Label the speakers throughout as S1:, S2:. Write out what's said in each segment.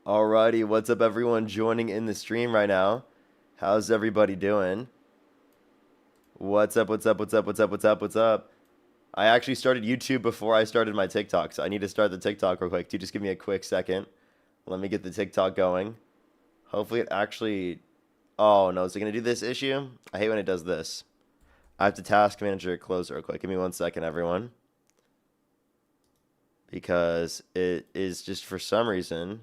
S1: Alrighty, what's up everyone joining in the stream right now? How's everybody doing? What's up, what's up, what's up, what's up, what's up, what's up? I actually started YouTube before I started my TikTok, so I need to start the TikTok real quick. Dude, just give me a quick second. Let me get the TikTok going. Hopefully it actually... Oh, no, is it going to do this issue? I hate when it does this. I have to task manager close real quick. Give me 1 second, everyone. Because it is just for some reason...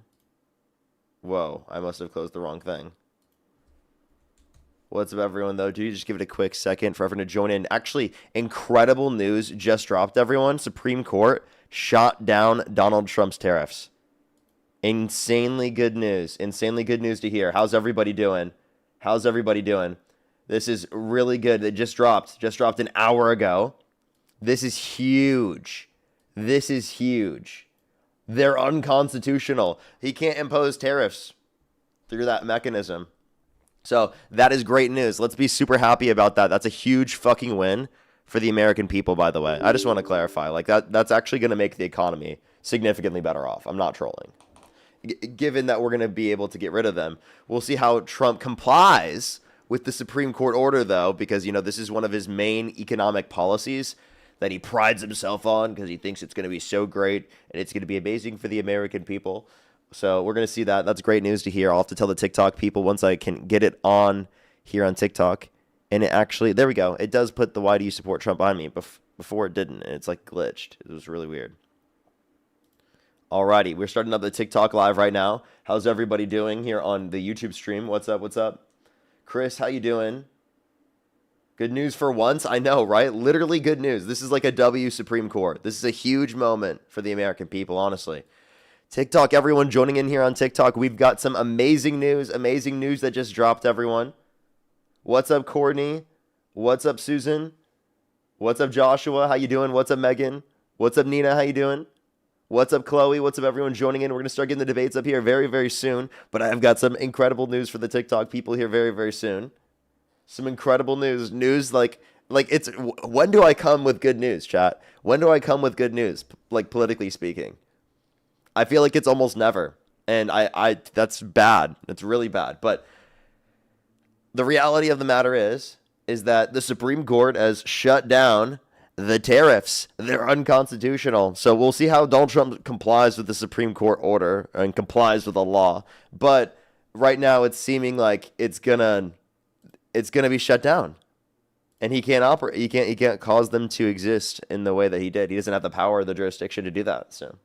S1: Whoa, I must have closed the wrong thing. What's up, everyone, though? Do you just give it a quick second for everyone to join in? Actually, incredible news just dropped, everyone. Supreme Court shot down Donald Trump's tariffs. Insanely good news. Insanely good news to hear. How's everybody doing? How's everybody doing? This is really good. It just dropped. Just dropped an hour ago. This is huge. This is huge. They're unconstitutional. He can't impose tariffs through that mechanism. So that is great news. Let's be super happy about that. That's a huge fucking win for the American people, by the way. I just want to clarify. Like that's actually going to make the economy significantly better off. I'm not trolling. Given that we're going to be able to get rid of them. We'll see how Trump complies with the Supreme Court order, though, because, you know, this is one of his main economic policies that he prides himself on because he thinks it's going to be so great and it's going to be amazing for the American people. So we're going to see that. That's great news to hear. I'll have to tell the TikTok people once I can get it on here on TikTok. And it actually, there we go. It does put the why do you support Trump on me. Before it didn't. It's like glitched. It was really weird. Alrighty, we're starting up the TikTok live right now. How's everybody doing here on the YouTube stream? What's up? What's up? Chris, how you doing? Good news for once. I know, right? Literally good news. This is like a W Supreme Court. This is a huge moment for the American people, honestly. TikTok, everyone joining in here on TikTok. We've got some amazing news that just dropped, everyone. What's up, Courtney? What's up, Susan? What's up, Joshua? How you doing? What's up, Megan? What's up, Nina? How you doing? What's up, Chloe? What's up, everyone joining in? We're going to start getting the debates up here very, very soon. But I've got some incredible news for the TikTok people here very, very soon. Some incredible news. News like it's... When do I come with good news, chat? When do I come with good news, like politically speaking? I feel like it's almost never. And I that's bad. It's really bad. But the reality of the matter is that the Supreme Court has shut down the tariffs. They're unconstitutional. So we'll see how Donald Trump complies with the Supreme Court order and complies with the law. But right now it's seeming like it's gonna be shut down. And he can't operate. He can't cause them to exist in the way that he did. He doesn't have the power or the jurisdiction to do that. So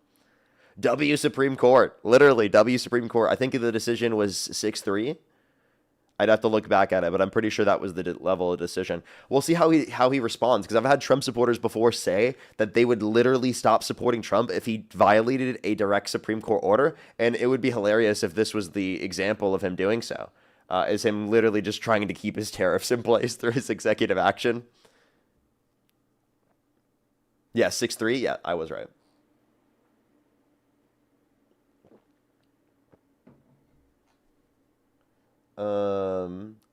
S1: W Supreme Court. Literally, W Supreme Court. I think the decision was 6-3. I'd have to look back at it, but I'm pretty sure that was the level of decision. We'll see how he responds, because I've had Trump supporters before say that they would literally stop supporting Trump if he violated a direct Supreme Court order, and it would be hilarious if this was the example of him doing so, is him literally just trying to keep his tariffs in place through his executive action. Yeah, 6-3. Yeah, I was right.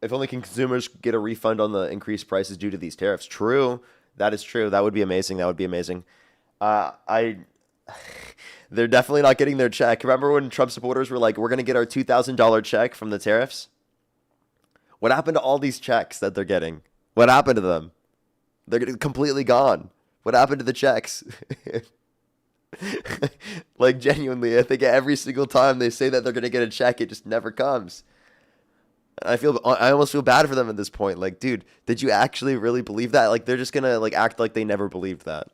S1: If only consumers get a refund on the increased prices due to these tariffs. True. That is true. That would be amazing. That would be amazing. They're definitely not getting their check. Remember when Trump supporters were like, we're going to get our $2,000 check from the tariffs? What happened to all these checks that they're getting? What happened to them? They're completely gone. What happened to the checks? Like, genuinely, I think every single time they say that they're going to get a check, it just never comes. I almost feel bad for them at this point. Like, dude, did you actually really believe that? Like, they're just gonna like act like they never believed that.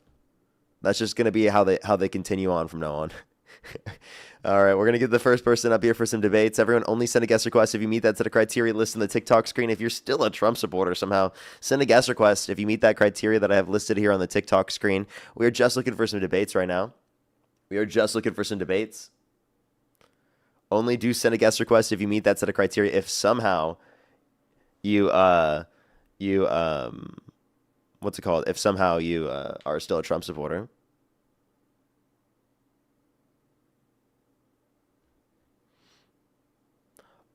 S1: That's just gonna be how they continue on from now on. All right, we're gonna get the first person up here for some debates. Everyone, only send a guest request if you meet that set of criteria listed in the TikTok screen. If you're still a Trump supporter somehow, send a guest request if you meet that criteria that I have listed here on the TikTok screen. We are just looking for some debates right now. We are just looking for some debates. Only do send a guest request if you meet that set of criteria. If somehow you what's it called? If somehow you are still a Trump supporter.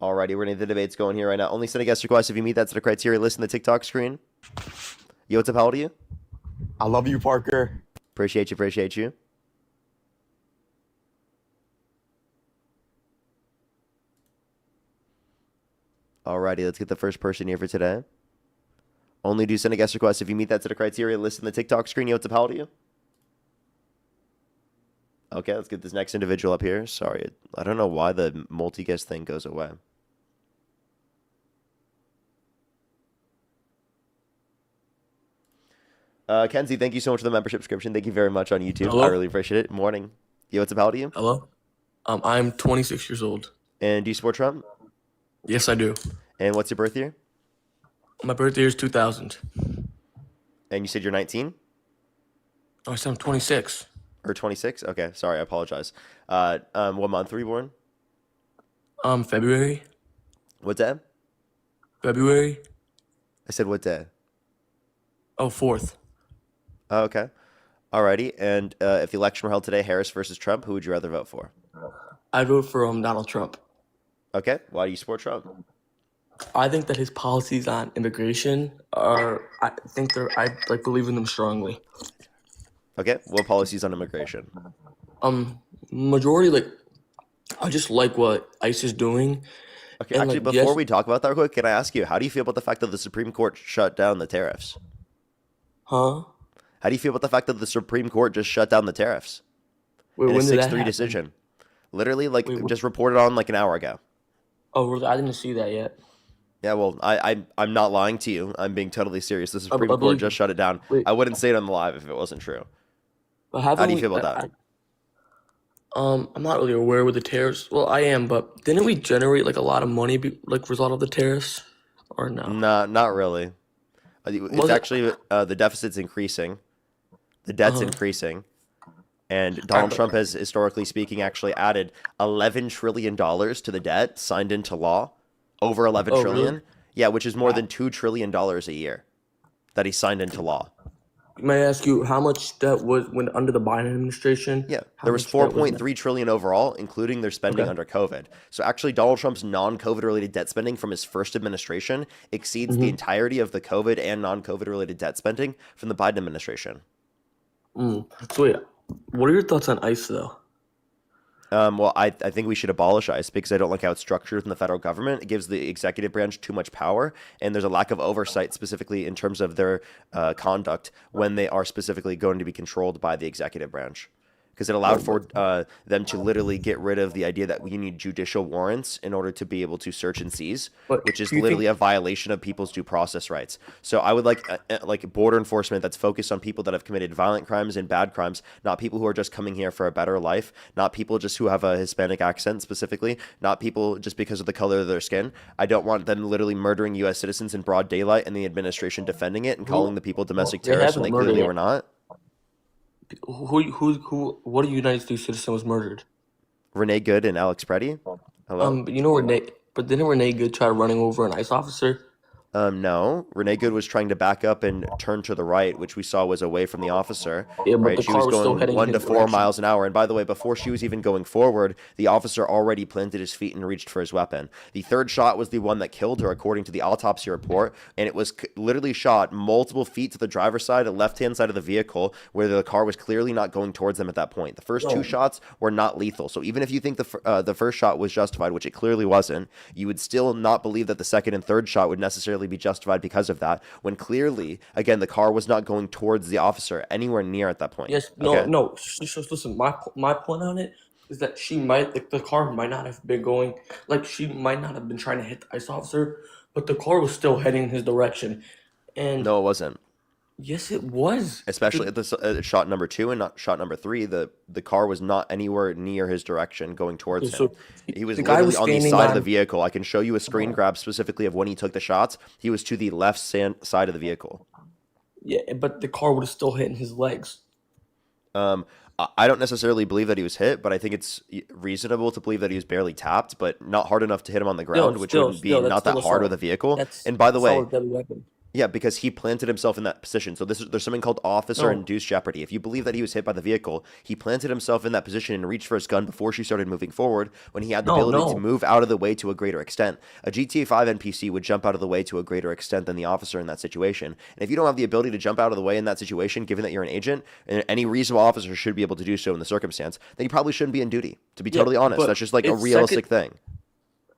S1: Alrighty, we're gonna get the debates going here right now. Only send a guest request if you meet that set of criteria listed in the TikTok screen. Yo, what's up? How old are you?
S2: I love you, Parker.
S1: Appreciate you. Alrighty, let's get the first person here for today. Only do send a guest request if you meet that set of criteria listed in the TikTok screen. What's up, how old are you? Okay, let's get this next individual up here. Sorry, I don't know why the multi-guest thing goes away. Kenzie, thank you so much for the membership subscription. Thank you very much on YouTube.
S3: Hello?
S1: I really appreciate it. Morning. Yo, what's up, how old are you?
S3: Hello? I'm 26 years old.
S1: And do you support Trump?
S3: Yes, I do.
S1: And what's your birth year?
S3: My birthday is 2000.
S1: And you said you're 19?
S3: Oh, I said I'm 26.
S1: Or 26? Okay, sorry, I apologize. What month were you born?
S3: February.
S1: What day?
S3: February.
S1: I said what day?
S3: Oh, 4th.
S1: Oh, okay. Alrighty, and if the election were held today, Harris versus Trump, who would you rather vote for?
S3: I vote for Donald Trump.
S1: Okay, why do you support Trump?
S3: I think that his policies on immigration I believe in them strongly.
S1: Okay, what policies on immigration?
S3: Majority, I just like what ICE is doing.
S1: Okay,
S3: And,
S1: actually,
S3: like,
S1: before
S3: yes-
S1: we talk about that real quick, can I ask you, how do you feel about the fact that the Supreme Court shut down the tariffs?
S3: Huh?
S1: How do you feel about the fact that the Supreme Court just shut down the tariffs
S3: Wait,
S1: in a
S3: when did that
S1: 6-3
S3: happen?
S1: decision? Literally,
S3: Wait,
S1: just reported on like an hour ago.
S3: Oh, really? I didn't see that yet.
S1: Yeah, well, I'm not lying to you. I'm being totally serious. The Supreme Court
S3: believe
S1: just
S3: you.
S1: shut it down.
S3: Wait.
S1: I wouldn't say it on the live if it wasn't true.
S3: But
S1: How do you feel about that?
S3: I'm not really aware with the tariffs. Well, I am, but didn't we generate a lot of money result of the tariffs, or no?
S1: Nah, not really. It's
S3: Was it-
S1: actually the deficit's increasing, the debt's increasing, and Donald Trump has, historically speaking, actually added $11 trillion to the debt signed into law, over 11
S3: Oh,
S1: trillion.
S3: really?
S1: Yeah, which is more than $2 trillion a year that he signed into law.
S3: May I ask you how much that was when under the Biden administration?
S1: Yeah,
S3: How
S1: there was
S3: much debt
S1: 4.3 trillion overall, including their spending
S3: Okay.
S1: under COVID. So actually, Donald Trump's non-COVID related debt spending from his first administration exceeds the entirety of the COVID and non-COVID related debt spending from the Biden administration.
S3: So wait, what are your thoughts on ICE though?
S1: Well, I think we should abolish ICE because I don't like how it's structured in the federal government. It gives the executive branch too much power, and there's a lack of oversight specifically in terms of their conduct when they are specifically going to be controlled by the executive branch. Because it allowed for them to literally get rid of the idea that we need judicial warrants in order to be able to search and seize,
S3: But
S1: which is
S3: do you
S1: literally a violation of people's due process rights. So I would like border enforcement that's focused on people that have committed violent crimes and bad crimes, not people who are just coming here for a better life, not people just who have a Hispanic accent specifically, not people just because of the color of their skin. I don't want them literally murdering U.S. citizens in broad daylight and the administration defending it and calling the people domestic
S3: They
S1: terrorists when they
S3: haven't murdered
S1: clearly
S3: it.
S1: were not.
S3: What United States citizen was murdered?
S1: Renee Good and Alex Preddy. Hello?
S3: You know but didn't Renee Good try running over an ICE officer?
S1: No. Renee Good was trying to back up and turn to the right, which we saw was away from the officer.
S3: Yeah, but
S1: Right?
S3: the
S1: She
S3: car
S1: was
S3: was still
S1: going
S3: heading
S1: 1
S3: in
S1: to
S3: his
S1: 4
S3: direction.
S1: miles an hour. And by the way, before she was even going forward, the officer already planted his feet and reached for his weapon. The third shot was the one that killed her, according to the autopsy report. And it was literally shot multiple feet to the driver's side, the left-hand side of the vehicle, where the car was clearly not going towards them at that point. The first two shots were not lethal. So even if you think the first shot was justified, which it clearly wasn't, you would still not believe that the second and third shot would necessarily be justified because of that, when clearly, again, the car was not going towards the officer anywhere near at that point.
S3: Yes, no,
S1: Okay?
S3: no. Just listen. My point on it is that the car might not have been going, she might not have been trying to hit the ICE officer, but the car was still heading in his direction. And
S1: No, it wasn't.
S3: yes, it was.
S1: Especially at the shot number 2 and not shot number 3, the car was not anywhere near his direction going towards him.
S3: So
S1: He was
S3: the guy
S1: literally
S3: was
S1: on the
S3: standing
S1: side of the
S3: on-
S1: vehicle. I can show you a screen grab specifically of when he took the shots. He was to the left side of the vehicle.
S3: Yeah, but the car would have still hit in his legs.
S1: I don't necessarily believe that he was hit, but I think it's reasonable to believe that he was barely tapped, but not hard enough to hit him on the ground, which wouldn't be
S3: that's
S1: not that
S3: still
S1: hard
S3: assault.
S1: with a vehicle.
S3: That's
S1: And by the way,
S3: assault with a deadly weapon.
S1: yeah, because he planted himself in that position. So there's something called officer-induced jeopardy. If you believe that he was hit by the vehicle, he planted himself in that position and reached for his gun before she started moving forward when he had the ability to move out of the way to a greater extent. A GTA 5 NPC would jump out of the way to a greater extent than the officer in that situation. And if you don't have the ability to jump out of the way in that situation, given that you're an agent, and any reasonable officer should be able to do so in the circumstance, then you probably shouldn't be in duty. To be totally honest,
S3: but
S1: that's just like a
S3: it's
S1: realistic thing.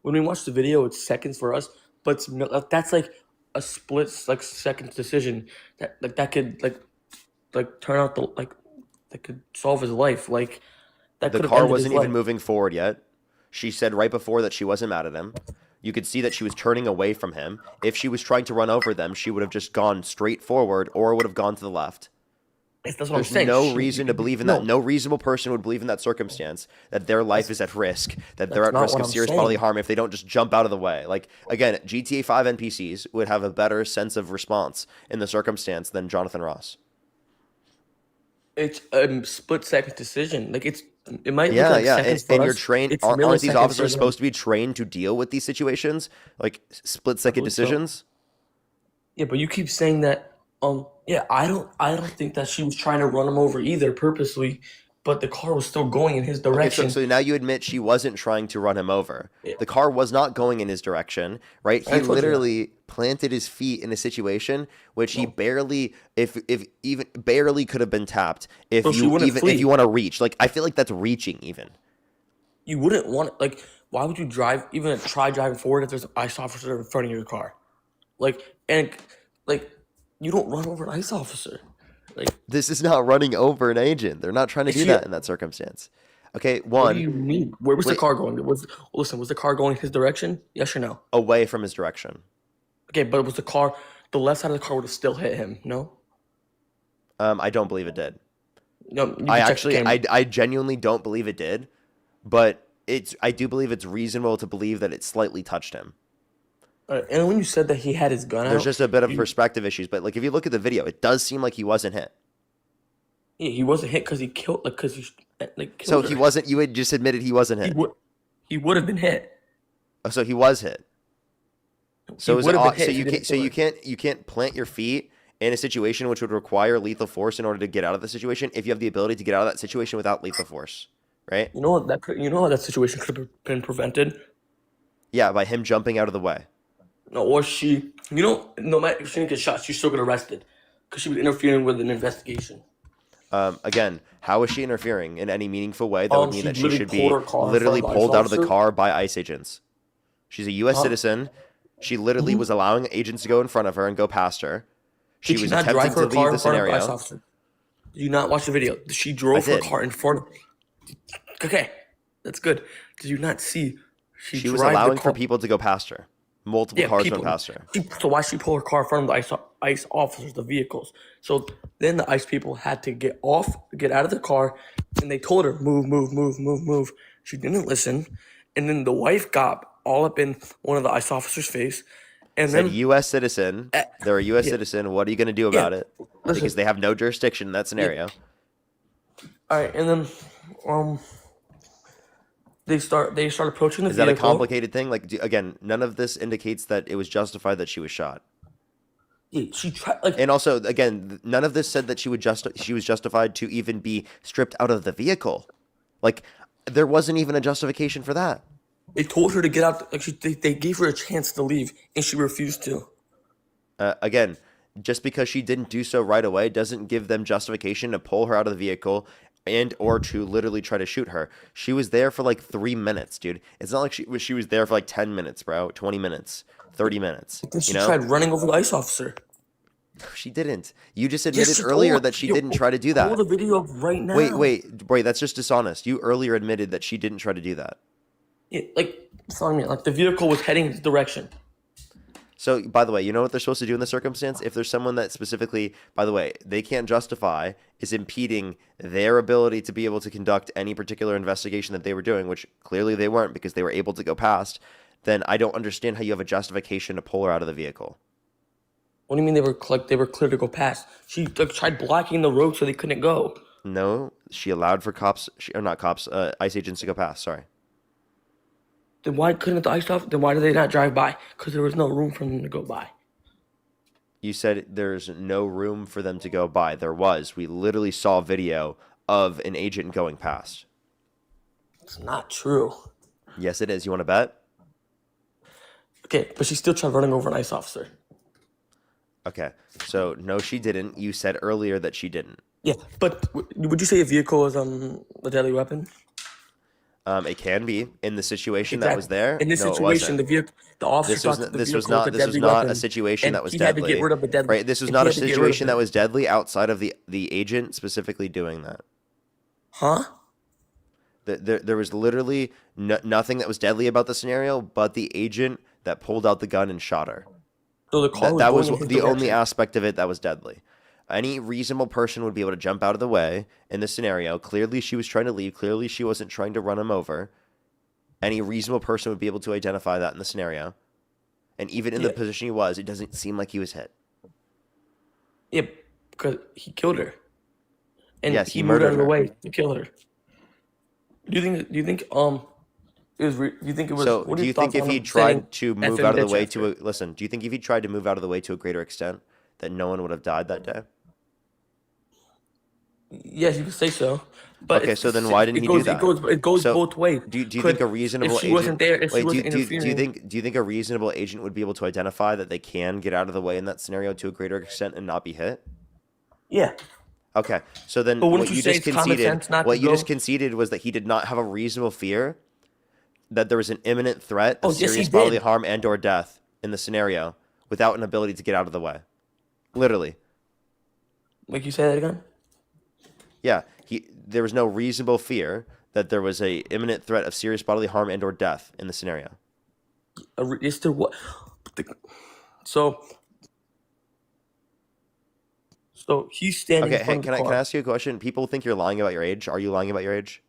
S3: When we watch the video, it's seconds for us. but that's like a split like second decision that could turn out that could solve his life. Like that
S1: The
S3: could have
S1: car
S3: ended his
S1: wasn't even
S3: life.
S1: moving forward yet. She said right before that she wasn't mad at him. You could see that she was turning away from him. If she was trying to run over them, she would have just gone straight forward or would have gone to the left.
S3: That's what I'm
S1: There's
S3: saying.
S1: no reason to believe in that.
S3: No,
S1: No reasonable person would believe in that circumstance that their life is at risk, that they're
S3: that's
S1: at
S3: not
S1: risk
S3: what
S1: of
S3: I'm
S1: serious bodily
S3: saying.
S1: harm if they don't just jump out of the way. Like, again, GTA 5 NPCs would have a better sense of response in the circumstance than Jonathan Ross.
S3: It's a split second decision. Like it might look
S1: Yeah,
S3: like
S1: yeah.
S3: seconds for
S1: And you're
S3: us.
S1: trained,
S3: It's
S1: aren't these
S3: milliseconds for
S1: officers
S3: them.
S1: supposed to be trained to deal with these situations? Like split
S3: I
S1: second
S3: believe so.
S1: decisions?
S3: Yeah, but you keep saying that. Yeah, I don't think that she was trying to run him over either purposely, but the car was still going in his
S1: Okay, so,
S3: direction.
S1: so now you admit she wasn't trying to run him over.
S3: Yeah,
S1: The car was not going in his direction, right?
S3: I
S1: He
S3: told you that.
S1: literally planted his feet in a situation which he
S3: No,
S1: barely, if even barely could have been tapped.
S3: so she wouldn't
S1: If you
S3: flee.
S1: want to reach, like I feel like that's reaching even.
S3: You wouldn't want like. Why would you drive even try driving forward if there's an ICE officer in front of your car? And like you don't run over an ICE officer. Like
S1: This is not running over an agent. They're not trying to
S3: if
S1: do
S3: she,
S1: that in that circumstance. Okay,
S3: what do
S1: one,
S3: you mean? Where was the
S1: wait,
S3: car going? Was the car going his direction? Yes or no?
S1: away from his direction.
S3: Okay, but was the left side of the car would have still hit him? No,
S1: I don't believe it did.
S3: no. You can check the camera.
S1: I genuinely don't believe it did, but I do believe it's reasonable to believe that it slightly touched him.
S3: And when you said that he had his gun
S1: There's
S3: out,
S1: just a bit of
S3: you
S1: perspective issues, but like if you look at the video, it does seem like he wasn't hit.
S3: yeah, he wasn't hit because he killed
S1: So
S3: killed
S1: he
S3: her.
S1: wasn't. You had just admitted he wasn't
S3: He
S1: hit.
S3: would he would have been hit.
S1: Oh, so he was hit.
S3: He
S1: So is
S3: would
S1: it,
S3: have been
S1: so
S3: hit if
S1: you
S3: he didn't
S1: can't
S3: kill her.
S1: you can't plant your feet in a situation which would require lethal force in order to get out of the situation if you have the ability to get out of that situation without lethal force, right?
S3: You know how that situation could have been prevented.
S1: Yeah, by him jumping out of the way.
S3: No, or no matter if she didn't get shot, she's still get arrested because she was interfering with an investigation.
S1: Again, how is she interfering in any meaningful way that would mean
S3: She
S1: that she
S3: literally
S1: should
S3: pulled
S1: be
S3: her car in front
S1: literally
S3: of the ICE
S1: pulled out of the
S3: officer.
S1: car by ICE agents? She's a U.S.
S3: Huh?
S1: citizen. She literally was allowing agents to go in front of her and go past her. She
S3: Did she
S1: was
S3: not drive
S1: attempting to
S3: her
S1: leave
S3: car
S1: the
S3: in front of the ICE
S1: scenario.
S3: officer? Did you not watch the video? She
S1: I
S3: drove her
S1: did.
S3: car in front of. Okay, that's good. Did you not see? She
S1: She was
S3: drive the
S1: allowing for
S3: car.
S1: people to go past her. Multiple
S3: Yeah,
S1: cars
S3: people.
S1: went past her.
S3: So why she pull her car in front of the ICE officers, the vehicles? So then the ICE people had to get out of the car, and they told her move, move, move, move, move. She didn't listen, and then the wife got all up in one of the ICE officers' face, and
S1: Said
S3: then
S1: U.S. citizen. They're a U.S.
S3: yeah,
S1: citizen. What are you going to do
S3: yeah.
S1: about it?
S3: Listen,
S1: Because they have no jurisdiction in that
S3: yeah.
S1: scenario.
S3: All right, and then um, they start approaching the
S1: Is that a
S3: vehicle.
S1: complicated thing? Like, again, none of this indicates that it was justified that she was shot.
S3: Yeah, she tried like
S1: And also, again, none of this said that she was justified to even be stripped out of the vehicle. Like, there wasn't even a justification for that.
S3: they told her to get out. Like they gave her a chance to leave, and she refused to.
S1: Again, just because she didn't do so right away doesn't give them justification to pull her out of the vehicle and or to literally try to shoot her. She was there for like 3 minutes, dude. It's not like she was there for like 10 minutes, bro. 20 minutes, 30 minutes.
S3: Then she
S1: You know?
S3: tried running over the ICE officer.
S1: She didn't. You just
S3: Yes,
S1: admitted
S3: she
S1: earlier
S3: told.
S1: that she
S3: Yo,
S1: didn't try to do
S3: pull
S1: that.
S3: the video up right now.
S1: Wait, that's just dishonest. You earlier admitted that she didn't try to do that.
S3: Yeah, like that's what I mean. Like the vehicle was heading in this direction.
S1: So, by the way, you know what they're supposed to do in this circumstance? If there's someone that specifically, by the way, they can't justify is impeding their ability to be able to conduct any particular investigation that they were doing, which clearly they weren't because they were able to go past, then I don't understand how you have a justification to pull her out of the vehicle.
S3: What do you mean they were clear to go past? She like tried blocking the road so they couldn't go.
S1: No, she allowed for ICE agents to go past. Sorry.
S3: Then why couldn't the ICE officer? Then why did they not drive by? Because there was no room for them to go by.
S1: You said there's no room for them to go by. There was. We literally saw a video of an agent going past.
S3: It's not true.
S1: Yes, it is. You want to bet?
S3: Okay, but she still tried running over an ICE officer.
S1: Okay. So, no, she didn't. You said earlier that she didn't.
S3: Yeah, but would you say a vehicle is a deadly weapon?
S1: It can be in the situation that was
S3: Exactly.
S1: there.
S3: In this
S1: No, it
S3: situation,
S1: wasn't.
S3: the officer
S1: This was
S3: thought that the
S1: this was
S3: vehicle was
S1: not
S3: a
S1: this was
S3: deadly
S1: not a
S3: weapon,
S1: situation that
S3: and
S1: was
S3: he had to get
S1: deadly,
S3: rid of the deadly.
S1: right? This was
S3: And he
S1: not a
S3: had to get rid of
S1: situation that
S3: it.
S1: was deadly outside of the agent specifically doing that.
S3: Huh?
S1: There was literally nothing that was deadly about the scenario, but the agent that pulled out the gun and shot her.
S3: So the car was
S1: That
S3: going
S1: was
S3: in his
S1: the only
S3: direction.
S1: aspect of it that was deadly. Any reasonable person would be able to jump out of the way in this scenario. Clearly, she was trying to leave. Clearly, she wasn't trying to run him over. Any reasonable person would be able to identify that in the scenario. And even in the
S3: Yeah.
S1: position he was, it doesn't seem like he was hit.
S3: Yeah, because he killed her, and
S1: Yes,
S3: he
S1: he
S3: moved out
S1: murdered
S3: of the
S1: her.
S3: way to kill her. Do you think it was? Do you think it was?
S1: So,
S3: What are
S1: do
S3: your
S1: you think
S3: thoughts
S1: if
S3: on
S1: he
S3: him saying
S1: tried to
S3: "F
S1: move
S3: him,
S1: out of the
S3: bitch"
S1: way
S3: after?
S1: listen, do you think if he tried to move out of the way to a greater extent, that no one would have died that day?
S3: Yes, you could say so, but
S1: Okay, so then why didn't he do that?
S3: it goes
S1: So,
S3: both ways.
S1: do you
S3: Could
S1: think a
S3: if
S1: reasonable
S3: she
S1: agent?
S3: wasn't there, if she
S1: Wait,
S3: wasn't interfering?
S1: do you think a reasonable agent would be able to identify that they can get out of the way in that scenario to a greater extent and not be hit?
S3: Yeah,
S1: Okay, so then
S3: but wouldn't you say it's common sense not to
S1: what you just
S3: go?
S1: conceded was that he did not have a reasonable fear that there was an imminent threat
S3: Oh,
S1: of
S3: yes, he
S1: serious bodily
S3: did.
S1: harm and or death in the scenario without an ability to get out of the way. Literally.
S3: Like you say that again?
S1: Yeah, there was no reasonable fear that there was a imminent threat of serious bodily harm and or death in the scenario.
S3: Is there what? So, so he's standing
S1: Okay,
S3: in
S1: hey,
S3: front of
S1: can
S3: the
S1: I
S3: car.
S1: ask you a question? People think you're lying about your age. Are you lying about your age?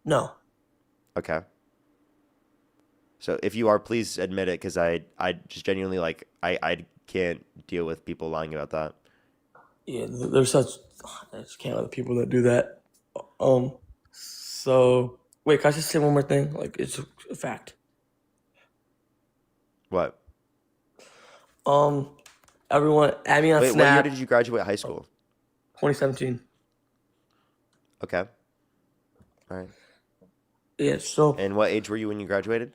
S3: No.
S1: Okay. So if you are, please admit it, because I just genuinely I can't deal with people lying about that.
S3: Yeah, there's such. I just can't let people that do that. So wait, can I just say one more thing? Like it's a fact.
S1: What?
S3: Um, everyone add me on
S1: Wait, what year
S3: Snap.
S1: did you graduate high school?
S3: 2017.
S1: Okay. All right.
S3: Yeah. So,
S1: And what age were you when you graduated?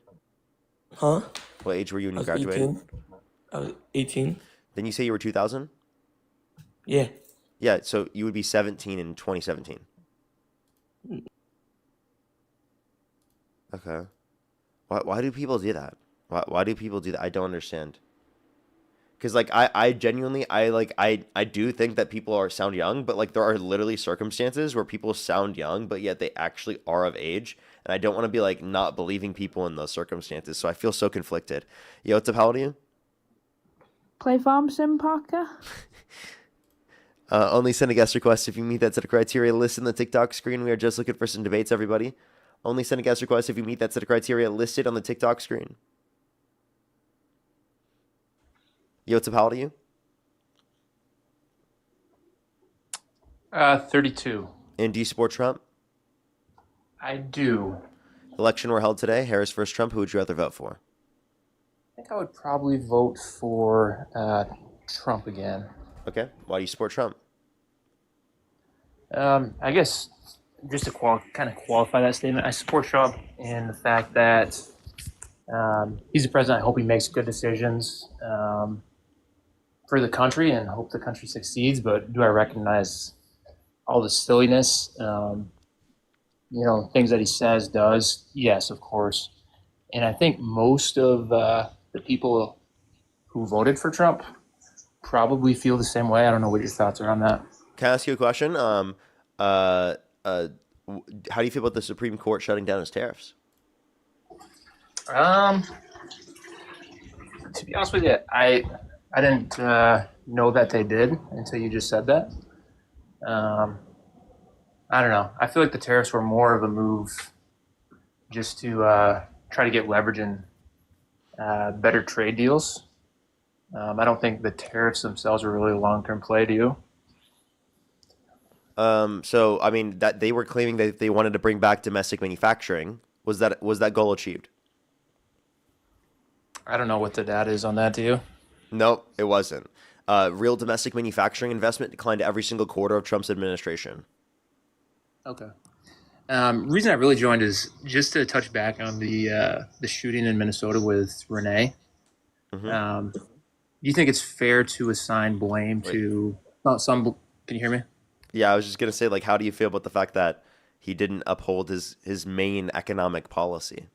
S3: huh?
S1: What age were you when
S3: I
S1: you
S3: was
S1: graduated?
S3: 18. I was 18.
S1: Then you say you were 2000?
S3: Yeah.
S1: Yeah, so you would be 17 in 2017. Okay. Why do people do that? Why do people do that? I don't understand. Because like I genuinely I do think that people are sound young, but like there are literally circumstances where people sound young, but yet they actually are of age, and I don't want to be like not believing people in those circumstances. So I feel so conflicted. Yo, what's up? How old are you?
S4: Play Farm Sim, Parker?
S1: Only send a guest request if you meet that set of criteria listed in the TikTok screen. We are just looking for some debates, everybody. Only send a guest request if you meet that set of criteria listed on the TikTok screen. Yo, what's up? How old are you?
S5: 32.
S1: And do you support Trump?
S5: I do.
S1: Election were held today. Harris versus Trump. Who would you rather vote for?
S5: I think I would probably vote for Trump again.
S1: Okay. Why do you support Trump?
S5: I guess just to kind of qualify that statement, I support Trump in the fact that he's the president. I hope he makes good decisions for the country and hope the country succeeds. But do I recognize all the silliness, things that he says, does? Yes, of course. And I think most of the people who voted for Trump probably feel the same way. I don't know what your thoughts are on that.
S1: Can I ask you a question? How do you feel about the Supreme Court shutting down its tariffs?
S5: To be honest with you, I didn't know that they did until you just said that. I don't know. I feel like the tariffs were more of a move just to try to get leverage in better trade deals. I don't think the tariffs themselves are really a long-term play. Do you?
S1: So I mean that they were claiming that they wanted to bring back domestic manufacturing. Was that goal achieved?
S5: I don't know what the data is on that. Do you?
S1: Nope, it wasn't. Real domestic manufacturing investment declined every single quarter of Trump's administration.
S5: Okay. Reason I really joined is just to touch back on the shooting in Minnesota with Renee.
S1: Mm-hmm.
S5: Do you think it's fair to assign blame to some? Can you hear me?
S1: Yeah, I was just gonna say, like, how do you feel about the fact that he didn't uphold his main economic policy.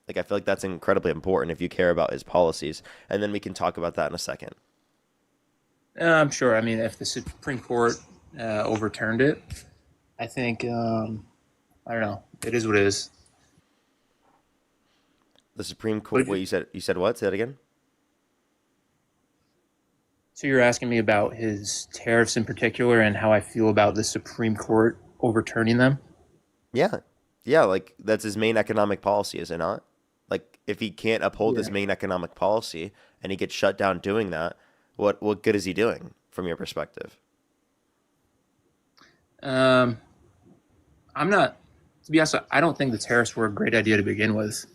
S1: Like, I feel like that's incredibly important if you care about his policies. And then we can talk about that in a second.
S5: I'm sure. I mean, if the Supreme Court overturned it, I think I don't know. It is what it is.
S1: The Supreme Court. Wait, you said what? Say that again.
S5: So you're asking me about his tariffs in particular and how I feel about the Supreme Court overturning them?
S1: Yeah, yeah. Like, that's his main economic policy, is it not? Like, if he can't uphold his
S5: Yeah.
S1: main economic policy and he gets shut down doing that, what good is he doing from your perspective?
S5: Um, I'm not, to be honest, I don't think the tariffs were a great idea to begin with.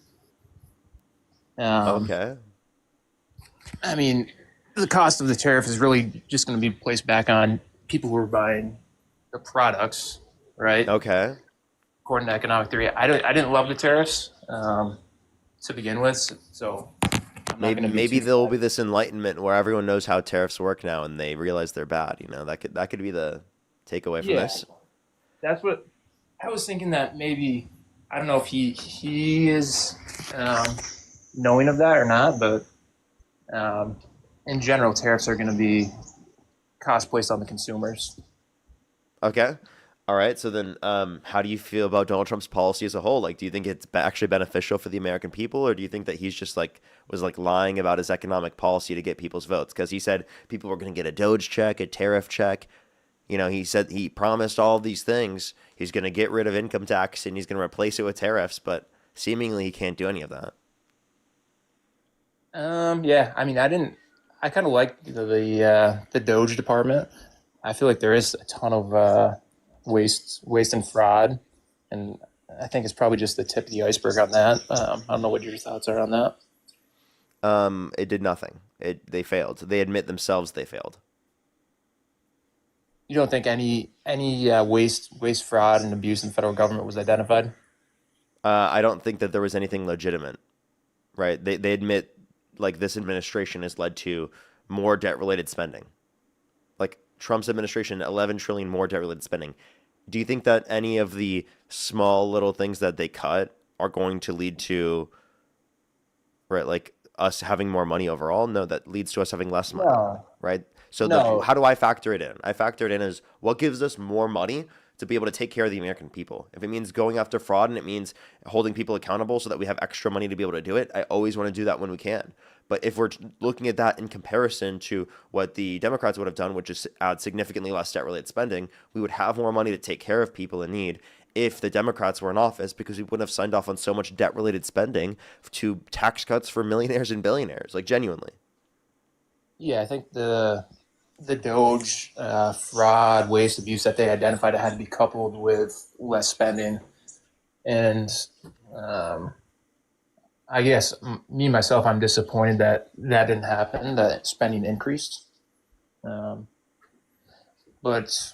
S5: Um,
S1: Okay.
S5: I mean, the cost of the tariff is really just going to be placed back on people who are buying the products, right?
S1: Okay.
S5: According to economic theory, I didn't love the tariffs to begin with, so I'm not going to be
S1: Maybe
S5: too.
S1: there'll be this enlightenment where everyone knows how tariffs work now and they realize they're bad. You know, that could be the takeaway from
S5: Yeah,
S1: this.
S5: that's what I was thinking. That maybe I don't know if he is knowing of that or not, but in general, tariffs are going to be cost placed on the consumers.
S1: Okay. All right. So then, how do you feel about Donald Trump's policy as a whole? Like, do you think it's actually beneficial for the American people, or do you think that he's just like was like lying about his economic policy to get people's votes? Because he said people were going to get a Doge check, a tariff check. You know, he said he promised all of these things. He's going to get rid of income tax and he's going to replace it with tariffs, but seemingly he can't do any of that.
S5: Yeah, I mean, I kind of like the Doge department. I feel like there is a ton of waste and fraud, and I think it's probably just the tip of the iceberg on that. I don't know what your thoughts are on that.
S1: It did nothing. They failed. They admit themselves they failed.
S5: You don't think any waste, fraud, and abuse in the federal government was identified?
S1: I don't think that there was anything legitimate, right? They admit like this administration has led to more debt related spending. Like Trump's administration, 11 trillion more debt related spending. Do you think that any of the small little things that they cut are going to lead to, right, like us having more money overall? No, that leads to us having less money,
S5: No,
S1: right? So
S5: no.
S1: how do I factor it in? I factor it in as what gives us more money to be able to take care of the American people. If it means going after fraud and it means holding people accountable so that we have extra money to be able to do it, I always want to do that when we can. But if we're looking at that in comparison to what the Democrats would have done, which is add significantly less debt-related spending, we would have more money to take care of people in need if the Democrats were in office, because we wouldn't have signed off on so much debt-related spending to tax cuts for millionaires and billionaires, like genuinely.
S5: Yeah, I think the Doge fraud, waste, abuse that they identified had to be coupled with less spending, and um, I guess me myself, I'm disappointed that that didn't happen. That spending increased, um, but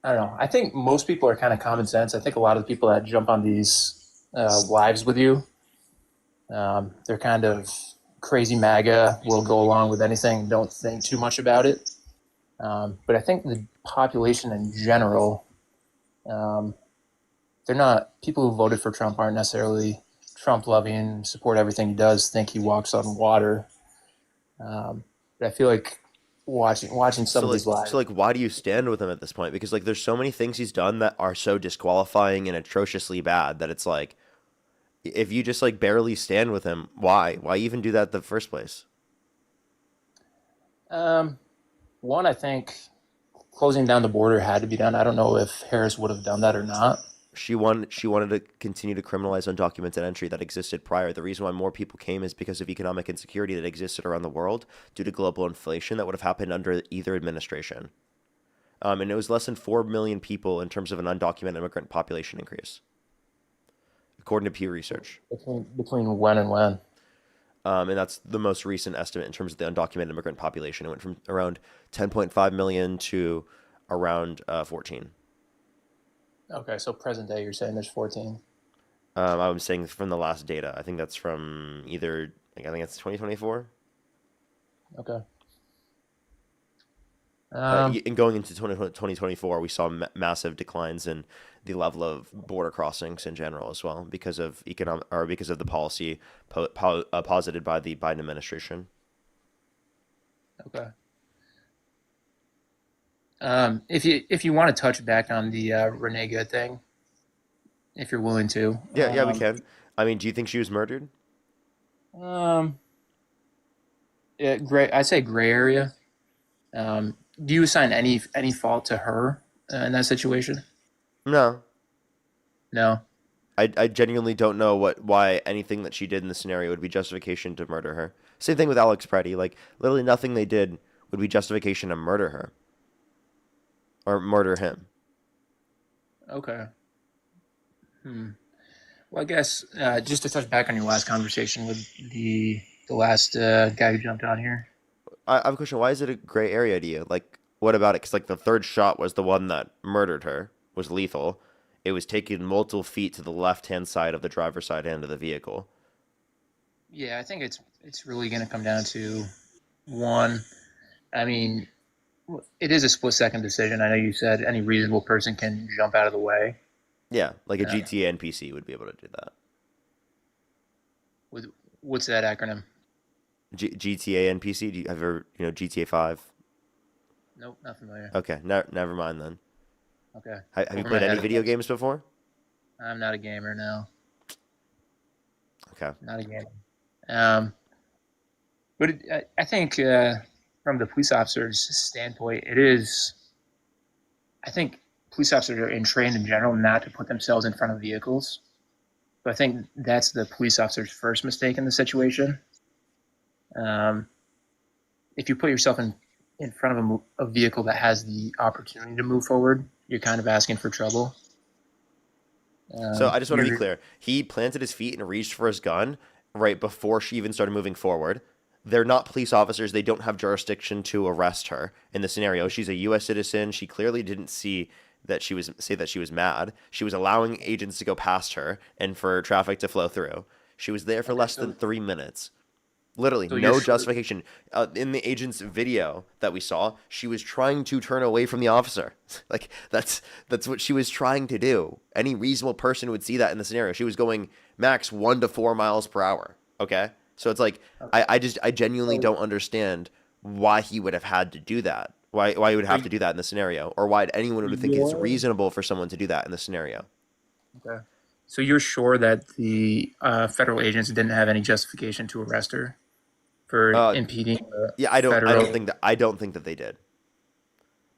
S5: I don't know. I think most people are kind of common sense. I think a lot of the people that jump on these lives with you, they're kind of crazy MAGA, will go along with anything, don't think too much about it. But I think the population in general, um, they're not, people who voted for Trump aren't necessarily Trump loving, support everything he does, think he walks on water. But I feel like watching some of these lives.
S1: So like, why do you stand with him at this point? Because like, there's so many things he's done that are so disqualifying and atrociously bad that it's like, if you just like barely stand with him, why? Why even do that in the first place?
S5: One, I think closing down the border had to be done. I don't know if Harris would have done that or not.
S1: She wanted to continue to criminalize undocumented entry that existed prior. The reason why more people came is because of economic insecurity that existed around the world due to global inflation that would have happened under either administration. And it was less than 4 million people in terms of an undocumented immigrant population increase, according to Pew Research.
S5: Between when and when.
S1: And that's the most recent estimate in terms of the undocumented immigrant population. It went from around 10.5 million to around 14.
S5: Okay, so present day, you're saying there's 14.
S1: I was saying from the last data. I think that's from I think it's 2024.
S5: Okay.
S1: In going into 2024, we saw massive declines in the level of border crossings in general as well because of because of the policy posited by the Biden administration.
S5: Okay. If you want to touch back on the Renee Good thing, if you're willing to.
S1: Yeah, we can. I mean, do you think she was murdered?
S5: Yeah, gray. I say gray area. Do you assign any fault to her in that situation?
S1: No.
S5: No.
S1: I genuinely don't know why anything that she did in the scenario would be justification to murder her. Same thing with Alex Preddy. Like, literally nothing they did would be justification to murder her. Or murder him.
S5: Okay. Well, I guess just to touch back on your last conversation with the last guy who jumped on here.
S1: I have a question. Why is it a gray area to you? Like, what about it? Because, like, the third shot was the one that murdered her, was lethal. It was taken multiple feet to the left-hand side of the driver's side end of the vehicle.
S5: Yeah, I think it's really going to come down to one. I mean, it is a split-second decision. I know you said any reasonable person can jump out of the way.
S1: Yeah, like a GTA NPC would be able to do that.
S5: What's that acronym?
S1: GTA NPC? Have you ever, GTA 5?
S5: Nope, not familiar.
S1: Okay, never mind then.
S5: Okay.
S1: Have you played any video games before?
S5: I'm not a gamer, no.
S1: Okay.
S5: Not a gamer. But I think from the police officer's standpoint, I think police officers are trained in general not to put themselves in front of vehicles. But I think that's the police officer's first mistake in the situation. If you put yourself in front of a vehicle that has the opportunity to move forward, you're kind of asking for trouble.
S1: So I just want to be clear. He planted his feet and reached for his gun right before she even started moving forward. They're not police officers. They don't have jurisdiction to arrest her in the scenario. She's a U.S. citizen. She clearly didn't say that she was mad. She was allowing agents to go past her and for traffic to flow through. She was there for less than 3 minutes. Literally, so no justification. In the agent's video that we saw, she was trying to turn away from the officer. Like, that's what she was trying to do. Any reasonable person would see that in the scenario. She was going max 1 to 4 miles per hour. Okay? So it's like, I genuinely don't understand why he would have had to do that. Why he would have to do that in the scenario. Or why anyone would think it's reasonable for someone to do that in the scenario. Okay.
S5: So you're sure that the federal agents didn't have any justification to arrest her for impeding?
S1: Yeah, I don't think that they did,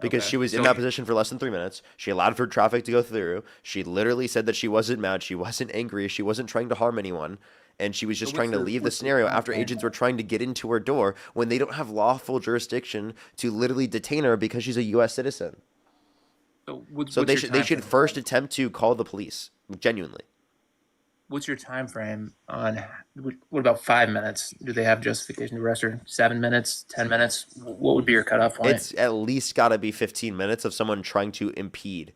S1: because she was in that position for less than 3 minutes. She allowed for traffic to go through. She literally said that she wasn't mad, she wasn't angry, she wasn't trying to harm anyone, and she was just trying to leave the scenario after agents were trying to get into her door when they don't have lawful jurisdiction to literally detain her because she's a U.S. citizen. So they should first attempt to call the police. Genuinely.
S5: What's your time frame on? What about 5 minutes? Do they have justification to arrest her? 7 minutes? 10 minutes? What would be your cutoff point?
S1: It's at least got to be 15 minutes of someone trying to impede,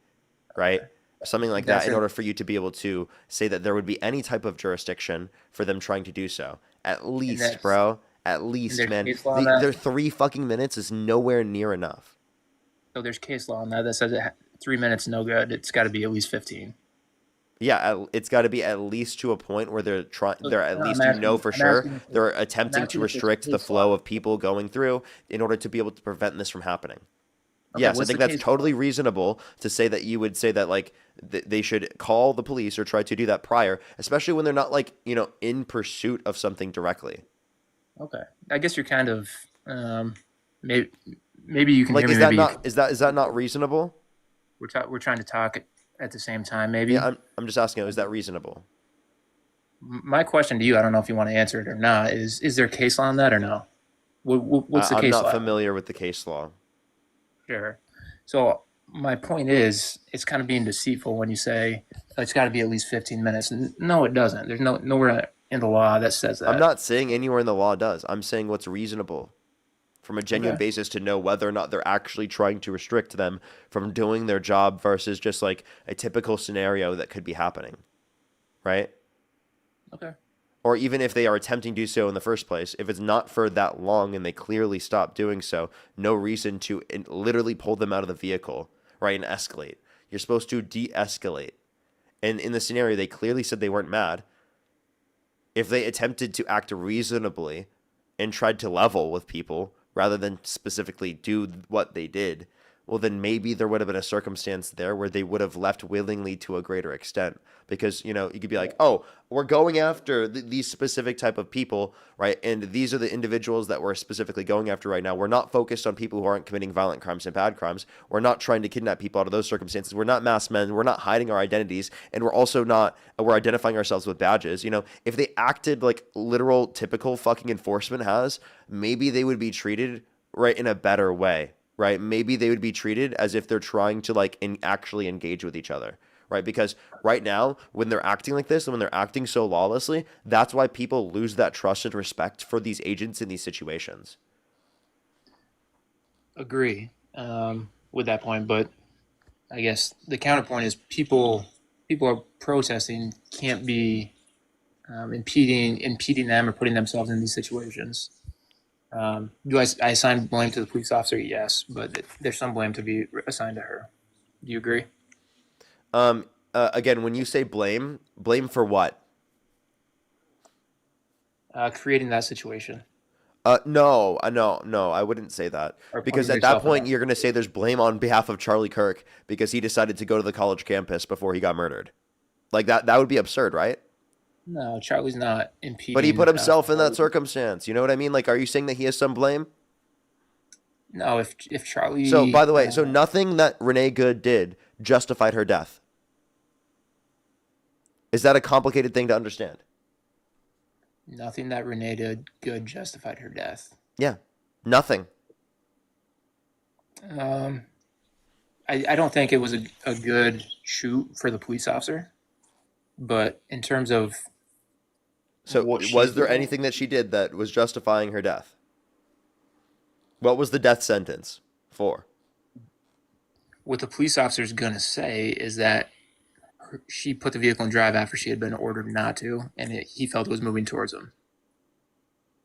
S1: right? Something like that in order for you to be able to say that there would be any type of jurisdiction for them trying to do so. At least, bro. At least, man. Their 3 fucking minutes is nowhere near enough.
S5: So there's case law on that says 3 minutes no good. It's got to be at least 15.
S1: Yeah, it's got to be at least to a point where they're at least for sure they're attempting to restrict the flow of people going through in order to be able to prevent this from happening. Okay, yes, I think that's totally reasonable to say that you would say that, like, they should call the police or try to do that prior, especially when they're not, like, in pursuit of something directly.
S5: Okay, I guess you're kind of maybe you can
S1: like,
S5: hear me.
S1: Is that not reasonable?
S5: We're trying to talk at the same time, maybe.
S1: Yeah, I'm just asking, is that reasonable?
S5: My question to you, I don't know if you want to answer it or not, is there case law on that or no? What's the case law?
S1: I'm not familiar with the case law.
S5: Sure. So my point is, it's kind of being deceitful when you say it's got to be at least 15 minutes. No, it doesn't. There's nowhere in the law that says that.
S1: I'm not saying anywhere in the law does. I'm saying what's reasonable from a genuine basis to know whether or not they're actually trying to restrict them from doing their job versus just like a typical scenario that could be happening. Right?
S5: Okay.
S1: or even if they are attempting to do so in the first place, if it's not for that long and they clearly stop doing so, no reason to literally pull them out of the vehicle, right, and escalate. You're supposed to de-escalate. And in the scenario, they clearly said they weren't mad. If they attempted to act reasonably and tried to level with people rather than specifically do what they did, well, then maybe there would have been a circumstance there where they would have left willingly to a greater extent. Because, you know, you could be like, oh, we're going after these specific type of people, right? And these are the individuals that we're specifically going after right now. We're not focused on people who aren't committing violent crimes and bad crimes. We're not trying to kidnap people out of those circumstances. We're not masked men. We're not hiding our identities. And we're also not, we're identifying ourselves with badges. You know, if they acted like literal, typical fucking enforcement has, maybe they would be treated, right, in a better way. Right? Maybe they would be treated as if they're trying to like actually engage with each other. Right? Because right now, when they're acting like this and when they're acting so lawlessly, that's why people lose that trust and respect for these agents in these situations.
S5: Agree with that point, but I guess the counterpoint is people are protesting can't be impeding them or putting themselves in these situations. Do I assign blame to the police officer? Yes, but there's some blame to be assigned to her. Do you agree?
S1: Again, when you say blame for what?
S5: Creating that situation.
S1: No, I wouldn't say that.
S5: Or
S1: Because
S5: putting
S1: at that
S5: yourself in
S1: point,
S5: that.
S1: you're going to say there's blame on behalf of Charlie Kirk because he decided to go to the college campus before he got murdered. Like that would be absurd, right?
S5: No, Charlie's not impeding.
S1: But he put himself in that circumstance. You know what I mean? Like, are you saying that he has some blame?
S5: No, if Charlie.
S1: So, by the way, so nothing that Renee Good did justified her death. Is that a complicated thing to understand?
S5: Nothing that Renee did good justified her death.
S1: Yeah, nothing.
S5: I don't think it was a good shoot for the police officer, but in terms of
S1: So,
S5: what she
S1: was there
S5: did-
S1: anything that she did that was justifying her death? What was the death sentence for?
S5: what the police officer is going to say is that she put the vehicle in drive after she had been ordered not to, and he felt it was moving towards him.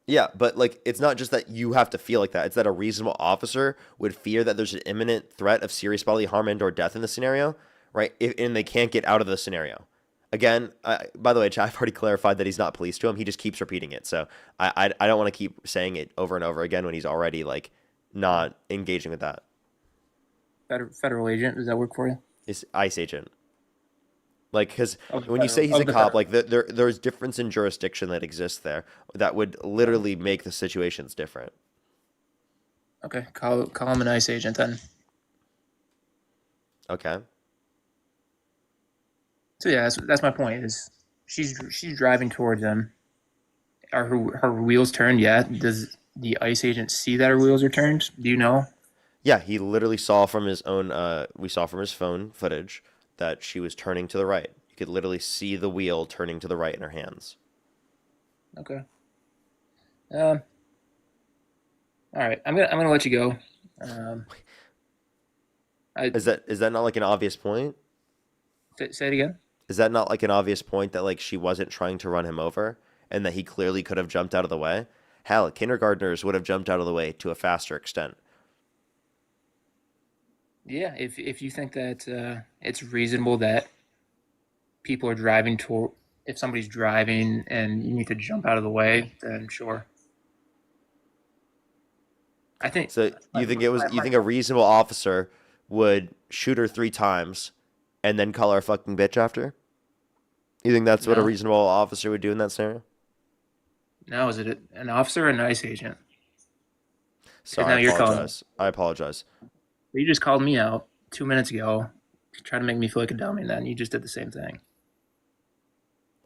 S1: Yeah, but like it's not just that you have to feel like that. It's that a reasonable officer would fear that there's an imminent threat of serious bodily harm and or death in the scenario, right? And they can't get out of the scenario. Again, by the way, I've already clarified that he's not police to him. He just keeps repeating it. So I don't want to keep saying it over and over again when he's already like not engaging with that.
S5: Federal agent, does that work for you?
S1: It's ICE agent. Like, because
S5: Of the
S1: when you say he's
S5: federal-
S1: a
S5: of the
S1: cop,
S5: federal.
S1: like there's difference in jurisdiction that exists there that would literally make the situations different.
S5: Okay, call him an ICE agent then.
S1: Okay.
S5: So yeah, that's my point. Is she's driving towards him. Are her wheels turned yet? Does the ICE agent see that her wheels are turned? Do you know?
S1: Yeah, he literally saw from his own. We saw from his phone footage that she was turning to the right. You could literally see the wheel turning to the right in her hands.
S5: Okay. All right. I'm gonna let you go.
S1: Is that not like an obvious point?
S5: Say it again.
S1: Is that not like an obvious point that like she wasn't trying to run him over and that he clearly could have jumped out of the way? Hell, kindergartners would have jumped out of the way to a faster extent.
S5: Yeah, if you think that it's reasonable that people are driving toward, if somebody's driving and you need to jump out of the way, then sure. I think
S1: So you think you think a reasonable officer would shoot her 3 times and then call her a fucking bitch after? You think that's what a
S5: No.
S1: reasonable officer would do in that scenario?
S5: now is it an officer or an ICE agent?
S1: So
S5: now
S1: I
S5: you're calling-
S1: apologize. I apologize.
S5: You just called me out 2 minutes ago, try to make me feel like a dummy, and then you just did the same thing.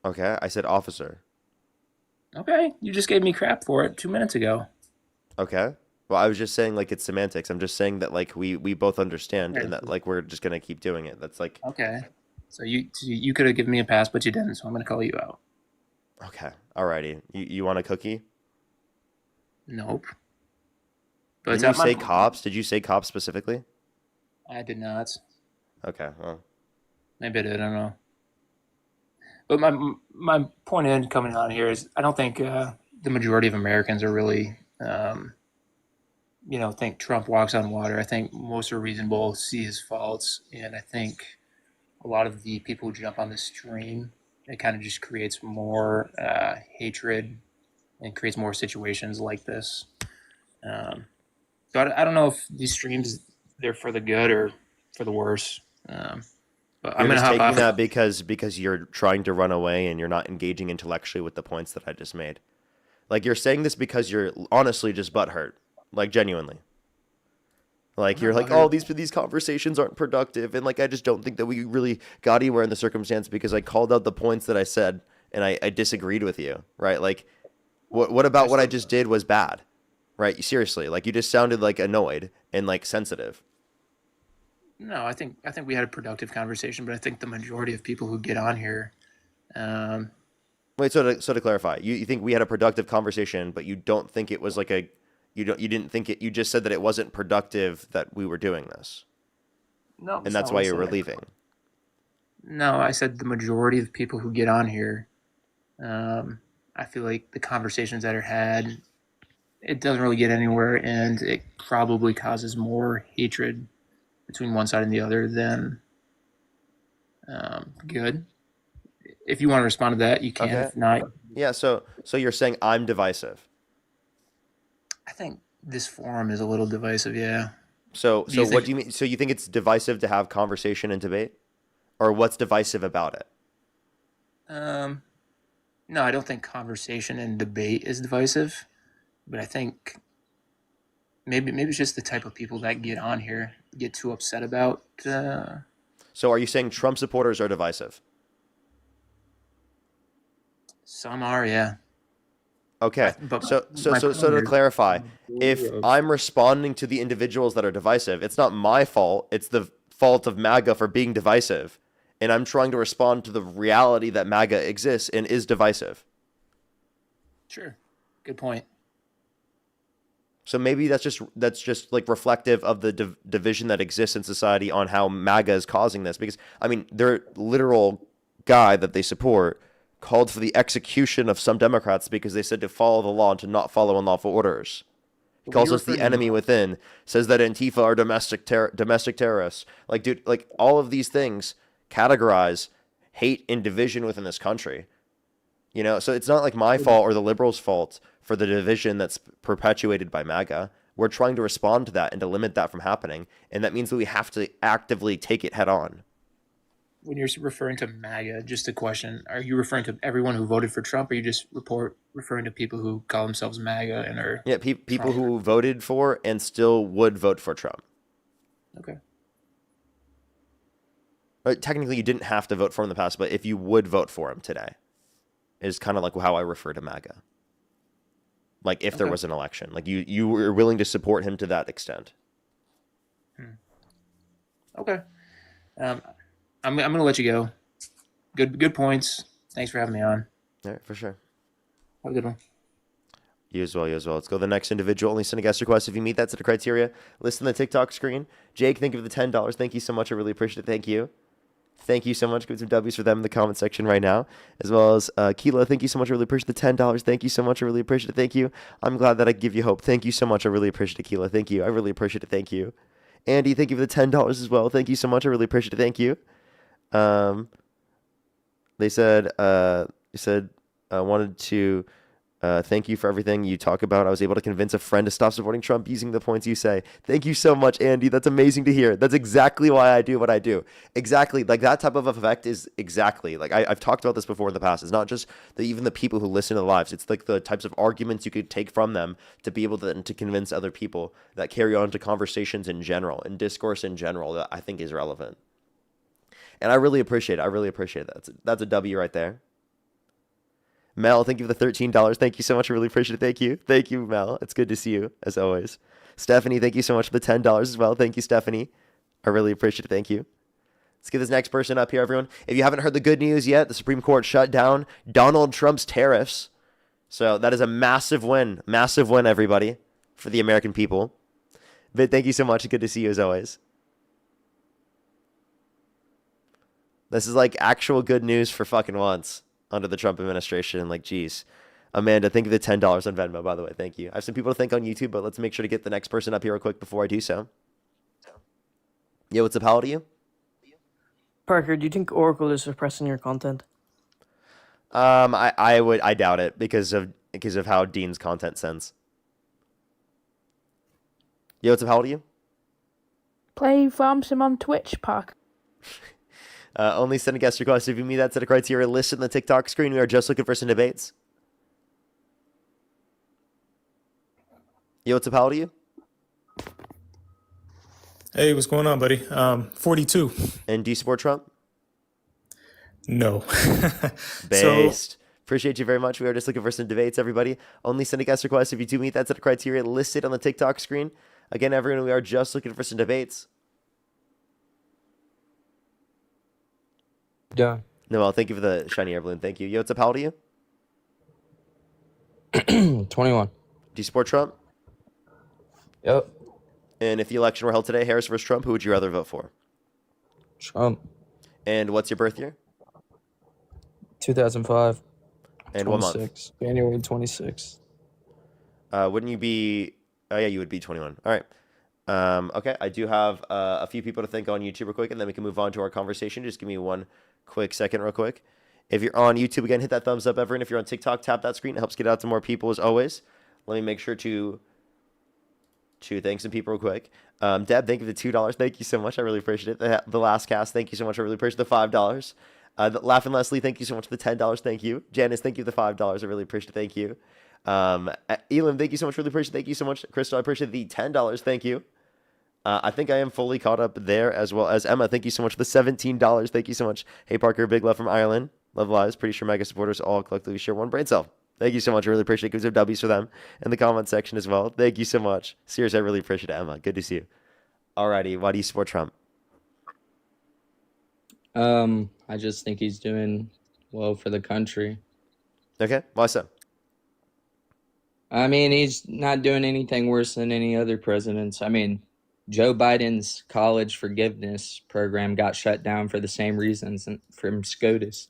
S1: Okay, I said officer.
S5: Okay, you just gave me crap for it 2 minutes ago.
S1: Okay. Well, I was just saying like it's semantics. I'm just saying that like we both understand and that like we're just gonna keep doing it. That's like
S5: Okay, so you could have given me a pass, but you didn't, so I'm gonna call you out.
S1: okay. Alrighty. You want a cookie?
S5: Nope. But
S1: Did you say cops? Did you say cops specifically?
S5: I did not.
S1: Okay. Well,
S5: Maybe I did. I don't know. But my point in coming on here is I don't think the majority of Americans are really, think Trump walks on water. I think most are reasonable, see his faults, and I think a lot of the people who jump on the stream, it kind of just creates more hatred and creates more situations like this. Um, so I don't know if these streams they're for the good or for the worse. But I'm
S1: You're
S5: gonna
S1: just
S5: hop
S1: taking
S5: off.
S1: that because you're trying to run away and you're not engaging intellectually with the points that I just made. Like, you're saying this because you're honestly just butthurt, like genuinely. Like,
S5: I'm
S1: you're
S5: not
S1: like, oh,
S5: bothered.
S1: these conversations aren't productive, and like I just don't think that we really got anywhere in the circumstance because I called out the points that I said and I disagreed with you, right? Like, what
S5: I
S1: about what I
S5: still
S1: just did was bad, right? Seriously, like you just sounded like annoyed and like sensitive.
S5: no. I think we had a productive conversation, but I think the majority of people who get on here, um,
S1: Wait, so to clarify, you think we had a productive conversation, but you don't think it was like a you didn't think it, you just said that it wasn't productive that we were doing this,
S5: no,
S1: and
S5: that's
S1: that's
S5: not what
S1: why
S5: I
S1: you were
S5: said.
S1: leaving.
S5: No, I said the majority of people who get on here, um, I feel like the conversations that are had, it doesn't really get anywhere, and it probably causes more hatred between one side and the other than good. If you want to respond to that, you can.
S1: Okay.
S5: If not,
S1: Yeah, so you're saying I'm divisive.
S5: I think this forum is a little divisive. Yeah. Do
S1: So
S5: you
S1: what
S5: think?
S1: do you mean? So you think it's divisive to have conversation and debate? Or what's divisive about it?
S5: Um, no, I don't think conversation and debate is divisive, but I think maybe it's just the type of people that get on here get too upset about.
S1: So are you saying Trump supporters are divisive?
S5: Some are, yeah.
S1: Okay.
S5: But
S1: So
S5: my
S1: so
S5: point
S1: to
S5: is,
S1: clarify, if I'm responding to the individuals that are divisive, it's not my fault. It's the fault of MAGA for being divisive. And I'm trying to respond to the reality that MAGA exists and is divisive.
S5: sure, good point.
S1: So maybe that's just like reflective of the division that exists in society on how MAGA is causing this. Because I mean, their literal guy that they support called for the execution of some Democrats because they said to follow the law and to not follow unlawful orders. He
S5: But when
S1: calls
S5: you're
S1: us the
S5: referring to
S1: enemy within. Says that Antifa are domestic terrorists. Like, dude, like all of these things categorize hate and division within this country. You know, so it's not like my fault or the liberals' fault for the division that's perpetuated by MAGA. We're trying to respond to that and to limit that from happening. And that means that we have to actively take it head on.
S5: when you're referring to MAGA, just a question: are you referring to everyone who voted for Trump, or are you just referring to people who call themselves MAGA and are
S1: Yeah, people
S5: Trump?
S1: who voted for and still would vote for Trump.
S5: Okay.
S1: Technically, you didn't have to vote for him in the past, but if you would vote for him today, is kind of like how I refer to MAGA. Like if there
S5: Okay.
S1: was an election, like you were willing to support him to that extent.
S5: Okay. Um, I'm gonna let you go. Good points. Thanks for having me on.
S1: All right, for sure.
S5: Have a good one.
S1: You as well, you as well. Let's go to the next individual. Only send a guest request if you meet that set of criteria. Listen to the TikTok screen. Jake, thank you for the $10. Thank you so much. I really appreciate it. Thank you. Thank you so much. Give some W's for them in the comment section right now. As well as Keela, thank you so much. I really appreciate the $10. Thank you so much. I really appreciate it. Thank you. I'm glad that I give you hope. Thank you so much. I really appreciate it, Keela. Thank you. I really appreciate it. Thank you. Andy, thank you for the $10 as well. Thank you so much. I really appreciate it. Thank you. Um, they said wanted to thank you for everything you talk about. I was able to convince a friend to stop supporting Trump using the points you say. Thank you so much, Andy. That's amazing to hear. That's exactly why I do what I do. Exactly. Like that type of effect is exactly like I've talked about this before in the past. It's not just even the people who listen to the lives. It's like the types of arguments you could take from them to be able to convince other people that carry on to conversations in general and discourse in general that I think is relevant. And I really appreciate it. I really appreciate that. That's a W right there. Mel, thank you for the $13. Thank you so much. I really appreciate it. Thank you. Thank you, Mel. It's good to see you, as always. Stephanie, thank you so much for the $10 as well. Thank you, Stephanie. I really appreciate it. Thank you. Let's get this next person up here, everyone. If you haven't heard the good news yet, the Supreme Court shut down Donald Trump's tariffs. So that is a massive win, everybody, for the American people. But thank you so much. Good to see you, as always. This is like actual good news for fucking once under the Trump administration. Like, geez. Amanda, thank you for the $10 on Venmo, by the way. Thank you. I have some people to thank on YouTube, but let's make sure to get the next person up here real quick before I do so. Yeah, what's up? How old are you?
S3: Parker, do you think Oracle is suppressing your content?
S1: I doubt it because of how Dean's content sends. Yo, what's up? How old are you?
S4: Play Farm Sim on Twitch, Parker.
S1: Only send a guest request if you meet that set of criteria listed on the TikTok screen. We are just looking for some debates. Yo, what's up? How old are you?
S6: Hey, what's going on, buddy? 42.
S1: And do you support Trump?
S6: No.
S1: Based. Appreciate you very much. We are just looking for some debates, everybody. Only send a guest request if you do meet that set of criteria listed on the TikTok screen. Again, everyone, we are just looking for some debates.
S7: Done.
S1: Noel, thank you for the shiny air balloon. Thank you. Yo, what's up? How old are you?
S7: 21.
S1: Do you support Trump?
S7: Yep.
S1: And if the election were held today, Harris versus Trump, who would you rather vote for?
S7: Trump.
S1: And what's your birth year?
S7: 2005.
S1: And what month?
S7: 26. January 26th.
S1: Wouldn't you be... Oh, yeah, you would be 21. All right. Okay, I do have a few people to thank on YouTube real quick, and then we can move on to our conversation. Just give me one quick second real quick. If you're on YouTube, again, hit that thumbs up, everyone. If you're on TikTok, tap that screen. It helps get out to more people, as always. Let me make sure to thank some people real quick. Deb, thank you for the $2. Thank you so much. I really appreciate it. The last cast, thank you so much. I really appreciate the $5. Laughing Leslie, thank you so much for the $10. Thank you. Janice, thank you for the $5. I really appreciate it. Thank you. Elam, thank you so much. Really appreciate it. Thank you so much. Crystal, I appreciate the $10. Thank you. I think I am fully caught up there, as well as Emma. Thank you so much for the $17. Thank you so much. Hey, Parker, big love from Ireland. Love lives. Pretty sure MAGA supporters all collectively share one brain cell. Thank you so much. I really appreciate it. Give some W's for them in the comment section as well. Thank you so much. Seriously, I really appreciate it, Emma. Good to see you. Alrighty, why do you support Trump?
S7: I just think he's doing well for the country.
S1: Okay, why so?
S7: I mean, he's not doing anything worse than any other presidents. I mean, Joe Biden's college forgiveness program got shut down for the same reasons from SCOTUS.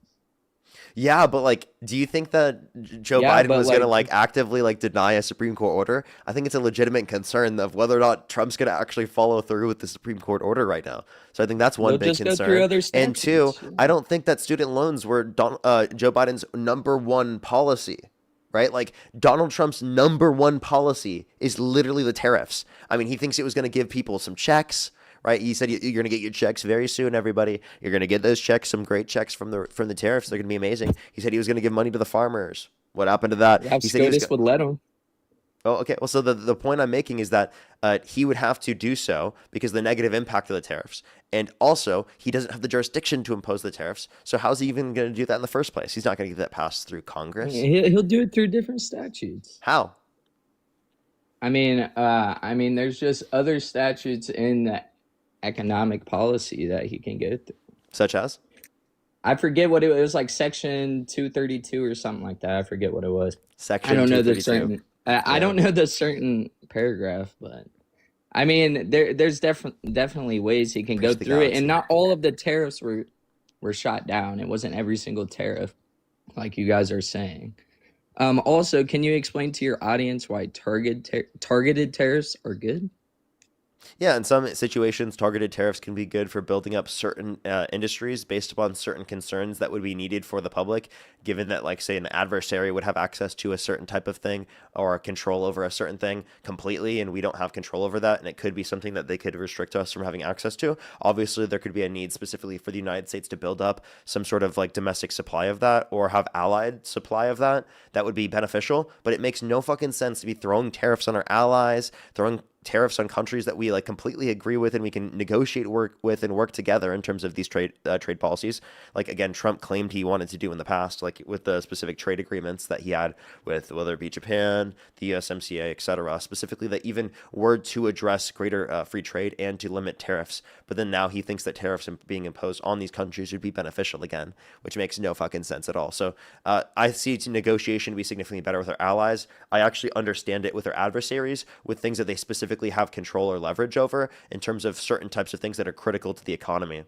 S1: Yeah, but like, do you think that Joe Biden was going to actively deny a Supreme Court order? I think it's a legitimate concern of whether or not Trump's going to actually follow through with the Supreme Court order right now. So I think that's one big concern. And two, I don't think that student loans were Joe Biden's number one policy. Right? Like, Donald Trump's number one policy is literally the tariffs. I mean, he thinks it was going to give people some checks, right? He said you're going to get your checks very soon, everybody. You're going to get those checks, some great checks from the tariffs. They're going to be amazing. He said he was going to give money to the farmers. What happened to that?
S7: Yeah,
S1: he said
S7: SCOTUS would let him.
S1: Oh, okay. Well, so the point I'm making is that he would have to do so because of the negative impact of the tariffs. And also, he doesn't have the jurisdiction to impose the tariffs. So how's he even going to do that in the first place? He's not going to get that passed through Congress.
S7: He'll do it through different statutes.
S1: How?
S7: I mean, there's just other statutes in the economic policy that he can get through.
S1: Such as?
S7: I forget what it was, like Section 232 or something like that. I forget what it was.
S1: Section
S7: I don't know
S1: 232.
S7: the certain. I don't know the certain paragraph, but I mean, there's definitely ways he can go through it, and not all of the tariffs were shot down. It wasn't every single tariff, like you guys are saying. Also, can you explain to your audience why targeted tariffs are good?
S1: Yeah, in some situations, targeted tariffs can be good for building up certain industries based upon certain concerns that would be needed for the public, given that, like, say, an adversary would have access to a certain type of thing or control over a certain thing completely, and we don't have control over that, and it could be something that they could restrict us from having access to. Obviously, there could be a need specifically for the United States to build up some sort of, like, domestic supply of that or have allied supply of that. That would be beneficial, but it makes no fucking sense to be throwing tariffs on our allies, throwing tariffs on countries that we completely agree with and we can negotiate with and work together in terms of these trade policies. Like, again, Trump claimed he wanted to do in the past, like with the specific trade agreements that he had with whether it be Japan, the USMCA, etc., specifically that even were to address greater free trade and to limit tariffs. But then now he thinks that tariffs being imposed on these countries would be beneficial again, which makes no fucking sense at all. So I see negotiation to be significantly better with our allies. I actually understand it with our adversaries, with things that they specifically have control or leverage over in terms of certain types of things that are critical to the economy.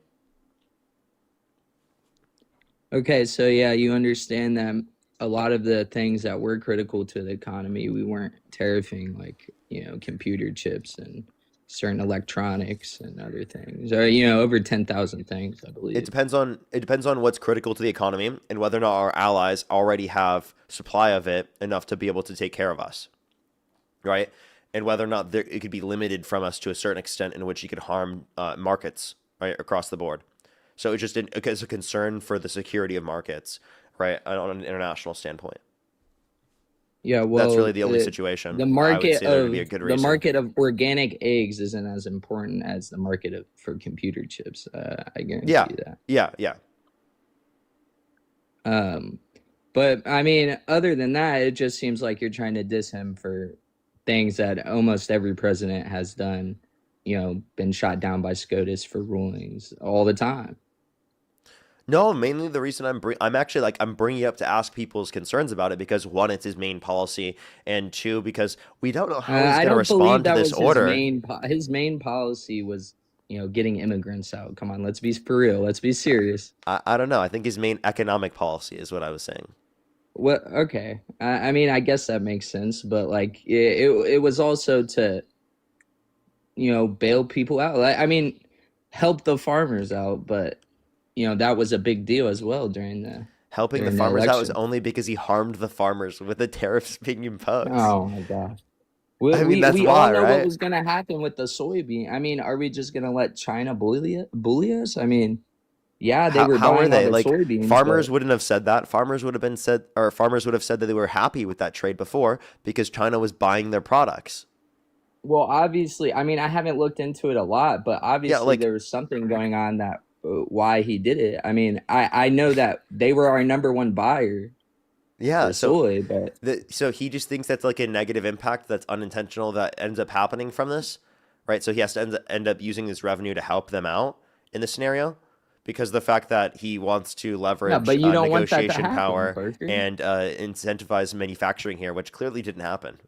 S7: Okay, so yeah, you understand that a lot of the things that were critical to the economy, we weren't tariffing, like, computer chips and certain electronics and other things, or, over 10,000 things, I
S1: It
S7: believe.
S1: depends on what's critical to the economy and whether or not our allies already have supply of it enough to be able to take care of us, right? And whether or not it could be limited from us to a certain extent in which it could harm markets, right, across the board. So it's a concern for the security of markets, right, on an international standpoint.
S7: Yeah,
S1: That's
S7: well,
S1: really the only situation
S7: the
S1: I would
S7: market
S1: say there would be a
S7: of
S1: good
S7: the
S1: reason.
S7: market of organic eggs isn't as important as the market for computer chips. I guarantee
S1: Yeah,
S7: you that.
S1: yeah.
S7: Um, but I mean, other than that, it just seems like you're trying to diss him for things that almost every president has done. Been shot down by SCOTUS for rulings all the time.
S1: No, mainly the reason I'm actually like I'm bringing it up to ask people's concerns about it because one, it's his main policy, and two, because we don't know how he's
S7: I
S1: going to
S7: don't believe
S1: respond to
S7: that
S1: this
S7: was his
S1: order.
S7: main policy was, getting immigrants out. Come on, let's be for real. Let's be serious.
S1: I don't know. I think his main economic policy is what I was saying.
S7: What? Okay. I mean, I guess that makes sense, but like it was also to, bail people out. Like, I mean, help the farmers out, but that was a big deal as well
S1: Helping the
S7: during the
S1: farmers out was
S7: election.
S1: only because he harmed the farmers with the tariffs being imposed.
S7: Oh my gosh. We,
S1: I mean,
S7: we
S1: that's
S7: we all
S1: why,
S7: know what
S1: right?
S7: was gonna happen with the soybean. I mean, are we just gonna let China bully us? I mean, yeah, they were
S1: How are
S7: buying all
S1: they?
S7: the
S1: Like
S7: soybeans,
S1: farmers
S7: but
S1: wouldn't have said that. Farmers would have said that they were happy with that trade before because China was buying their products.
S7: well, obviously, I mean, I haven't looked into it a lot, but
S1: Yeah,
S7: obviously
S1: like
S7: there was something going on that why he did it. I mean, I know that they were our number one buyer
S1: yeah,
S7: for
S1: so
S7: soy, but
S1: so he just thinks that's like a negative impact that's unintentional that ends up happening from this, right? So he has to end up using this revenue to help them out in this scenario because the fact that he wants to
S7: yeah,
S1: leverage
S7: but you don't want that to
S1: negotiation
S7: happen,
S1: power
S7: Parker.
S1: and incentivize manufacturing here, which clearly didn't happen.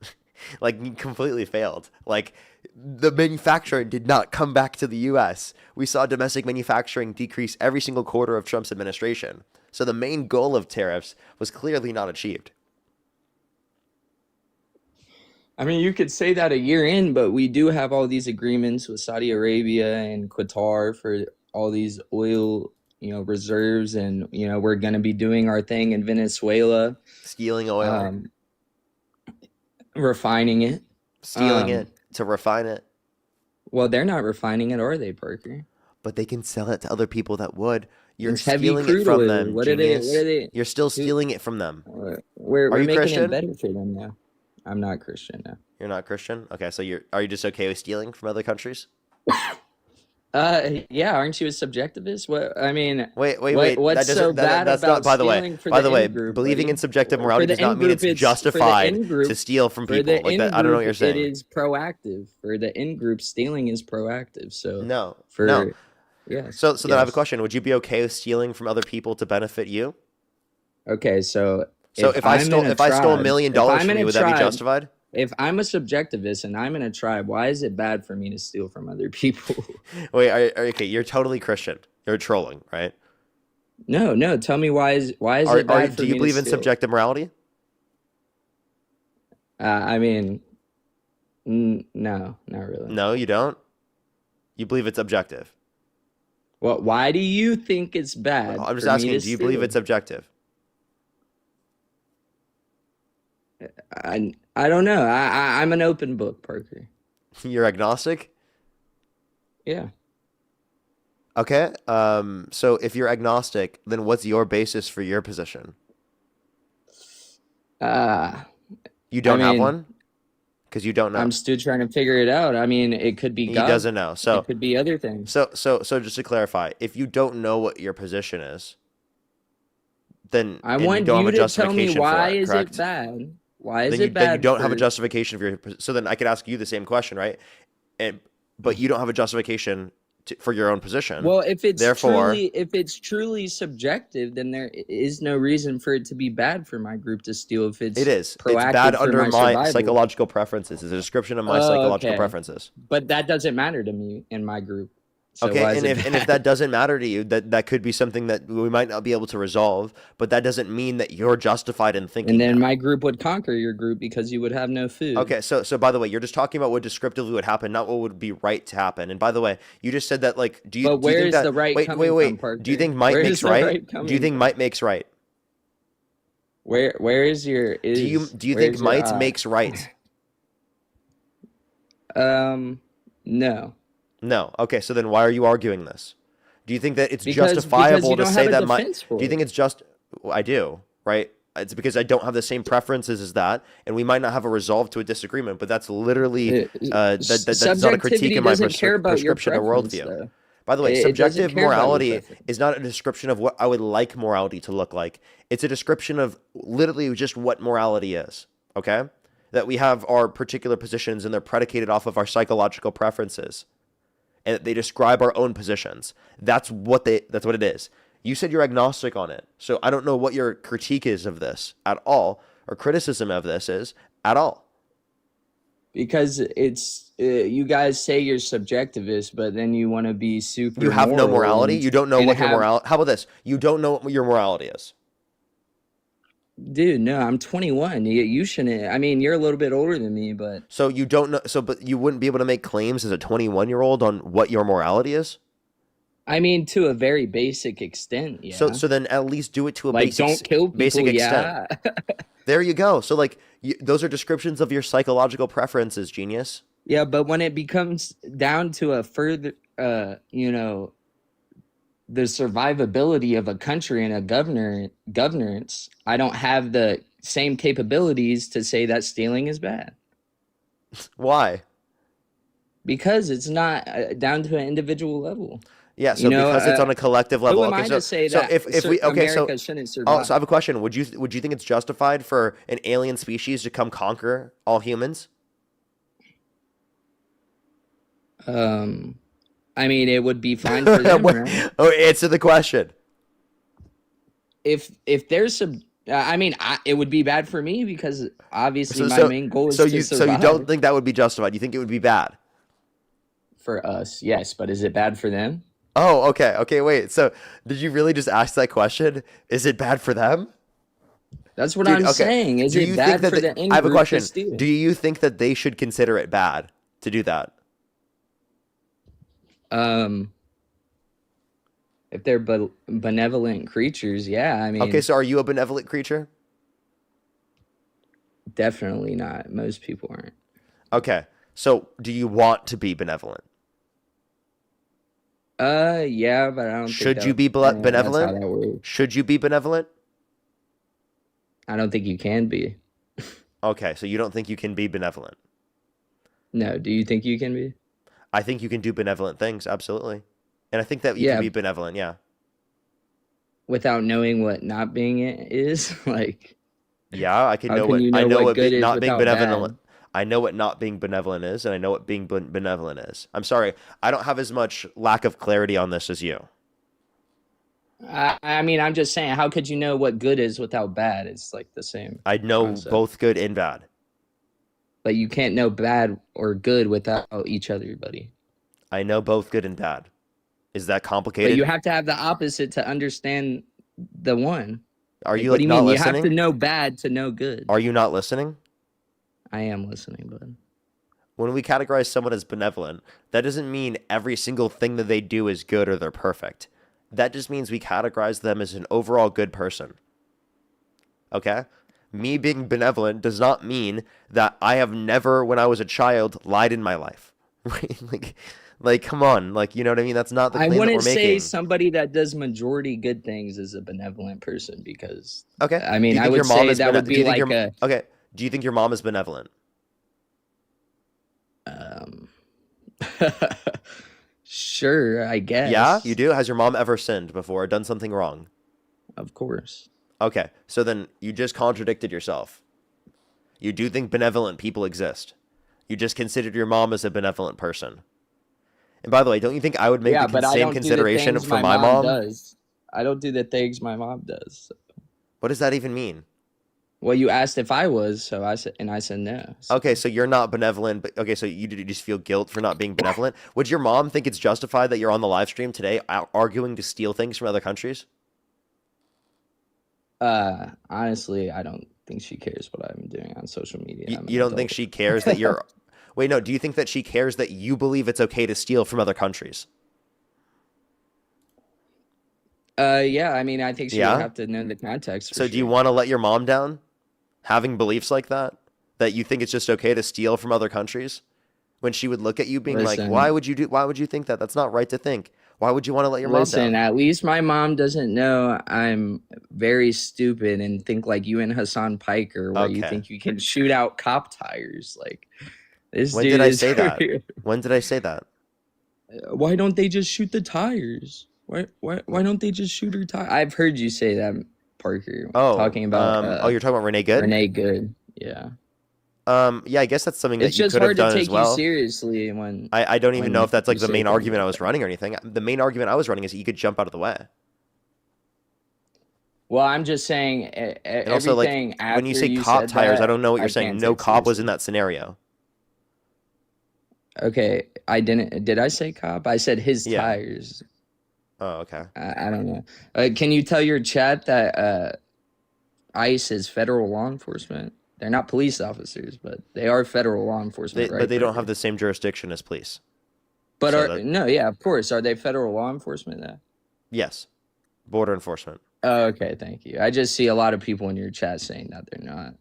S1: Like he completely failed. Like the manufacturing did not come back to the US. We saw domestic manufacturing decrease every single quarter of Trump's administration. So the main goal of tariffs was clearly not achieved.
S7: I mean, you could say that a year in, but we do have all these agreements with Saudi Arabia and Qatar for all these oil, reserves, and we're gonna be doing our thing in Venezuela,
S1: Stealing oil,
S7: um, refining it.
S1: stealing it to refine it,
S7: Well, they're not refining it, are they, Parker?
S1: but they can sell it to other people that would. You're
S7: It's heavy
S1: stealing it
S7: crude
S1: from
S7: oil.
S1: them,
S7: What are they? What
S1: genius.
S7: are they?
S1: You're still
S7: Who,
S1: stealing it from them.
S7: we're
S1: Are
S7: we're
S1: you
S7: making it
S1: Christian?
S7: better for them now. I'm not Christian now.
S1: You're not Christian? Okay, so are you just okay with stealing from other countries?
S7: Yeah, aren't you a subjectivist? What I mean,
S1: Wait.
S7: what's so bad
S1: That's not.
S7: about
S1: By the way,
S7: stealing for the in group,
S1: believing
S7: buddy?
S1: in subjective
S7: For
S1: morality
S7: the
S1: does not
S7: in
S1: mean
S7: group,
S1: it's
S7: it's for the in
S1: justified to
S7: group.
S1: steal from
S7: For
S1: people.
S7: the
S1: Like
S7: in
S1: that, I don't know what
S7: group,
S1: you're
S7: it
S1: saying.
S7: is proactive. For the in group, stealing is proactive. So
S1: No, no.
S7: for yes,
S1: So then I have a
S7: yes.
S1: question. Would you be okay with stealing from other people to benefit you?
S7: Okay, so
S1: So
S7: if I'm in a
S1: if I stole $1
S7: tribe,
S1: million
S7: if I'm
S1: from
S7: in
S1: you,
S7: a
S1: would that be
S7: tribe,
S1: justified?
S7: if I'm a subjectivist and I'm in a tribe, why is it bad for me to steal from other people?
S1: Wait, okay, you're totally Christian. You're trolling, right?
S7: No. Tell me why is it bad for
S1: Do you
S7: me to
S1: believe in
S7: steal?
S1: subjective morality?
S7: I mean, no, not really.
S1: No, you don't. You believe it's objective.
S7: Well, why do you think it's bad
S1: I'm just
S7: for me
S1: asking,
S7: to
S1: do you believe
S7: steal?
S1: it's objective?
S7: I don't know. I'm an open book, Parker.
S1: You're agnostic?
S7: Yeah.
S1: Okay. So if you're agnostic, then what's your basis for your position?
S7: Uh,
S1: You
S7: I
S1: don't have
S7: mean,
S1: one? Because you don't know.
S7: I'm still trying to figure it out. I mean, it could be
S1: He
S7: God.
S1: doesn't know.
S7: It
S1: So
S7: could be other things.
S1: so just to clarify, if you don't know what your position is, then
S7: I
S1: and you
S7: want
S1: don't
S7: you
S1: have a
S7: to tell me
S1: justification for
S7: why
S1: it,
S7: is it
S1: correct?
S7: bad? Why is
S1: Then
S7: it
S1: then you
S7: bad
S1: don't have a
S7: for?
S1: justification for your. So then I could ask you the same question, right? But you don't have a justification for your own position.
S7: Well, if
S1: Therefore,
S7: it's truly subjective, then there is no reason for it to be bad for my group to steal if
S1: it
S7: it's
S1: is. It's bad
S7: proactive for
S1: under
S7: my
S1: my
S7: survival.
S1: psychological preferences. It's a description of my
S7: Oh,
S1: psychological
S7: okay.
S1: preferences.
S7: But that doesn't matter to me in my group. So
S1: Okay,
S7: why is
S1: and
S7: it
S1: if
S7: bad?
S1: that doesn't matter to you, that could be something that we might not be able to resolve, but that doesn't mean that you're justified in thinking
S7: And then
S1: that.
S7: my group would conquer your group because you would have no food.
S1: Okay, so by the way, you're just talking about what descriptively would happen, not what would be right to happen. And by the way, you just said that like, do you
S7: But
S1: do you
S7: where
S1: think
S7: is
S1: that
S7: the right
S1: wait
S7: coming
S1: wait
S7: from,
S1: wait?
S7: Parker?
S1: Do you think might
S7: Where
S1: makes
S7: is the
S1: right?
S7: right
S1: Do you
S7: coming
S1: think
S7: from?
S1: might makes right?
S7: Where is your
S1: Do you
S7: is?
S1: think
S7: Where's your
S1: might makes right?
S7: No.
S1: No. Okay, so then why are you arguing this? Do you think that it's
S7: Because
S1: justifiable
S7: you
S1: to
S7: don't
S1: say
S7: have a
S1: that might?
S7: defense
S1: Do
S7: for
S1: you think
S7: it.
S1: it's just? Well, I do, right? It's because I don't have the same preferences as that, and we might not have a resolve to a disagreement. But that's literally that's not a critique
S7: Subjectivity
S1: in my
S7: doesn't care about your
S1: prescription or
S7: preference,
S1: worldview.
S7: though.
S1: By the way,
S7: It doesn't
S1: subjective
S7: care about your
S1: morality
S7: preference.
S1: is not a description of what I would like morality to look like. It's a description of literally just what morality is. Okay, that we have our particular positions and they're predicated off of our psychological preferences, and they describe our own positions. That's what it is. You said you're agnostic on it, so I don't know what your critique is of this at all, or criticism of this is at all.
S7: Because it's you guys say you're subjectivist, but then you want to be super.
S1: You have no
S7: moral
S1: morality.
S7: and
S1: You don't know what your
S7: have.
S1: morality. How about this? You don't know what your morality is.
S7: Dude, no, I'm 21. You shouldn't. I mean, you're a little bit older than me, but
S1: So you don't know. So, but you wouldn't be able to make claims as a 21-year-old on what your morality is.
S7: I mean, to a very basic extent, yeah.
S1: So then at least do it to a
S7: Like,
S1: basic,
S7: don't kill people,
S1: basic extent.
S7: yeah.
S1: There you go. So like those are descriptions of your psychological preferences, genius.
S7: Yeah, but when it becomes down to a further, the survivability of a country and a governance, I don't have the same capabilities to say that stealing is bad
S1: Why?
S7: because it's not down to an individual level.
S1: Yeah. So because it's on a collective level.
S7: Who am
S1: Okay.
S7: I
S1: So
S7: to say
S1: so
S7: that
S1: if we okay
S7: America
S1: so
S7: shouldn't
S1: so
S7: survive?
S1: I have a question. Would you think it's justified for an alien species to come conquer all humans?
S7: I mean, it would be fine for them, right?
S1: Oh, answer the question.
S7: If there's some, I mean, it would be bad for me because obviously my
S1: So
S7: main goal is
S1: so
S7: to
S1: you
S7: survive.
S1: don't think that would be justified? You think it would be bad?
S7: For us, yes, but is it bad for them?
S1: Oh, okay. Okay, wait. So did you really just ask that question? Is it bad for them?
S7: That's what
S1: Dude,
S7: I'm
S1: okay.
S7: saying. Is
S1: Do
S7: it
S1: you
S7: bad
S1: think that
S7: for the in
S1: I have a
S7: group to
S1: question.
S7: steal?
S1: Do you think that they should consider it bad to do that?
S7: If they're benevolent creatures, yeah. I mean,
S1: Okay, so are you a benevolent creature?
S7: definitely not. Most people aren't.
S1: Okay. So do you want to be benevolent?
S7: Yeah, but I don't.
S1: Should
S7: think
S1: you be
S7: that's how
S1: benevolent?
S7: that works.
S1: Should you be benevolent?
S7: I don't think you can be.
S1: Okay, so you don't think you can be benevolent.
S7: No, do you think you can be?
S1: I think you can do benevolent things, absolutely. And I think that you
S7: Yeah.
S1: can be benevolent, yeah.
S7: Without knowing what not being it is, like.
S1: Yeah, I can
S7: How
S1: know
S7: can
S1: what
S7: you
S1: I
S7: know
S1: know
S7: what
S1: what
S7: good is
S1: not being
S7: without
S1: benevolent.
S7: bad?
S1: I know what not being benevolent is, and I know what being benevolent is. I'm sorry, I don't have as much lack of clarity on this as you.
S7: I mean, I'm just saying, how could you know what good is without bad? It's like the same
S1: I know
S7: concept.
S1: both good and bad.
S7: But you can't know bad or good without each other, buddy.
S1: I know both good and bad. Is that complicated?
S7: But you have to have the opposite to understand the one.
S1: Are you
S7: what
S1: like
S7: do you
S1: not
S7: mean?
S1: listening?
S7: You have to know bad to know good.
S1: Are you not listening?
S7: I am listening, bud.
S1: When we categorize someone as benevolent, that doesn't mean every single thing that they do is good or they're perfect. That just means we categorize them as an overall good person. Okay? Me being benevolent does not mean that I have never, when I was a child, lied in my life. Right? Like, come on. Like, you know what I mean? That's not the
S7: I
S1: claim that
S7: wouldn't
S1: we're
S7: say
S1: making.
S7: somebody that does majority good things is a benevolent person because,
S1: Okay.
S7: I mean,
S1: Do you
S7: I
S1: think
S7: would
S1: your mom
S7: say
S1: is
S7: that would
S1: do you
S7: be
S1: think
S7: like
S1: your- Okay. Do you think your mom is benevolent?
S7: Sure, I guess.
S1: Yeah, you do? Has your mom ever sinned before or done something wrong?
S7: Of course.
S1: Okay, so then you just contradicted yourself. You do think benevolent people exist. You just considered your mom as a benevolent person. And by the way, don't you think I would make
S7: Yeah,
S1: the
S7: but I
S1: same
S7: don't do the
S1: consideration
S7: things
S1: for my mom?
S7: does. I don't do the things my mom does.
S1: What does that even mean?
S7: Well, you asked if I was, so I said no. So.
S1: Okay, so you're not benevolent, but okay, so you just feel guilt for not being benevolent. Would your mom think it's justified that you're on the live stream today arguing to steal things from other countries?
S7: Honestly, I don't think she cares what I'm doing on social media.
S1: You don't think she cares that you're... Wait, no, do you think that she cares that you believe it's okay to steal from other countries?
S7: Yeah, I mean, I think she would have to know the context.
S1: So do you want to let your mom down? Having beliefs like that? That you think it's just okay to steal from other countries? When she would look at you being like, why would you think that? That's not right to think. Why would you want to let your mom down?
S7: At least my mom doesn't know I'm very stupid and think like you and Hassan Piker, where you think you can shoot out cop tires. Like, this
S1: when
S7: dude
S1: did I
S7: is
S1: say that? When did I say that?
S7: Why don't they just shoot the tires? Why don't they just shoot her tires? I've heard you say that, Parker. Talking about
S1: you're talking about Renee Good?
S7: Renee Good, yeah.
S1: Yeah, I guess that's something that
S7: it's
S1: you could have done as well.
S7: It's just hard to take you seriously when...
S1: I don't even know if that's like the main argument I was running or anything. The main argument I was running is that you could jump out of the way.
S7: Well, I'm just saying
S1: and also,
S7: everything
S1: like, when you say cop tires, I don't know what you're saying. No cop was in that scenario.
S7: Okay, I didn't... Did I say cop? I said his tires.
S1: Oh, okay.
S7: I don't know. Can you tell your chat that ICE is federal law enforcement? They're not police officers, but they are federal law enforcement, right?
S1: But they don't have the same jurisdiction as police.
S7: But of course. Are they federal law enforcement then?
S1: Yes. Border enforcement.
S7: Oh, okay, thank you. I just see a lot of people in your chat saying that they're not.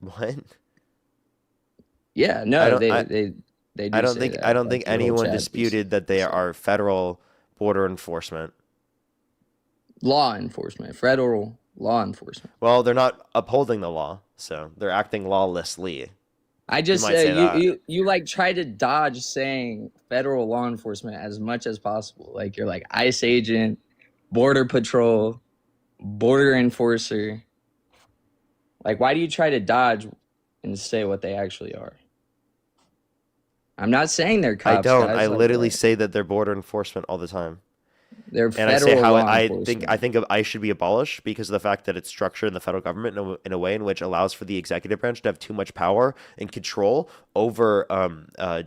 S1: What?
S7: Yeah, no, they do
S1: I don't think anyone disputed that they are federal border enforcement.
S7: Law enforcement, federal law enforcement.
S1: Well, they're not upholding the law, so they're acting lawlessly.
S7: I just you like try to dodge saying federal law enforcement as much as possible. Like you're like ICE agent, border patrol, border enforcer. Like, why do you try to dodge and say what they actually are? I'm not saying they're cops.
S1: I don't.
S7: Guys.
S1: I literally say that they're border enforcement all the time.
S7: They're federal and I say how
S1: I think ICE should be abolished because of the fact that it's structured in the federal government in a way in which allows for the executive branch to have too much power and control over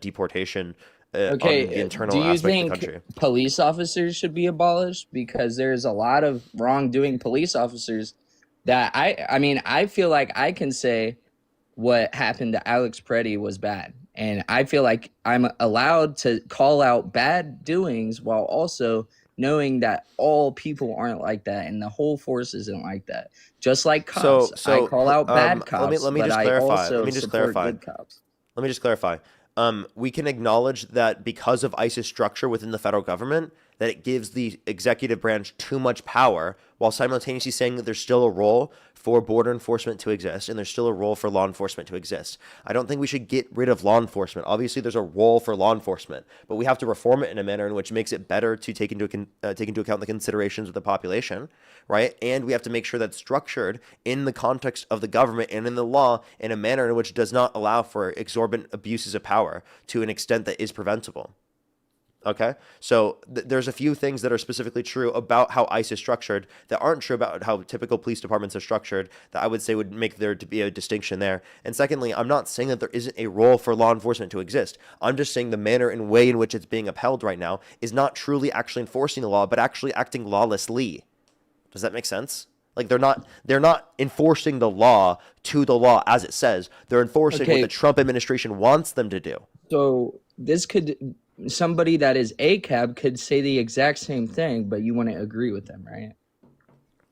S1: deportation on the internal aspect of the country.
S7: Police officers should be abolished? Because there's a lot of wrongdoing police officers that I mean, I feel like I can say what happened to Alex Preddy was bad. And I feel like I'm allowed to call out bad doings while also knowing that all people aren't like that and the whole force isn't like that. Just like cops, I call out bad cops,
S1: let me just clarify. Let me just clarify. We can acknowledge that because of ICE's structure within the federal government, that it gives the executive branch too much power while simultaneously saying that there's still a role for border enforcement to exist and there's still a role for law enforcement to exist. I don't think we should get rid of law enforcement. Obviously, there's a role for law enforcement, but we have to reform it in a manner in which makes it better to take into account the considerations of the population, right? And we have to make sure that's structured in the context of the government and in the law in a manner in which does not allow for exorbitant abuses of power to an extent that is preventable. Okay, so there's a few things that are specifically true about how ICE is structured that aren't true about how typical police departments are structured that I would say would make there to be a distinction there. And secondly, I'm not saying that there isn't a role for law enforcement to exist. I'm just saying the manner and way in which it's being upheld right now is not truly actually enforcing the law, but actually acting lawlessly. Does that make sense? Like they're not enforcing the law to the law as it says. They're enforcing what the Trump administration wants them to do.
S7: So this could... Somebody that is ACAB could say the exact same thing, but you wouldn't agree with them, right?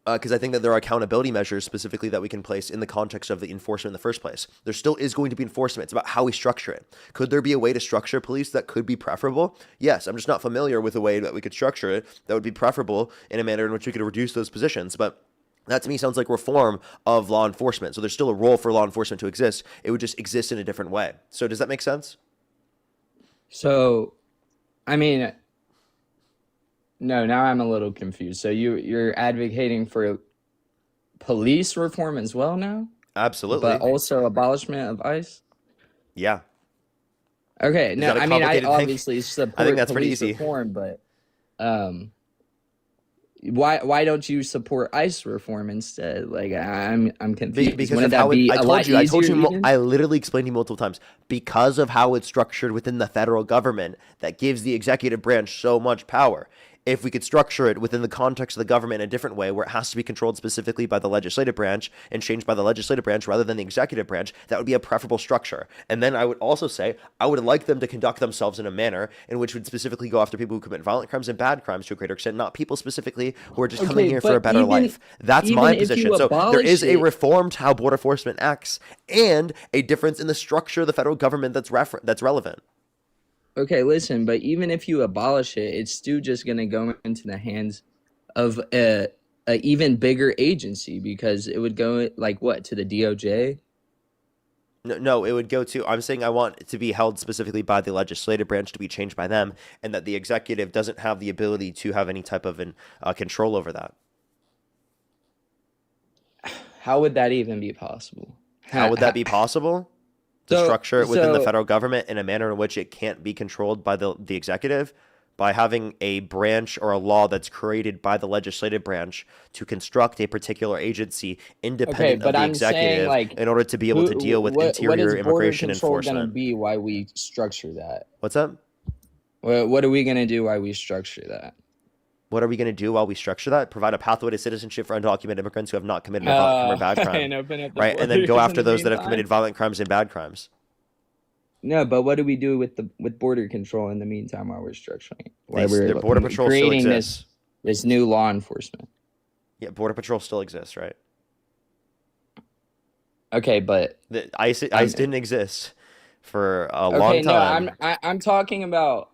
S1: Because I think that there are accountability measures specifically that we can place in the context of the enforcement in the first place. There still is going to be enforcement. It's about how we structure it. Could there be a way to structure police that could be preferable? Yes, I'm just not familiar with a way that we could structure it that would be preferable in a manner in which we could reduce those positions. But that to me sounds like reform of law enforcement. So there's still a role for law enforcement to exist. It would just exist in a different way. So does that make sense?
S7: So, I mean, no, now I'm a little confused. So you're advocating for police reform as well now?
S1: Absolutely.
S7: But also abolishment of ICE?
S1: Yeah.
S7: Okay, no, I mean, I obviously support
S1: I think that's pretty
S7: police
S1: easy.
S7: reform, but Why don't you support ICE reform instead? Like I'm confused.
S1: Because
S7: Wouldn't
S1: of how
S7: that be
S1: I
S7: a
S1: told
S7: lot
S1: you, I told
S7: easier
S1: you,
S7: even?
S1: I literally explained to you multiple times, because of how it's structured within the federal government that gives the executive branch so much power. If we could structure it within the context of the government in a different way, where it has to be controlled specifically by the legislative branch and changed by the legislative branch rather than the executive branch, that would be a preferable structure. And then I would also say I would like them to conduct themselves in a manner in which would specifically go after people who commit violent crimes and bad crimes to a greater extent, not people specifically who are just coming
S7: Okay,
S1: here for
S7: but
S1: a better life. That's
S7: even
S1: my
S7: if you
S1: position. So there
S7: abolish
S1: is a
S7: it,
S1: reform to how border enforcement acts and a difference in the structure of the federal government that's relevant.
S7: okay, listen, but even if you abolish it, it's still just gonna go into the hands of a even bigger agency because it would go like what to the DOJ?
S1: No, it would go to. I'm saying I want it to be held specifically by the legislative branch to be changed by them, and that the executive doesn't have the ability to have any type of control over that.
S7: How would that even be possible?
S1: How would that be possible? To structure it within the federal government in a manner in which it can't be controlled by the executive, by having a branch or a law that's created by the legislative branch to construct a particular agency independent of the executive in order to be able to deal with interior immigration enforcement.
S7: Going to be why we structure that?
S1: What's up?
S7: What are we going to do while we structure that?
S1: What are we going to do while we structure that? Provide a pathway to citizenship for undocumented immigrants who have not committed a violent crime or bad crime. Right? And then go after those that have committed violent crimes and bad crimes.
S7: No, but what do we do with border control in the meantime while we're structuring it? While we're
S1: Border Patrol
S7: creating
S1: still exists.
S7: this new law enforcement.
S1: Yeah, Border Patrol still exists, right?
S7: Okay, but
S1: The ICE didn't exist for a long time.
S7: No, I'm talking about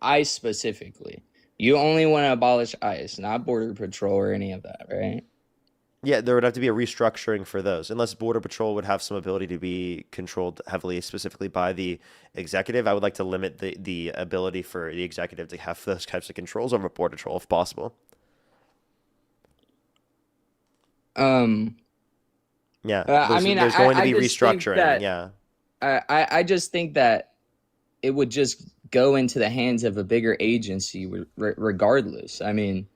S7: ICE specifically. You only want to abolish ICE, not Border Patrol or any of that, right?
S1: Yeah, there would have to be a restructuring for those, unless Border Patrol would have some ability to be controlled heavily, specifically by the executive. I would like to limit the ability for the executive to have those types of controls over Border Patrol, if possible. Yeah, there's going to be restructuring. Yeah,
S7: I just think that it would just go into the hands of a bigger agency, regardless. I mean.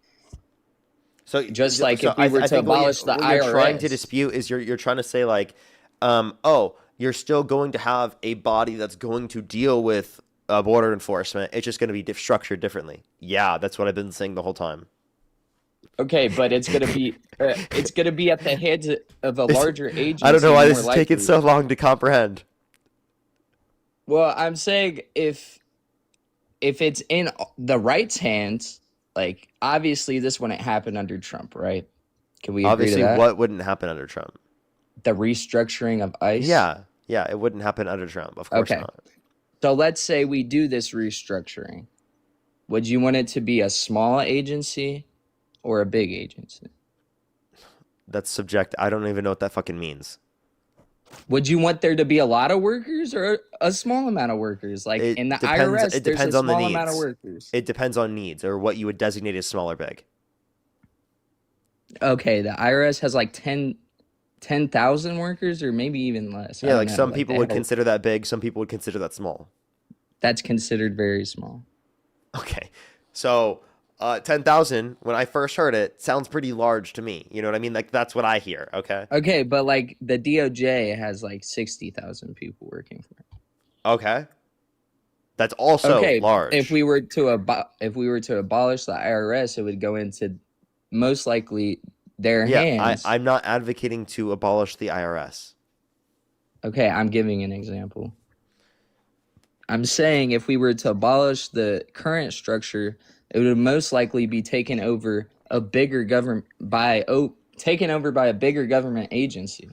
S1: So
S7: just like if we were to abolish the IRS.
S1: What you're trying to dispute is you're trying to say like, you're still going to have a body that's going to deal with border enforcement. It's just going to be structured differently. Yeah, that's what I've been saying the whole time.
S7: Okay, but it's gonna be at the heads of a larger agency.
S1: I don't know why this is taking so long to comprehend.
S7: Well, I'm saying if it's in the right's hands. Like, obviously, this wouldn't happen under Trump, right? Can we agree to that?
S1: What wouldn't happen under Trump?
S7: The restructuring of ICE?
S1: Yeah, it wouldn't happen under Trump. Of course not.
S7: So let's say we do this restructuring. Would you want it to be a small agency or a big agency?
S1: That's subjective. I don't even know what that fucking means.
S7: Would you want there to be a lot of workers or a small amount of workers? Like in the IRS,
S1: it depends on the needs.
S7: Amount of workers.
S1: It depends on needs or what you would designate as small or big.
S7: Okay, the IRS has like 10,000 workers or maybe even less.
S1: Yeah, like some people would consider that big. Some people would consider that small.
S7: That's considered very small.
S1: Okay, so 10,000, when I first heard it, sounds pretty large to me. You know what I mean? Like, that's what I hear, okay?
S7: Okay, but, like, the DOJ has, like, 60,000 people working for it.
S1: Okay. That's also large.
S7: If we were to abolish the IRS, it would go into, most likely, their hands.
S1: I'm not advocating to abolish the IRS.
S7: Okay, I'm giving an example. I'm saying if we were to abolish the current structure, it would most likely be taken over by a bigger government agency.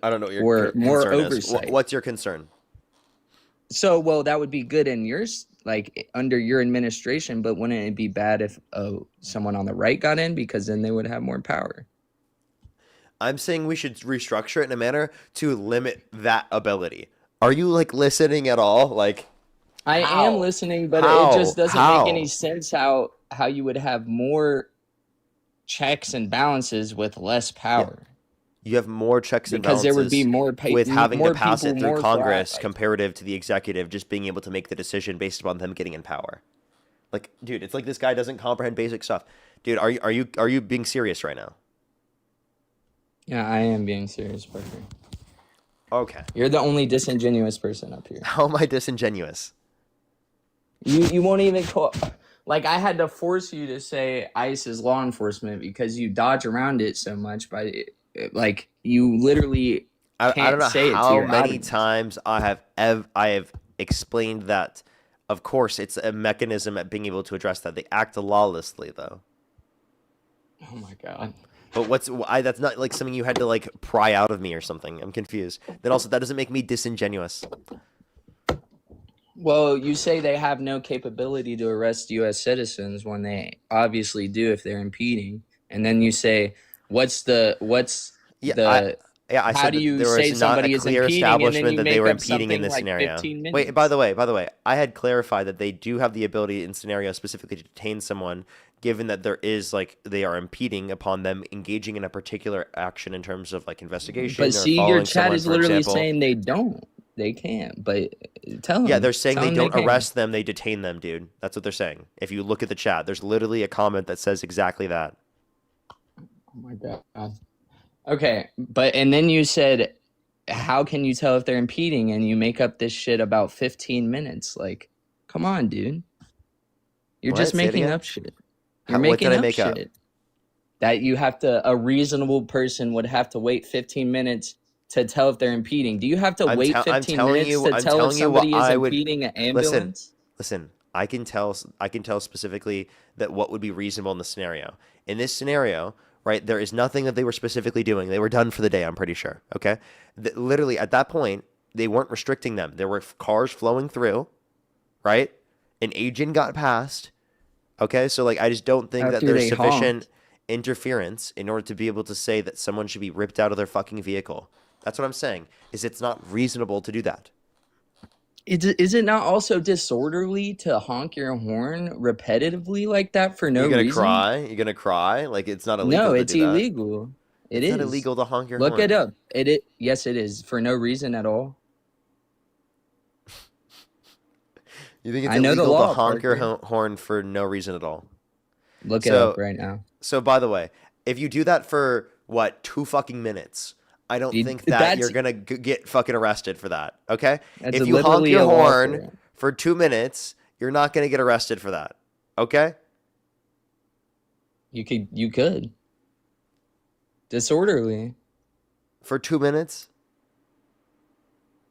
S1: I don't know what your
S7: more
S1: concern
S7: oversight.
S1: Is. What's your concern?
S7: So, well, that would be good in yours, like under your administration, but wouldn't it be bad if someone on the right got in, because then they would have more power?
S1: I'm saying we should restructure it in a manner to limit that ability. Are you like listening at all? Like,
S7: I am listening, but it just doesn't make any sense how you would have more checks and balances with less power.
S1: Yeah. You have more checks and balances
S7: because there would be more
S1: with having to pass it through Congress comparative to the executive just being able to make the decision based upon them getting in power. Like, dude, it's like this guy doesn't comprehend basic stuff. Dude, are you being serious right now?
S7: Yeah, I am being serious, Parker.
S1: Okay.
S7: You're the only disingenuous person up here.
S1: How am I disingenuous?
S7: You won't even call. Like, I had to force you to say ICE is law enforcement because you dodge around it so much. Like, you literally
S1: I
S7: can't
S1: don't know
S7: say it to
S1: how
S7: your
S1: many
S7: audience.
S1: times I have explained that. Of course, it's a mechanism at being able to address that. They act lawlessly, though.
S7: Oh my god.
S1: But that's not like something you had to like pry out of me or something. I'm confused. Then also, that doesn't make me disingenuous.
S7: Well, you say they have no capability to arrest U.S. citizens when they obviously do if they're impeding, and then you say, "What's the
S1: I
S7: how
S1: said
S7: do
S1: that
S7: you
S1: there
S7: say
S1: was not
S7: somebody
S1: a
S7: is
S1: clear
S7: impeding, and then
S1: establishment
S7: you
S1: that they
S7: make
S1: were
S7: up
S1: impeding in
S7: something
S1: this
S7: like
S1: scenario.
S7: 15 minutes?"
S1: Wait, by the way, I had clarified that they do have the ability in scenarios specifically to detain someone, given that there is like they are impeding upon them engaging in a particular action in terms of like investigation
S7: But
S1: or
S7: see, your
S1: following
S7: chat
S1: someone,
S7: is
S1: for
S7: literally
S1: example.
S7: saying they don't. They can't. But tell them.
S1: Yeah, they're saying
S7: Tell
S1: they
S7: them
S1: don't
S7: can.
S1: arrest them, they detain them, dude. That's what they're saying. If you look at the chat, there's literally a comment that says exactly that.
S7: Oh my god. Okay, and then you said, how can you tell if they're impeding? And you make up this shit about 15 minutes. Like, come on, dude. You're
S1: What?
S7: just
S1: Say it
S7: making
S1: again?
S7: up shit. You're
S1: What did
S7: making
S1: I
S7: up
S1: make up?
S7: shit. That a reasonable person would have to wait 15 minutes to tell if they're impeding. Do you have to wait 15 minutes to
S1: I'm
S7: tell if
S1: telling you what
S7: somebody is
S1: I would
S7: impeding an ambulance?
S1: listen. I can tell specifically that what would be reasonable in the scenario. In this scenario, right, there is nothing that they were specifically doing. They were done for the day, I'm pretty sure. Okay? Literally at that point, they weren't restricting them. There were cars flowing through, right? An agent got past. Okay? So like I just don't think that
S7: After
S1: there's
S7: they
S1: sufficient
S7: honked.
S1: interference in order to be able to say that someone should be ripped out of their fucking vehicle. That's what I'm saying. It's not reasonable to do that.
S7: Is it not also disorderly to honk your horn repetitively like that for no
S1: You're gonna
S7: reason?
S1: cry? You're gonna cry? Like it's not illegal
S7: No,
S1: to
S7: it's
S1: do that.
S7: illegal. It
S1: It's not
S7: is.
S1: illegal to honk your
S7: Look
S1: horn.
S7: it up. Yes, it is for no reason at all.
S1: You think it's
S7: I know the
S1: illegal to
S7: law,
S1: honk your
S7: Parker.
S1: horn for no reason at all?
S7: Look it up right now.
S1: So by the way, if you do that for what 2 fucking minutes, I don't
S7: Dude,
S1: think that
S7: that's-
S1: you're gonna get fucking arrested for that. Okay?
S7: That's
S1: If you honk
S7: literally
S1: your
S7: a law
S1: horn
S7: for it.
S1: for 2 minutes, you're not gonna get arrested for that. Okay?
S7: You could. Disorderly.
S1: For 2 minutes?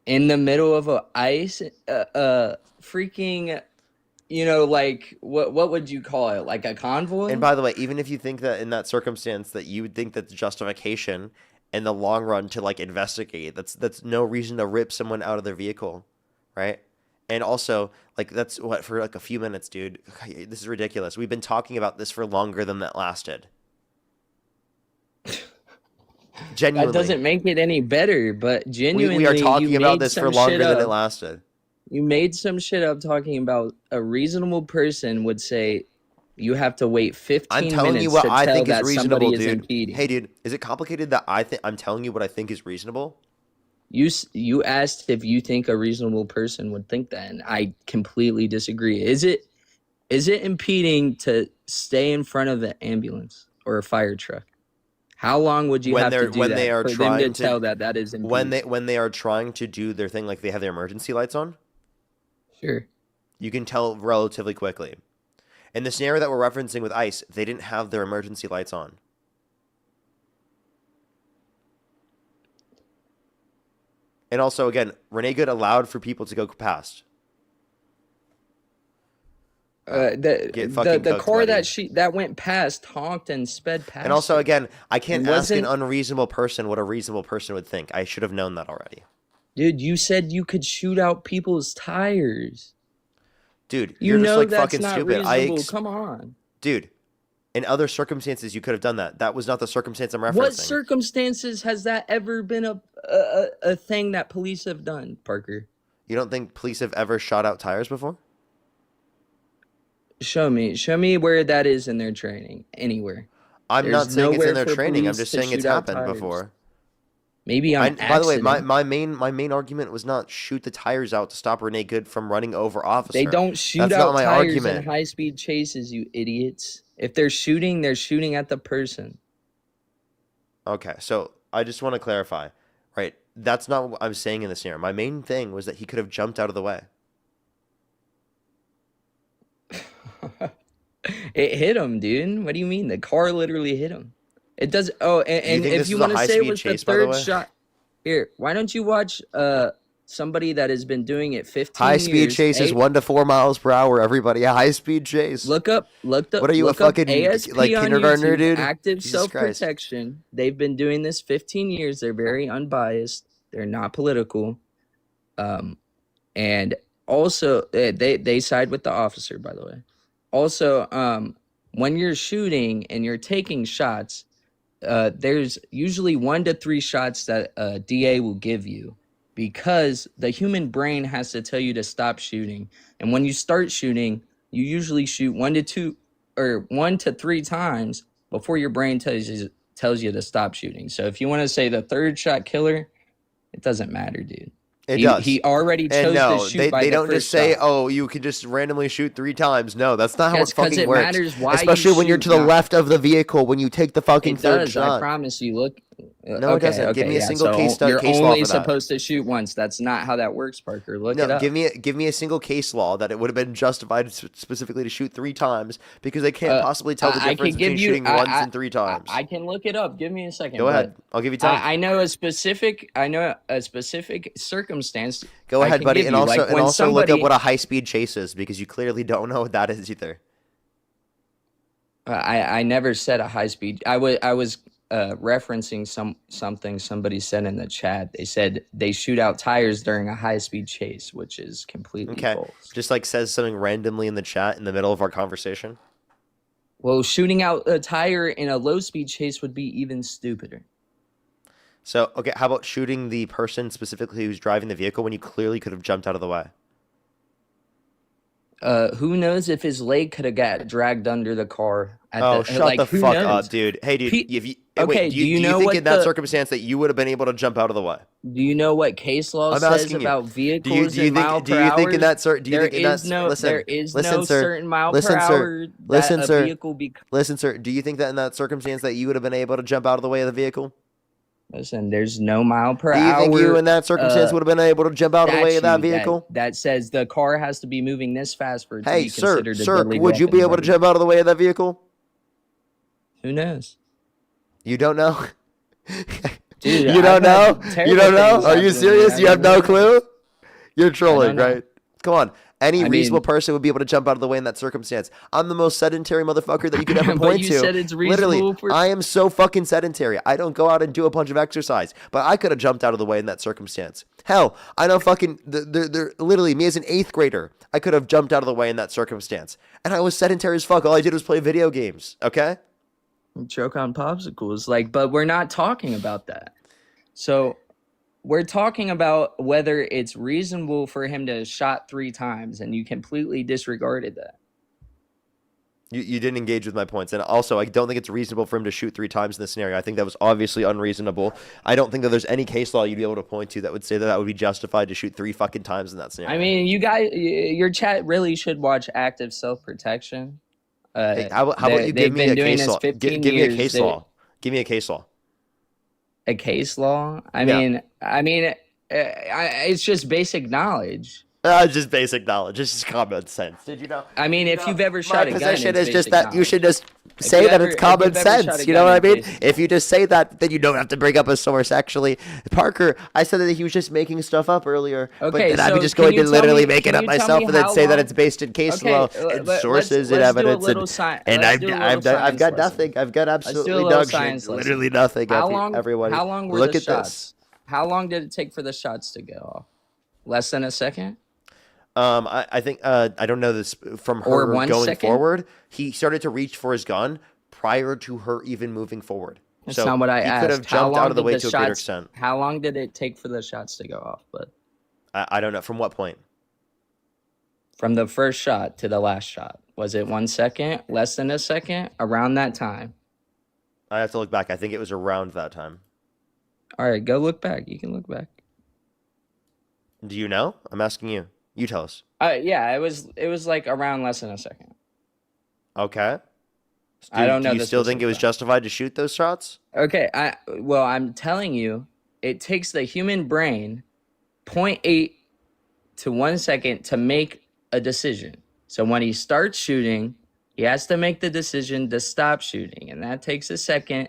S7: In the middle of a ice freaking, like what would you call it? Like a convoy?
S1: And by the way, even if you think that in that circumstance that you would think that's justification in the long run to like investigate, that's no reason to rip someone out of their vehicle, right? And also, like that's what for like a few minutes, dude. This is ridiculous. We've been talking about this for longer than that lasted. Genuinely.
S7: That doesn't make it any better, but genuinely,
S1: we are talking
S7: you
S1: about
S7: made
S1: this for
S7: some
S1: longer
S7: shit
S1: than it
S7: up.
S1: lasted.
S7: You made some shit up talking about a reasonable person would say you have to wait 15
S1: I'm telling
S7: minutes
S1: you what
S7: to
S1: I
S7: tell
S1: think is
S7: that
S1: reasonable,
S7: somebody is
S1: dude.
S7: impeding.
S1: Hey, dude, is it complicated that I'm telling you what I think is reasonable?
S7: You asked if you think a reasonable person would think that, and I completely disagree. Is it impeding to stay in front of an ambulance or a fire truck? How long would you have to do that for them to tell that is impeding?
S1: When they are trying to do their thing, like they have their emergency lights on?
S7: Sure.
S1: You can tell relatively quickly. In the scenario that we're referencing with ICE, they didn't have their emergency lights on. And also, again, Renee Good allowed for people to go past.
S7: The car that went past honked and sped past.
S1: And also, again, I can't ask an
S7: wasn't-
S1: unreasonable person what a reasonable person would think. I should have known that already.
S7: Dude, you said you could shoot out people's tires.
S1: Dude,
S7: You
S1: you're just
S7: know
S1: like
S7: that's
S1: fucking
S7: not
S1: stupid.
S7: reasonable. Come on.
S1: Dude, in other circumstances, you could have done that. That was not the circumstance I'm referencing.
S7: What circumstances has that ever been a thing that police have done, Parker?
S1: You don't think police have ever shot out tires before?
S7: Show me where that is in their training. Anywhere.
S1: I'm not
S7: There's
S1: saying it's in
S7: nowhere
S1: their
S7: for
S1: training. I'm
S7: police
S1: just
S7: to
S1: saying it's
S7: shoot out
S1: happened
S7: tires.
S1: before.
S7: Maybe on
S1: By the way,
S7: accident.
S1: my main argument was not shoot the tires out to stop Renee Good from running over officer.
S7: They don't shoot
S1: That's not
S7: out
S1: my
S7: tires in
S1: argument.
S7: high-speed chases, you idiots. If they're shooting at the person.
S1: Okay, so I just want to clarify, right? That's not what I'm saying in this scenario. My main thing was that he could have jumped out of the way.
S7: It hit him, dude. What do you mean? The car literally hit him. It does. Oh, and
S1: think
S7: if
S1: this
S7: you
S1: is a
S7: want to say it
S1: high-speed
S7: was the
S1: chase, by the
S7: third
S1: way?
S7: shot, here, why don't you watch somebody that has been doing it 15
S1: High speed
S7: years?
S1: chase is 1 to 4 miles per hour. Everybody, a high speed chase.
S7: Look up.
S1: What are you, a
S7: look up
S1: fucking,
S7: ASP
S1: like,
S7: on
S1: kindergartner,
S7: YouTube,
S1: dude?
S7: Active
S1: Jesus Christ.
S7: self-protection. They've been doing this 15 years. They're very unbiased. They're not political. And also they side with the officer, by the way. Also, when you're shooting and you're taking shots, there's usually 1 to 3 shots that a DA will give you, because the human brain has to tell you to stop shooting. And when you start shooting, you usually shoot 1 to 2 or 1 to 3 times before your brain tells you to stop shooting. So if you want to say the third shot killer, it doesn't matter, dude.
S1: It does.
S7: He already chose
S1: And no,
S7: to shoot by
S1: they
S7: the
S1: don't
S7: first
S1: just say,
S7: shot.
S1: "Oh, you can just randomly shoot 3 times." No, that's not how
S7: Yes,
S1: it
S7: 'cause
S1: fucking
S7: it
S1: works.
S7: matters why you
S1: Especially when you're
S7: shoot,
S1: to the
S7: not-
S1: left of the vehicle when you take the fucking
S7: It
S1: third
S7: does.
S1: shot.
S7: I promise you. Look.
S1: No, it doesn't. Give me a single case
S7: You're
S1: case law
S7: only
S1: for that.
S7: supposed to shoot once. That's not how that works, Parker. Look it
S1: No,
S7: up.
S1: give me a single case law that it would have been justified specifically to shoot 3 times, because they can't possibly tell the
S7: I
S1: difference
S7: can give
S1: between
S7: you
S1: shooting once and 3 times.
S7: I can look it up. Give me a second.
S1: Go ahead. I'll give you time.
S7: I know a specific. Circumstance.
S1: Go
S7: I
S1: ahead,
S7: can
S1: buddy,
S7: give
S1: and
S7: you,
S1: also
S7: like when
S1: look
S7: somebody-
S1: up what a high speed chase is, because you clearly don't know what that is either.
S7: I never said a high speed. I was referencing something somebody said in the chat. They said they shoot out tires during a high speed chase, which is completely
S1: Okay,
S7: false.
S1: just like says something randomly in the chat in the middle of our conversation.
S7: Well, shooting out a tire in a low speed chase would be even stupider.
S1: So, okay, how about shooting the person specifically who's driving the vehicle when you clearly could have jumped out of the way?
S7: Who knows if his leg could have got dragged under the car?
S1: Shut the
S7: who
S1: fuck
S7: knows?
S1: up, dude. Hey, dude, if you,
S7: Okay,
S1: wait, do you
S7: know
S1: think
S7: what
S1: in that
S7: the-
S1: circumstance that you would have been able to jump out of the way?
S7: Do you know what case law
S1: I'm
S7: says
S1: asking you.
S7: about
S1: Do
S7: vehicles
S1: you
S7: and mile
S1: think? Do
S7: per
S1: you
S7: hour?
S1: think in that cer- Do you
S7: There
S1: think in that?
S7: is no,
S1: Listen,
S7: there is
S1: listen,
S7: no
S1: sir.
S7: certain mile
S1: Listen,
S7: per
S1: sir.
S7: hour
S1: Listen,
S7: that
S1: sir.
S7: a vehicle be.
S1: Listen, sir. Do you think that in that circumstance that you would have been able to jump out of the way of the vehicle?
S7: Listen, there's no mile per
S1: Do you
S7: hour.
S1: think you in that circumstance would have been able to jump out of the way of that
S7: statute
S1: vehicle?
S7: that says the car has to be moving this fast for it to
S1: Hey,
S7: be
S1: sir,
S7: considered a
S1: sir,
S7: deadly
S1: would you be
S7: weapon,
S1: able to
S7: buddy.
S1: jump out of the way of that vehicle?
S7: Who knows?
S1: You don't know?
S7: Dude,
S1: You don't know?
S7: I've had
S1: You don't
S7: terrible
S1: know?
S7: things
S1: Are you
S7: happen to me.
S1: serious?
S7: I
S1: You have
S7: don't
S1: no
S7: know.
S1: clue? You're trolling,
S7: know.
S1: right? Come on. Any
S7: I
S1: reasonable
S7: mean-
S1: person would be able to jump out of the way in that circumstance. I'm the most sedentary motherfucker that you could ever
S7: But
S1: point
S7: you
S1: to.
S7: said it's
S1: Literally,
S7: reasonable for-
S1: I am so fucking sedentary. I don't go out and do a bunch of exercise, but I could have jumped out of the way in that circumstance. Hell, I know fucking, they're literally, me as an 8th grader, I could have jumped out of the way in that circumstance. And I was sedentary as fuck. All I did was play video games, okay?
S7: Choke on popsicles, like, but we're not talking about that. So we're talking about whether it's reasonable for him to shot 3 times, and you completely disregarded that.
S1: You didn't engage with my points. And also, I don't think it's reasonable for him to shoot 3 times in this scenario. I think that was obviously unreasonable. I don't think that there's any case law you'd be able to point to that would say that that would be justified to shoot 3 fucking times in that scenario.
S7: I mean, you guys, your chat really should watch Active Self-Protection.
S1: Hey, how about you give me a case law? Give me a case law. Give me a case law.
S7: A case law?
S1: Yeah.
S7: I mean, it's just basic knowledge.
S1: Just basic knowledge. It's just common sense. Did you know?
S7: I mean, if you've ever
S1: My
S7: shot a gun,
S1: position
S7: it's
S1: is just
S7: basic
S1: that you
S7: knowledge.
S1: should just
S7: If
S1: say
S7: you
S1: that
S7: ever-
S1: it's
S7: if
S1: common
S7: you've ever shot
S1: sense.
S7: a
S1: You know
S7: gun,
S1: what I
S7: it's
S1: mean?
S7: basic-
S1: If you just say that, then you don't have to bring up a source. Actually, Parker, I said that he was just making stuff up earlier. But
S7: Okay,
S1: then I'd be
S7: so
S1: just
S7: can
S1: going
S7: you
S1: to
S7: tell
S1: literally
S7: me-
S1: make it
S7: can
S1: up
S7: you tell
S1: myself
S7: me
S1: and then
S7: how
S1: say that
S7: long-
S1: it's based in case
S7: Okay,
S1: law
S7: let's-
S1: and
S7: let's
S1: sources
S7: do
S1: and
S7: a
S1: evidence
S7: little
S1: and
S7: sci-
S1: and
S7: let's
S1: I've
S7: do a
S1: I've
S7: little
S1: done, I've
S7: science
S1: got
S7: lesson.
S1: nothing. I've got
S7: do a
S1: absolutely
S7: little
S1: dog shit.
S7: science lesson.
S1: Literally nothing.
S7: How long?
S1: Everybody,
S7: How long were
S1: look
S7: the
S1: at
S7: shots?
S1: this.
S7: How long did it take for the shots to go off? Less than a second?
S1: I think I don't know this from her
S7: Or 1
S1: going
S7: second?
S1: forward. He started to reach for his gun prior to her even moving forward.
S7: That's
S1: So
S7: not what I
S1: he
S7: asked.
S1: could have
S7: How
S1: jumped
S7: long
S1: out of the
S7: did
S1: way
S7: the
S1: to a greater
S7: shots-
S1: extent.
S7: How long did it take for the shots to go off? But
S1: I don't know from what point.
S7: from the first shot to the last shot, was it 1 second? Less than a second? Around that time?
S1: I have to look back. I think it was around that time.
S7: All right, go look back. You can look back.
S1: Do you know? I'm asking you. You tell us.
S7: Yeah, it was like around less than a second.
S1: Okay.
S7: I don't
S1: Do
S7: know
S1: you
S7: the
S1: still think it
S7: specific
S1: was
S7: time.
S1: justified to shoot those shots?
S7: Okay, I'm telling you, it takes the human brain 0.8 to 1 second to make a decision. So when he starts shooting, he has to make the decision to stop shooting, and that takes a second.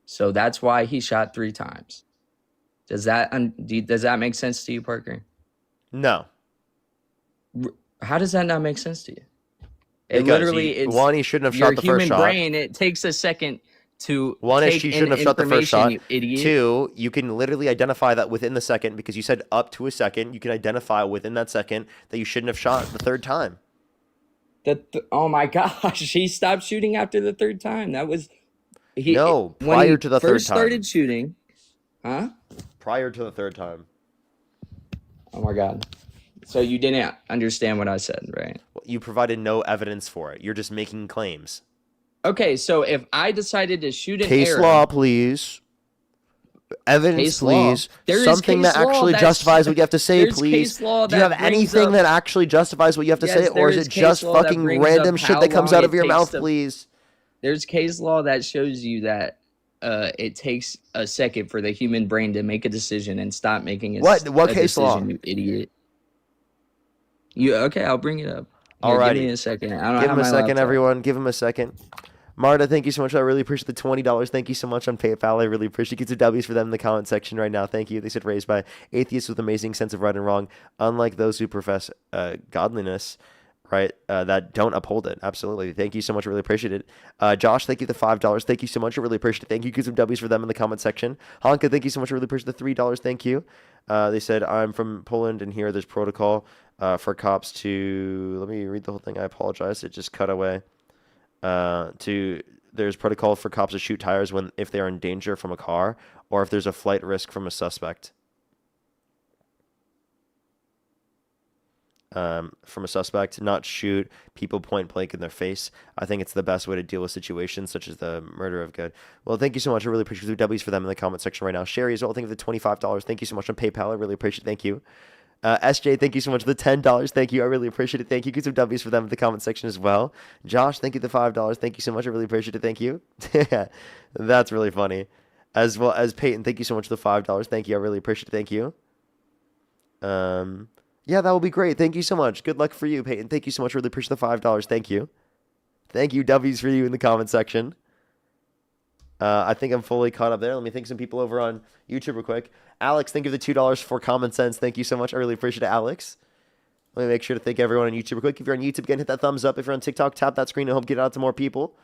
S7: So that's why he shot 3 times. Does that make sense to you, Parker?
S1: No.
S7: How does that not make sense to you? It
S1: Because
S7: literally
S1: he shouldn't have
S7: your
S1: shot the first
S7: human
S1: shot.
S7: brain. It takes a second to
S1: One is
S7: take
S1: she
S7: in
S1: shouldn't have shot the first shot.
S7: information, you idiot.
S1: 2, you can literally identify that within the second because you said up to a second. You can identify within that second that you shouldn't have shot the third time.
S7: Oh my gosh, he stopped shooting after the 3rd time. That was
S1: No,
S7: when
S1: prior
S7: he
S1: to the
S7: first
S1: third time.
S7: started shooting. Huh?
S1: Prior to the third time.
S7: Oh my god. So you didn't understand what I said, right?
S1: You provided no evidence for it. You're just making claims.
S7: Okay, so if I decided to shoot an
S1: Case
S7: arrow,
S1: law, please. Evidence,
S7: case law.
S1: please.
S7: There is
S1: Something
S7: case
S1: that
S7: law
S1: actually
S7: that's-
S1: justifies what you have to say,
S7: there's
S1: please.
S7: case law
S1: Do you have
S7: that brings
S1: anything
S7: up-
S1: that actually justifies what you have to say,
S7: Yes,
S1: or
S7: there
S1: is
S7: is
S1: it
S7: case
S1: just
S7: law that
S1: fucking
S7: brings
S1: random
S7: up
S1: shit
S7: how
S1: that comes
S7: long
S1: out
S7: it
S1: of your
S7: takes
S1: mouth,
S7: to-
S1: please?
S7: There's case law that shows you that it takes a second for the human brain to make a decision and stop making a
S1: What
S7: a
S1: case
S7: decision,
S1: law?
S7: you idiot. Okay, I'll bring it up. Here,
S1: Alrighty.
S7: give me a second. I don't
S1: Give
S7: have
S1: him a
S7: my
S1: second,
S7: laptop.
S1: everyone. Give him a second. Marta, thank you so much. I really appreciate the $20. Thank you so much on PayPal. I really appreciate it. Get some W's for them in the comment section right now. Thank you. They said raised by atheists with amazing sense of right and wrong, unlike those who profess godliness, right? That don't uphold it. Absolutely. Thank you so much. I really appreciate it. Josh, thank you for the $5. Thank you so much. I really appreciate it. Thank you. Get some W's for them in the comment section. Hanka, thank you so much. I really appreciate the $3. Thank you. They said, I'm from Poland, and here there's protocol for cops to... Let me read the whole thing. I apologize. It just cut away. There's protocol for cops to shoot tires if they are in danger from a car or if there's a flight risk from a suspect. Not shoot people point blank in their face. I think it's the best way to deal with situations such as the murder of good. Well, thank you so much. I really appreciate the W's for them in the comment section right now. Sherry as well, thank you for the $25. Thank you so much on PayPal. I really appreciate it. Thank you. SJ, thank you so much for the $10. Thank you. I really appreciate it. Thank you. Get some W's for them in the comment section as well. Josh, thank you for the $5. Thank you so much. I really appreciate it. Thank you. That's really funny. As well as Peyton, thank you so much for the $5. Thank you. I really appreciate it. Thank you. Yeah, that will be great. Thank you so much. Good luck for you, Peyton. Thank you so much. Really appreciate the $5. Thank you. Thank you. W's for you in the comment section. I think I'm fully caught up there. Let me thank some people over on YouTube real quick. Alex, thank you for the $2 for common sense. Thank you so much. I really appreciate it, Alex. Let me make sure to thank everyone on YouTube real quick. If you're on YouTube, again, hit that thumbs up. If you're on TikTok, tap that screen to help get it out to more people.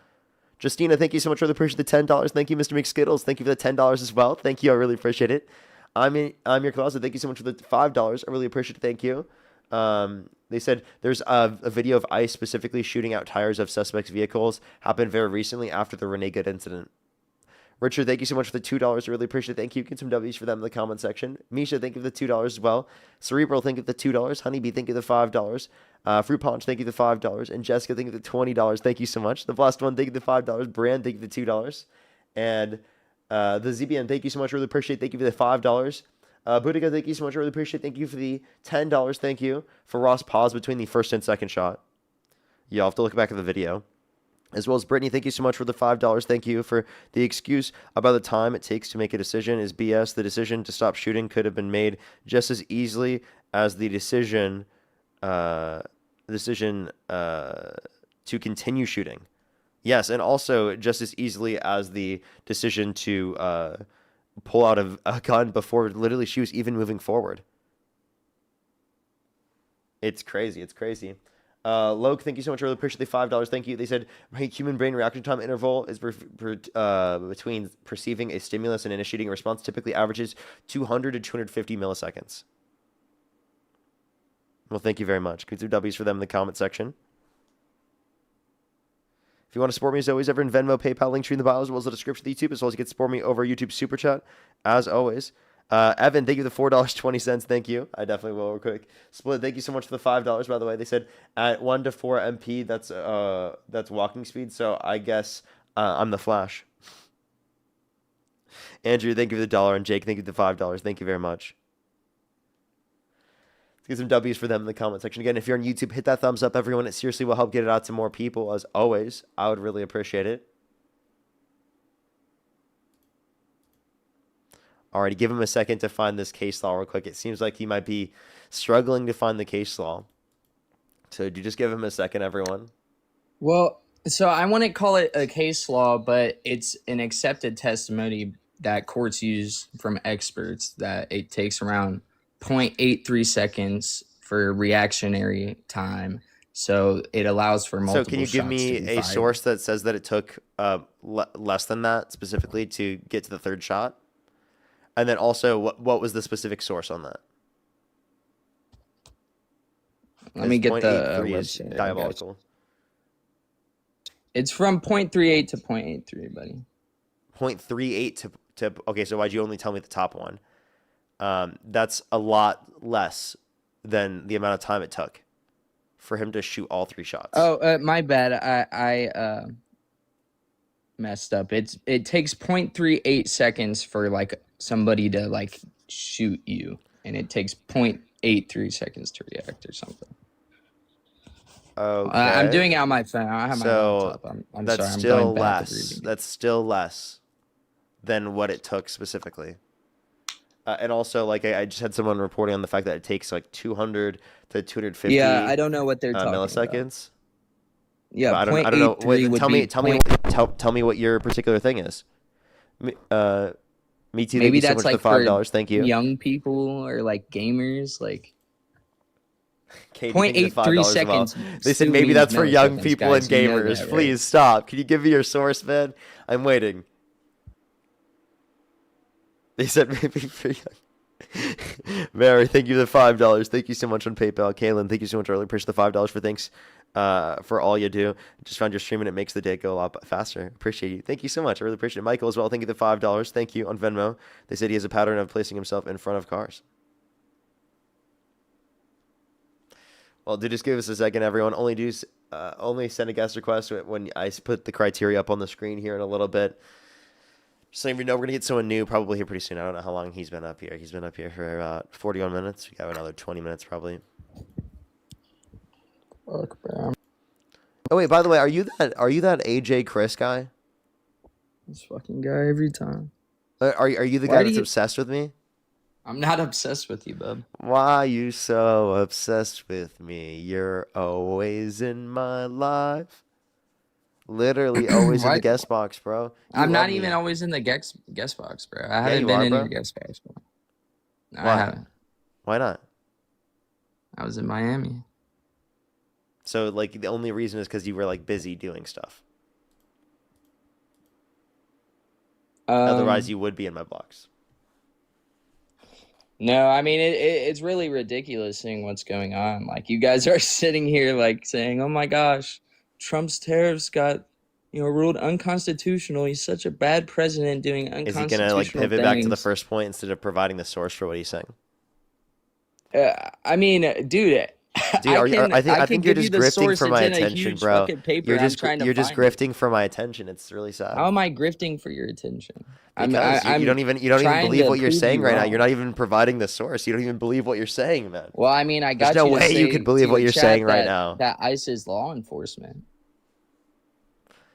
S1: Justina, thank you so much. Really appreciate the $10. Thank you, Mr. McSkittles. Thank you for the $10 as well. Thank you. I really appreciate it. I'm your closet. Thank you so much for the $5. I really appreciate it. Thank you. They said there's a video of ICE specifically shooting out tires of suspects' vehicles. Happened very recently after the Renee Good incident. Richard, thank you so much for the $2. I really appreciate it. Thank you. Get some W's for them in the comment section. Misha, thank you for the $2 as well. Cerebral, thank you for the $2. Honeybee, thank you for the $5. Fruit Punch, thank you for the $5. And Jessica, thank you for the $20. Thank you so much. The Blessed One, thank you for the $5. Brand, thank you for the $2. And the ZBN, thank you so much. I really appreciate it. Thank you for the $5. Boudica, thank you so much. I really appreciate it. Thank you for the $10. Thank you. For Ross, pause between the first and second shot. Yeah, I'll have to look back at the video. As well as Brittany, thank you so much for the $5. Thank you for the excuse about the time it takes to make a decision is BS. The decision to stop shooting could have been made just as easily as the decision to continue shooting. Yes, and also just as easily as the decision to pull out a gun before literally she was even moving forward. It's crazy. It's crazy. Loke, thank you so much. I really appreciate the $5. Thank you. They said human brain reaction time interval is between perceiving a stimulus and initiating a response typically averages 200 to 250 milliseconds. Well, thank you very much. Can we do W's for them in the comment section? If you want to support me as always, over in Venmo, PayPal, link tree in the bio, as well as the description of YouTube, as well as you can support me over YouTube Super Chat, as always. Evan, thank you for the $4.20. Thank you. I definitely will real quick. Split, thank you so much for the $5, by the way. They said at 1 to 4 MP, that's walking speed, so I guess I'm the Flash. Andrew, thank you for the $1, and Jake, thank you for the $5. Thank you very much. Let's get some W's for them in the comment section. Again, if you're on YouTube, hit that thumbs up, everyone. It seriously will help get it out to more people. As always, I would really appreciate it. Alrighty, give him a second to find this case law real quick. It seems like he might be struggling to find the case law. So do you just give him a second, everyone?
S7: Well, so I wouldn't call it a case law, but it's an accepted testimony that courts use from experts that it takes around 0.83 seconds for reactionary time. So it allows for multiple
S1: So can you give
S7: shots
S1: me
S7: to be
S1: a
S7: fired.
S1: source that says that it took less than that specifically to get to the third shot? And then also, what was the specific source on that?
S7: Let me get the
S1: 0.83 is
S7: website.
S1: diabolical.
S7: It's from 0.38 to 0.83, buddy.
S1: 0.38 to okay, so why'd you only tell me the top one? That's a lot less than the amount of time it took for him to shoot all 3 shots.
S7: Oh, my bad. I messed up. It takes 0.38 seconds for like somebody to like shoot you, and it takes 0.83 seconds to react or something.
S1: Okay.
S7: I'm doing it on my phone. I have my laptop. I'm
S1: that's
S7: sorry. I'm
S1: still
S7: going back to
S1: less.
S7: reading it.
S1: That's still less than what it took specifically. And also, like I just had someone reporting on the fact that it takes like 200 to 250.
S7: Yeah, I don't know what they're talking
S1: milliseconds.
S7: about. Yeah,
S1: But I don't know. Wait, tell me what your particular thing is. Me too.
S7: Maybe
S1: Thank you so
S7: that's
S1: much
S7: like
S1: for the
S7: for
S1: $5. Thank you.
S7: young people or like gamers, like
S1: Katie, thank you for the
S7: 0.83
S1: $5 as well.
S7: seconds.
S1: They said
S7: still
S1: maybe
S7: means
S1: that's for young
S7: milliseconds,
S1: people and
S7: guys. You know
S1: gamers.
S7: that, right?
S1: Please stop. Can you give me your source, man? I'm waiting. They said maybe for young. Mary, thank you for the $5. Thank you so much on PayPal. Kaylin, thank you so much. I really appreciate the $5 for thanks for all you do. Just found your stream and it makes the day go a lot faster. Appreciate you. Thank you so much. I really appreciate it. Michael as well. Thank you for the $5. Thank you on Venmo. They said he has a pattern of placing himself in front of cars. Well, do just give us a second, everyone. Only send a guest request when I put the criteria up on the screen here in a little bit. Just so you know, we're going to get someone new probably here pretty soon. I don't know how long he's been up here. He's been up here for about 41 minutes. We got another 20 minutes probably.
S7: Fuck, bro.
S1: Oh, wait, by the way, are you that AJ Chris guy?
S7: This fucking guy every time.
S1: Are you the
S7: Why
S1: guy
S7: do
S1: that's
S7: you-
S1: obsessed with me?
S7: I'm not obsessed with you, bub.
S1: Why you so obsessed with me? You're always in my life. Literally always in the
S7: Why-
S1: guest box, bro. You
S7: I'm
S1: love
S7: not
S1: me.
S7: even always in the guest box, bro. I haven't
S1: you
S7: been
S1: are,
S7: in
S1: bro.
S7: your guest box, bro. No,
S1: Why?
S7: I haven't.
S1: Why not?
S7: I was in Miami.
S1: So, like, the only reason is because you were, like, busy doing stuff. Otherwise, you would be in my box.
S7: No, I mean it's really ridiculous seeing what's going on. Like you guys are sitting here like saying, "Oh my gosh, Trump's tariffs got, ruled unconstitutional. He's such a bad president doing
S1: Is
S7: unconstitutional
S1: he going to, like, pivot back to the
S7: things."
S1: first point instead of providing the source for what he's saying?
S7: I mean, dude,
S1: I think you're
S7: give
S1: just
S7: you the
S1: grifting
S7: source.
S1: for my
S7: It's in a
S1: attention,
S7: huge
S1: bro.
S7: fucking paper.
S1: You're
S7: I'm
S1: just
S7: trying to
S1: you're just
S7: find it.
S1: grifting for my attention. It's really sad.
S7: How am I grifting for your attention?
S1: Because you don't even
S7: trying
S1: believe
S7: to
S1: what you're
S7: prove
S1: saying
S7: you
S1: right now.
S7: wrong.
S1: You're not even providing the source. You don't even believe what you're saying, man.
S7: Well, I mean, I got
S1: There's no
S7: you to
S1: way you
S7: say
S1: could believe
S7: to
S1: what
S7: your
S1: you're
S7: chat
S1: saying right
S7: that-
S1: now.
S7: That ICE is law enforcement.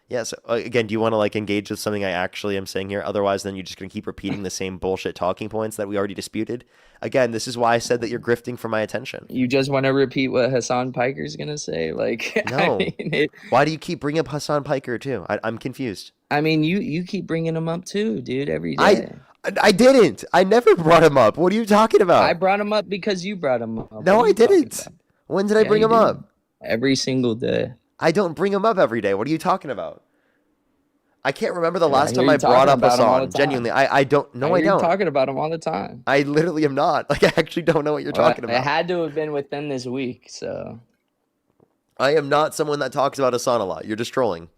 S1: Yeah, so again, do you want to like engage with something I actually am saying here? Otherwise, then you're just going to keep repeating the same bullshit talking points that we already disputed. Again, this is why I said that you're grifting for my attention.
S7: You just want to repeat what Hassan Piker's gonna say? Like,
S1: No.
S7: I mean,
S1: Why do you keep bringing up Hassan Piker too? I'm confused.
S7: you keep bringing him up too, dude, every day.
S1: I didn't. I never brought him up. What are you talking about?
S7: I brought him up because you brought him up.
S1: No,
S7: What are
S1: I
S7: you talking
S1: didn't.
S7: about?
S1: When did I
S7: Yeah,
S1: bring
S7: you
S1: him
S7: do.
S1: up?
S7: Every single day.
S1: I don't bring him up every day. What are you talking about? I can't remember the
S7: Yeah,
S1: last
S7: I
S1: time
S7: hear
S1: I
S7: you
S1: brought
S7: talking
S1: up
S7: about him all the
S1: Hassan.
S7: time.
S1: Genuinely, I don't. No, I
S7: hear you
S1: don't.
S7: talking about him all the time.
S1: I literally am not. Like, I actually don't know what you're talking
S7: It
S1: about.
S7: had to have been within this week, so
S1: I am not someone that talks about Hassan a lot. You're just trolling.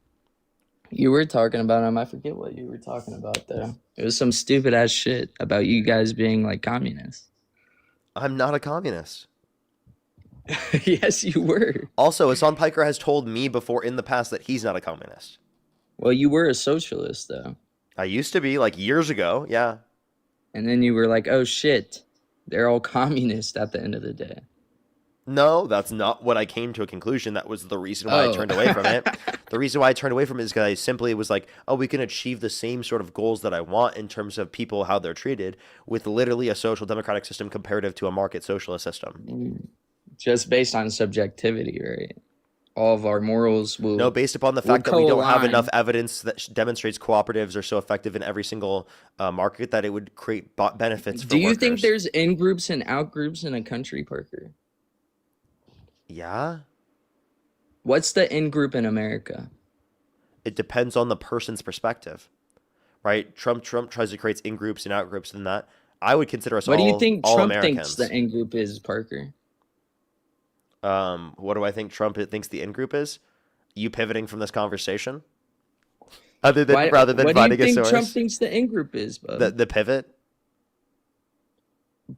S7: you were talking about him. I forget what you were talking about though. It was some stupid ass shit about you guys being like communists.
S1: I'm not a communist.
S7: Yes, you were.
S1: Also, Hassan Piker has told me before in the past that he's not a communist.
S7: Well, you were a socialist though.
S1: I used to be, like, years ago. Yeah.
S7: And then you were like, oh shit, they're all communist at the end of the day.
S1: No, that's not what I came to a conclusion. That was the reason why I turned away from it. The reason why I turned away from it is because I simply was like, oh, we can achieve the same sort of goals that I want in terms of people, how they're treated, with literally a social democratic system comparative to a market socialist system.
S7: Just based on subjectivity, right? All of our morals will...
S1: No, based upon the fact that we don't have enough evidence that demonstrates cooperatives are so effective in every single market that it would create benefits for
S7: Do you
S1: workers.
S7: think there's in-groups and out-groups in a country, Parker?
S1: Yeah.
S7: What's the in-group in America?
S1: It depends on the person's perspective, right? Trump tries to create in-groups and out-groups and that. I would consider us
S7: what
S1: all
S7: do you think
S1: all
S7: Trump
S1: Americans.
S7: thinks the in-group is, Parker?
S1: What do I think Trump thinks the in-group is? You pivoting from this conversation? Rather than
S7: what
S1: finding
S7: do you
S1: a
S7: think
S1: source?
S7: Trump thinks the in-group is, bud?
S1: The pivot?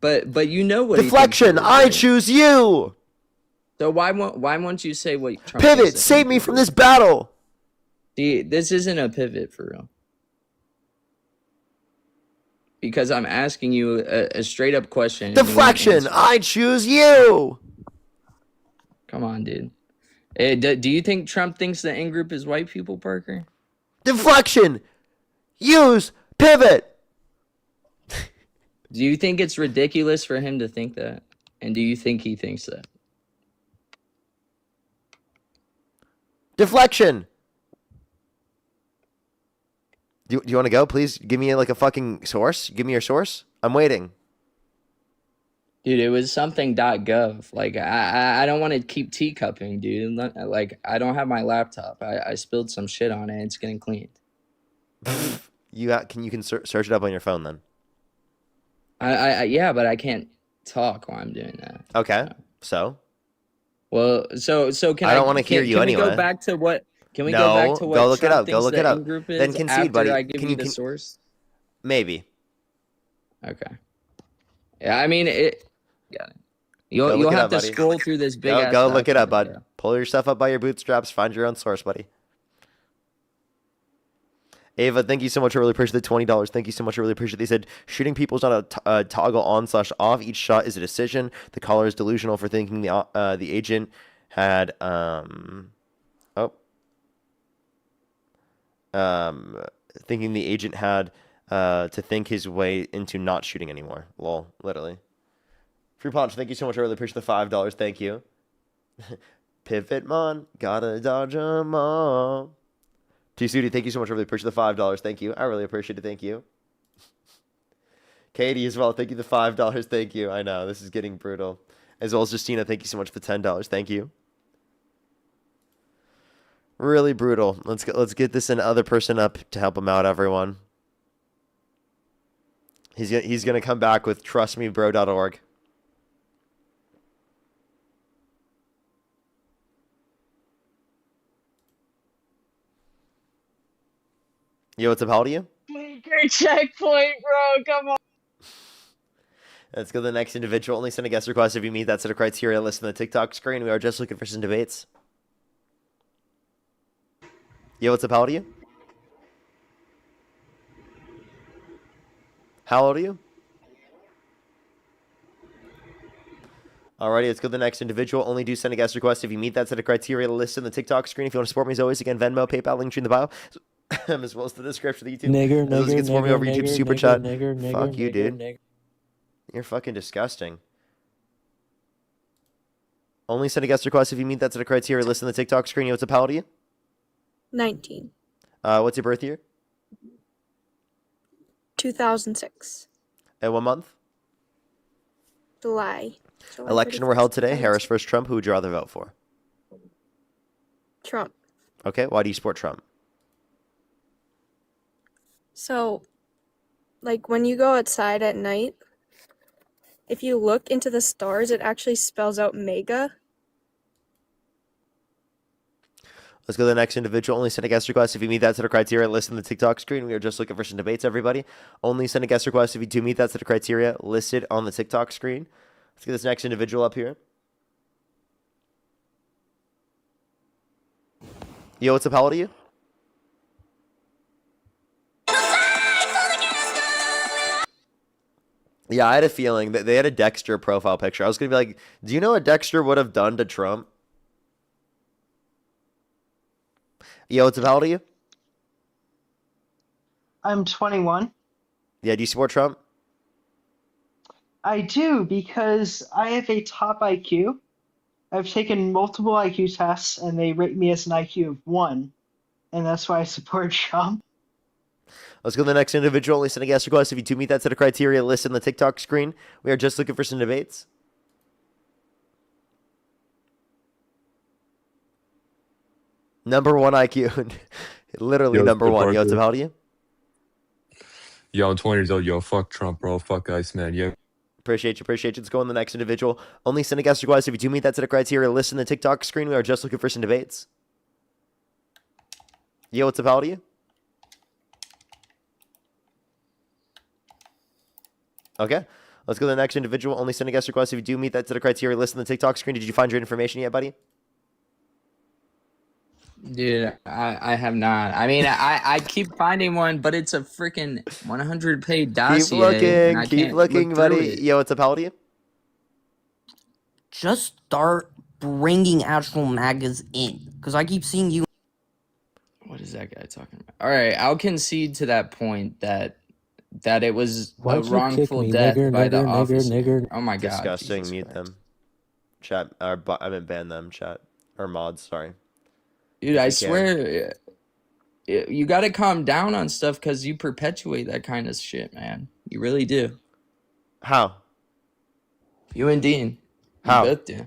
S7: But you know what
S1: Deflection! I choose you!
S7: So why won't you say what Trump
S1: Pivot!
S7: thinks the
S1: Save me
S7: in-group
S1: from
S7: is?
S1: this battle!
S7: See, this isn't a pivot for real. Because I'm asking you a straight up question. and you won't
S1: Deflection!
S7: answer.
S1: I choose you!
S7: Come on, dude. Do you think Trump thinks the in-group is white people, Parker?
S1: Deflection! Use pivot!
S7: Do you think it's ridiculous for him to think that? And do you think he thinks that?
S1: Deflection! Do you want to go? Please give me like a fucking source. Give me your source. I'm waiting.
S7: Dude, it was something .gov. Like, I don't want to keep teacupping, dude. Like, I don't have my laptop. I spilled some shit on it. It's getting cleaned.
S1: You can search it up on your phone then.
S7: Yeah, but I can't talk while I'm doing that.
S1: Okay. So?
S7: Well, so can
S1: I don't want to hear you
S7: can
S1: anyway.
S7: We go back to what? Can we
S1: No,
S7: go back to what
S1: go look it
S7: Trump
S1: up. Go
S7: thinks
S1: look
S7: the
S1: it up.
S7: in-group is
S1: Then concede,
S7: after
S1: buddy.
S7: I give you the source?
S1: Maybe.
S7: Okay. Yeah, I mean it. Yeah. You'll
S1: look it
S7: have
S1: up,
S7: to
S1: buddy.
S7: scroll through this big ass
S1: Go look it up,
S7: document,
S1: bud. Pull yourself up by your bootstraps. Find your own source, buddy. Ava, thank you so much. I really appreciate the $20. Thank you so much. I really appreciate it. They said shooting people is not a toggle on/off. Each shot is a decision. The caller is delusional for thinking the agent had thinking the agent had to think his way into not shooting anymore. Lol, literally. Free Punch, thank you so much. I really appreciate the $5. Thank you. Pivot Mon, gotta dodge 'em all. T Sudi, thank you so much. I really appreciate the $5. Thank you. I really appreciate it. Thank you. Katie as well. Thank you the $5. Thank you. I know this is getting brutal. As well as Justina, thank you so much for the $10. Thank you. Really brutal. Let's get this other person up to help him out, everyone. He's gonna come back with trustmebro.org. Yo, what's up? How old are you?
S8: Great checkpoint, bro. Come on.
S1: Let's go to the next individual. Only send a guest request if you meet that set of criteria listed on the TikTok screen. We are just looking for some debates. Yo, what's up? How old are you? How old are you? Alrighty, let's go to the next individual. Only do send a guest request if you meet that set of criteria listed on the TikTok screen. If you want to support me as always, again, Venmo, PayPal, link in the bio. As well as the description of the YouTube.
S9: Nigger,
S1: As well as you can support me over YouTube Super Chat. Fuck you,
S9: nigger,
S1: dude.
S9: nigger.
S1: You're fucking disgusting. Only send a guest request if you meet that set of criteria listed on the TikTok screen. Yo, what's up? How old are you?
S10: 19.
S1: What's your birth year?
S10: 2006.
S1: And what month?
S10: July.
S1: Election were held today. Harris versus Trump. Who would you rather vote for?
S10: Trump.
S1: Okay, why do you support Trump?
S10: So, like, when you go outside at night, if you look into the stars, it actually spells out MAGA.
S1: Let's go to the next individual. Only send a guest request if you meet that set of criteria listed on the TikTok screen. We are just looking for some debates, everybody. Only send a guest request if you do meet that set of criteria listed on the TikTok screen. Let's get this next individual up here. Yo, what's up? How old are you? Yeah, I had a feeling that they had a Dexter profile picture. I was gonna be like, do you know what Dexter would have done to Trump? Yo, what's up? How old are you?
S9: I'm 21.
S1: Yeah, do you support Trump?
S9: I do because I have a top IQ. I've taken multiple IQ tests and they rate me as an IQ of 1, and that's why I support Trump.
S1: Let's go to the next individual. Only sending guest requests. If you do meet that set of criteria listed on the TikTok screen, we are just looking for some debates. Number 1 IQ. Literally
S2: Yo,
S1: number
S2: good
S1: 1. Yo, what's up?
S2: Parker.
S1: How old are you?
S2: Yo, I'm 20 years old. Yo, fuck Trump, bro. Fuck Iceman. Yeah.
S1: Appreciate you. Appreciate you. Let's go on the next individual. Only sending guest requests. If you do meet that set of criteria listed on the TikTok screen, we are just looking for some debates. Yo, what's up? How old are you? Okay. Let's go to the next individual. Only sending guest requests. If you do meet that set of criteria listed on the TikTok screen, did you find your information yet, buddy?
S7: Dude, I have not. I mean, I keep finding one, but it's a freaking 100-page dossier. And I
S1: Keep
S7: can't
S1: looking,
S7: look through
S1: buddy.
S7: it.
S1: Yo, what's up? How old are you?
S11: Just start bringing actual MAGAs in, because I keep seeing you.
S7: What is that guy talking about? All right, I'll concede to that point that it was a wrongful death by the officer. Oh my god,
S1: Disgusting.
S7: Jesus
S1: Mute
S7: Christ.
S1: them. Chat. I meant ban them. Chat. Or mods. Sorry.
S7: Dude, I
S1: you can.
S7: swear, you got to calm down on stuff because you perpetuate that kind of shit, man. You really do.
S1: How?
S7: You and Dean. You
S1: How?
S7: both do.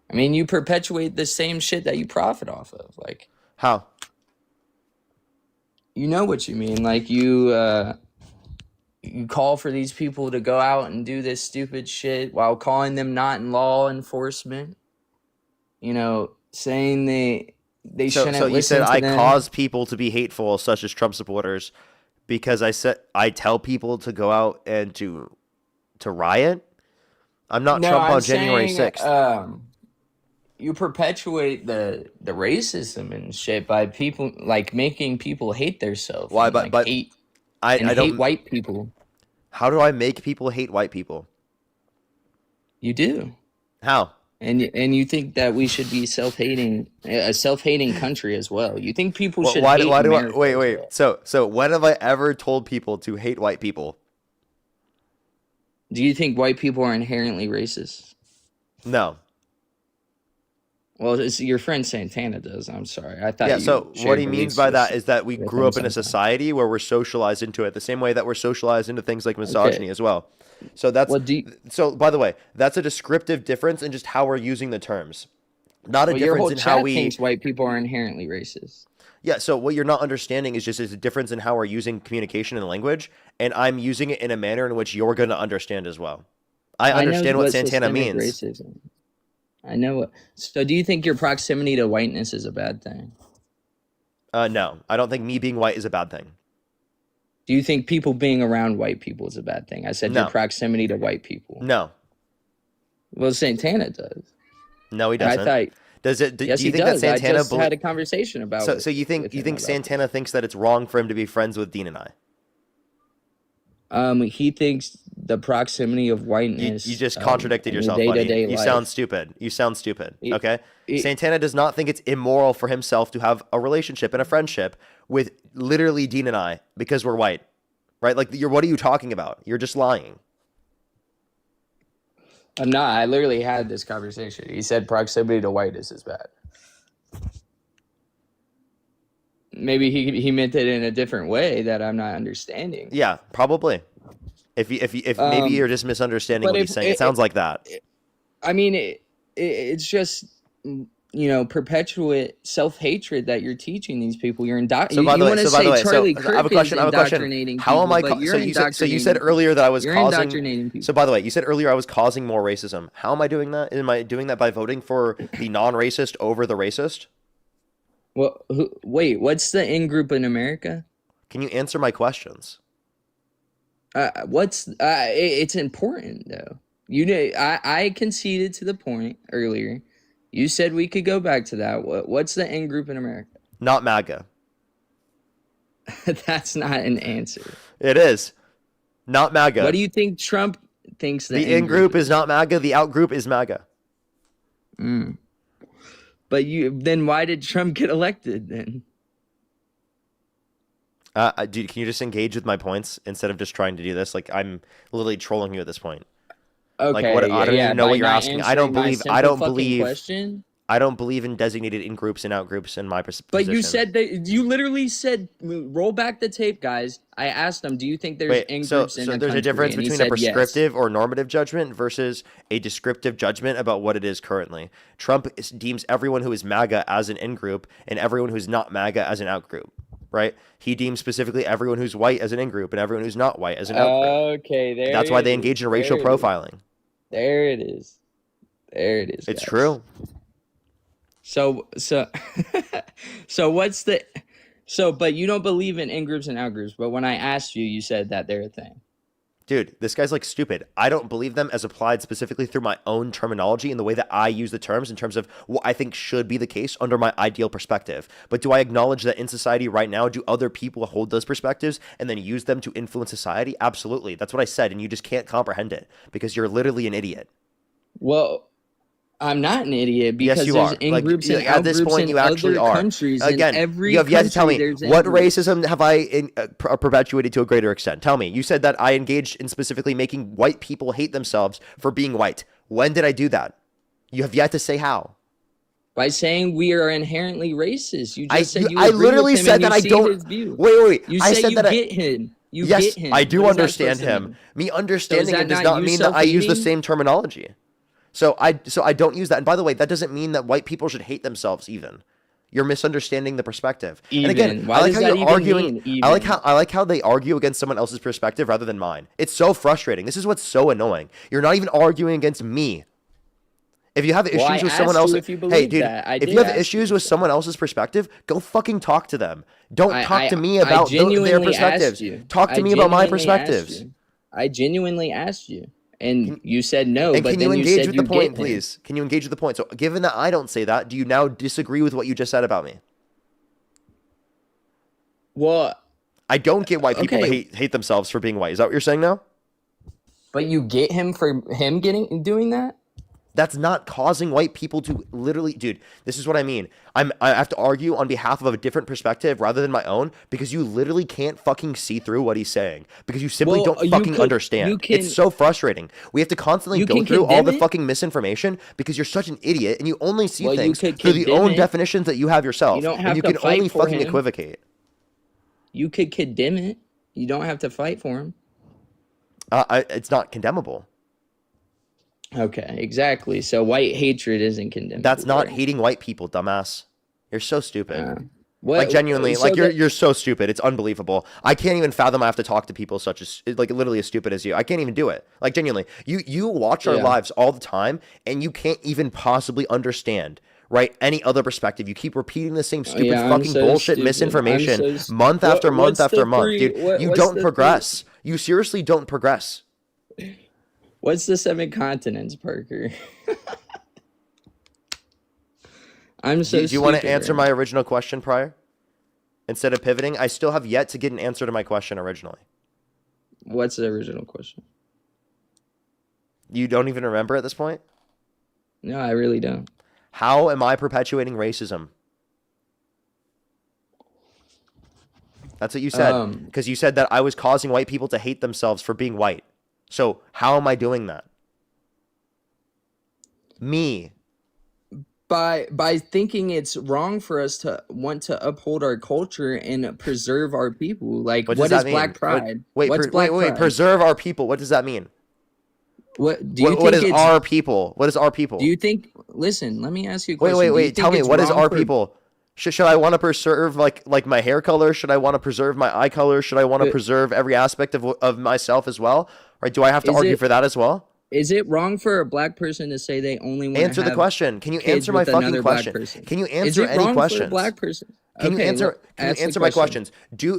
S7: I mean, you perpetuate the same shit that you profit off of. Like,
S1: How?
S7: you know what you mean. Like, you call for these people to go out and do this stupid shit while calling them not in law enforcement. You know, saying they shouldn't
S1: So you
S7: listen
S1: said
S7: to
S1: I
S7: them.
S1: cause people to be hateful, such as Trump supporters, because I tell people to go out and to riot. I'm not Trump on January 6th.
S7: You perpetuate the racism and shit by people like making people hate themselves.
S1: Why?
S7: And,
S1: But
S7: like,
S1: but
S7: hate
S1: I
S7: and
S1: don't.
S7: hate white people.
S1: How do I make people hate white people?
S7: You do.
S1: How?
S7: And you think that we should be a self-hating country as well. You think people should
S1: Why
S7: hate
S1: do I
S7: America
S1: wait?
S7: as
S1: Wait.
S7: well.
S1: So when have I ever told people to hate white people?
S7: Do you think white people are inherently racist?
S1: No.
S7: Well, your friend Santana does. I'm sorry. I thought.
S1: Yeah.
S7: You
S1: So what
S7: shared
S1: he means
S7: beliefs
S1: by
S7: with-
S1: that is that we
S7: with
S1: grew
S7: him
S1: up in a
S7: sometimes.
S1: society where we're socialized into it the same way that we're socialized into things like misogyny as well. So that's
S7: Well,
S1: so. By the way, that's a descriptive difference in just how we're using the terms, not a
S7: Well, your
S1: difference
S7: whole
S1: in
S7: chat
S1: how we.
S7: thinks white people are inherently racist.
S1: Yeah. So what you're not understanding is just a difference in how we're using communication and language, and I'm using it in a manner in which you're going to understand as well. I understand what Santana
S7: systemic
S1: means.
S7: Racism. I know what. So, do you think your proximity to whiteness is a bad thing?
S1: No, I don't think me being white is a bad thing.
S7: Do you think people being around white people is a bad thing? I said
S1: No.
S7: your proximity to white people.
S1: No.
S7: Well, Santana does.
S1: No, he
S7: And
S1: doesn't.
S7: I thought.
S1: Does it? Do
S7: Yes,
S1: you
S7: he
S1: think
S7: does.
S1: that Santana?
S7: I just had a conversation about.
S1: So you think
S7: with him about
S1: Santana thinks that it's wrong for him to be friends with Dean and I?
S7: He thinks the proximity of whiteness.
S1: You just contradicted
S7: in
S1: yourself,
S7: day-to-day
S1: buddy. You
S7: life.
S1: sound stupid. You sound stupid.
S7: It-
S1: Okay.
S7: it-
S1: Santana does not think it's immoral for himself to have a relationship and a friendship with literally Dean and I because we're white, right? Like what are you talking about? You're just lying.
S7: I'm not. I literally had this conversation. He said proximity to whiteness is bad. Maybe he meant it in a different way that I'm not understanding.
S1: Yeah, probably. If maybe you're just misunderstanding
S7: but
S1: what
S7: if-
S1: he's saying. It sounds like that.
S7: I mean, it's just perpetuate self-hatred that you're teaching these people. You're
S1: So by the way,
S7: Charlie
S1: I have a
S7: Kirk
S1: question.
S7: is
S1: I have a question.
S7: indoctrinating
S1: How am
S7: people,
S1: I?
S7: but you're
S1: So you said
S7: indoctrinating
S1: earlier that I was
S7: You're
S1: causing.
S7: indoctrinating people.
S1: So by the way, you said earlier I was causing more racism. How am I doing that? Am I doing that by voting for the non-racist over the racist?
S7: Well, wait, what's the in group in America?
S1: Can you answer my questions?
S7: It's important though. I conceded to the point earlier. You said we could go back to that. What's the in group in America?
S1: Not MAGA.
S7: That's not an answer.
S1: It is. Not MAGA.
S7: What do you think Trump thinks
S1: the in-group is not MAGA. The out-group is MAGA.
S7: But then why did Trump get elected then?
S1: Dude, can you just engage with my points instead of just trying to do this? Like, I'm literally trolling you at this point.
S7: Okay,
S1: Like, what, I don't even know what you're asking. I don't believe
S7: question.
S1: I don't believe in designated in groups and out groups in my position.
S7: But you said that you literally said, roll back the tape, guys. I asked him, do you think there's in groups in
S1: so
S7: the
S1: there's a
S7: country?
S1: difference
S7: And he
S1: between a
S7: said yes.
S1: prescriptive or normative judgment versus a descriptive judgment about what it is currently. Trump deems everyone who is MAGA as an in group and everyone who's not MAGA as an out group, right? He deems specifically everyone who's white as an in group and everyone who's not white as an out group.
S7: Okay, there.
S1: That's why they engage in racial profiling.
S7: There it is. There it is.
S1: It's
S7: guys.
S1: true.
S7: So what's the but you don't believe in groups and out groups, but when I asked you, you said that they're a thing.
S1: Dude, this guy's like stupid. I don't believe them as applied specifically through my own terminology and the way that I use the terms in terms of what I think should be the case under my ideal perspective. But do I acknowledge that in society right now, do other people hold those perspectives and then use them to influence society? Absolutely. That's what I said, and you just can't comprehend it because you're literally an idiot.
S7: Well, I'm not an idiot because
S1: yes, you
S7: there's
S1: are.
S7: in-groups and
S1: at this
S7: out-groups
S1: point,
S7: in
S1: you actually
S7: other
S1: are.
S7: countries.
S1: Again,
S7: in every
S1: you have yet to tell me
S7: country,
S1: what
S7: in-groups.
S1: racism have I perpetuated to a greater extent. Tell me. You said that I engaged in specifically making white people hate themselves for being white. When did I do that? You have yet to say how.
S7: By saying we are inherently racist. You just said you
S1: I
S7: agree
S1: literally
S7: with him
S1: said
S7: and
S1: that
S7: you
S1: I
S7: see
S1: don't.
S7: his view.
S1: Wait.
S7: You
S1: I
S7: said
S1: said
S7: you
S1: that
S7: get him. You
S1: yes,
S7: get him.
S1: I do
S7: What does that
S1: understand
S7: supposed to
S1: him.
S7: mean?
S1: Me understanding
S7: that
S1: it does
S7: not
S1: not
S7: you
S1: mean that I use the
S7: self-hating?
S1: same terminology. So I don't use that. And by the way, that doesn't mean that white people should hate themselves even. You're misunderstanding the perspective.
S7: Even.
S1: And again,
S7: Why
S1: I like
S7: does
S1: how
S7: that
S1: you're
S7: even
S1: arguing.
S7: mean, even?
S1: I like how they argue against someone else's perspective rather than mine. It's so frustrating. This is what's so annoying. You're not even arguing against me. If you have issues
S7: I
S1: with someone
S7: asked
S1: else,
S7: you if you
S1: hey
S7: believe
S1: dude,
S7: that. I
S1: if
S7: did
S1: you have
S7: ask
S1: issues
S7: you.
S1: with someone else's perspective, go fucking talk to them. Don't talk to me
S7: I
S1: about their
S7: genuinely
S1: perspectives.
S7: asked you.
S1: Talk to
S7: I
S1: me about my
S7: genuinely asked
S1: perspectives.
S7: you. I genuinely asked you, and you said no.
S1: And
S7: But
S1: can
S7: then
S1: you
S7: you
S1: engage
S7: said
S1: with
S7: you
S1: the point,
S7: get him.
S1: please? Can you engage with the point? So, given that I don't say that, do you now disagree with what you just said about me?
S7: Well,
S1: I don't get why people
S7: okay.
S1: hate themselves for being white. Is that what you're saying now?
S7: But you get him for him doing that?
S1: That's not causing white people to literally, dude, this is what I mean. I have to argue on behalf of a different perspective rather than my own because you literally can't fucking see through what he's saying because you simply don't fucking understand. It's so frustrating. We have to constantly go through all the fucking misinformation because you're such an idiot and you only see things through the own definitions that you have yourself.
S7: You don't have
S1: and you
S7: to
S1: can
S7: fight
S1: only
S7: for
S1: fucking
S7: him.
S1: equivocate.
S7: You could condemn it. You don't have to fight for him.
S1: It's not condemnable.
S7: Okay, exactly. So white hatred isn't condemned.
S1: That's not hating white people, dumbass. You're so stupid.
S7: What,
S1: like genuinely,
S7: so
S1: like you're so stupid. It's unbelievable. I can't even fathom I have to talk to people such as like literally as stupid as you. I can't even do it. Like genuinely, you watch our lives all the time, and you can't even possibly understand. Right? Any other perspective. You keep repeating the same stupid fucking bullshit misinformation month after month after month. Dude, you don't progress. You seriously don't progress.
S7: What's the 7 continents, Parker? I'm so
S1: Do you want to answer my original question prior? Instead of pivoting? I still have yet to get an answer to my question originally.
S7: What's the original question?
S1: You don't even remember at this point?
S7: No, I really don't.
S1: How am I perpetuating racism? That's what you said. Because you said that I was causing white people to hate themselves for being white. So how am I doing that? Me.
S7: By thinking it's wrong for us to want to uphold our culture and preserve our people. Like, what is Black Pride?
S1: Wait. Preserve our people. What does that mean?
S7: What do you think?
S1: What is our people? What is our people?
S7: Do you think? Listen, let me ask you a question.
S1: Wait. Tell me, what is our people? Should I want to preserve like my hair color? Should I want to preserve my eye color? Should I want to preserve every aspect of myself as well? Right? Do I have to argue for that as well?
S7: Is it wrong for a black person to say they only want to
S1: answer the question? Can you answer my fucking question? Can you answer any questions?
S7: For a black person?
S1: Can you answer my questions?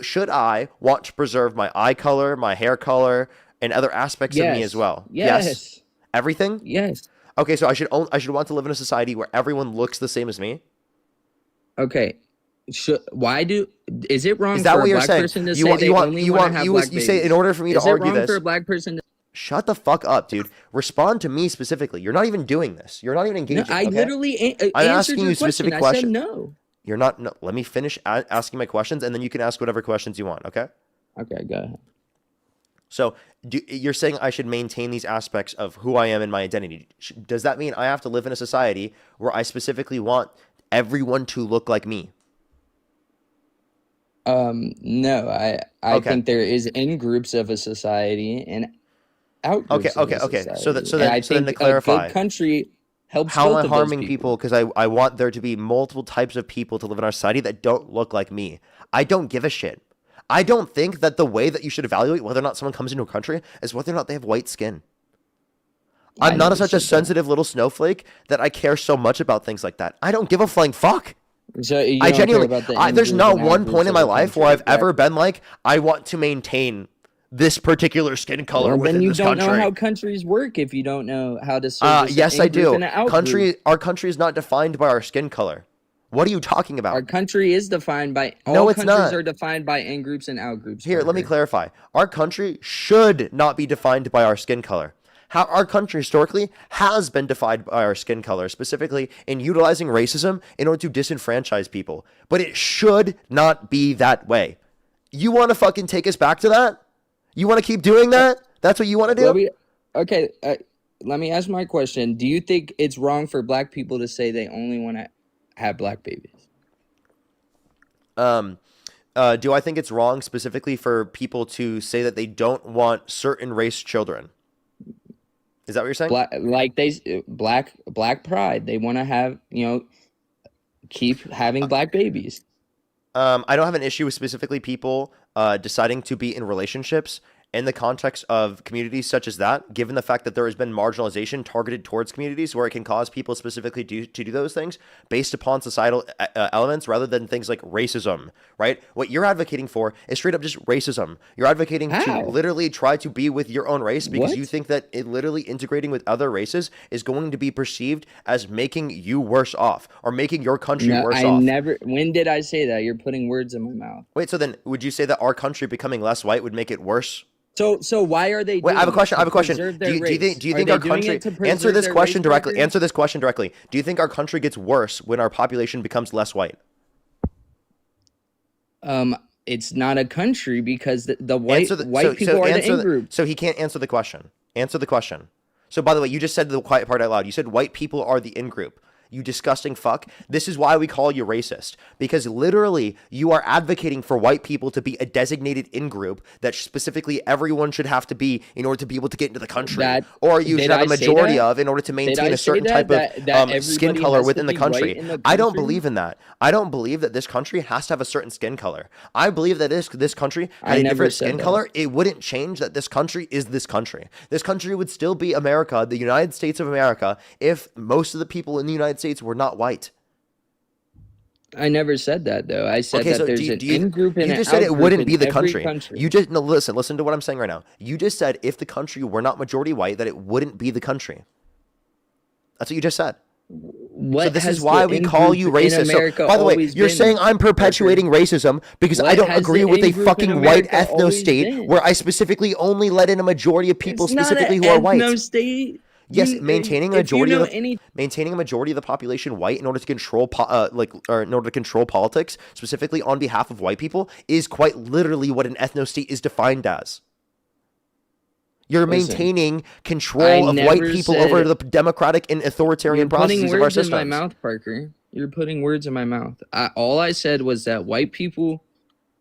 S1: Should I want to preserve my eye color, my hair color, and other aspects of me as well?
S7: Yes.
S1: Everything?
S7: Yes.
S1: Okay, so I should want to live in a society where everyone looks the same as me.
S7: Okay. Is it wrong
S1: Is that
S7: for
S1: what
S7: a
S1: you're
S7: black
S1: saying?
S7: person to
S1: You
S7: say
S1: want
S7: they
S1: you want
S7: only
S1: you
S7: want to
S1: want
S7: have
S1: you
S7: black
S1: you say in
S7: babies?
S1: order for me to
S7: Is it
S1: argue
S7: wrong
S1: this.
S7: for a black person to?
S1: Shut the fuck up, dude. Respond to me specifically. You're not even doing this. You're not even engaging.
S7: No, I
S1: okay?
S7: literally
S1: I'm
S7: answered
S1: asking
S7: your
S1: you specific
S7: question. I said
S1: questions.
S7: no.
S1: You're not. No, let me finish asking my questions, and then you can ask whatever questions you want. Okay.
S7: Okay, go ahead.
S1: So you're saying I should maintain these aspects of who I am and my identity. Does that mean I have to live in a society where I specifically want everyone to look like me?
S7: No, I
S1: Okay.
S7: think there is in groups of a society and out groups of a
S1: Okay.
S7: society.
S1: So
S7: And I
S1: then to
S7: think a
S1: clarify,
S7: good country helps
S1: how am
S7: both
S1: I
S7: of those
S1: harming people? Because I want there to be multiple types of people to live in our society that don't look like me. I don't give a shit. I don't think that the way that you should evaluate whether or not someone comes into a country is whether or not they have white skin. I'm not such a sensitive little snowflake that I care so much about things like that. I don't give a flying fuck.
S7: So you
S1: I
S7: don't
S1: genuinely,
S7: care about the
S1: there's
S7: in-group
S1: not
S7: and
S1: one
S7: out-groups
S1: point in
S7: of
S1: my
S7: a
S1: life where
S7: country,
S1: I've ever
S7: exactly.
S1: been like, I want to maintain this particular skin color
S7: Well,
S1: within
S7: then you
S1: this
S7: don't know
S1: country.
S7: how countries work if you don't know how to service
S1: Yes,
S7: an
S1: I
S7: in-group
S1: do.
S7: and an out-group.
S1: Our country is not defined by our skin color. What are you talking about?
S7: Our country is defined by
S1: No,
S7: all
S1: it's
S7: countries
S1: not.
S7: are defined by in-groups and out-groups.
S1: Here, let me
S7: Parker.
S1: clarify. Our country should not be defined by our skin color. How our country historically has been defined by our skin color, specifically in utilizing racism in order to disenfranchise people. But it should not be that way. You want to fucking take us back to that? You want to keep doing that? That's what you want to do?
S7: Let me ask my question. Do you think it's wrong for black people to say they only want to have black babies?
S1: Do I think it's wrong specifically for people to say that they don't want certain race children? Is that what you're saying?
S7: Black pride. They want to have, keep having black babies.
S1: I don't have an issue with specifically people deciding to be in relationships in the context of communities such as that, given the fact that there has been marginalization targeted towards communities where it can cause people specifically to do those things based upon societal elements rather than things like racism, right? What you're advocating for is straight up just racism. You're advocating to literally try to be with your own race because you think that it literally integrating with other races is going to be perceived as making you worse off or making your country worse off.
S7: When did I say that? You're putting words in my mouth.
S1: Wait, so then would you say that our country becoming less white would make it worse?
S7: So why are they doing
S1: I have a question. Do you think our country answer this question directly? Answer this question directly. Do you think our country gets worse when our population becomes less white?
S7: It's not a country because the white people are the in-group.
S1: So he can't answer the question. Answer the question. So by the way, you just said the quiet part out loud. You said white people are the in-group. You disgusting fuck. This is why we call you racist. Because literally, you are advocating for white people to be a designated in-group that specifically everyone should have to be in order to be able to get into the country. Or you should have a majority of in order to maintain a certain type of skin color within the country. I don't believe in that. I don't believe that this country has to have a certain skin color. I believe that this country had a different skin color. It wouldn't change that this country is this country. This country would still be America, the United States of America, if most of the people in the United States were not white.
S7: I never said that though. I said that there's an in-group and an out-group.
S1: You just said it wouldn't be the country.
S7: Country.
S1: You just listen to what I'm saying right now. You just said if the country were not majority white, that it wouldn't be the country. That's what you just said. So this is why we call you racist. So, by the way, you're saying I'm perpetuating racism because I don't agree with a fucking white ethno state where I specifically only let in a majority of people specifically who are white.
S7: State.
S1: Yes, maintaining a majority of the population white in order to control in order to control politics, specifically on behalf of white people, is quite literally what an ethno state is defined as. You're maintaining control of white people over the democratic and authoritarian processes of our systems.
S7: You're putting words in my mouth, Parker. You're putting words in my mouth. All I said was that white people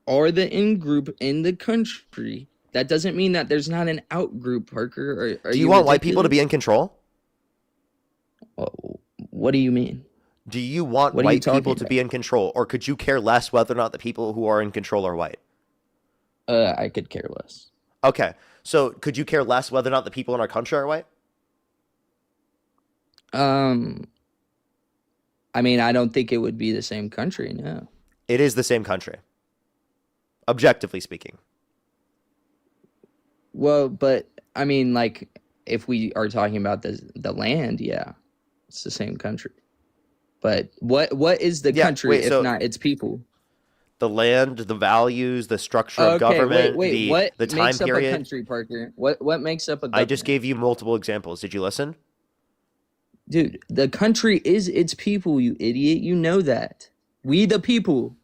S7: are the in-group in the country. That doesn't mean that there's not an out-group, Parker.
S1: Do you want white people to be in control?
S7: What do you mean?
S1: Do you want white people to be in control? Or could you care less whether or not the people who are in control are white?
S7: I could care less.
S1: Okay. So could you care less whether or not the people in our country are white?
S7: I mean, I don't think it would be the same country, no.
S1: It is the same country. Objectively speaking.
S7: Well, but I mean, like, if we are talking about the land, yeah, it's the same country. But what is the country if not its people?
S1: the land, the values, the structure of
S7: Okay,
S1: government,
S7: wait. What
S1: the time
S7: makes up a
S1: period.
S7: country, Parker? What makes up a
S1: I just
S7: government?
S1: gave you multiple examples. Did you listen?
S7: Dude, the country is its people, you idiot. You know that. We the people.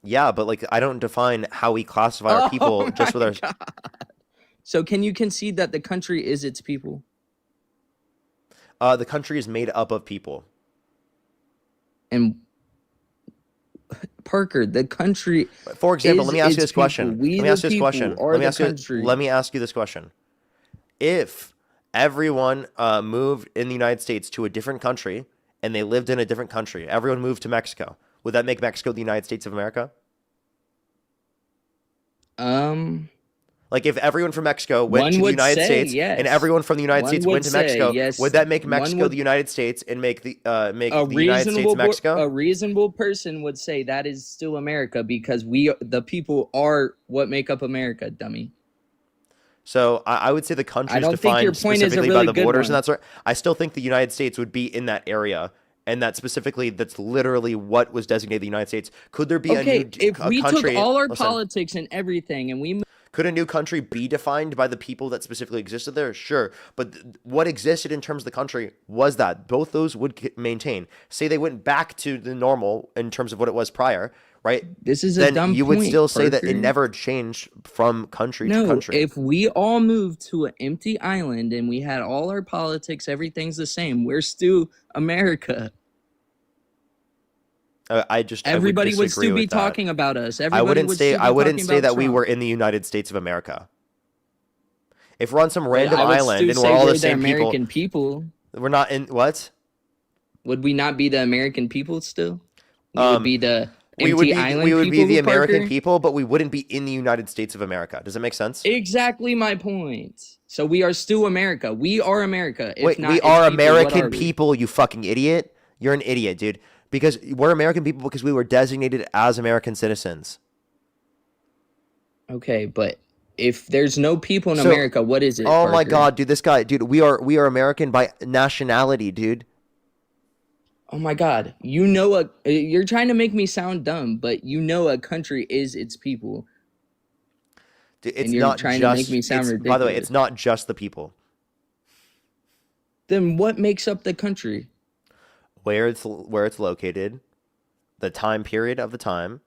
S1: Yeah, but like I don't define how we classify our
S7: Oh
S1: people just with
S7: my
S1: our.
S7: God. So can you concede that the country is its people?
S1: The country is made up of people.
S7: And Parker, the country.
S1: For example,
S7: is
S1: let me ask you
S7: its
S1: this question.
S7: people. We
S1: Let me
S7: the
S1: ask you this
S7: people
S1: question.
S7: are
S1: Let me
S7: the
S1: ask you.
S7: country.
S1: Let me ask you this question. If everyone moved in the United States to a different country and they lived in a different country, everyone moved to Mexico, would that make Mexico the United States of America? Like if everyone from Mexico went
S7: One
S1: to the
S7: would
S1: United
S7: say
S1: States
S7: yes.
S1: and everyone from the United
S7: One
S1: States
S7: would
S1: went to
S7: say
S1: Mexico,
S7: yes.
S1: would that make
S7: One
S1: Mexico
S7: would-
S1: the United States and make the
S7: A
S1: United States Mexico?
S7: A reasonable person would say that is still America because we, the people, are what make up America, dummy.
S1: So I would say the country
S7: I
S1: is
S7: don't think your
S1: defined
S7: point is a
S1: specifically by
S7: really
S1: the
S7: good
S1: borders
S7: one.
S1: and that sort. I still think the United States would be in that area, and that specifically, that's literally what was designated the United States. Could there be
S7: Okay,
S1: a new
S7: if we
S1: country?
S7: took all our
S1: Listen,
S7: politics and everything and we
S1: could a new country be defined by the people that specifically existed there? Sure. But what existed in terms of the country was that both those would maintain. Say they went back to the normal in terms of what it was prior, right?
S7: This is a
S1: Then
S7: dumb
S1: you would
S7: point,
S1: still say that it
S7: Parker.
S1: never changed from country to
S7: No,
S1: country.
S7: if we all moved to an empty island and we had all our politics, everything's the same. We're still America. Everybody would still be talking about us. Everybody
S1: I wouldn't
S7: would
S1: say
S7: still be
S1: I wouldn't
S7: talking
S1: say
S7: about
S1: that we
S7: Trump.
S1: were in the United States of America. If we're on some random
S7: I would
S1: island
S7: still
S1: and
S7: say
S1: we're all
S7: we're
S1: the same
S7: American people.
S1: we're not in what?
S7: Would we not be the American people still? We would be the empty island
S1: we would be
S7: people,
S1: the American
S7: Parker?
S1: people, but we wouldn't be in the United States of America. Does that make sense?
S7: Exactly my point. So we are still America. We are America. If
S1: Wait,
S7: not
S1: we
S7: its
S1: are
S7: people, what
S1: American
S7: are we?
S1: people, you fucking idiot. You're an idiot, dude. Because we're American people because we were designated as American citizens.
S7: Okay, but if there's no people in
S1: So-
S7: America, what is it?
S1: Oh my
S7: Parker?
S1: god, dude, this guy, dude, we are American by nationality, dude.
S7: Oh my god. You know you're trying to make me sound dumb, but you know a country is its people.
S1: Dude, it's
S7: And you're
S1: not
S7: trying
S1: just
S7: to make me sound ridiculous.
S1: by the way, it's not just the people.
S7: Then what makes up the country?
S1: Where it's located, the time period of the time.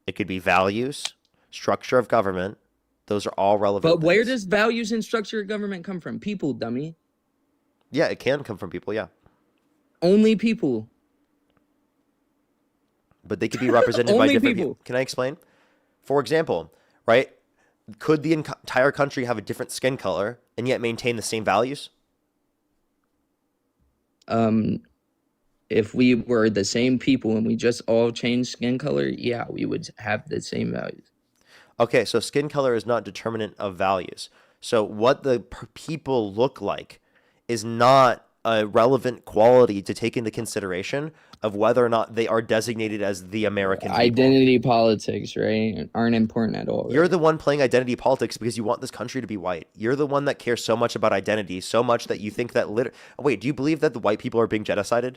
S1: It could be values, structure of government. Those are all relevant.
S7: But where
S1: things.
S7: does values and structure of government come from? People, dummy.
S1: Yeah, it can come from people, yeah.
S7: Only people.
S1: But they could be represented by
S7: Only
S1: different
S7: people.
S1: people. Can I explain? For example, right? Could the entire country have a different skin color and yet maintain the same values?
S7: If we were the same people and we just all changed skin color, yeah, we would have the same values.
S1: Okay, so skin color is not determinant of values. So what the people look like is not a relevant quality to take into consideration of whether or not they are designated as the American people.
S7: Identity politics, right? Aren't important at all. Right?
S1: You're the one playing identity politics because you want this country to be white. You're the one that cares so much about identity, so much that you think that wait, do you believe that the white people are being genocided?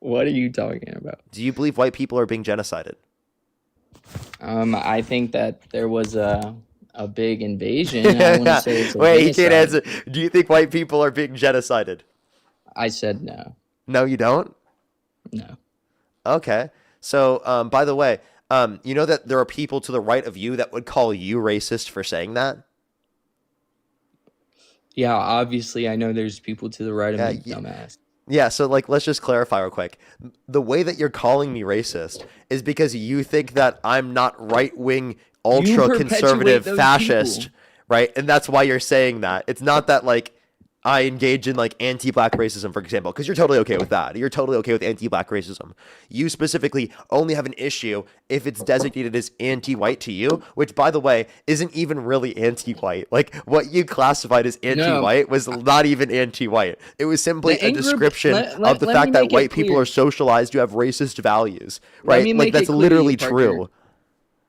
S7: What are you talking about?
S1: Do you believe white people are being genocided?
S7: I think that there was a big invasion. I wouldn't say it's a
S1: Wait, you can't
S7: genocide.
S1: answer. Do you think white people are being genocided?
S7: I said no.
S1: No, you don't?
S7: No.
S1: Okay. So, by the way, you know that there are people to the right of you that would call you racist for saying that?
S7: Yeah, obviously I know there's people to the right of me, dumbass.
S1: Yeah, so like let's just clarify real quick. The way that you're calling me racist is because you think that I'm not right-wing, ultra-conservative
S7: perpetuate those
S1: fascist,
S7: people.
S1: right? And that's why you're saying that. It's not that like I engage in like anti-black racism, for example, because you're totally okay with that. You're totally okay with anti-black racism. You specifically only have an issue if it's designated as anti-white to you, which, by the way, isn't even really anti-white. Like what you classified as anti-white was not even anti-white. It was simply
S7: The
S1: a
S7: in-group-
S1: description
S7: let
S1: of the
S7: me
S1: fact that
S7: make it
S1: white people
S7: clear.
S1: are socialized to have racist values,
S7: Let
S1: right?
S7: me
S1: Like
S7: make
S1: that's
S7: it clear,
S1: literally
S7: Parker.
S1: true.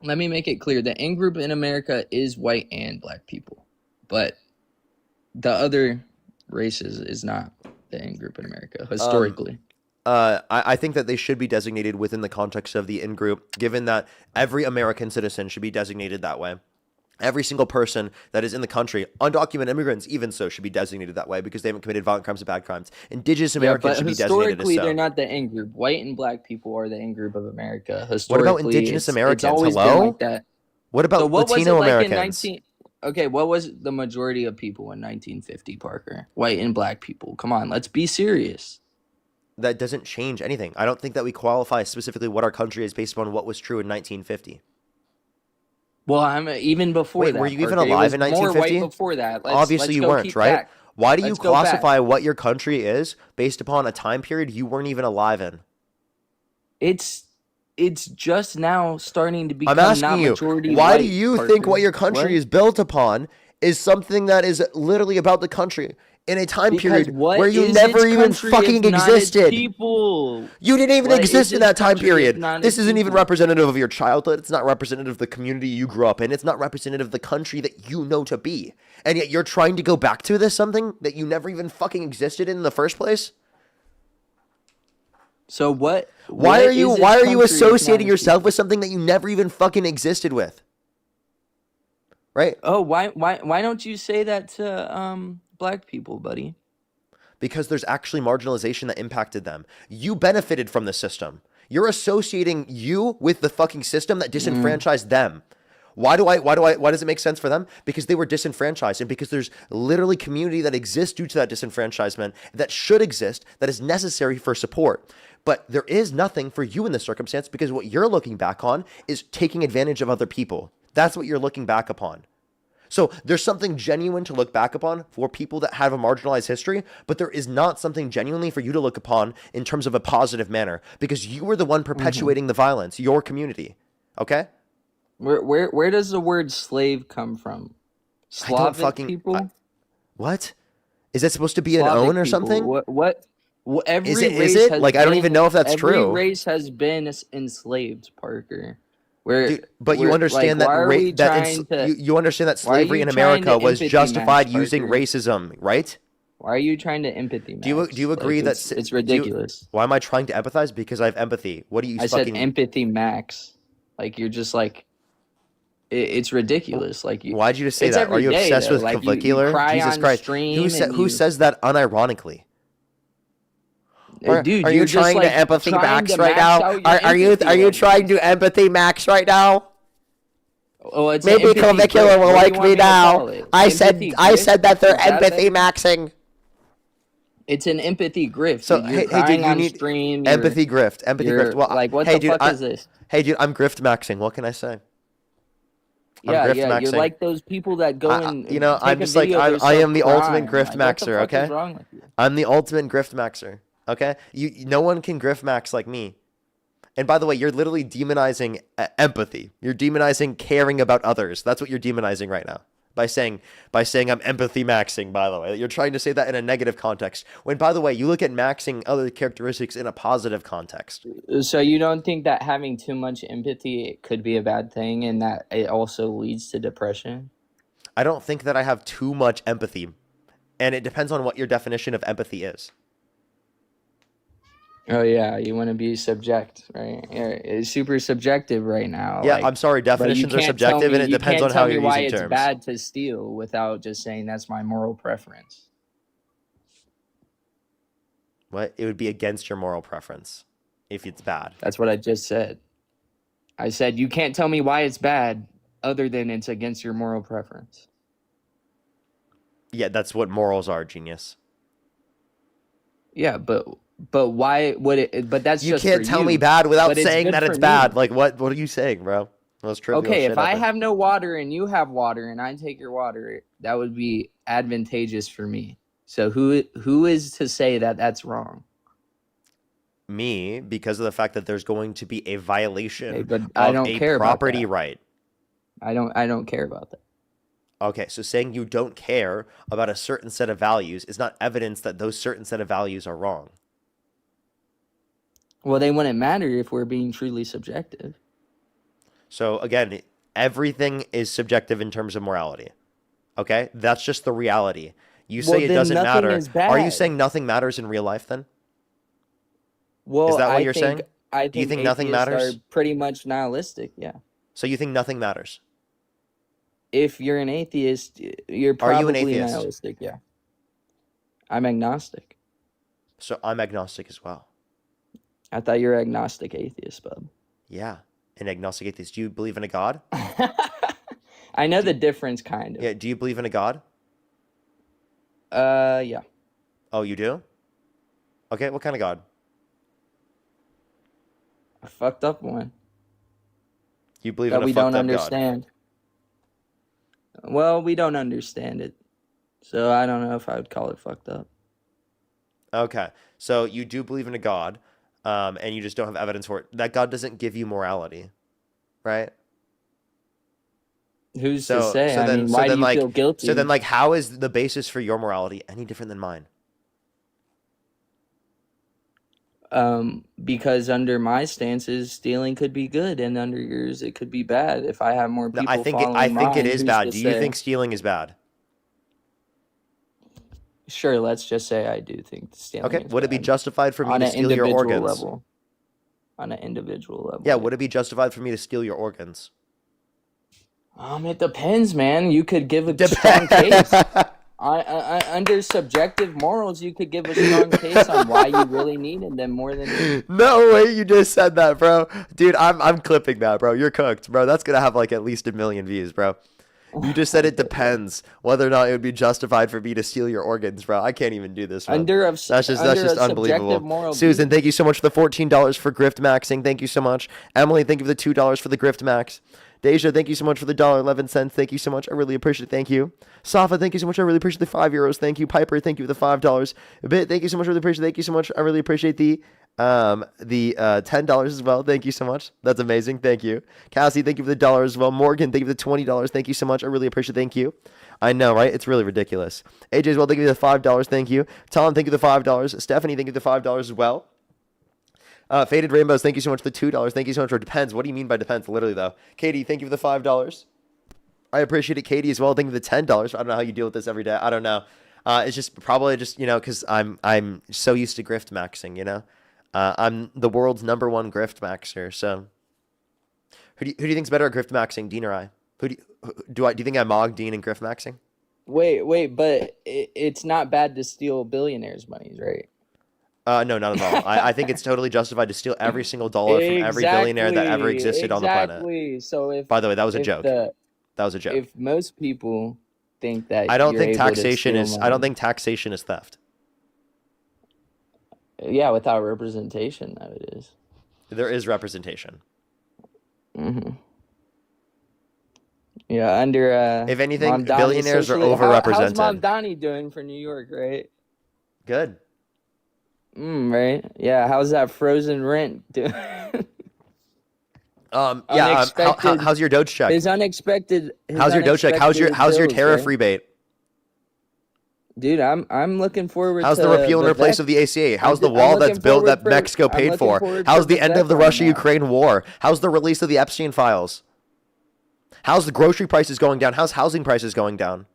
S7: Let me make it clear. The in-group in America is white and black people. But the other races is not the in-group in America, historically.
S1: I think that they should be designated within the context of the in-group, given that every American citizen should be designated that way. Every single person that is in the country, undocumented immigrants even so, should be designated that way because they haven't committed violent crimes or bad crimes. Indigenous Americans should be designated as
S7: historically,
S1: so.
S7: they're not the in-group. White and black people are the in-group of America.
S1: What
S7: Historically,
S1: about Indigenous Americans?
S7: It's always
S1: Hello?
S7: been like that.
S1: What about
S7: So what was it
S1: Latino
S7: like
S1: Americans?
S7: in 19? Okay, what was the majority of people in 1950, Parker? White and black people. Come on, let's be serious.
S1: That doesn't change anything. I don't think that we qualify specifically what our country is based upon what was true in 1950.
S7: Well, I'm even before
S1: Wait,
S7: that.
S1: were you even
S7: Parker. It
S1: alive
S7: was
S1: in
S7: more
S1: 1950?
S7: white before that.
S1: Obviously
S7: let's
S1: you
S7: go
S1: weren't,
S7: keep
S1: right?
S7: back.
S1: Why do you
S7: Let's go back.
S1: classify what your country is based upon a time period you weren't even alive in?
S7: It's just now starting to become
S1: I'm asking
S7: not
S1: you,
S7: majority
S1: why
S7: white,
S1: do you
S7: Parker.
S1: think what your country
S7: What?
S1: is built upon is something that is literally about the country in a time
S7: Because
S1: period
S7: what
S1: where you
S7: is
S1: never
S7: its
S1: even
S7: country if
S1: fucking
S7: not its
S1: existed?
S7: people?
S1: You didn't even
S7: What
S1: exist
S7: is
S1: in
S7: its
S1: that time
S7: country if
S1: period.
S7: not
S1: This
S7: its
S1: isn't even
S7: people?
S1: representative of your childhood. It's not representative of the community you grew up in. It's not representative of the country that you know to be. And yet you're trying to go back to this something that you never even fucking existed in the first place?
S7: So what?
S1: Why
S7: what
S1: are you
S7: is its
S1: why are you
S7: country if not
S1: associating
S7: its
S1: yourself
S7: people?
S1: with something that you never even fucking existed with? Right?
S7: Oh, why don't you say that to black people, buddy?
S1: Because there's actually marginalization that impacted them. You benefited from the system. You're associating you with the fucking system that disenfranchised them. Why does it make sense for them? Because they were disenfranchised, and because there's literally community that exists due to that disenfranchisement that should exist, that is necessary for support. But there is nothing for you in this circumstance because what you're looking back on is taking advantage of other people. That's what you're looking back upon. So there's something genuine to look back upon for people that have a marginalized history, but there is not something genuinely for you to look upon in terms of a positive manner because you were the one perpetuating the violence, your community. Okay?
S7: Where does the word slave come from? Slavic people?
S1: What? Is that supposed to be an
S7: Slavic
S1: own or
S7: people.
S1: something?
S7: What every
S1: Is it?
S7: race
S1: Is it?
S7: has
S1: Like, I don't even know if that's
S7: every
S1: true.
S7: race has been enslaved, Parker.
S1: But you understand that you understand that slavery in America was justified using racism, right?
S7: Why are you trying to empathy match?
S1: Do you agree that
S7: it's ridiculous?
S1: Why am I trying to empathize? Because I have empathy. What do you?
S7: I said empathy max. Like you're just like. It's ridiculous. Like you.
S1: Why'd you just say that? Are you obsessed with Caligula? Jesus Christ! Who says that unironically?
S7: Dude,
S1: are you trying to empathy max right now? Are you trying to empathy max right now?
S7: Oh, it's
S1: maybe Caligula will like me now. I said that they're empathy maxing.
S7: It's an empathy grift.
S1: So
S7: dude.
S1: hey dude, you need
S7: stream,
S1: empathy grift. Empathy grift. Well,
S7: like what the fuck is this?
S1: Hey dude, I'm grift maxing. What can I say?
S7: Yeah, you're like those people that go and
S1: I'm just like I am the ultimate grift maxer. Okay,
S7: is wrong with you?
S1: I'm the ultimate grift maxer. Okay, no one can grift max like me. And by the way, you're literally demonizing empathy. You're demonizing caring about others. That's what you're demonizing right now by saying I'm empathy maxing. By the way, you're trying to say that in a negative context. When by the way, you look at maxing other characteristics in a positive context.
S7: So you don't think that having too much empathy could be a bad thing, and that it also leads to depression?
S1: I don't think that I have too much empathy, and it depends on what your definition of empathy is.
S7: Oh yeah, you want to be subject, right? It's super subjective right now.
S1: Yeah, I'm sorry. Definitions are subjective, and it depends on how you're using terms. You can't tell me why
S7: it's bad to steal without just saying that's my moral preference.
S1: What? It would be against your moral preference if it's bad.
S7: That's what I just said. I said you can't tell me why it's bad other than it's against your moral preference.
S1: Yeah, that's what morals are, genius.
S7: Yeah, but why would it? But that's
S1: you can't tell me bad without saying that it's bad. Like what are you saying, bro?
S7: Okay, if I have no water and you have water and I take your water, that would be advantageous for me. So who is to say that that's wrong?
S1: Me, because of the fact that there's going to be a violation
S7: but
S1: of
S7: I don't
S1: a
S7: care
S1: property
S7: about that.
S1: right.
S7: I don't care about that.
S1: Okay, so saying you don't care about a certain set of values is not evidence that those certain set of values are wrong.
S7: Well, they wouldn't matter if we're being truly subjective.
S1: So again, everything is subjective in terms of morality. Okay? That's just the reality. You say it doesn't matter. Are you saying nothing matters in real life then?
S7: Well,
S1: Is that what
S7: I
S1: you're saying?
S7: think I
S1: Do you
S7: think
S1: think nothing
S7: atheists
S1: matters?
S7: are pretty much nihilistic. Yeah.
S1: So you think nothing matters?
S7: If you're an atheist, you're
S1: Are you an
S7: probably
S1: atheist?
S7: nihilistic. Yeah. I'm agnostic.
S1: So I'm agnostic as well.
S7: I thought you were agnostic atheist, bub.
S1: Yeah, an agnostic atheist. Do you believe in a god?
S7: I know the difference, kind of.
S1: Yeah. Do you believe in a god?
S7: Yeah.
S1: Oh, you do? Okay. What kind of god?
S7: A fucked up one
S1: You believe
S7: that
S1: in a
S7: we
S1: fucked
S7: don't
S1: up
S7: understand. Well, we don't understand it, so I don't know if I would call it fucked up.
S1: god? Okay. So you do believe in a god, and you just don't have evidence for it. That god doesn't give you morality, right?
S7: Who's to say? I mean, why do you feel guilty?
S1: So then, like, how is the basis for your morality any different than mine?
S7: Because under my stances, stealing could be good, and under yours, it could be bad. If I have more
S1: No,
S7: people
S1: I think
S7: following
S1: it is
S7: who's
S1: bad.
S7: to
S1: Do you
S7: say?
S1: think stealing is bad?
S7: Sure, let's just say I do think stealing.
S1: Okay.
S7: is
S1: Would it be
S7: bad.
S1: justified for me
S7: On
S1: to
S7: an
S1: steal your
S7: individual
S1: organs?
S7: level? On an individual level.
S1: Yeah. Would it be justified for me to steal your organs?
S7: It depends, man. You could give a strong case. Under subjective morals, you could give a strong case on why you really needed them more than me.
S1: No way you just said that, bro. Dude, I'm clipping that, bro. You're cooked, bro. That's gonna have like at least 1 million views, bro. You just said it depends whether or not it would be justified for me to steal your organs, bro. I can't even do this, bro. That's just unbelievable. Susan, thank you so much for the $14 for grift maxing. Thank you so much. Emily, thank you for the $2 for the grift max. Deja, thank you so much for the $1.11. Thank you so much. I really appreciate it. Thank you. Safa, thank you so much. I really appreciate the €5. Thank you. Piper, thank you for the $5. Bit, thank you so much. Really appreciate it. Thank you so much. I really appreciate the $10 as well. Thank you so much. That's amazing. Thank you. Cassie, thank you for the $1 as well. Morgan, thank you for the $20. Thank you so much. I really appreciate it. Thank you. I know, right? It's really ridiculous. AJ as well, thank you for the $5. Thank you. Tom, thank you for the $5. Stephanie, thank you for the $5 as well. Faded Rainbows, thank you so much for the $2. Thank you so much for depends. What do you mean by depends? Literally, though. Katie, thank you for the $5. I appreciate it. Katie as well. Thank you for the $10. I don't know how you deal with this every day. I don't know. It's just probably just, because I'm so used to grift maxing, I'm the world's #1 grift maxer. So who do you think's better at grift maxing, Dean or I? Do you think I mog Dean in grift maxing?
S7: Wait, but it's not bad to steal billionaires' monies, right?
S1: No, not at all. I think it's totally justified to steal every single dollar from every billionaire that ever existed on the planet.
S7: Exactly. So if
S1: By the way, that was a joke. That was a joke.
S7: If most people think that
S1: I don't
S7: you're
S1: think
S7: able to
S1: taxation
S7: steal
S1: is. I
S7: money-
S1: don't think taxation is theft.
S7: Yeah, without representation, that it is.
S1: There is representation.
S7: Mm-hmm. Yeah, under
S1: If anything,
S7: Mamdani
S1: billionaires are
S7: socially-
S1: overrepresented.
S7: How's Mamdani doing for New York, right?
S1: Good.
S7: Right. Yeah. How's that frozen rent doing?
S1: Yeah.
S7: Unexpected-
S1: How's your Doge check?
S7: His unexpected.
S1: How's your Doge check? How's your
S7: unexpected
S1: tariff
S7: bills,
S1: rebate?
S7: Dude, I'm looking forward
S1: How's
S7: to
S1: the repeal and replace
S7: vet-
S1: of the ACA? How's the
S7: I'm
S1: wall
S7: looking
S1: that's built
S7: forward
S1: that
S7: for-
S1: Mexico
S7: I'm
S1: paid
S7: looking
S1: for?
S7: forward
S1: How's
S7: for
S1: the end
S7: vet
S1: of the
S7: right now.
S1: Russia-Ukraine war? How's the release of the Epstein files? How's the grocery prices going down? How's housing prices going down?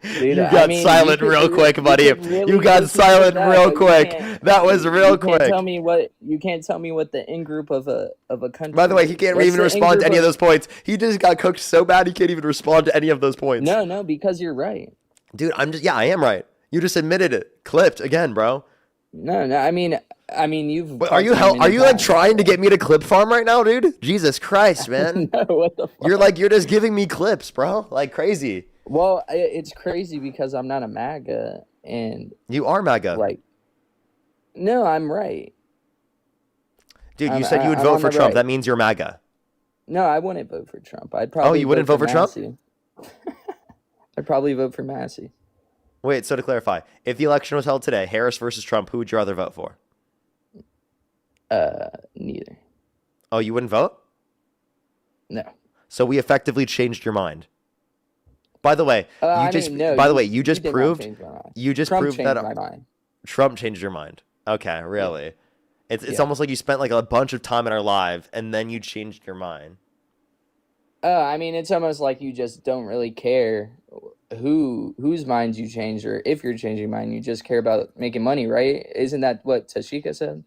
S7: Dude,
S1: You
S7: I
S1: got
S7: mean,
S1: silent
S7: you could
S1: real
S7: re-
S1: quick,
S7: you
S1: buddy.
S7: could really
S1: You got
S7: listen to
S1: silent
S7: that,
S1: real
S7: but you
S1: quick.
S7: can't-
S1: That was real
S7: you
S1: quick.
S7: Can't tell me what you can't tell me what the in group of a country.
S1: By the way, he can't
S7: What's
S1: even
S7: the
S1: respond to
S7: in-group
S1: any of those points. He just got cooked so bad he can't even respond to any of those points.
S7: No, because you're right.
S1: Dude, I am right. You just admitted it. Clipped again, bro.
S7: No. I mean, you've.
S1: Wait, are you like trying to get me to clip farm right now, dude? Jesus Christ, man.
S7: No, what the fuck?
S1: You're just giving me clips, bro. Like crazy.
S7: Well, it's crazy because I'm not a MAGA, and
S1: You are MAGA.
S7: like, no, I'm right.
S1: Dude, you said you would
S7: I'm
S1: vote
S7: on
S1: for
S7: the
S1: Trump.
S7: right.
S1: That means you're MAGA.
S7: No, I wouldn't vote for Trump. I'd probably.
S1: you wouldn't vote for Trump?
S7: Massey. I'd probably vote for Massey.
S1: Wait, so to clarify, if the election was held today, Harris versus Trump, who would you rather vote for?
S7: Neither.
S1: Oh, you wouldn't vote?
S7: No.
S1: So we effectively changed your mind. By the way, you just
S7: did not
S1: proved
S7: change my mind.
S1: you just
S7: Trump
S1: proved
S7: changed
S1: that
S7: my mind.
S1: Trump changed your mind. Okay, really? It's
S7: Yeah.
S1: almost like you spent like a bunch of time in our live and then you changed your mind.
S7: I mean, it's almost like you just don't really care whose minds you change, or if you're changing your mind, you just care about making money, right? Isn't that what Tashika said?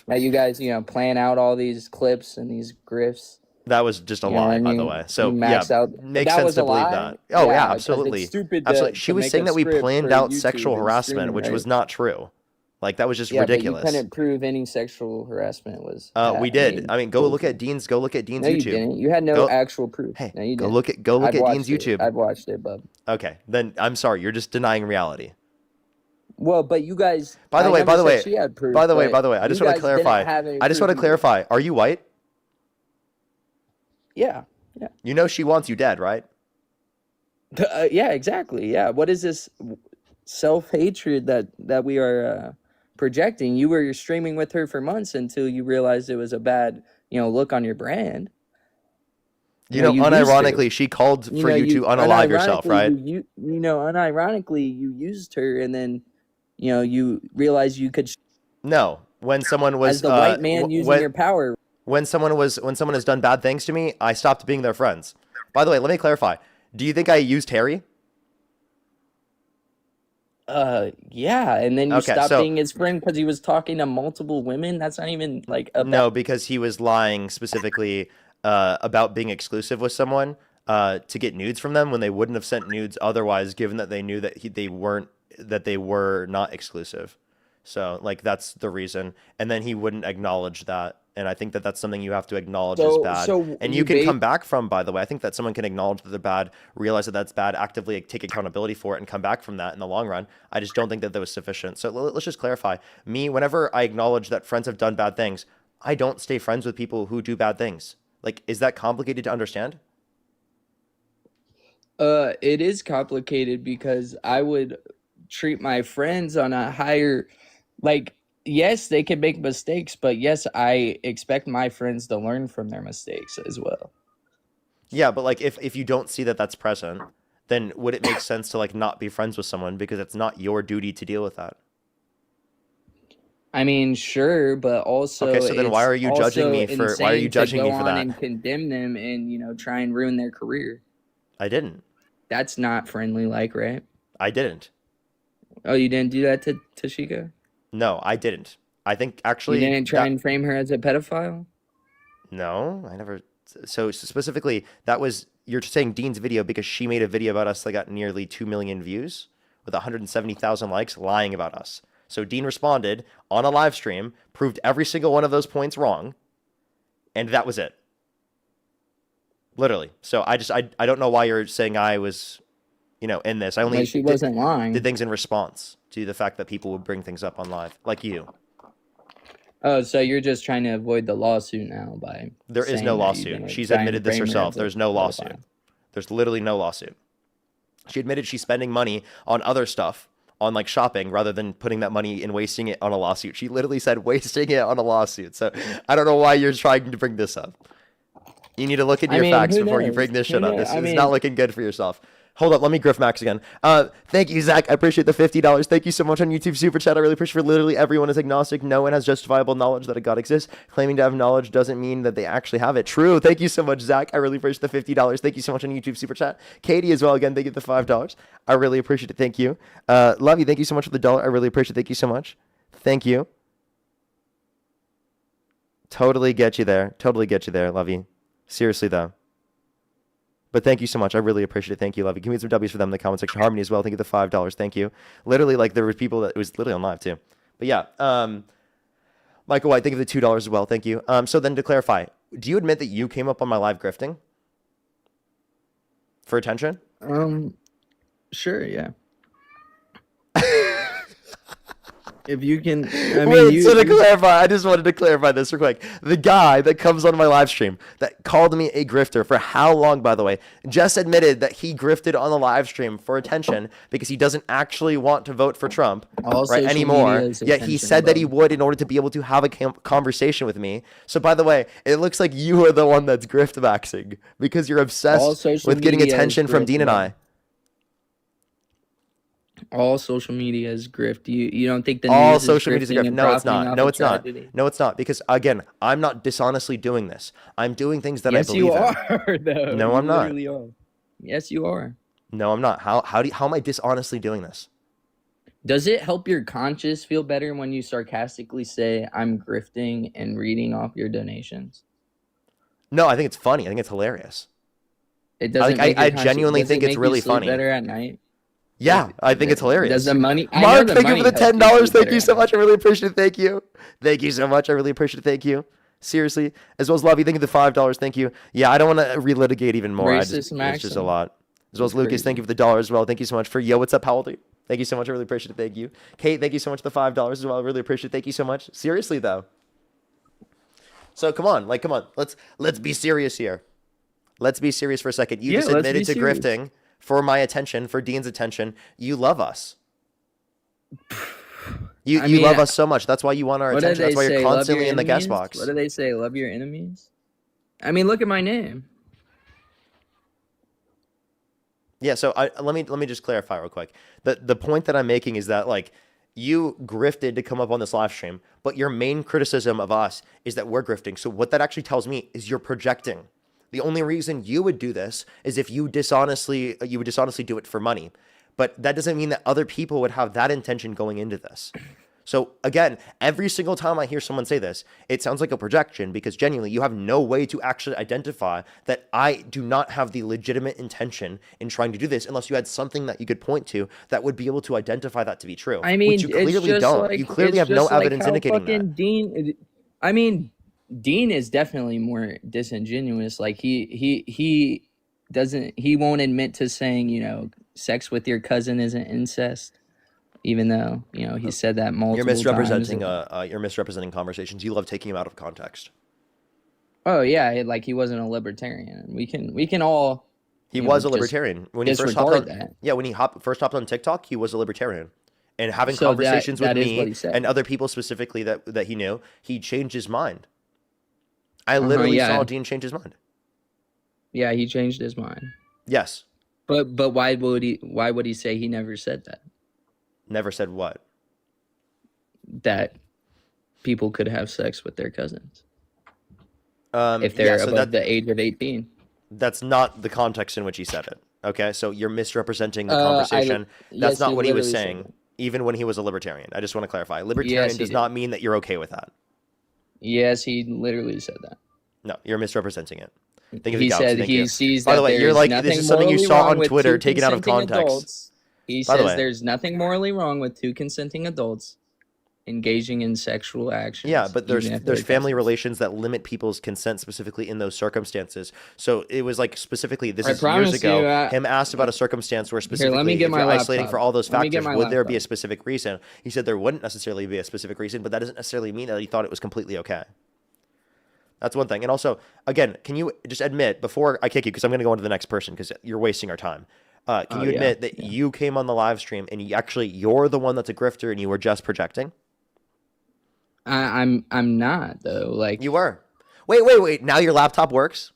S7: That you guys, plan out all these clips and these grifts.
S1: That was just a lie, by the way. So
S7: max out.
S1: makes
S7: That
S1: sense
S7: was
S1: to
S7: a
S1: believe
S7: lie?
S1: that. Oh yeah,
S7: Yeah, 'cause
S1: absolutely.
S7: it's stupid
S1: Absolutely.
S7: to
S1: She was
S7: make
S1: saying
S7: a
S1: that we
S7: script
S1: planned
S7: for
S1: out
S7: YouTube
S1: sexual
S7: and
S1: harassment,
S7: streaming,
S1: which
S7: right?
S1: was not true. Like that was just
S7: Yeah,
S1: ridiculous.
S7: but you couldn't prove any sexual harassment was.
S1: We did. I mean, go look at Dean's
S7: No,
S1: YouTube.
S7: you didn't. You had no
S1: Go-
S7: actual proof.
S1: Hey,
S7: no, you
S1: go
S7: didn't.
S1: look at
S7: I've
S1: Dean's
S7: watched it.
S1: YouTube.
S7: I've watched it, bub.
S1: Okay, then I'm sorry. You're just denying reality.
S7: Well, but you guys.
S1: By the
S7: I
S1: way,
S7: never
S1: by the
S7: said
S1: way,
S7: she had proof,
S1: by the way,
S7: but
S1: by the way, I
S7: you
S1: just want to
S7: guys didn't
S1: clarify.
S7: have any
S1: I just want to
S7: proof either.
S1: clarify. Are you white?
S7: Yeah. Yeah.
S1: You know she wants you dead, right?
S7: Yeah. Exactly. Yeah. What is this self-hatred that we are projecting? You were streaming with her for months until you realized it was a bad, look on your brand.
S1: You know,
S7: you used
S1: unironically, she called for you to unalive yourself, right?
S7: Unironically, you used her, and then, you realized you could.
S1: No, when someone was
S7: As the white man using your power.
S1: When someone has done bad things to me, I stopped being their friends. By the way, let me clarify. Do you think I used Harry?
S7: Yeah, and then you
S1: Okay,
S7: stopped
S1: so-
S7: being his friend because he was talking to multiple women. That's not even like a
S1: No, because he was lying specifically about being exclusive with someone to get nudes from them when they wouldn't have sent nudes otherwise, given that they knew that they were not exclusive. So like that's the reason, and then he wouldn't acknowledge that, and I think that that's something you have to acknowledge as bad, and you can come back from. By the way, I think that someone can acknowledge that they're bad, realize that that's bad, actively take accountability for it, and come back from that in the long run. I just don't think that was sufficient. So let's just clarify. Me, whenever I acknowledge that friends have done bad things, I don't stay friends with people who do bad things. Like, is that complicated to understand?
S7: It is complicated because I would treat my friends on a higher, like, yes, they can make mistakes, but yes, I expect my friends to learn from their mistakes as well.
S1: Yeah, but like if you don't see that that's present, then would it make sense to like not be friends with someone because it's not your duty to deal with that?
S7: I mean, sure, but also
S1: Okay, so then why are you judging me for
S7: insane
S1: why are you
S7: to
S1: judging me
S7: go
S1: for
S7: on
S1: that?
S7: and condemn them and try and ruin their career?
S1: I didn't.
S7: That's not friendly, like, right?
S1: I didn't.
S7: Oh, you didn't do that to Tashika?
S1: No, I didn't. I think actually
S7: You didn't try and frame her as a pedophile?
S1: No, I never. So specifically, that was you're saying Dean's video because she made a video about us that got nearly 2 million views with 170,000 likes, lying about us. So Dean responded on a live stream, proved every single one of those points wrong, and that was it. Literally. So I don't know why you're saying I was, in this. I only
S7: Like she wasn't lying.
S1: did things in response to the fact that people would bring things up on live, like you.
S7: Oh, so you're just trying to avoid the lawsuit now by
S1: There is
S7: saying
S1: no
S7: that you're
S1: lawsuit.
S7: gonna
S1: She's
S7: try and
S1: admitted this
S7: frame her
S1: herself.
S7: as a
S1: There's no lawsuit.
S7: pedophile.
S1: There's literally no lawsuit. She admitted she's spending money on other stuff, on like shopping, rather than putting that money and wasting it on a lawsuit. She literally said wasting it on a lawsuit. So I don't know why you're trying to bring this up. You need to look into your facts
S7: who
S1: before you
S7: knows?
S1: bring this
S7: Who
S1: shit up.
S7: knows?
S1: This
S7: I
S1: is
S7: mean-
S1: not looking good for yourself. Hold up, let me griff Max again. Thank you, Zach. I appreciate the $50. Thank you so much on YouTube Super Chat. I really appreciate it. Literally everyone is agnostic. No one has justifiable knowledge that a God exists. Claiming to have knowledge doesn't mean that they actually have it. True. Thank you so much, Zach. I really appreciate the $50. Thank you so much on YouTube Super Chat. Katie as well. Again, thank you for the $5. I really appreciate it. Thank you. Love you. Thank you so much for the $1. I really appreciate it. Thank you so much. Thank you. Totally get you there. Totally get you there. Love you. Seriously, though. But thank you so much. I really appreciate it. Thank you, love you. Give me some W's for them in the comment section. Harmony as well. Thank you for the $5. Thank you. Literally, like, there were people that it was literally on live, too. But yeah, Michael White, thank you for the $2 as well. Thank you. So then to clarify, do you admit that you came up on my live grifting? For attention?
S7: Sure, yeah. If you can, I mean,
S1: Wait, so to clarify, I just wanted to clarify this real quick. The guy that comes on my live stream that called me a grifter for how long, by the way, just admitted that he grifted on the live stream for attention because he doesn't actually want to vote for Trump
S7: All
S1: right
S7: social
S1: anymore.
S7: media is
S1: Yet he
S7: attention,
S1: said that he
S7: bro.
S1: would in order to be able to have a conversation with me. So by the way, it looks like you are the one that's grift maxing because you're
S7: All
S1: obsessed
S7: social
S1: with getting
S7: media is
S1: attention from
S7: grift,
S1: Dean and
S7: bro.
S1: I.
S7: All social media is grift. You don't think the
S1: All
S7: news
S1: social media is
S7: grifting
S1: grift.
S7: and
S1: No, it's
S7: profiting
S1: not.
S7: off
S1: No,
S7: of
S1: it's not.
S7: tragedy?
S1: No, it's not. Because again, I'm not dishonestly doing this. I'm doing things that
S7: Yes,
S1: I believe
S7: you
S1: in.
S7: are, though.
S1: No,
S7: You
S1: I'm not.
S7: literally are. Yes, you are.
S1: No, I'm not. How am I dishonestly doing this?
S7: Does it help your conscience feel better when you sarcastically say, I'm grifting and reading off your donations?
S1: No, I think it's funny. I think it's hilarious.
S7: It doesn't
S1: I genuinely think it's really funny.
S7: Better at night?
S1: Yeah, I think it's hilarious.
S7: Does the money...
S1: Mark, thank you for the $10. Thank you so much. I really appreciate it. Thank you. Thank you so much. I really appreciate it. Thank you. Seriously. As well as Lovey, thank you for the $5. Thank you. Yeah, I don't want to relitigate even more. It's just a lot. As well as Lucas,
S7: crazy.
S1: thank you for the $1 as well. Thank you so much. For Yo, what's up? How old are you? Thank you so much. I really appreciate it. Thank you. Kate, thank you so much for the $5 as well. I really appreciate it. Thank you so much. Seriously, though. So come on. Come on. Let's be serious here. Let's be serious for a second. You just admitted to grifting for my attention, for Dean's attention. You love us. You love us so much. That's why you want our attention. That's why you're constantly in the guest box.
S7: What do they say? Love your enemies? I mean, look at my name.
S1: Yeah, so let me just clarify real quick. The point that I'm making is that like you grifted to come up on this live stream, but your main criticism of us is that we're grifting. So what that actually tells me is you're projecting. The only reason you would do this is if you would dishonestly do it for money. But that doesn't mean that other people would have that intention going into this. So again, every single time I hear someone say this, it sounds like a projection because genuinely you have no way to actually identify that I do not have the legitimate intention in trying to do this unless you had something that you could point to that would be able to identify that to be true.
S7: I mean,
S1: which you clearly don't. You clearly have no evidence indicating that.
S7: Dean is definitely more disingenuous. Like he won't admit to saying, sex with your cousin isn't incest. Even though, he said that multiple times.
S1: You're misrepresenting conversations. You love taking them out of context.
S7: Oh yeah, like he wasn't a libertarian. We can all.
S1: He was a libertarian when he first hopped on. Yeah, when he first hopped on TikTok, he was a libertarian, and having conversations with me and other people specifically that he knew, he changed his mind. I literally saw Dean change his mind.
S7: Yeah, he changed his mind.
S1: Yes.
S7: But why would he say he never said that?
S1: Never said what?
S7: That people could have sex with their cousins. If they're above the age of 18.
S1: That's not the context in which he said it. Okay, so you're misrepresenting the conversation. That's not what he was saying, even when he was a libertarian. I just want to clarify. Libertarian does not mean that you're okay with that.
S7: Yes, he literally said that.
S1: No, you're misrepresenting it.
S7: He said he sees that.
S1: By the way, you're like, this is something you saw on Twitter taken out of context.
S7: He says there's nothing morally wrong with two consenting adults engaging in sexual actions.
S1: Yeah, but there's family relations that limit people's consent specifically in those circumstances. So it was like specifically, this is years ago, him asked about a circumstance where specifically if you're isolating for all those factors, would there be a specific reason? He said there wouldn't necessarily be a specific reason, but that doesn't necessarily mean that he thought it was completely okay. That's one thing. And also, again, can you just admit, before I kick you, because I'm going to go on to the next person because you're wasting our time. Can you admit that you came on the live stream and you're the one that's a grifter and you were just projecting?
S7: I'm not though. Like
S1: you were. Wait. Now your laptop works?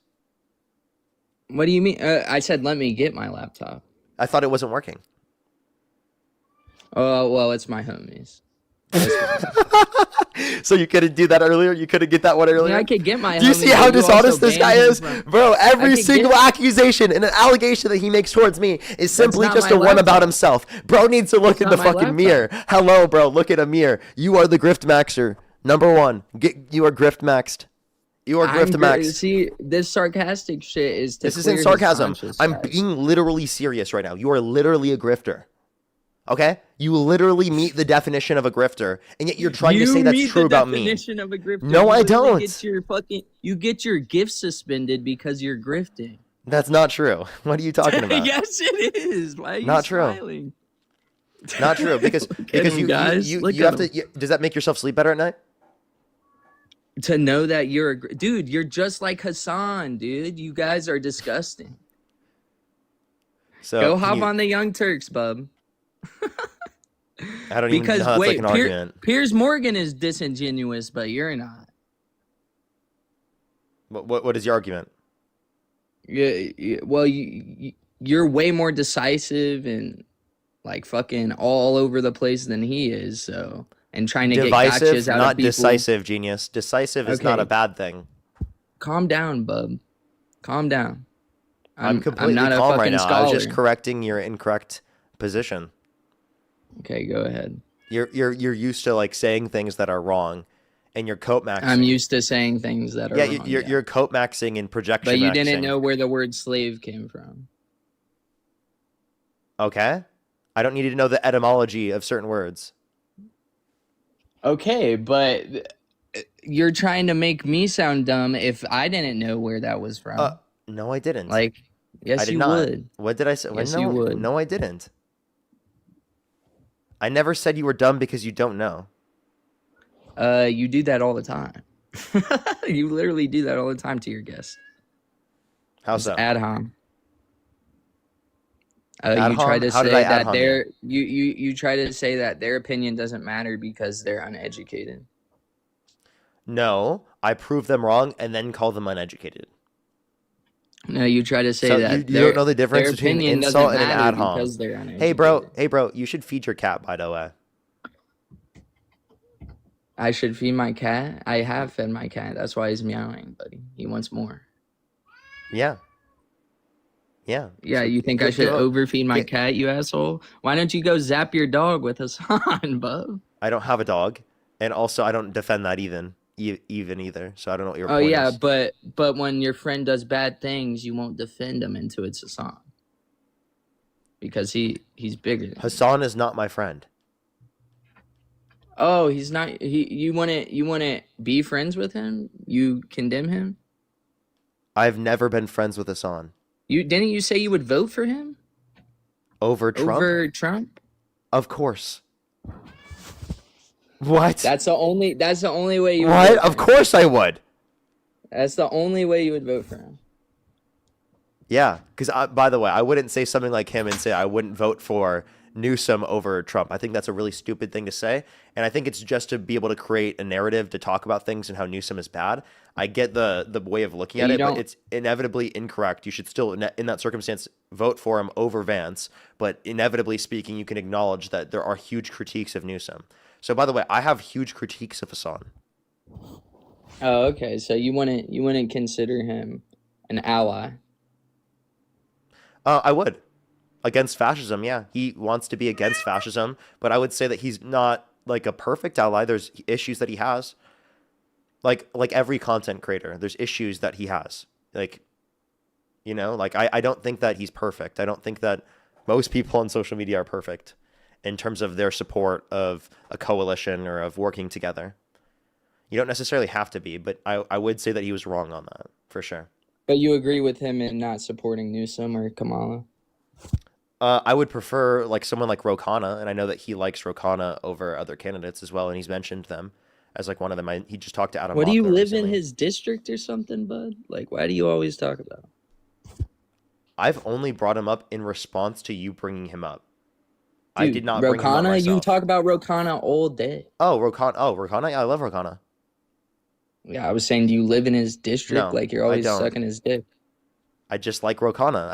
S7: What do you mean? I said let me get my laptop.
S1: I thought it wasn't working.
S7: Oh well, it's my homies.
S1: So you couldn't do that earlier? You couldn't get that one earlier?
S7: Yeah, I could get my.
S1: Do you see how dishonest this guy is, bro? Every single accusation and an allegation that he makes towards me is simply just a one about himself. Bro needs to look in the fucking mirror. Hello, bro. Look at a mirror. You are the grift maxer. Number one. You are grift maxed. You are grift maxed.
S7: See, this sarcastic shit is.
S1: This isn't sarcasm. I'm being literally serious right now. You are literally a grifter. Okay? You literally meet the definition of a grifter, and yet you're trying to say that's true about me.
S7: Of a grifter.
S1: No, I don't.
S7: You get your gift suspended because you're grifting.
S1: That's not true. What are you talking about?
S7: Yes, it is. Why are you
S1: not
S7: smiling?
S1: True. Not true. Because you have to. Does that make yourself sleep better at night?
S7: To know that you're dude, you're just like Hassan, dude. You guys are disgusting. So go hop on the Young Turks, bub.
S1: I don't even know how that's like an argument.
S7: Piers Morgan is disingenuous, but you're not.
S1: What is your argument?
S7: Yeah, well, you're way more decisive and like fucking all over the place than he is. So and trying to get gotchas out of people.
S1: Not decisive, genius. Decisive is not a bad thing.
S7: Calm down, bub. Calm down.
S1: I'm
S7: I'm
S1: completely
S7: not a
S1: calm right
S7: fucking
S1: now. I was just
S7: scholar.
S1: correcting your incorrect position.
S7: Okay, go ahead.
S1: You're used to like saying things that are wrong, and you're coat
S7: I'm
S1: maxing.
S7: used to saying things that are
S1: Yeah,
S7: wrong.
S1: you're coat maxing and projection
S7: But you
S1: maxing.
S7: didn't know where the word slave came from.
S1: Okay, I don't need to know the etymology of certain words.
S7: Okay, but you're trying to make me sound dumb if I didn't know where that was from.
S1: No, I didn't.
S7: Like,
S1: I
S7: yes,
S1: did
S7: you
S1: not.
S7: would.
S1: What did I say?
S7: Yes,
S1: no,
S7: you would.
S1: No, I didn't. I never said you were dumb because you don't know.
S7: You do that all the time. You literally do that all the time to your guests.
S1: How
S7: It's
S1: so?
S7: ad hom.
S1: Ad
S7: You try
S1: hom?
S7: to
S1: How did I
S7: say
S1: ad
S7: that
S1: hom
S7: their you try to say that their opinion doesn't matter because they're uneducated.
S1: No, I prove them wrong and then call them uneducated.
S7: No, you try to say
S1: So
S7: that
S1: you don't know the difference
S7: their
S1: between an
S7: opinion
S1: insult
S7: doesn't
S1: and an
S7: matter
S1: ad hom.
S7: because they're uneducated.
S1: Hey bro, you should feed your cat, by the way.
S7: I should feed my cat. I have fed my cat. That's why he's meowing, buddy. He wants more.
S1: Yeah. Yeah.
S7: Yeah,
S1: So
S7: you think I
S1: give
S7: should
S1: him-
S7: overfeed my
S1: gi-
S7: cat, you asshole? Why don't you go zap your dog with a sign, bub?
S1: I don't have a dog, and also I don't defend that even either. So I don't know what your
S7: Oh
S1: point
S7: yeah,
S1: is.
S7: but when your friend does bad things, you won't defend him until it's Hassan. Because he's bigger than you.
S1: Hassan is not my friend.
S7: Oh, he's not. You wanna be friends with him? You condemn him?
S1: I've never been friends with Hassan.
S7: Didn't you say you would vote for him
S1: Over Trump?
S7: over Trump?
S1: Of course. What?
S7: That's the only way you would
S1: What?
S7: vote for
S1: Of
S7: him.
S1: course I would.
S7: That's the only way you would vote for him.
S1: Yeah, because by the way, I wouldn't say something like him and say I wouldn't vote for Newsom over Trump. I think that's a really stupid thing to say, and I think it's just to be able to create a narrative to talk about things and how Newsom is bad. I get the way of looking at it, but it's inevitably incorrect. You should still, in that circumstance, vote for him over Vance, but inevitably speaking, you can acknowledge that there are huge critiques of Newsom. So, by the way, I have huge critiques of Hassan.
S7: Oh, okay. So you wouldn't consider him an ally?
S1: I would. Against fascism, yeah. He wants to be against fascism, but I would say that he's not like a perfect ally. There's issues that he has. Like every content creator, there's issues that he has. Like, you know, like I don't think that he's perfect. I don't think that most people on social media are perfect in terms of their support of a coalition or of working together. You don't necessarily have to be, but I would say that he was wrong on that, for sure.
S7: But you agree with him in not supporting Newsom or Kamala?
S1: I would prefer like someone like Ro Khanna, and I know that he likes Ro Khanna over other candidates as well, and he's mentioned them as like one of them. He just talked to Adam.
S7: What do you
S1: Mockler
S7: live
S1: recently.
S7: in his district or something, bud? Like, why do you always talk about him?
S1: I've only brought him up in response to you bringing him up.
S7: Dude,
S1: I did not bring him up
S7: Ro Khanna,
S1: myself.
S7: you talk about Ro Khanna all day.
S1: Oh, Ro Khanna. Yeah, I love Ro Khanna.
S7: Yeah, I was saying, do you live in his district?
S1: No,
S7: Like, you're
S1: I
S7: always
S1: don't.
S7: sucking his dick.
S1: I just like Ro Khanna.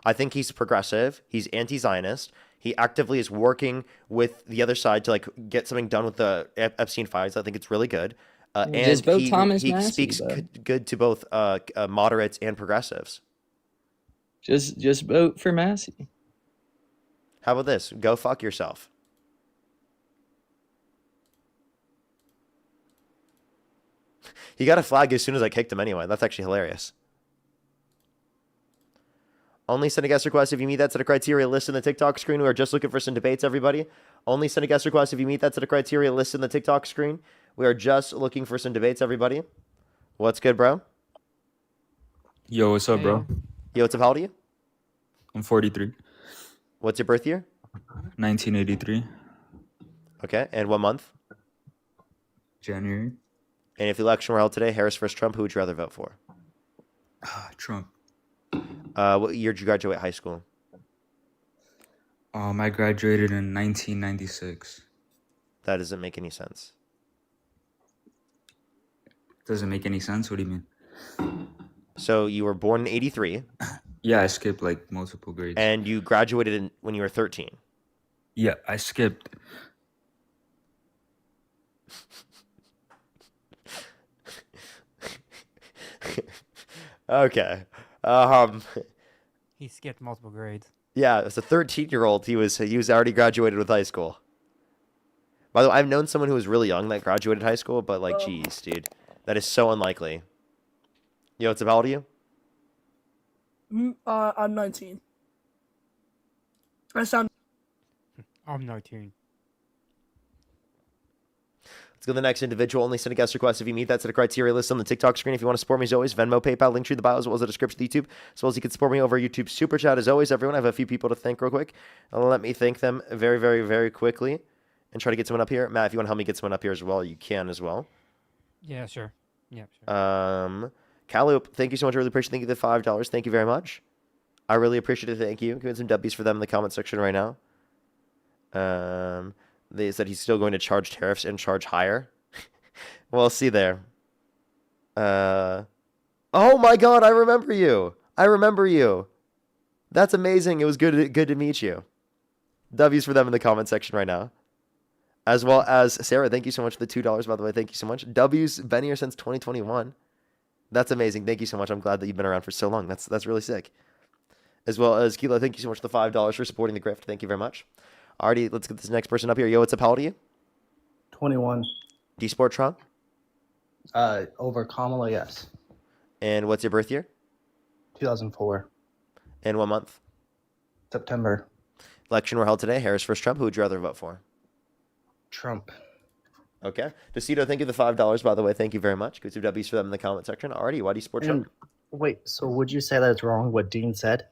S1: I think he's progressive. He's anti-Zionist. He actively is working with the other side to like get something done with the Epstein files. I think it's really good. And
S7: Just vote Thomas
S1: he
S7: Massie,
S1: speaks
S7: bud.
S1: good to both moderates and progressives.
S7: Just vote for Massey.
S1: How about this? Go fuck yourself. He got a flag as soon as I kicked him anyway. That's actually hilarious. Only send a guest request if you meet that set of criteria listed in the TikTok screen. We are just looking for some debates, everybody. Only send a guest request if you meet that set of criteria listed in the TikTok screen. We are just looking for some debates, everybody. What's good, bro?
S2: Yo, what's up, bro?
S1: Yo, what's up? How old are you?
S2: I'm 43.
S1: What's your birth year?
S2: 1983.
S1: Okay, and what month?
S2: January.
S1: And if the election were held today, Harris versus Trump, who would you rather vote for?
S2: Trump.
S1: What year did you graduate high school?
S2: I graduated in 1996.
S1: That doesn't make any sense.
S2: Doesn't make any sense? What do you mean?
S1: So you were born in 83.
S2: Yeah, I skipped like multiple grades.
S1: And you graduated when you were 13.
S2: Yeah, I skipped.
S1: Okay.
S12: He skipped multiple grades.
S1: Yeah, as a 13-year-old, he was already graduated with high school. By the way, I've known someone who was really young that graduated high school, but like, geez, dude, that is so unlikely. Yo, what's up? How old are you?
S3: I'm 19. I sound.
S12: I'm 19.
S1: Let's go to the next individual. Only send a guest request if you meet that set of criteria list on the TikTok screen. If you want to support me, as always, Venmo, PayPal, link tree in the bio, as well as the description of YouTube, as well as you can support me over YouTube Super Chat. As always, everyone, I have a few people to thank real quick. Let me thank them very, very, very quickly and try to get someone up here. Matt, if you want to help me get someone up here as well, you can as well.
S12: Yeah, sure. Yeah, sure.
S1: Caloop, thank you so much. I really appreciate it. Thank you for the $5. Thank you very much. I really appreciate it. Thank you. Give some W's for them in the comment section right now. They said he's still going to charge tariffs and charge higher. We'll see there. Oh my God, I remember you. I remember you. That's amazing. It was good to meet you. W's for them in the comment section right now. As well as Sarah, thank you so much for the $2, by the way. Thank you so much. W's been here since 2021. That's amazing. Thank you so much. I'm glad that you've been around for so long. That's really sick. As well as Kilo, thank you so much for the $5 for supporting the grift. Thank you very much. Alrighty, let's get this next person up here. Yo, what's up? How old are you?
S13: 21.
S1: Do you support Trump?
S13: Over Kamala, yes.
S1: And what's your birth year?
S13: 2004.
S1: And what month?
S13: September.
S1: Election were held today. Harris versus Trump. Who would you rather vote for?
S13: Trump.
S1: Okay. DeCito, thank you for the $5, by the way. Thank you very much. Go to W's for them in the comment section. Alrighty, why do you support Trump?
S13: Wait, so would you say that it's wrong what Dean said?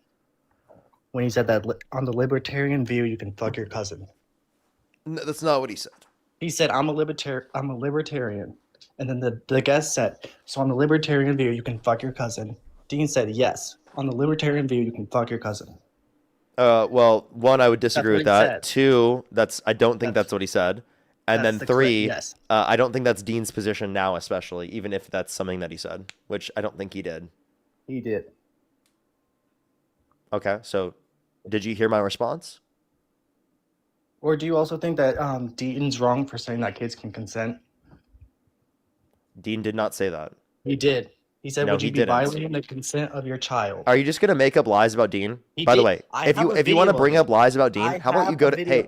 S13: When he said that on the libertarian view, you can fuck your cousin.
S1: No, that's not what he said.
S13: He said, I'm a libertarian. And then the guest said, so on the libertarian view, you can fuck your cousin. Dean said, yes. On the libertarian view, you can fuck your cousin.
S1: Well, one, I would disagree with that.
S13: Said.
S1: Two, I don't think that's what he said. And then three,
S13: yes.
S1: I don't think that's Dean's position now, especially, even if that's something that he said, which I don't think he did.
S13: He did.
S1: Okay, so did you hear my response?
S13: Or do you also think that Dean's wrong for saying that kids can consent?
S1: Dean did not say that.
S13: He did. He said,
S1: No,
S13: would you
S1: he
S13: be
S1: didn't.
S13: violating the consent of your child?
S1: Are you just gonna make up lies about Dean?
S13: He
S1: By the
S13: did.
S1: way,
S13: I
S1: if
S13: have a
S1: you want to
S13: video
S1: bring
S13: of
S1: up lies about Dean,
S13: I
S1: how about you
S13: have
S1: go
S13: a
S1: to
S13: video.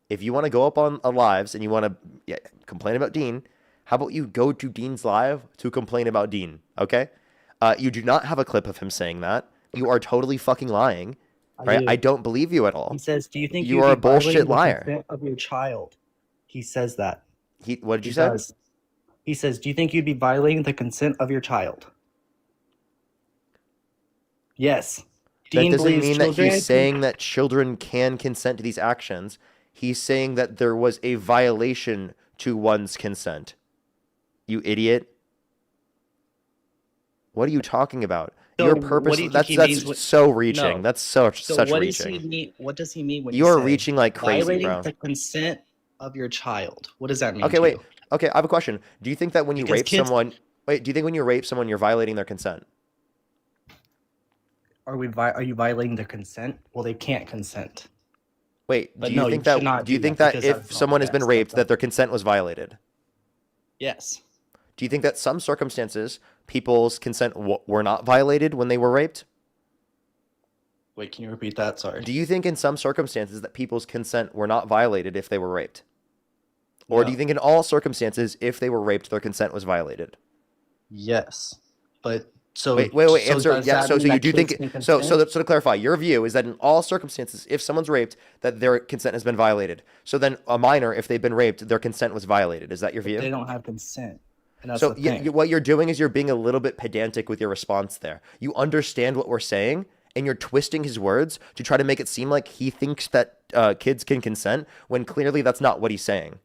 S1: if you want to go up on lives and you want to complain about Dean, how about you go to Dean's live to complain about Dean? Okay, you do not have a clip of him saying that. You are totally fucking lying. Right? I don't believe you at all.
S13: He says, do you think
S1: you
S13: you'd
S1: are a
S13: be violating
S1: bullshit
S13: the
S1: liar?
S13: consent of your child? He says that.
S1: What did you
S13: He
S1: say?
S13: does. He says, do you think you'd be violating the consent of your child? Yes.
S1: That
S13: Dean
S1: doesn't
S13: believes
S1: mean that
S13: children
S1: he's saying that children can consent to these actions. He's saying that there was a violation to one's consent. You idiot. What are you talking about?
S13: So
S1: Your
S13: what
S1: purpose,
S13: do you think he means
S1: that's so reaching.
S13: No.
S1: That's such
S13: So
S1: such
S13: what
S1: reaching.
S13: does he mean? What does he mean when
S1: You
S13: he
S1: are
S13: says
S1: reaching like crazy,
S13: violating
S1: bro.
S13: the consent of your child? What does that mean?
S1: Okay,
S13: to
S1: wait.
S13: you?
S1: Okay, I have a question. Do you think that when you
S13: Because
S1: rape
S13: kids-
S1: someone, do you think when you rape someone, you're violating their consent?
S13: Are you violating their consent? Well, they can't consent.
S1: Wait,
S13: But
S1: do you
S13: no,
S1: think
S13: you should
S1: that
S13: not
S1: do you
S13: do
S1: think
S13: that
S1: that
S13: because
S1: if
S13: that's
S1: someone
S13: not
S1: has been
S13: best.
S1: raped that their consent was violated?
S13: Yes.
S1: Do you think that some circumstances people's consent were not violated when they were raped?
S13: Wait, can you repeat that? Sorry.
S1: Do you think in some circumstances that people's consent were not violated if they were raped? Or do
S13: No.
S1: you think in all circumstances if they were raped their consent was violated?
S13: Yes, but so
S1: wait,
S13: so
S1: answer.
S13: does
S1: Yeah,
S13: that
S1: so
S13: mean
S1: you
S13: that
S1: do
S13: kids
S1: think
S13: can
S1: so
S13: consent?
S1: to clarify, your view is that in all circumstances if someone's raped that their consent has been violated. So then a minor, if they've been raped, their consent was violated. Is that your view?
S13: They don't have consent, and that's
S1: So
S13: the thing.
S1: what you're doing is you're being a little bit pedantic with your response there. You understand what we're saying, and you're twisting his words to try to make it seem like he thinks that kids can consent when clearly that's not what he's saying.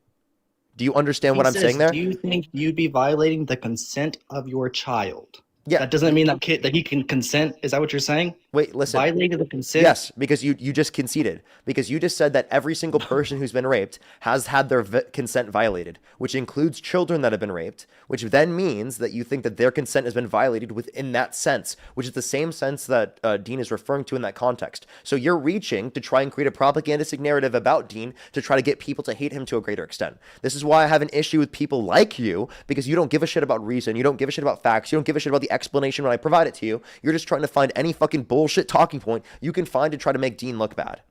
S1: Do you understand what I'm saying there?
S13: Do you think you'd be violating the consent of your child?
S1: Yeah.
S13: That doesn't mean that he can consent. Is that what you're saying?
S1: Wait, listen.
S13: Violating the consent?
S1: Yes, because you just conceded. Because you just said that every single person who's been raped has had their consent violated, which includes children that have been raped, which then means that you think that their consent has been violated within that sense, which is the same sense that Dean is referring to in that context. So you're reaching to try and create a propagandistic narrative about Dean to try to get people to hate him to a greater extent. This is why I have an issue with people like you, because you don't give a shit about reason, you don't give a shit about facts, you don't give a shit about the explanation when I provide it to you. You're just trying to find any fucking bullshit talking point you can find to try to make Dean look bad.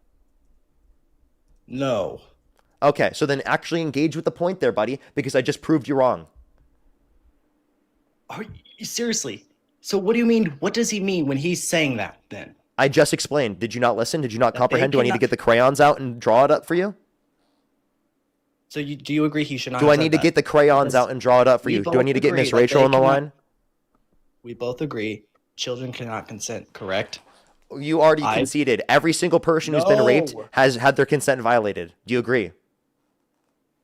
S13: No.
S1: Okay, so then actually engage with the point there, buddy, because I just proved you wrong.
S13: Are you, seriously? So what do you mean? What does he mean when he's saying that then?
S1: I just explained. Did you not listen? Did you not
S13: That
S1: comprehend?
S13: they
S1: Do I need to
S13: cannot-
S1: get the crayons out and draw it up for you?
S13: So do you agree he should not
S1: Do
S13: have
S1: I
S13: said
S1: need to
S13: that?
S1: get the crayons
S13: Because
S1: out and draw it up for
S13: we
S1: you? Do I
S13: both
S1: need to get
S13: agree
S1: Miss
S13: that
S1: Rachel
S13: they
S1: on the
S13: cannot-
S1: line?
S13: We both agree children cannot consent, correct?
S1: You already conceded. Every single person who's been raped
S13: No.
S1: has had their consent violated. Do you agree?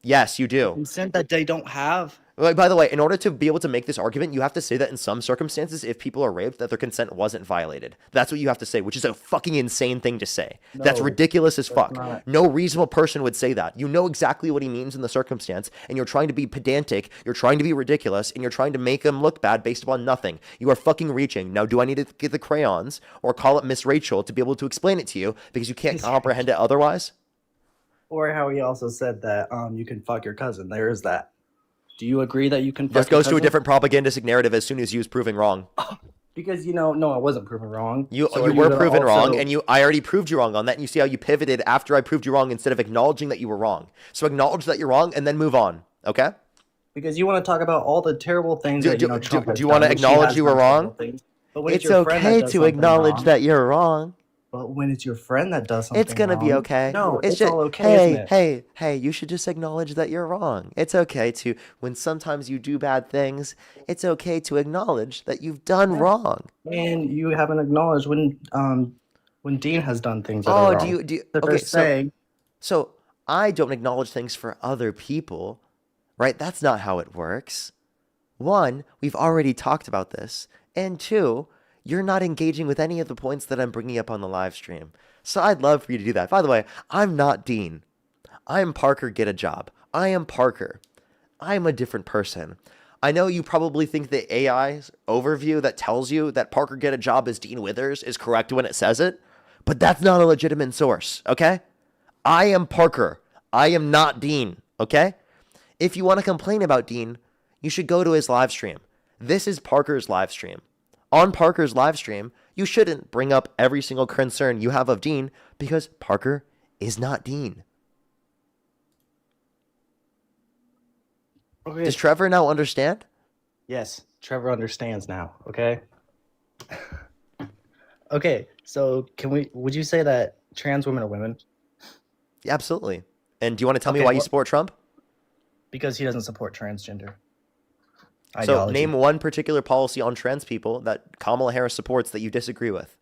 S1: Yes, you do.
S13: Consent that they don't have.
S1: Like, by the way, in order to be able to make this argument, you have to say that in some circumstances, if people are raped, that their consent wasn't violated. That's what you have to say, which is a fucking insane thing to say. That's
S13: No,
S1: ridiculous as fuck.
S13: not.
S1: No reasonable person would say that. You know exactly what he means in the circumstance, and you're trying to be pedantic, you're trying to be ridiculous, and you're trying to make him look bad based upon nothing. You are fucking reaching. Now, do I need to get the crayons or call up Miss Rachel to be able to explain it to you because you can't comprehend it otherwise?
S13: Or how he also said that you can fuck your cousin. There is that. Do you agree that you can fuck
S1: This
S13: your
S1: goes to a
S13: cousin?
S1: different propagandistic narrative as soon as you was proving wrong.
S13: Because no, I wasn't proven wrong.
S1: You
S13: So are
S1: were
S13: gonna
S1: proven wrong,
S13: also-
S1: and I already proved you wrong on that, and you see how you pivoted after I proved you wrong instead of acknowledging that you were wrong. So acknowledge that you're wrong and then move on, okay?
S13: Because you want to talk about all the terrible things
S1: Do
S13: that Trump has
S1: you want to
S13: done, when she
S1: acknowledge
S13: has
S1: you were
S13: done
S1: wrong?
S13: terrible things. But when
S1: It's
S13: your friend that
S1: okay
S13: does
S1: to
S13: something
S1: acknowledge
S13: wrong-
S1: that you're wrong.
S13: But when it's your friend that does something
S1: It's gonna be
S13: wrong-
S1: okay.
S13: No, it's
S1: just,
S13: all okay, isn't it?
S1: Hey, you should just acknowledge that you're wrong. It's okay to, when sometimes you do bad things, it's okay to acknowledge that you've done wrong.
S13: And you haven't acknowledged when Dean has done things that are
S1: Oh,
S13: wrong.
S1: do you,
S13: That
S1: okay,
S13: they're saying,
S1: so I don't acknowledge things for other people, right? That's not how it works. One, we've already talked about this. And two, you're not engaging with any of the points that I'm bringing up on the live stream. So I'd love for you to do that. By the way, I'm not Dean. I'm Parker, get a job. I am Parker. I'm a different person. I know you probably think the AI's overview that tells you that Parker, get a job as Dean Withers is correct when it says it, but that's not a legitimate source, okay? I am Parker. I am not Dean, okay? If you want to complain about Dean, you should go to his live stream. This is Parker's live stream. On Parker's live stream, you shouldn't bring up every single concern you have of Dean because Parker is not Dean.
S13: okay,
S1: Does Trevor now understand?
S13: yes, Trevor understands now, okay? Okay, so would you say that trans women are women?
S1: Yeah, absolutely. And do you want to tell me
S13: Okay,
S1: why you
S13: well-
S1: support Trump?
S13: Because he doesn't support transgender
S1: So
S13: ideology.
S1: name one particular policy on trans people that Kamala Harris supports that you disagree with.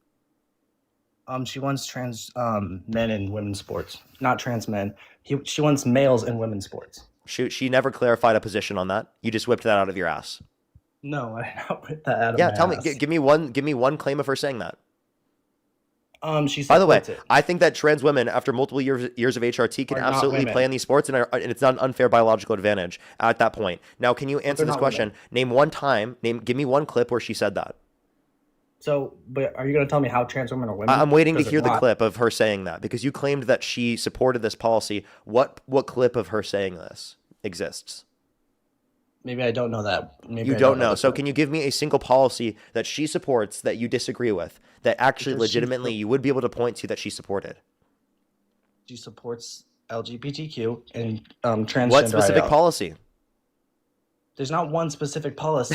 S13: She wants trans men in women's sports, not trans men. She wants males in women's sports.
S1: She never clarified a position on that. You just whipped that out of your ass.
S13: No, I did not put that out of
S1: Yeah,
S13: my
S1: tell me.
S13: ass.
S1: Give me one claim of her saying that.
S13: She
S1: By the way,
S13: supports it.
S1: I think that trans women, after multiple years of HRT, can
S13: Are not
S1: absolutely
S13: women.
S1: play in these sports, and it's not an unfair biological advantage at that point. Now, can you answer
S13: they're
S1: this
S13: not
S1: question? Name one time. Give me one clip where she said that.
S13: So, but are you going to tell me how trans women are women?
S1: I'm waiting to
S13: Because
S1: hear
S13: they're
S1: the
S13: not.
S1: clip of her saying that because you claimed that she supported this policy. What clip of her saying this exists?
S13: Maybe I don't know that. Maybe
S1: You
S13: I
S1: don't know.
S13: the
S1: So
S13: clip.
S1: can you give me a single policy that she supports that you disagree with that actually
S13: Because she
S1: legitimately you would be able to point to that she supported?
S13: She supports LGBTQ and transgender.
S1: What specific
S13: IL.
S1: policy?
S13: There's not one specific policy.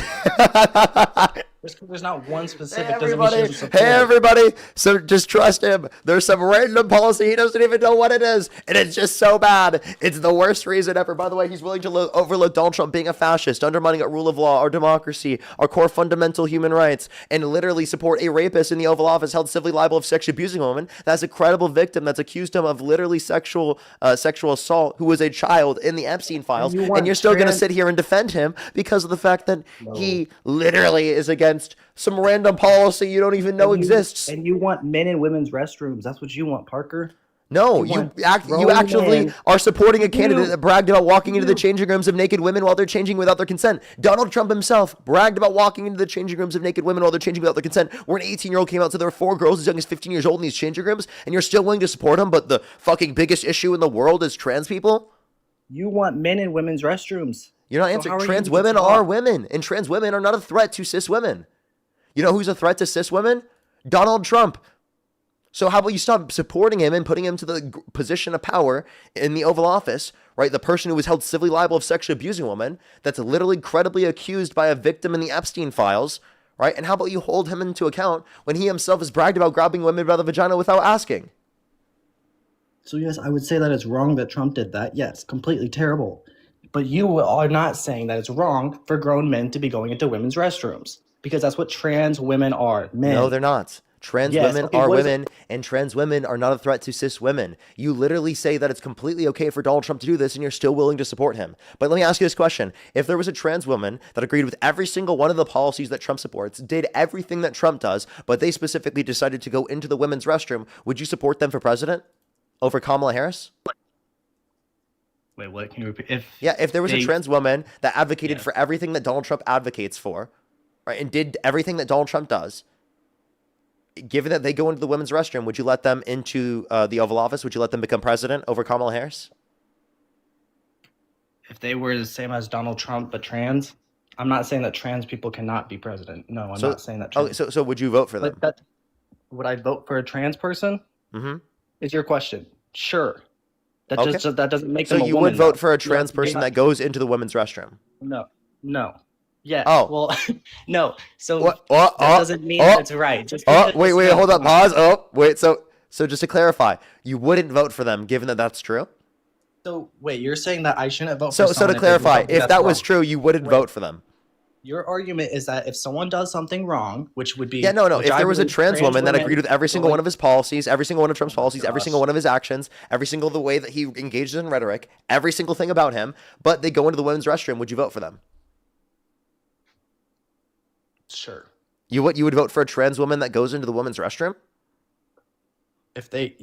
S13: There's not one specific. doesn't mean she
S1: Everybody,
S13: doesn't support
S1: hey
S13: it.
S1: everybody, so just trust him. There's some random policy he doesn't even know what it is, and it's just so bad. It's the worst reason ever. By the way, he's willing to overlook Donald Trump being a fascist, undermining our rule of law, our democracy, our core fundamental human rights, and literally support a rapist in the Oval Office held civilly liable of sexually abusing a woman. That's a credible victim that's accused him of literally sexual assault, who was a child in the Epstein files, and you're still going to sit here and defend him because of the fact that he literally is against some random policy you don't even know exists.
S13: And you want men in women's restrooms. That's what you want, Parker.
S1: No,
S13: You want
S1: you
S13: grown
S1: actually
S13: men.
S1: are supporting a candidate
S13: You-
S1: that bragged about walking into the
S13: you-
S1: changing rooms of naked women while they're changing without their consent. Donald Trump himself bragged about walking into the changing rooms of naked women while they're changing without their consent. Where an 18-year-old came out, so there were 4 girls as young as 15 years old in these changing rooms, and you're still willing to support him, but the fucking biggest issue in the world is trans people?
S13: You want men in women's restrooms.
S1: You're not
S13: So
S1: answering.
S13: how are
S1: Trans
S13: you
S1: women
S13: to
S1: are
S13: talk?
S1: women, and trans women are not a threat to cis women. You know who's a threat to cis women? Donald Trump. So how about you stop supporting him and putting him to the position of power in the Oval Office, right? The person who was held civilly liable of sexually abusing a woman that's literally credibly accused by a victim in the Epstein files, right? And how about you hold him into account when he himself has bragged about grabbing women by the vagina without asking?
S13: So yes, I would say that it's wrong that Trump did that. Yes, completely terrible. But you are not saying that it's wrong for grown men to be going into women's restrooms because that's what trans women are, men.
S1: No, they're not. Trans women are women, and trans women are not a threat to cis women. You literally say that it's completely okay for Donald Trump to do this, and you're still willing to support him. But let me ask you this question. If there was a trans woman that agreed with every single one of the policies that Trump supports, did everything that Trump does, but they specifically decided to go into the women's restroom, would you support them for president over Kamala Harris?
S13: Wait, what? Can you repeat?
S1: If there was a trans woman that advocated for everything that Donald Trump advocates for, right, and did everything that Donald Trump does, given that they go into the women's restroom, would you let them into the Oval Office? Would you let them become president over Kamala Harris?
S13: If they were the same as Donald Trump but trans, I'm not saying that trans people cannot be president. No, I'm not saying that. Trans
S1: so would you vote for them?
S13: Would I vote for a trans person?
S1: Mm-hmm.
S13: Is your question? Sure. That doesn't make them a woman.
S1: So you would vote for a trans person that goes into the women's restroom?
S13: No. Yeah.
S1: Oh.
S13: Well, no. So that doesn't mean that's right.
S1: Wait, hold up. Pause. So just to clarify, you wouldn't vote for them, given that that's true?
S13: So wait, you're saying that I shouldn't vote for
S1: So
S13: someone
S1: to clarify, if that was true, you wouldn't vote for them?
S13: Your argument is that if someone does something wrong, which would be...
S1: Yeah, no. If there was a trans woman that agreed with every single one of his policies, every single one of Trump's policies, every single one of his actions, every single the way that he engages in rhetoric, every single thing about him, but they go into the women's restroom, would you vote for them?
S13: Sure.
S1: You would vote for a trans woman that goes into the women's restroom?
S13: If they...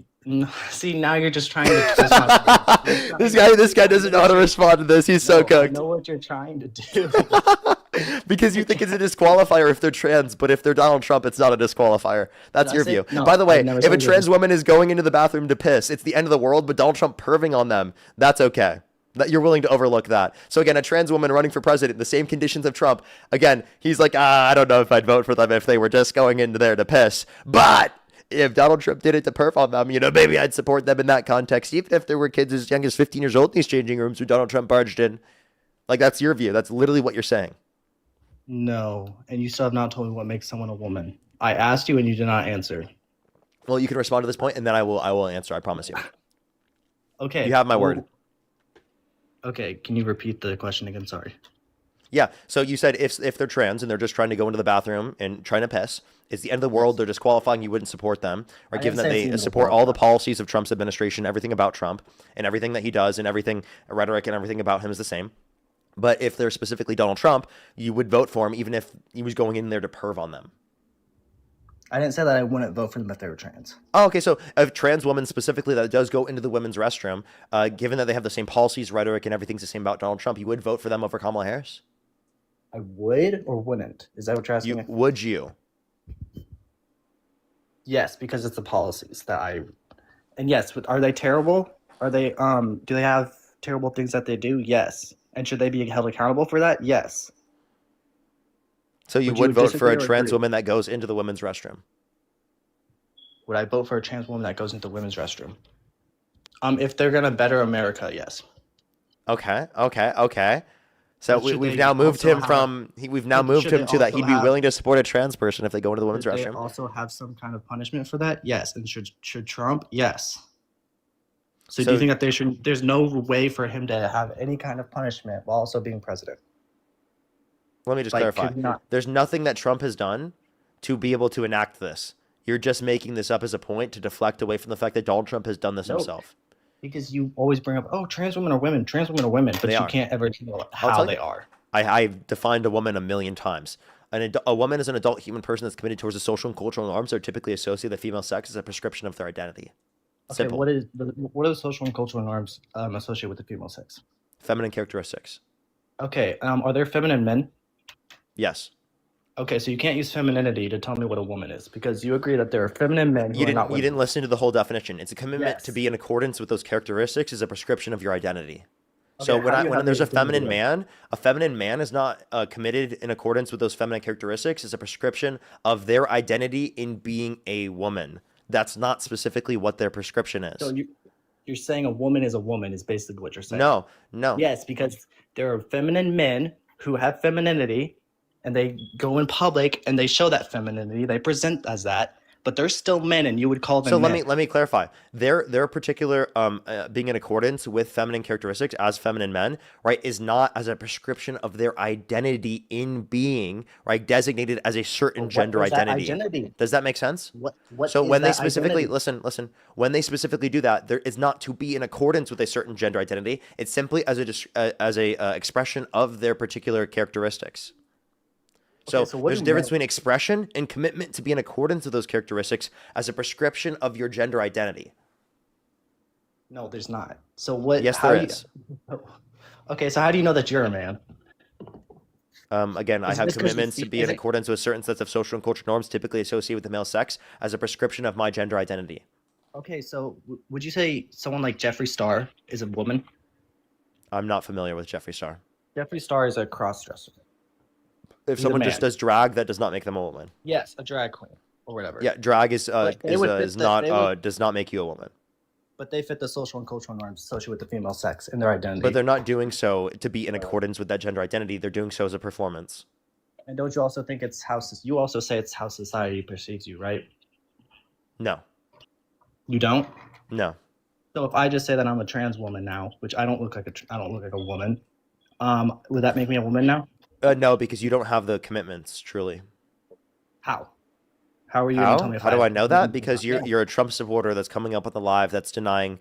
S13: See, now you're just trying to...
S1: This guy doesn't know how to respond to this. He's so cooked.
S13: I know what you're trying to do.
S1: Because you think it's a disqualifier if they're trans, but if they're Donald Trump, it's not a disqualifier. That's your view. No, by the way, if a trans woman is going into the bathroom to piss, it's the end of the world, but Donald Trump perving on them, that's okay. That you're willing to overlook that. So again, a trans woman running for president, the same conditions of Trump. Again, he's like, I don't know if I'd vote for them if they were just going into there to piss. But if Donald Trump did it to perf on them, maybe I'd support them in that context, even if there were kids as young as 15 years old in these changing rooms who Donald Trump barged in. Like, that's your view. That's literally what you're saying.
S13: No, and you still have not told me what makes someone a woman. I asked you and you did not answer.
S1: Well, you can respond to this point, and then I will answer. I promise you.
S13: Okay.
S1: You have my word.
S13: Okay, can you repeat the question again? Sorry.
S1: Yeah, so you said if they're trans and they're just trying to go into the bathroom and trying to piss, it's the end of the world, they're disqualifying, you wouldn't support them, or given that they support all the policies of Trump's administration, everything about Trump, and everything that he does, and everything, rhetoric and everything about him is the same. But if they're specifically Donald Trump, you would vote for him even if he was going in there to perv on them.
S13: I didn't say that I wouldn't vote for them if they were trans.
S1: Oh, okay. So a trans woman specifically that does go into the women's restroom, given that they have the same policies, rhetoric, and everything's the same about Donald Trump, you would vote for them over Kamala Harris?
S13: I would or wouldn't? Is that what you're asking me?
S1: Would you?
S13: Yes, because it's the policies that I... And yes, are they terrible? Are they, do they have terrible things that they do? Yes. And should they be held accountable for that? Yes.
S1: So you would vote for a trans woman that goes into the women's restroom?
S13: Would I vote for a trans woman that goes into the women's restroom? If they're going to better America, yes.
S1: Okay. So we've now moved him from to that he'd be willing to support a trans person if they go into the women's restroom.
S13: They also have some kind of punishment for that? Yes. And should Trump? Yes. So do you think that there's no way for him to have any kind of punishment while also being president?
S1: Let me just clarify. There's nothing that Trump has done to be able to enact this. You're just making this up as a point to deflect away from the fact that Donald Trump has done this himself.
S13: Because you always bring up, trans women are women, but you can't ever tell how they are.
S1: I've defined a woman a million times. A woman is an adult human person that's committed towards the social and cultural norms that are typically associated with female sex as a prescription of their identity.
S13: Okay, what are the social and cultural norms associated with the female sex?
S1: Feminine characteristics.
S13: Okay, are there feminine men?
S1: Yes.
S13: Okay, so you can't use femininity to tell me what a woman is because you agree that there are feminine men who are not women.
S1: You didn't listen to the whole definition. It's a commitment to be in accordance with those characteristics as a prescription of your identity. So
S13: Okay, how do you have
S1: when there's
S13: the
S1: a feminine
S13: identity
S1: man, a feminine man is not committed in accordance with those feminine characteristics. It's a prescription of their identity in being a woman. That's not specifically what their prescription
S13: So
S1: is.
S13: you're saying a woman is basically what you're saying.
S1: No, no.
S13: Yes, because there are feminine men who have femininity and they go in public and they show that femininity. They present as that, but they're still men and you would call them
S1: So
S13: men.
S1: let me clarify. Their particular being in accordance with feminine characteristics as feminine men, right, is not as a prescription of their identity in being, right, designated as a certain
S13: What
S1: gender
S13: is that
S1: identity.
S13: identity?
S1: Does that make sense?
S13: What
S1: So
S13: is
S1: when they
S13: that
S1: specifically
S13: identity?
S1: listen, when they specifically do that, there is not to be in accordance with a certain gender identity. It's simply as a expression of their particular characteristics. So,
S13: so what
S1: there's a
S13: do
S1: difference
S13: men-
S1: between expression and commitment to be in accordance with those characteristics as a prescription of your gender identity.
S13: No, there's not. So what?
S1: Yes,
S13: how
S1: there
S13: do
S1: is.
S13: Okay, so how do you know that you're a man?
S1: Again, I
S13: Is
S1: have
S13: this 'cause you
S1: commitments to
S13: see-
S1: be
S13: is
S1: in
S13: it-
S1: accordance with certain sets of social and cultural norms typically associated with the male sex as a prescription of my gender identity.
S13: Okay, so would you say someone like Jeffree Star is a woman?
S1: I'm not familiar with Jeffree Star.
S13: Jeffree Star is a cross-dresser.
S1: If
S13: He's a
S1: someone just
S13: man.
S1: does drag, that does not make them a woman.
S13: Yes, a drag queen or whatever.
S1: Yeah, drag is
S13: But they would fit
S1: is
S13: the-
S1: not
S13: they would-
S1: does not make you a woman.
S13: But they fit the social and cultural norms associated with the female sex and their identity.
S1: But they're not doing so to be in accordance with that gender identity. They're doing so as a performance.
S13: And don't you also think it's you also say it's how society perceives you, right?
S1: No,
S13: You don't?
S1: no.
S13: So if I just say that I'm a trans woman now, which I don't look like a woman, would that make me a woman now?
S1: No, because you don't have the commitments. Truly.
S13: How? How are you going to tell me if
S1: How do I know that?
S13: Yeah.
S1: Because you're a Trump supporter that's coming up on the live that's saying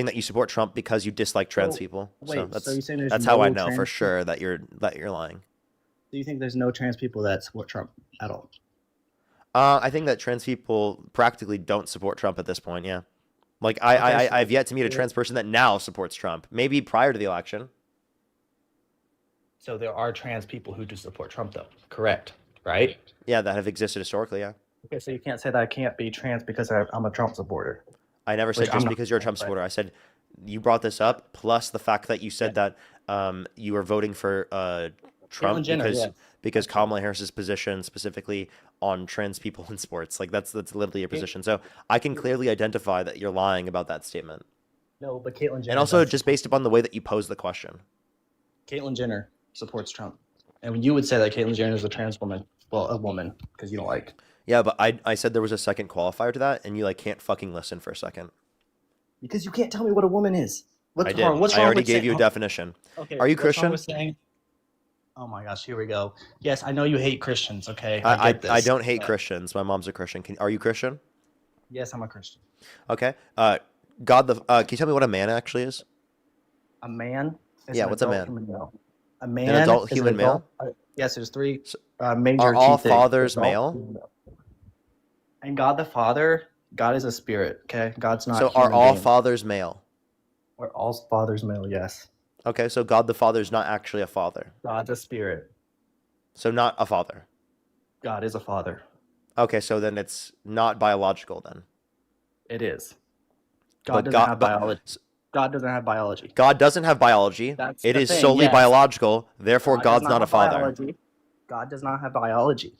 S1: that you support Trump because you dislike trans
S13: So,
S1: people.
S13: wait,
S1: So that's
S13: so you're saying there's
S1: that's how I
S13: no
S1: know for
S13: trans
S1: sure that you're lying.
S13: Do you think there's no trans people that support Trump at all?
S1: I think that trans people practically don't support Trump at this point. Yeah, like I've yet to meet a trans person that now supports Trump. Maybe prior to the election.
S13: So there are trans people who do support Trump, though. Correct, right?
S1: Yeah, that have existed historically. Yeah.
S13: Okay, so you can't say that I can't be trans because I'm a Trump supporter.
S1: I never said
S13: Which I'm
S1: just
S13: not,
S1: because you're a Trump
S13: but-
S1: supporter. I said you brought this up, plus the fact that you said that you were voting for Trump
S13: Jenner, yes.
S1: because Kamala Harris's position specifically on trans people in sports. Like that's literally your position. So I can clearly identify that you're lying about that statement.
S13: No, but Caitlyn Jenner.
S1: And also
S13: does.
S1: just based upon the way that you posed the question.
S13: Caitlyn Jenner supports Trump, and you would say that Caitlyn Jenner is a trans woman. Well, a woman, because you don't like.
S1: Yeah, but I said there was a second qualifier to that, and you can't fucking listen for a second.
S13: Because you can't tell me what a woman is. What's
S1: I did.
S13: wrong? What's
S1: I
S13: wrong
S1: already
S13: with
S1: gave
S13: saying-
S1: you a definition.
S13: Okay,
S1: Are you
S13: what's wrong
S1: Christian?
S13: with saying- Oh my gosh, here we go. Yes, I know you hate Christians. Okay,
S1: I
S13: get this,
S1: don't hate
S13: but-
S1: Christians. My mom's a Christian. Are you Christian?
S13: Yes, I'm a Christian.
S1: Okay. Can you tell me what a man actually is?
S13: A man. Is
S1: Yeah,
S13: an
S1: what's a
S13: adult
S1: man?
S13: human male. A man.
S1: adult
S13: is an
S1: human male?
S13: adult- yes, there's three major.
S1: Are all
S13: key things.
S1: fathers
S13: Adult
S1: male?
S13: human male. And God the Father, God is a spirit. Okay, God's not.
S1: So
S13: a
S1: are
S13: human
S1: all
S13: being.
S1: fathers male?
S13: Are all fathers male? Yes.
S1: Okay, so God the Father is not actually a father.
S13: God's a spirit.
S1: So not a father.
S13: God is a father.
S1: Okay, so then it's not biological then.
S13: It is.
S1: But
S13: God doesn't have biology. God doesn't have biology.
S1: God doesn't have biology.
S13: That's
S1: It
S13: the
S1: is
S13: thing,
S1: solely
S13: yes.
S1: biological. Therefore,
S13: God
S1: God's
S13: does
S1: not a
S13: have
S1: father.
S13: biology. God does not have biology.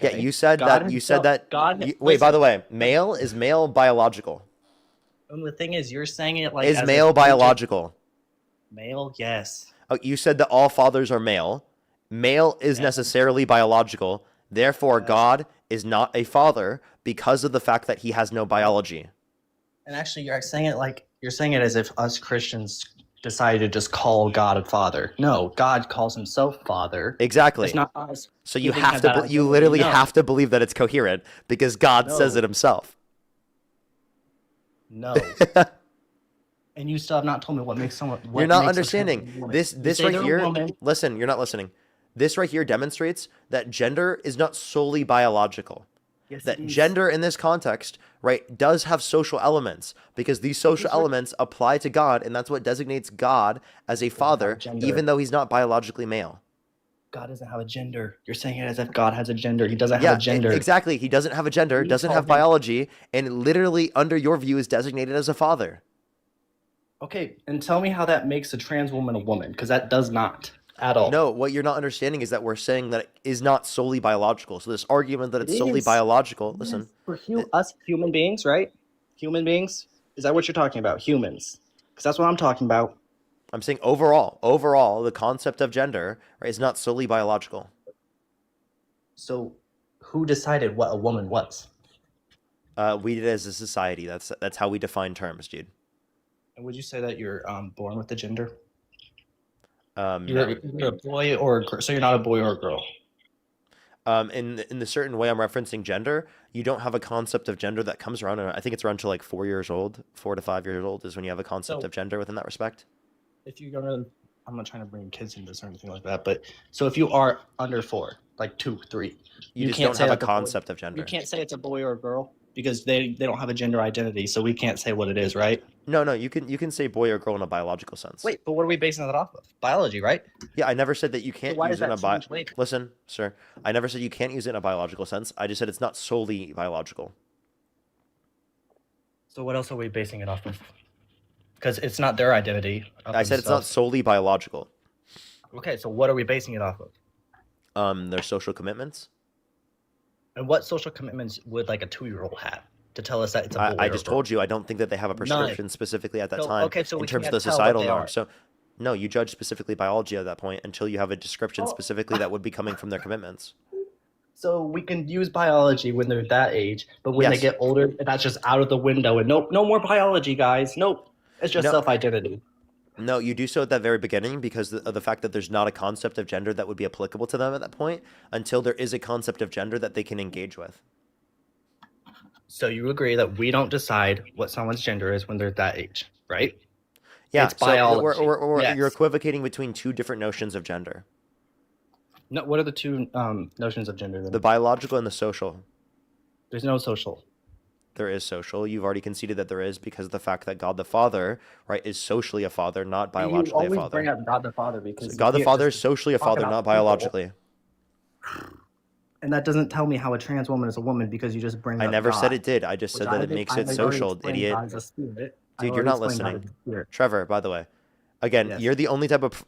S1: Yeah,
S13: Okay?
S1: you said
S13: God
S1: that. You said
S13: himself-
S1: that.
S13: God.
S1: Wait, by
S13: listen,
S1: the way, male is male biological.
S13: and the thing is, you're saying it like
S1: Is
S13: as if
S1: male
S13: we just-
S1: biological?
S13: Male, yes.
S1: Oh, you said that all fathers are male. Male is necessarily biological. Therefore, God is not a father because of the fact that he has no biology.
S13: And actually, you're saying it as if us Christians decided to just call God a father. No, God calls himself Father.
S1: Exactly.
S13: It's not us.
S1: So you
S13: giving
S1: have
S13: him
S1: to,
S13: that
S1: you
S13: identity.
S1: literally
S13: No.
S1: have to believe that it's coherent because God says
S13: No.
S1: it himself.
S13: No. And you still have not told me what makes someone. What
S1: You're not
S13: makes a trans
S1: understanding
S13: woman.
S1: this.
S13: You
S1: This
S13: say
S1: right
S13: they're a
S1: here.
S13: woman.
S1: Listen, you're not listening. This right here demonstrates that gender is not solely biological.
S13: Yes,
S1: That
S13: it is.
S1: gender in this context, right, does have social elements because these social elements apply to God, and that's what designates God as a father,
S13: gender.
S1: even though he's not biologically male.
S13: God doesn't have a gender. You're saying it as if God has a gender. He doesn't
S1: Yeah,
S13: have a gender.
S1: exactly. He doesn't have a gender,
S13: You
S1: doesn't
S13: call
S1: have
S13: him-
S1: biology, and literally, under your view, is designated as a father.
S13: Okay, and tell me how that makes a trans woman a woman, because that does not at all.
S1: No, what you're not understanding is that we're saying that it is not solely biological. So this argument that
S13: It
S1: it's solely
S13: is.
S1: biological,
S13: It
S1: listen,
S13: is. For us human beings, right? Human beings? Is that what you're talking about? Humans? Because that's what I'm talking about.
S1: I'm saying overall, the concept of gender, right, is not solely biological.
S13: So, who decided what a woman was?
S1: We did as a society. That's how we define terms, dude.
S13: And would you say that you're born with the gender?
S1: No.
S13: You're a boy or a girl, so you're not a boy or a girl.
S1: In the certain way I'm referencing gender, you don't have a concept of gender that comes around. I think it's around to like 4 years old, 4 to 5 years old is when you have a concept of gender within that respect.
S13: If you're gonna, I'm not trying to bring kids into this or anything like that, but so if you are under 4, like 2, 3,
S1: you just
S13: can't
S1: don't
S13: say
S1: have a
S13: that's
S1: concept of gender.
S13: You can't say it's a boy or a girl because they don't have a gender identity, so we can't say what it is, right?
S1: No, you can say boy or girl in a biological sense.
S13: Wait, but what are we basing that off of? Biology, right?
S1: Yeah, I never said that you can't
S13: why
S1: use
S13: does
S1: it in
S13: that
S1: a
S13: change later?
S1: Listen, sir, I never said you can't use it in a biological sense. I just said it's not solely biological.
S13: So what else are we basing it off of? Because it's not their identity.
S1: I said it's not solely biological.
S13: Okay, so what are we basing it off of?
S1: Their social commitments.
S13: And what social commitments would like a 2-year-old have to tell us that it's a boy or a girl?
S1: I just told you I don't think that they have a prescription specifically at that time
S13: okay, so
S1: in
S13: we
S1: terms of
S13: can't
S1: the
S13: tell what
S1: societal
S13: they
S1: norm.
S13: are.
S1: So no, you judge specifically biology at that point until you have a description specifically that would be coming from their commitments.
S13: So we can use biology when they're that age, but when they
S1: Yes.
S13: get older, that's just out of the window. And nope, no more biology, guys. Nope, it's just
S1: No.
S13: self-identity.
S1: No, you do so at that very beginning because of the fact that there's not a concept of gender that would be applicable to them at that point until there is a concept of gender that they can engage with.
S13: So you agree that we don't decide what someone's gender is when they're that age, right?
S1: Yeah,
S13: It's biology.
S1: So
S13: Yes.
S1: you're equivocating between two different notions of gender.
S13: No, what are the two notions of gender then?
S1: The biological and the social.
S13: There's no social.
S1: There is social. You've already conceded that there is because of the fact that God the Father, right, is socially a father, not biologically a
S13: You always
S1: father.
S13: bring up God the Father because
S1: God the
S13: you can't
S1: Father is
S13: just
S1: socially a
S13: talk
S1: father,
S13: about
S1: not
S13: people.
S1: biologically.
S13: And that doesn't tell me how a trans woman is a woman because you just bring
S1: I
S13: up
S1: never
S13: God,
S1: said it did. I just
S13: which
S1: said that it makes it social, idiot. Dude, you're not listening. Trevor, by the way. Again,
S13: Yes.
S1: you're the only type of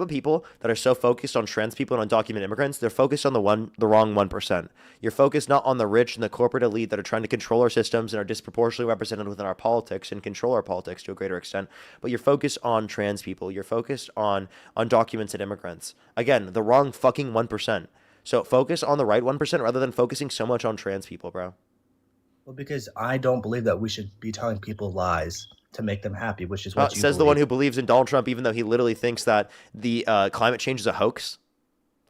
S1: people that are so focused on trans people and undocumented immigrants. They're focused on the wrong 1%. You're focused not on the rich and the corporate elite that are trying to control our systems and are disproportionately represented within our politics and control our politics to a greater extent. But you're focused on trans people. You're focused on undocumented immigrants. Again, the wrong fucking 1%. So focus on the right 1% rather than focusing so much on trans people, bro.
S13: Well, because I don't believe that we should be telling people lies to make them happy, which is what you
S1: Says
S13: believe.
S1: the one who believes in Donald Trump, even though he literally thinks that the climate change is a hoax.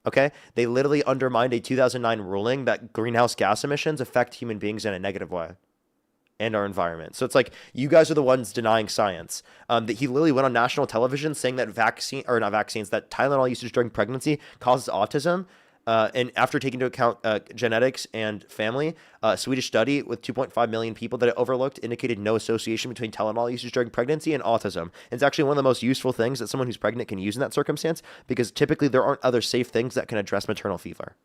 S1: Okay? They literally undermined a 2009 ruling that greenhouse gas emissions affect human beings in a negative way and our environment. So it's like you guys are the ones denying science. That he literally went on national television saying that that Tylenol usage during pregnancy causes autism. And after taking into account genetics and family, a Swedish study with 2.5 million people that it overlooked indicated no association between Tylenol usage during pregnancy and autism. It's actually one of the most useful things that someone who's pregnant can use in that circumstance because typically there aren't other safe things that can address maternal fever.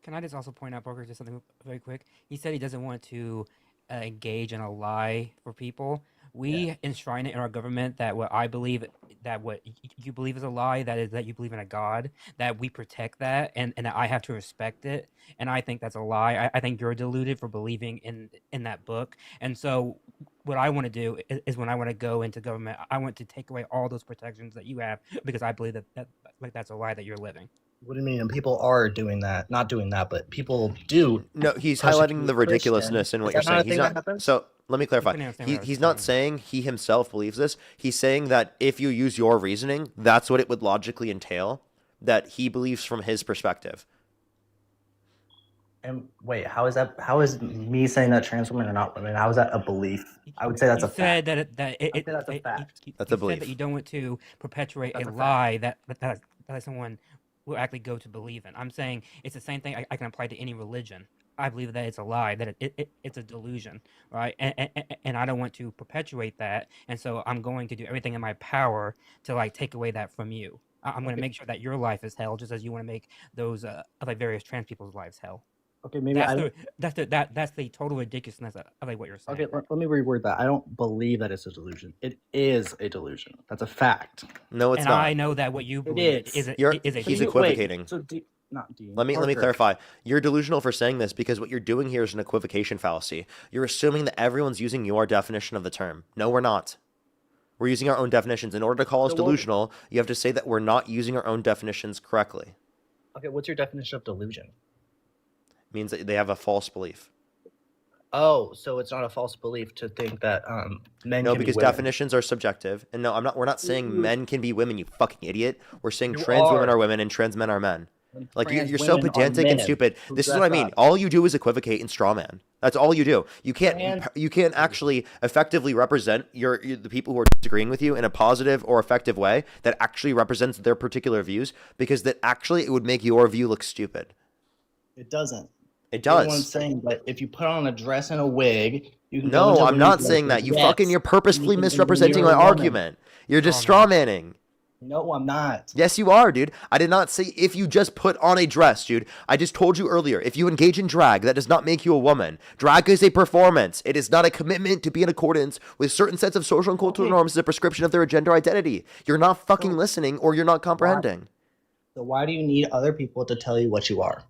S12: Can I just also point out, Parker, just something very quick? He said he doesn't want to engage in a lie for people. We enshrine it in our government that what I believe, that what you believe is a lie, that is that you believe in a God, that we protect that and that I have to respect it. And I think that's a lie. I think you're deluded for believing in that book. And so what I want to do is when I want to go into government, I want to take away all those protections that you have because I believe that's a lie that you're living.
S13: What do you mean? And people are doing that, not doing that, but people do.
S1: No, he's highlighting the ridiculousness in what you're saying. He's not. So let me clarify. He's not saying he himself believes this. He's saying that if you use your reasoning, that's what it would logically entail. That he believes from his perspective.
S13: And wait, how is that? How is me saying that trans women are not women? How is that a belief? I would say that's a fact.
S12: Said that's a
S13: fact.
S1: That's a belief.
S12: Said that you don't want to perpetuate
S13: That's
S12: a
S13: a fact.
S12: lie that someone will actually go to believe in. I'm saying it's the same thing I can apply to any religion. I believe that it's a lie, that it's a delusion, right? And I don't want to perpetuate that, and so I'm going to do everything in my power to like take away that from you. I'm going to make sure that your life is hell, just as you want to make those like various trans people's lives hell.
S13: Okay, maybe I don't.
S12: That's the total ridiculousness of like what you're saying.
S13: Okay, let me reword that. I don't believe that it's a delusion. It is a delusion. That's a fact.
S1: No, it's
S12: and
S1: not.
S12: I know that what you believe is a
S1: He's equivocating.
S13: So not Dean.
S1: Let me clarify. You're delusional for saying this because what you're doing here is an equivocation fallacy. You're assuming that everyone's using your definition of the term. No, we're not. We're using our own definitions. In order to call us delusional, you have to say that we're not using our own definitions correctly.
S13: Okay, what's your definition of delusion?
S1: It means that they have a false belief.
S13: Oh, so it's not a false belief to think that men
S1: No,
S13: can
S1: because
S13: be women.
S1: definitions are subjective. And no, we're not saying men can be women, you fucking idiot. We're saying
S13: You
S1: trans women
S13: are.
S1: are women and trans men are men. Like
S13: Trans
S1: you're so
S13: women are
S1: pedantic and
S13: men
S1: stupid.
S13: who
S1: This is
S13: dress
S1: what I mean.
S13: up.
S1: All you do is equivocate and straw man. That's all you do. You can't actually effectively represent the people who are disagreeing with you in a positive or effective way that actually represents their particular views, because that actually it would make your view look stupid.
S13: It doesn't.
S1: It
S13: You know what I'm
S1: does.
S13: saying, but if you put on a dress and a wig, you can go
S1: No,
S13: into
S1: I'm not
S13: women's
S1: saying that.
S13: restrooms.
S1: You're purposefully
S13: You can-
S1: misrepresenting
S13: you're
S1: my
S13: a woman.
S1: argument. You're just straw manning.
S13: No, I'm not.
S1: Yes, you are, dude. I did not say if you just put on a dress, dude. I just told you earlier, if you engage in drag, that does not make you a woman. Drag is a performance. It is not a commitment to be in accordance with certain sets of social and cultural norms as a prescription of their gender identity. You're not fucking listening, or you're not comprehending.
S13: So why do you need other people to tell you what you are?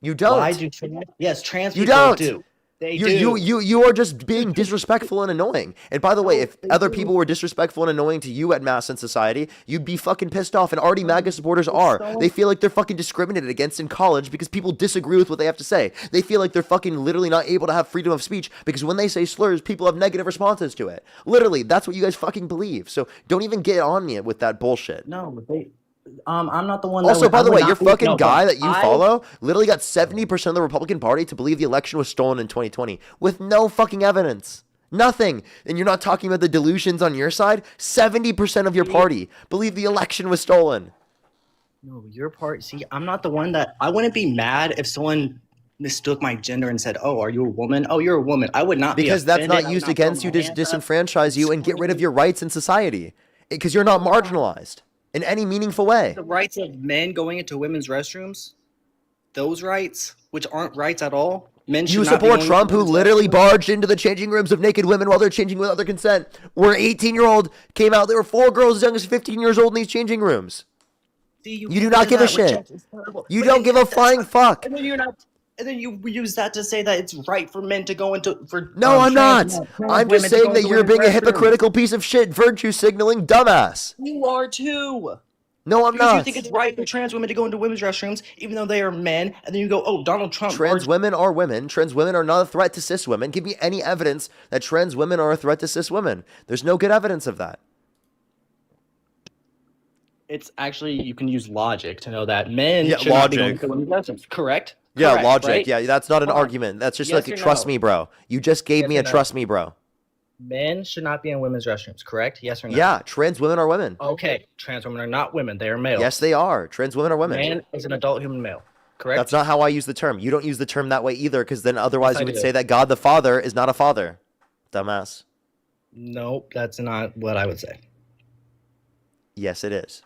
S1: You don't.
S13: Why do trans
S1: You
S13: people
S1: don't.
S13: do? They
S1: You
S13: do.
S1: are just being disrespectful and annoying. And by the way, if other people were disrespectful and annoying to you at mass in society, you'd be fucking pissed off. And already MAGA supporters are. They feel like they're fucking discriminated against in college because people disagree with what they have to say. They feel like they're fucking literally not able to have freedom of speech because when they say slurs, people have negative responses to it. Literally, that's what you guys fucking believe. So don't even get on me with that bullshit.
S13: No, I'm not the one.
S1: Also, by the way, your fucking guy that you
S13: I-
S1: follow literally got 70% of the Republican Party to believe the election was stolen in 2020 with no fucking evidence. Nothing. And you're not talking about the delusions on your side. 70% of your party believe the election was stolen.
S13: No, your part. See, I'm not the one that. I wouldn't be mad if someone mistook my gender and said, "Oh, are you a woman? Oh, you're a woman." I would not
S1: Because
S13: be
S1: that's
S13: offended.
S1: not
S13: I
S1: used
S13: would not
S1: against you
S13: throw
S1: to
S13: my hands up.
S1: disenfranchise you and get rid of your rights in society. Because you're not marginalized in any meaningful way.
S13: The rights of men going into women's restrooms, those rights, which aren't rights at all. Men should
S1: You
S13: not be
S1: support
S13: going
S1: Trump,
S13: into
S1: who
S13: women's
S1: literally
S13: restrooms.
S1: barged into the changing rooms of naked women while they're changing without their consent. Where 18-year-old came out, there were 4 girls as young as 15 years old in these changing rooms.
S13: See,
S1: You do not give a shit. You don't give a flying fuck.
S13: And then you're not. And then you use that to say that it's right for men to go into for.
S1: No, I'm not.
S13: trans
S1: I'm
S13: women
S1: just
S13: to
S1: saying
S13: go
S1: that
S13: into
S1: you're being a
S13: women's restrooms.
S1: hypocritical piece of shit, virtue signaling dumbass.
S13: You are too.
S1: No, I'm
S13: Because you
S1: not.
S13: think it's right for trans women to go into women's restrooms, even though they are men, and then you go, "Oh, Donald Trump."
S1: Trans women are women. Trans women are not a threat to cis women. Give me any evidence that trans women are a threat to cis women. There's no good evidence of that.
S13: It's actually, you can use logic to know that men
S1: Yeah,
S13: should not be going
S1: logic.
S13: to women's restrooms. Correct?
S1: Yeah,
S13: Correct,
S1: logic.
S13: right?
S1: Yeah, that's not an
S13: Hold on.
S1: argument. That's just
S13: Yes
S1: like a
S13: or
S1: trust
S13: no?
S1: me, bro. You just gave
S13: Yes
S1: me
S13: or
S1: a
S13: no?
S1: trust me, bro.
S13: Men should not be in women's restrooms. Correct? Yes or no?
S1: Yeah, trans women are women.
S13: Okay, trans women are not women. They are male.
S1: Yes, they are. Trans women are women.
S13: Man is an adult human male. Correct?
S1: That's not how I use the term. You don't use the term that way either, because then otherwise
S13: Yes, I
S1: you would
S13: do.
S1: say that God the Father is not a father. Dumbass.
S13: Nope, that's not what I would say.
S1: Yes, it is.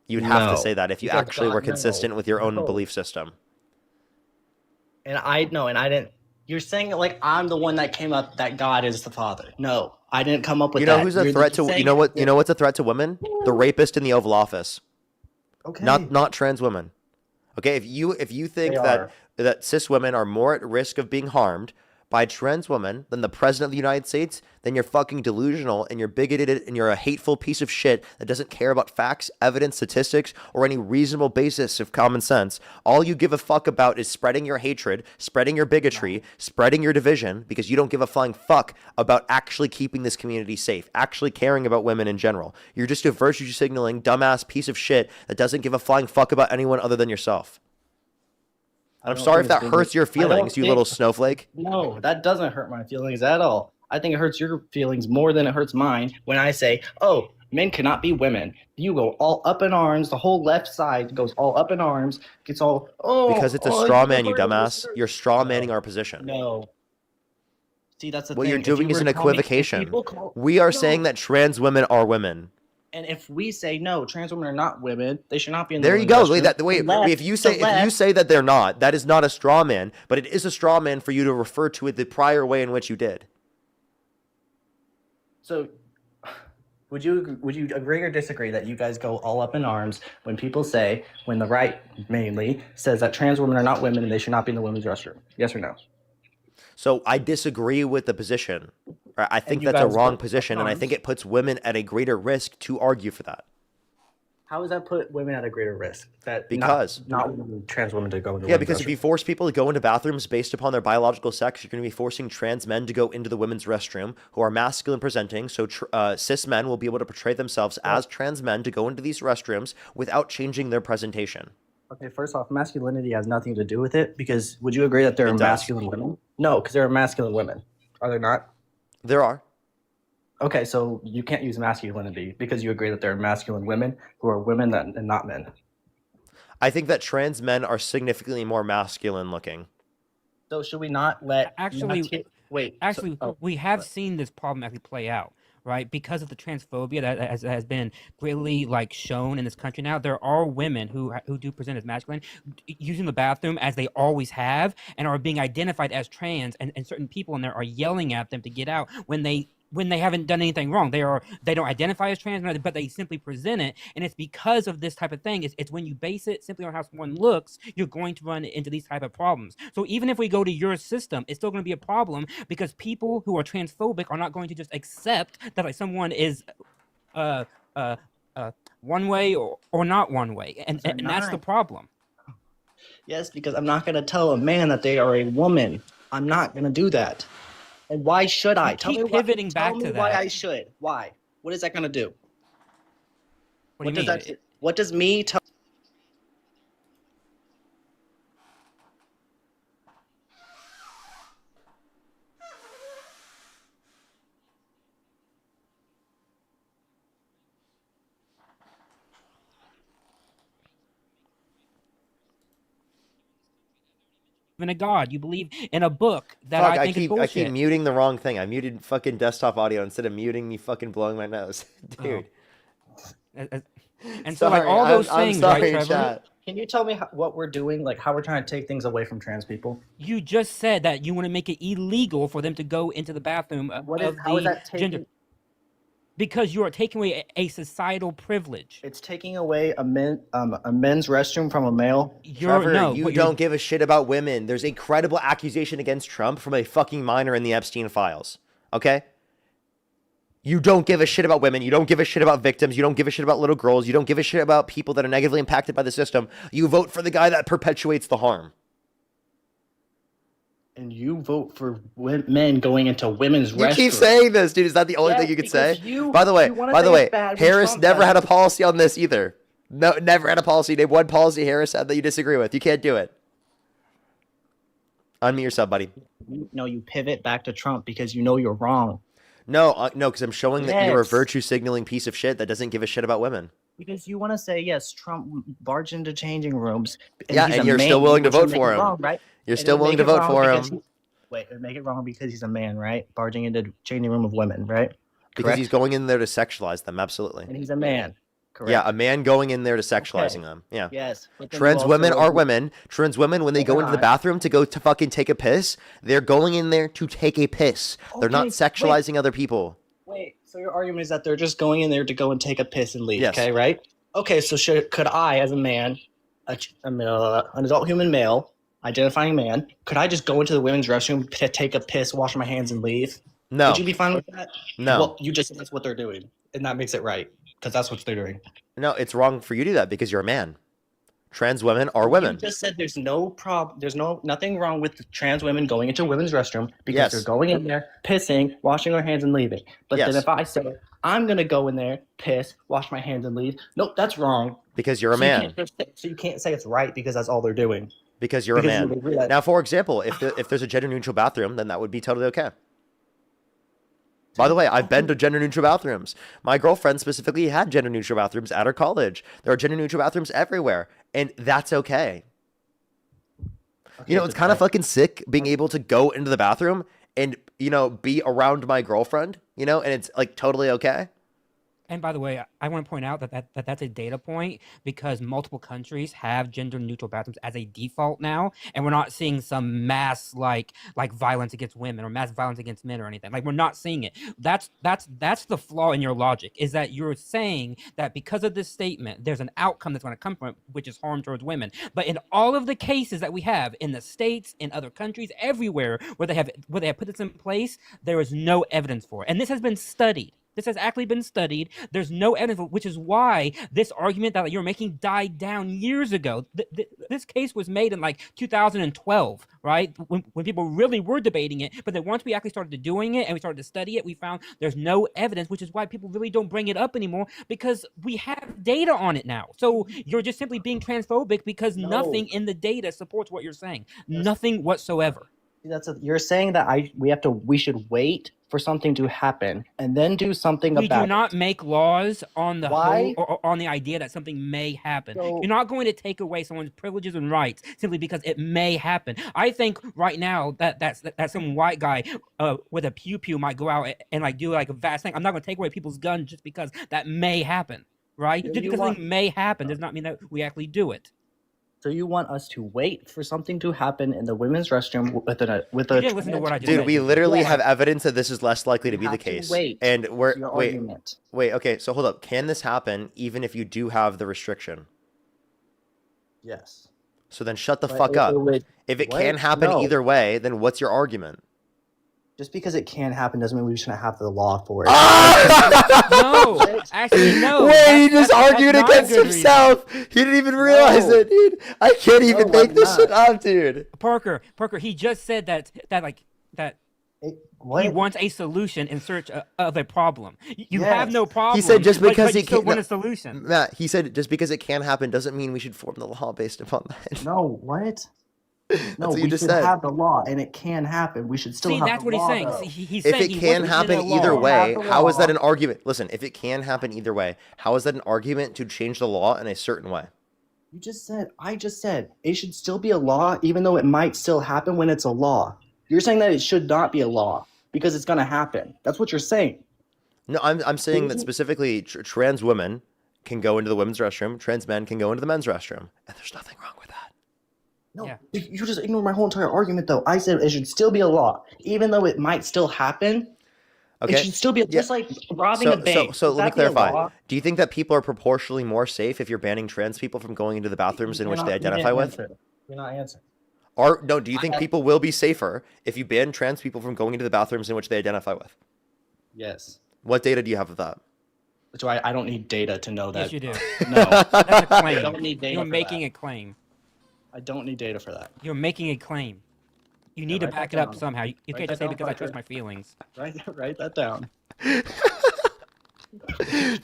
S1: You'd have to
S13: No,
S1: say that if you
S13: because
S1: actually were
S13: God- no,
S1: consistent with your own
S13: no.
S1: belief system.
S13: And I didn't. You're saying it like I'm the one that came up that God is the Father. No, I didn't come up with
S1: You know
S13: that.
S1: who's a
S13: You're
S1: threat to?
S13: saying
S1: You know what?
S13: it-
S1: You know what's a threat to women? The rapist in the Oval Office.
S13: Okay.
S1: Not trans women. Okay, if you think
S13: They
S1: that
S13: are.
S1: that cis women are more at risk of being harmed by trans women than the president of the United States, then you're fucking delusional and you're bigoted and you're a hateful piece of shit that doesn't care about facts, evidence, statistics, or any reasonable basis of common sense. All you give a fuck about is spreading your hatred, spreading your bigotry, spreading your division, because you don't give a flying fuck about actually keeping this community safe, actually caring about women in general. You're just a virtue signaling dumbass piece of shit that doesn't give a flying fuck about anyone other than yourself. And I'm
S13: don't
S1: sorry if
S13: think
S1: that
S13: it's
S1: hurts your
S13: I don't
S1: feelings, you
S13: think-
S1: little snowflake.
S13: No, that doesn't hurt my feelings at all. I think it hurts your feelings more than it hurts mine when I say, "Oh, men cannot be women." You go all up in arms. The whole left side goes all up in arms. Gets all
S1: Because it's a straw man, you dumbass. You're straw manning our position.
S13: No. See, that's the
S1: What
S13: thing.
S1: you're
S13: If
S1: doing
S13: you
S1: is
S13: were
S1: an
S13: to call me- if
S1: equivocation.
S13: people call-
S1: We are
S13: No.
S1: saying that trans women are women.
S13: And if we say no, trans women are not women, they should not be in the
S1: There you
S13: women's
S1: go.
S13: restroom.
S1: Wait. If you say that they're not, that is not a straw man, but it is a straw man for you to refer to it the prior way in which you did.
S13: So, would you agree or disagree that you guys go all up in arms when people say, when the right mainly says that trans women are not women and they should not be in the women's restroom? Yes or no?
S1: So I disagree with the position. I think that's a wrong position, and I think it puts women at a greater risk to argue for that.
S13: How does that put women at a greater risk?
S1: Because
S13: not trans women to go into
S1: because if you force people to go into bathrooms based upon their biological sex, you're going to be forcing trans men to go into the women's restroom who are masculine presenting. So cis men will be able to portray themselves as trans men to go into these restrooms without changing their presentation.
S13: Okay, first off, masculinity has nothing to do with it, because would you agree that there are masculine women? No, because there are masculine women. Are there not?
S1: There are.
S13: Okay, so you can't use masculinity because you agree that there are masculine women who are women and not men.
S1: I think that trans men are significantly more masculine looking.
S13: So should we not let
S12: we have seen this problem actually play out, right? Because of the transphobia that has been greatly like shown in this country now, there are women who do present as masculine, using the bathroom as they always have, and are being identified as trans, and certain people in there are yelling at them to get out when they haven't done anything wrong. They don't identify as trans, but they simply present it, and it's because of this type of thing. It's when you base it simply on how someone looks, you're going to run into these type of problems. So even if we go to your system, it's still going to be a problem, because people who are transphobic are not going to just accept that like someone is one way or not one way, and that's the problem.
S13: Yes, because I'm not going to tell a man that they are a woman. I'm not going to do that. And why should I?
S12: Tell me pivoting back to that.
S13: Why I should. Why? What is that going to do?
S12: What do you mean?
S13: What does me tell?
S1: In
S12: a god, you believe in a book that
S1: Fuck,
S12: I think is bullshit.
S1: I keep muting the wrong thing. I muted fucking desktop audio instead of muting me fucking blowing my nose. Dude.
S12: And so like all those things,
S1: I'm sorry,
S12: right, Trevor?
S13: Chat. Can you tell me what we're doing, like how we're trying to take things away from trans people?
S12: You just said that you want to make it illegal for them to go into the bathroom
S13: how is that taking...
S12: gender. Because you are taking away a societal privilege.
S13: It's taking away a men's restroom from a male.
S1: Trevor, you don't give a shit about women. There's a credible accusation against Trump from a fucking minor in the Epstein files. Okay? You don't give a shit about women. You don't give a shit about victims. You don't give a shit about little girls. You don't give a shit about people that are negatively impacted by the system. You vote for the guy that perpetuates the harm.
S13: And you vote for men going into women's restrooms.
S1: You keep saying this, dude. Is that the only thing you could say? By the way, Harris never had a policy on this either. No, never had a policy. Name one policy Harris had that you disagree with. You can't do it. Unmute yourself, buddy.
S13: No, you pivot back to Trump because you know you're wrong.
S1: No, because I'm showing that you're a virtue signaling piece of shit that doesn't give a shit about women.
S13: Because you want to say, yes, Trump barged into changing rooms.
S1: And you're still willing to vote for him.
S13: Wrong, right?
S1: You're still willing to vote for him.
S13: Wait, make it wrong because he's a man, right? Barging into changing room of women, right?
S1: Because he's going in there to sexualize them, absolutely.
S13: And he's a man. Correct.
S1: Yeah, a man going in there to sexualizing them. Yeah.
S13: Yes.
S1: Trans women are women. Trans women, when they go into the bathroom to go to fucking take a piss, they're going in there to take a piss. They're not sexualizing other people.
S13: Wait, so your argument is that they're just going in there to go and take a piss and leave, okay, right? Okay, so could I, as a man, an adult human male, identifying man, could I just go into the women's restroom to take a piss, wash my hands, and leave?
S1: No.
S13: Would you be fine with that?
S1: No.
S13: Well, you just said that's what they're doing, and that makes it right, because that's what they're doing.
S1: No, it's wrong for you to do that because you're a man. Trans women are women.
S13: You just said there's no problem. There's nothing wrong with trans women going into a women's restroom because they're going in there, pissing, washing their hands, and leaving. But then if I say I'm gonna go in there, piss, wash my hands, and leave, nope, that's wrong.
S1: Because you're a man.
S13: So you can't say it's right because that's all they're doing.
S1: Because you're a man. Now, for example, if there's a gender neutral bathroom, then that would be totally okay. By the way, I've been to gender neutral bathrooms. My girlfriend specifically had gender neutral bathrooms at her college. There are gender neutral bathrooms everywhere, and that's okay. You know, it's kind of fucking sick being able to go into the bathroom and, you know, be around my girlfriend, you know, and it's like totally okay.
S12: And by the way, I want to point out that's a data point because multiple countries have gender neutral bathrooms as a default now, and we're not seeing some mass like violence against women or mass violence against men or anything. Like we're not seeing it. That's the flaw in your logic, is that you're saying that because of this statement, there's an outcome that's going to come from it, which is harm towards women. But in all of the cases that we have in the States, in other countries, everywhere where they have put this in place, there is no evidence for it, and this has been studied. This has actually been studied. There's no evidence, which is why this argument that you're making died down years ago. This case was made in like 2012, right? When people really were debating it. But then once we actually started doing it and we started to study it, we found there's no evidence, which is why people really don't bring it up anymore, because we have data on it now. So you're just simply being transphobic because nothing in the data supports what you're saying. Nothing whatsoever.
S13: You're saying that we should wait for something to happen and then do something
S12: We
S13: about
S12: do not make laws on the
S13: Why?
S12: or on the idea that something may happen. You're not going to take away someone's privileges and rights simply because it may happen. I think right now that some white guy with a pew pew might go out and like do like a vast thing. I'm not going to take away people's guns just because that may happen, right? Just because something may happen does not mean that we actually do it.
S13: So you want us to wait for something to happen in the women's restroom with a
S12: You didn't listen to what I just
S1: Dude,
S12: said.
S1: we literally
S13: Yeah.
S1: have evidence that this is less likely to be
S13: You
S1: the
S13: have to
S1: case.
S13: wait
S1: And we're
S13: for your
S1: wait,
S13: argument.
S1: wait, okay, so hold up. Can this happen even if you do have the restriction?
S13: Yes.
S1: So then shut the
S13: But
S1: fuck
S13: it
S1: up.
S13: would-
S1: If it
S13: what?
S1: can happen
S13: No.
S1: either way, then what's your argument?
S13: Just because it can happen doesn't mean we shouldn't have the law for it.
S12: No, actually, no.
S1: Wait, he just argued
S12: not a
S1: against
S12: good
S1: himself. He didn't even realize it, dude. I can't even
S13: No,
S1: make
S13: I'm
S1: this shit
S13: not.
S1: up, dude.
S12: Parker, he just said that he
S13: What?
S12: wants a solution in search of a problem. You
S13: Yes.
S12: have no problem.
S1: He said just
S12: but
S1: because
S12: you
S1: it
S12: still
S1: can't.
S12: want a solution.
S1: Matt, he said just because it can happen doesn't mean we should form the law based upon that.
S13: No, what? No,
S1: what you
S13: we
S1: just
S13: should
S1: said.
S13: have the law, and it can happen. We should still
S12: See,
S13: have
S12: that's
S13: the
S12: what he's
S13: law,
S12: saying.
S13: though.
S12: He's
S1: If
S12: saying
S1: it
S12: he
S1: can
S12: wants
S1: happen
S12: a law.
S1: either way,
S13: Have the
S1: how is that
S13: law.
S1: an argument? Listen, if it can happen either way, how is that an argument to change the law in a certain way?
S13: I just said, it should still be a law, even though it might still happen when it's a law. You're saying that it should not be a law because it's going to happen. That's what you're saying.
S1: No, I'm saying that specifically trans women can go into the women's restroom, trans men can go into the men's restroom, and there's nothing wrong with that.
S13: No,
S12: Yeah.
S13: you just ignored my whole entire argument, though. I said it should still be a law, even though it might still happen.
S1: Okay.
S13: It should still be just like robbing a bank.
S1: So
S13: Should
S1: let me
S13: that be a
S1: clarify.
S13: law?
S1: Do you think that people are proportionally more safe if you're banning trans people from going into the bathrooms in which they identify with?
S13: You're not answering.
S1: Or no, do you think people will be safer if you ban trans people from going into the bathrooms in which they identify with?
S13: Yes.
S1: What data do you have of that?
S13: So I don't need data to know that.
S12: Yes, you do.
S13: No.
S12: That's a claim.
S13: I don't need data
S12: You're
S13: for
S12: making
S13: that.
S12: a claim.
S13: I don't need data for that.
S12: You're making a claim. You need to
S13: write
S12: back
S13: that
S12: it up
S13: down.
S12: somehow. You
S13: Write
S12: can't just
S13: that
S12: say
S13: down,
S12: because I trust
S13: Parker.
S12: my feelings.
S13: Write that down.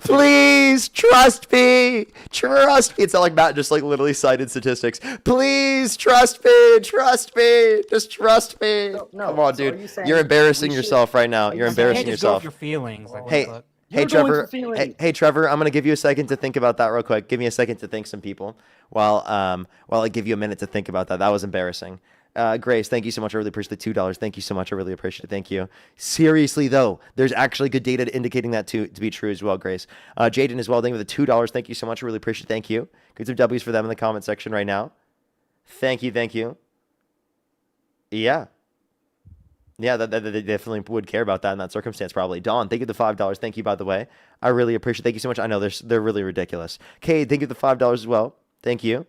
S1: Please trust me. Trust me. It's not like Matt just like literally cited statistics. Please trust me. Trust me. Just trust me.
S13: No,
S1: Come on,
S13: so are
S1: dude.
S13: you saying
S1: You're embarrassing
S13: we should-
S1: yourself right now. You're
S13: you saying-
S12: You can't
S1: embarrassing
S12: just go
S1: yourself.
S12: off your feelings. Like,
S1: Hey,
S12: what
S1: hey,
S13: You're going
S1: Trevor.
S13: for feelings.
S1: Hey, Trevor. I'm gonna give you a second to think about that real quick. Give me a second to thank some people while I give you a minute to think about that. That was embarrassing. Grace, thank you so much. I really appreciate the $2. Thank you so much. I really appreciate it. Thank you. Seriously though, there's actually good data indicating that to be true as well. Grace, Jaden as well. Thank you for the $2. Thank you so much. I really appreciate it. Thank you. Get some W's for them in the comment section right now. Thank you. Thank you. Yeah. Yeah, that they definitely would care about that in that circumstance, probably. Dawn, thank you for the $5. Thank you, by the way. I really appreciate it. Thank you so much. I know they're really ridiculous. Kay, thank you for the $5 as well. Thank you.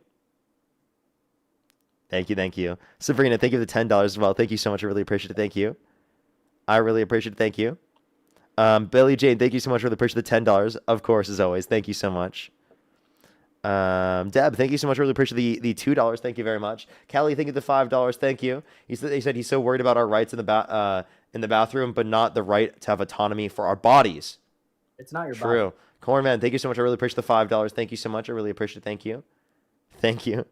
S1: Thank you, thank you. Sabrina, thank you for the $10 as well. Thank you so much. I really appreciate it. Thank you. I really appreciate it. Thank you. Billy Jane, thank you so much. I really appreciate the $10. Of course, as always. Thank you so much. Deb, thank you so much. I really appreciate the $2. Thank you very much. Kelly, thank you for the $5. Thank you. He said he's so worried about our rights in the bathroom, but not the right to have autonomy for our bodies.
S13: It's not your
S1: True.
S13: body.
S1: Cornman, thank you so much. I really appreciate the $5. Thank you so much. I really appreciate it. Thank you. Thank you.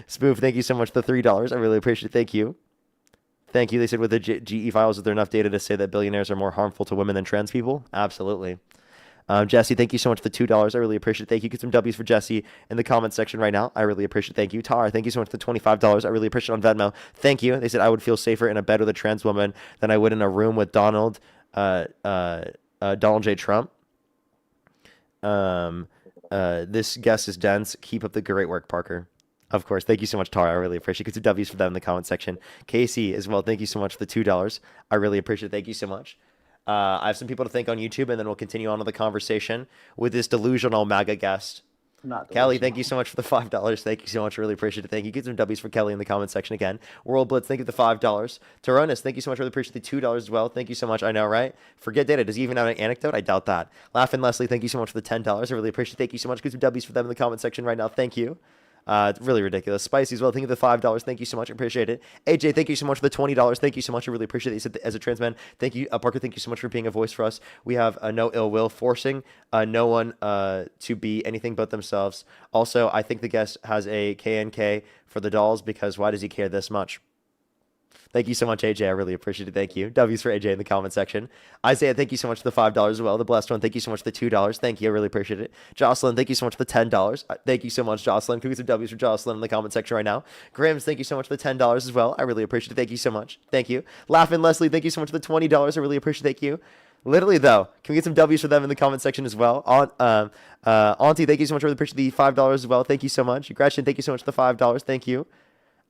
S1: Spoof, thank you so much for the $3. I really appreciate it. Thank you. Thank you. They said with the GE files, is there enough data to say that billionaires are more harmful to women than trans people? Absolutely. Jesse, thank you so much for the $2. I really appreciate it. Thank you. Get some W's for Jesse in the comment section right now. I really appreciate it. Thank you. Tar, thank you so much for the $25. I really appreciate it on Venmo. Thank you. They said I would feel safer in a bed with a trans woman than I would in a room with Donald J. Trump. This guest is dense. Keep up the great work, Parker. Of course. Thank you so much, Tara. I really appreciate it. Get some W's for that in the comment section. Casey as well. Thank you so much for the $2. I really appreciate it. Thank you so much. I have some people to thank on YouTube, and then we'll continue on with the conversation with this delusional MAGA guest.
S13: Not
S1: Kelly,
S13: delusional.
S1: thank you so much for the $5. Thank you so much. Really appreciate it. Thank you. Get some W's for Kelly in the comment section again. World Blitz, thank you for the $5. Tyrannus, thank you so much. Really appreciate the $2 as well. Thank you so much. I know, right? Forget data. Does he even have an anecdote? I doubt that. Laughing Leslie, thank you so much for the $10. I really appreciate it. Thank you so much. Get some W's for them in the comment section right now. Thank you. It's really ridiculous. Spicy as well. Thank you for the $5. Thank you so much. I appreciate it. AJ, thank you so much for the $20. Thank you so much. I really appreciate it. You said as a trans man. Thank you, Parker. Thank you so much for being a voice for us. We have no ill will, forcing no one to be anything but themselves. Also, I think the guest has a KNK for the dolls because why does he care this much? Thank you so much, AJ. I really appreciate it. Thank you. W's for AJ in the comment section. Isaiah, thank you so much for the $5 as well. The Blessed One, thank you so much for the $2. Thank you. I really appreciate it. Jocelyn, thank you so much for the $10. Thank you so much, Jocelyn. Can we get some W's for Jocelyn in the comment section right now? Grims, thank you so much for the $10 as well. I really appreciate it. Thank you so much. Thank you. Laughing Leslie, thank you so much for the $20. I really appreciate it. Thank you. Literally, though, can we get some W's for them in the comment section as well? Auntie, thank you so much. I really appreciate the $5 as well. Thank you so much. Gretchen, thank you so much for the $5. Thank you.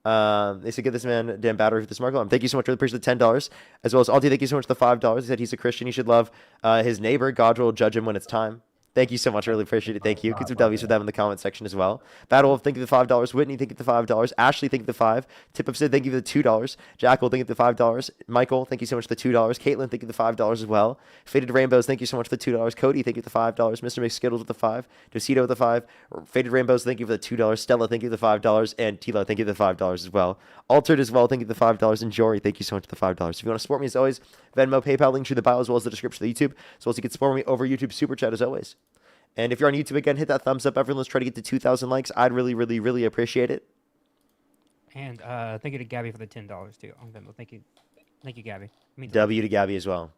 S1: They said, get this man damn battery for the smart alarm. Thank you so much for the appreciate the $10, as well as Auntie. Thank you so much for the $5. He said he's a Christian. He should love his neighbor. God will judge him when it's time. Thank you so much. I really appreciate it. Thank you. Get some W's for them in the comment section as well. Battle Wolf, thank you for the $5. Whitney, thank you for the $5. Ashley, thank you for the $5. Tip of Sid, thank you for the $2. Jackal, thank you for the $5. Michael, thank you so much for the $2. Caitlin, thank you for the $5 as well. Faded Rainbows, thank you so much for the $2. Cody, thank you for the $5. Mr. McSkittles with the $5. Dosito with the $5. Faded Rainbows, thank you for the $2. Stella, thank you for the $5. And Tila, thank you for the $5 as well. Altered as well, thank you for the $5. And Jory, thank you so much for the $5. If you want to support me as always, Venmo, PayPal, link to the bio as well as the description of the YouTube, as well as you can support me over YouTube Super Chat as always. And if you're on YouTube again, hit that thumbs up. Everyone, let's try to get to 2,000 likes. I'd really, really, really appreciate it.
S12: And thank you to Gabby for the $10 too on Venmo. Thank you, Gabby.
S1: W to Gabby as well.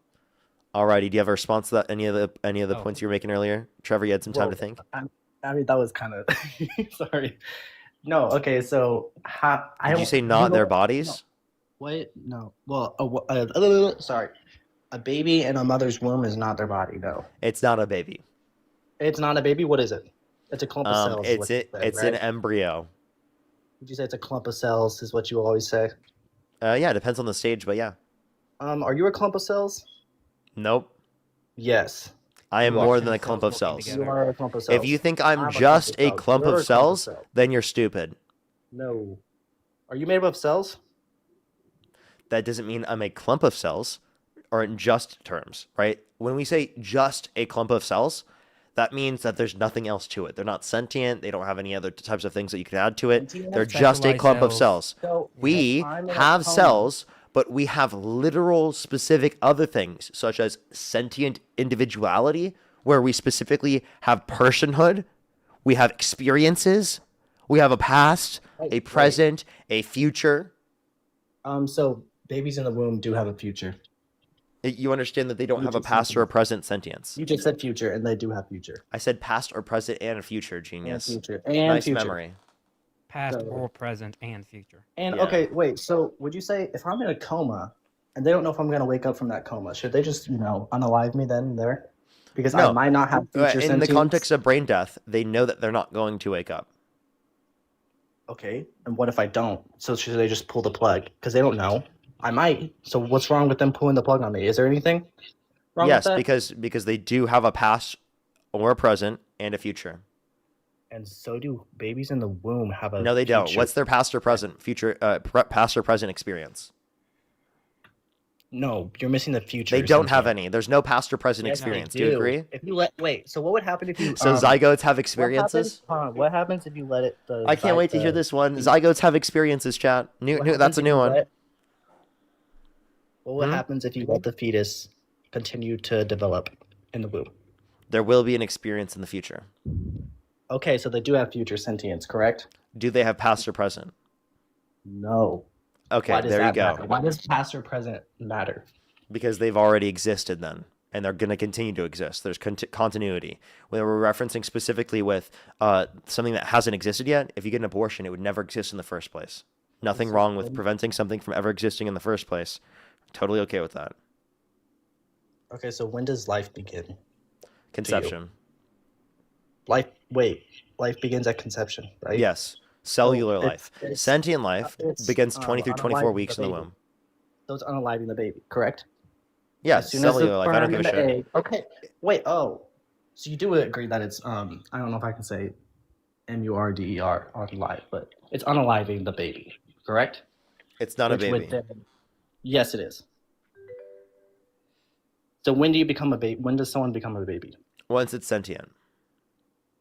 S1: Alrighty, do you have a response to that? Any of the points you were making earlier? Trevor, you had some time to think.
S13: I mean, that was kind of sorry. No, okay. So
S1: Did you say not their bodies?
S13: No. What? No. Well, sorry. A baby in a mother's womb is not their body, though.
S1: It's not a baby.
S13: It's not a baby. What is it? It's a clump of cells.
S1: It's an embryo.
S13: Would you say it's a clump of cells? Is what you always say.
S1: Yeah, it depends on the stage, but yeah.
S13: Are you a clump of cells?
S1: Nope.
S13: Yes.
S1: I am more than a clump of cells.
S13: You are a clump of cells.
S1: If you think I'm just a clump of cells, then you're stupid.
S13: No. Are you made up of cells?
S1: That doesn't mean I'm a clump of cells, or in just terms, right? When we say just a clump of cells, that means that there's nothing else to it. They're not sentient. They don't have any other types of things that you could add to it. They're just a clump of cells. We have cells, but we have literal specific other things, such as sentient individuality, where we specifically have personhood. We have experiences. We have a past, a present, a future.
S13: So babies in the womb do have a future.
S1: You understand that they don't have a past or a present sentience.
S13: You just said future, and they do have future.
S1: I said past or present and a future, genius.
S13: And future. And
S1: nice
S13: future.
S1: memory.
S12: Past or present and future.
S13: And okay, wait. So would you say if I'm in a coma, and they don't know if I'm going to wake up from that coma, should they just unalive me then and there? Because I might not have future
S1: in
S13: sentience.
S1: the context of brain death, they know that they're not going to wake up.
S13: Okay, and what if I don't? So should they just pull the plug? Because they don't know. I might. So what's wrong with them pulling the plug on me? Is there anything wrong with that?
S1: Yes, because they do have a past or a present and a future.
S13: And so do babies in the womb have a
S1: No, they don't.
S13: future.
S1: What's their past or present future past or present experience?
S13: No, you're missing the future.
S1: They don't have any. There's no past or present experience. Do you agree?
S13: If you so what would happen if you
S1: So zygotes have experiences?
S13: What happens if you let it
S1: I can't wait to hear this one. Zygotes have experiences, chat. That's a new one.
S13: What happens if you let the fetus continue to develop in the womb?
S1: There will be an experience in the future.
S13: Okay, so they do have future sentience, correct?
S1: Do they have past or present?
S13: No.
S1: Okay, there you go.
S13: Matter? Why does past or present matter?
S1: Because they've already existed then, and they're going to continue to exist. There's continuity. When we're referencing specifically with something that hasn't existed yet, if you get an abortion, it would never exist in the first place. Nothing wrong with preventing something from ever existing in the first place. Totally okay with that.
S13: Okay, so when does life begin?
S1: Conception.
S13: life begins at conception, right?
S1: Yes. Cellular
S13: So
S1: life. Sentient life begins 20 through 24 weeks in the womb.
S13: So it's unaliving the baby, correct?
S1: Yeah,
S13: As soon as the
S1: cellular life. I don't
S13: sperm
S1: give a
S13: and the
S1: shit.
S13: egg. Okay. Wait. Oh, so you do agree that it's I don't know if I can say MURDER on live, but it's unaliving the baby, correct?
S1: It's not a baby.
S13: Yes, it is. So when do you become a baby? When does someone become a baby?
S1: Once it's sentient.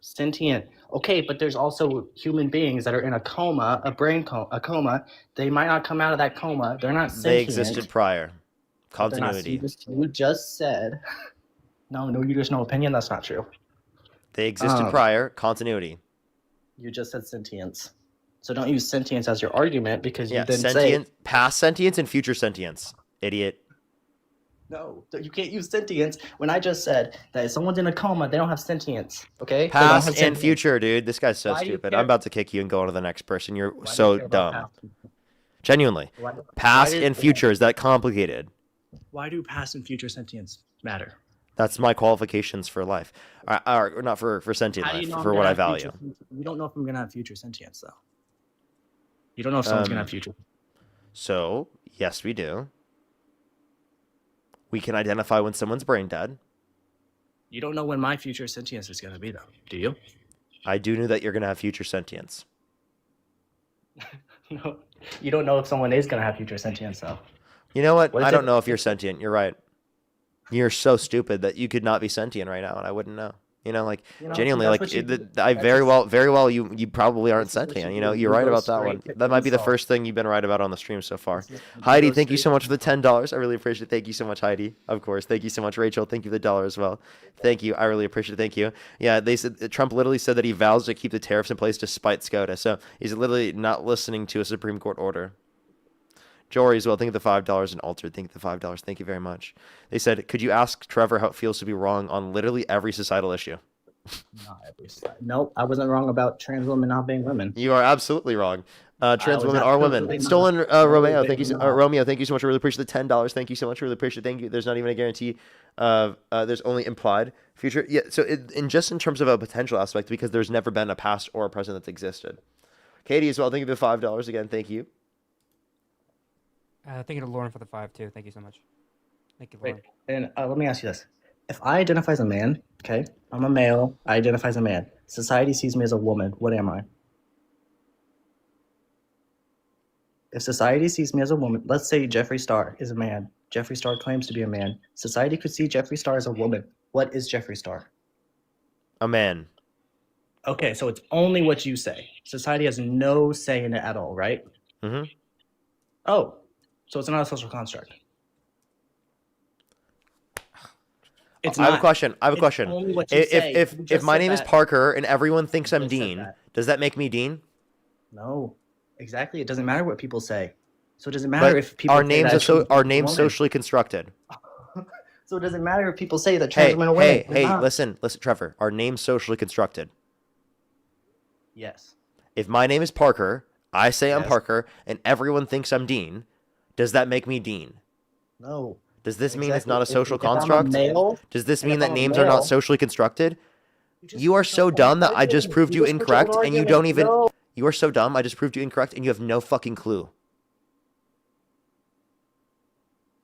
S13: Sentient. Okay, but there's also human beings that are in a coma, a coma. They might not come out of that coma. They're not sentient.
S1: They existed prior.
S13: But they're not-
S1: Continuity.
S13: You just said. No, you just no opinion. That's not true.
S1: They existed prior. Continuity.
S13: You just said sentience. So don't use sentience as your argument because you
S1: Yeah,
S13: didn't
S1: sentient,
S13: say.
S1: past sentience and future sentience. Idiot.
S13: No, you can't use sentience when I just said that if someone's in a coma, they don't have sentience. Okay. They don't
S1: Past
S13: have
S1: and
S13: sentience.
S1: future, dude. This guy's so
S13: Why do you
S1: stupid.
S13: care?
S1: I'm about to kick you and go on to the next person. You're
S13: Why do you
S1: so
S13: care about
S1: dumb.
S13: past?
S1: Genuinely. Past and future, is that complicated?
S13: Why do past and future sentience matter?
S1: That's my qualifications for life. Or not for sentient
S13: How do you
S1: life,
S13: know
S1: for
S13: I'm
S1: what
S13: gonna
S1: I
S13: have
S1: value.
S13: future- You don't know if I'm gonna have future sentience though. You don't know if someone's gonna have future.
S1: So, yes, we do. We can identify when someone's brain dead.
S13: You don't know when my future sentience is gonna be though, do you?
S1: I do know that you're going to have future sentience.
S13: No. You don't know if someone is gonna have future sentience though.
S1: You know what?
S13: What is
S1: I don't
S13: it?
S1: know if you're sentient. You're right. You're so stupid that you could not be sentient right now, and I wouldn't know. You know, like
S13: You know,
S1: genuinely,
S13: that's
S1: like
S13: what you-
S1: I
S13: that's
S1: very
S13: just-
S1: well, you probably aren't
S13: This is what
S1: sentient.
S13: you
S1: You know,
S13: do.
S1: you're
S13: You
S1: right
S13: go
S1: about that
S13: straight
S1: one.
S13: to
S1: That might be the
S13: insult.
S1: first thing you've been right about on the stream so far.
S13: You
S1: Heidi,
S13: go
S1: thank you so
S13: straight
S1: much for the $10. I really appreciate it. Thank you so much, Heidi. Of course, thank you so much, Rachel. Thank you for the $1 as well. Thank you. I really appreciate it. Thank you. Yeah, they said Trump literally said that he vows to keep the tariffs in place despite SCOTUS. So he's literally not listening to a Supreme Court order. Jory as well. Thank you for the $5 and Altered. Thank you for the $5. Thank you very much. They said, could you ask Trevor how it feels to be wrong on literally every societal issue?
S13: Not every side. Nope, I wasn't wrong about trans women not being women.
S1: You are absolutely wrong. Trans
S13: was
S1: women are women.
S13: absolutely not.
S1: Stolen Romeo, thank you.
S13: Not.
S1: Romeo, thank you so much. I really appreciate the $10. Thank you so much. I really appreciate it. Thank you. There's not even a guarantee. There's only implied future. Yeah. So in terms of a potential aspect, because there's never been a past or a present that's existed. Katie as well. Thank you for the $5 again. Thank you.
S12: Thank you to Lauren for the 5 too. Thank you so much. Thank you, Lauren.
S13: Wait, and let me ask you this: if I identify as a man, okay, I'm a male. I identify as a man. Society sees me as a woman. What am I? If society sees me as a woman, let's say Jeffree Star is a man. Jeffree Star claims to be a man. Society could see Jeffree Star as a woman. What is Jeffree Star?
S1: A man.
S13: Okay, so it's only what you say. Society has no say in it at all, right?
S1: Mm-hmm.
S13: Oh, so it's not a social construct. It's
S1: I have a
S13: not.
S1: question. I have a
S13: It's
S1: question.
S13: only what you say.
S1: If
S13: You
S1: if
S13: just
S1: my
S13: said
S1: name is
S13: that.
S1: Parker and everyone thinks I'm
S13: just said
S1: Dean,
S13: that.
S1: does that make me Dean?
S13: No, exactly. It doesn't matter what people say. So it doesn't matter
S1: But
S13: if people
S1: our
S13: say
S1: names
S13: that
S1: are our
S13: trans
S1: names
S13: women-
S1: socially constructed.
S13: So it doesn't matter if people say that trans
S1: Hey,
S13: women are women.
S1: hey,
S13: They're
S1: hey!
S13: not.
S1: Listen, Trevor. Our names socially constructed.
S13: Yes.
S1: If my name is Parker, I say I'm
S13: Yes.
S1: Parker, and everyone thinks I'm Dean, does that make me Dean?
S13: No.
S1: Does this mean it's
S13: Exactly.
S1: not a
S13: If-
S1: social
S13: if I'm a
S1: construct?
S13: male,
S1: Does this
S13: and
S1: mean
S13: if
S1: that
S13: I'm a
S1: names are
S13: male-
S1: not socially constructed? You are so dumb that I just proved you incorrect, and you don't even.
S13: No.
S1: You are so dumb. I just proved you incorrect, and you have no fucking clue.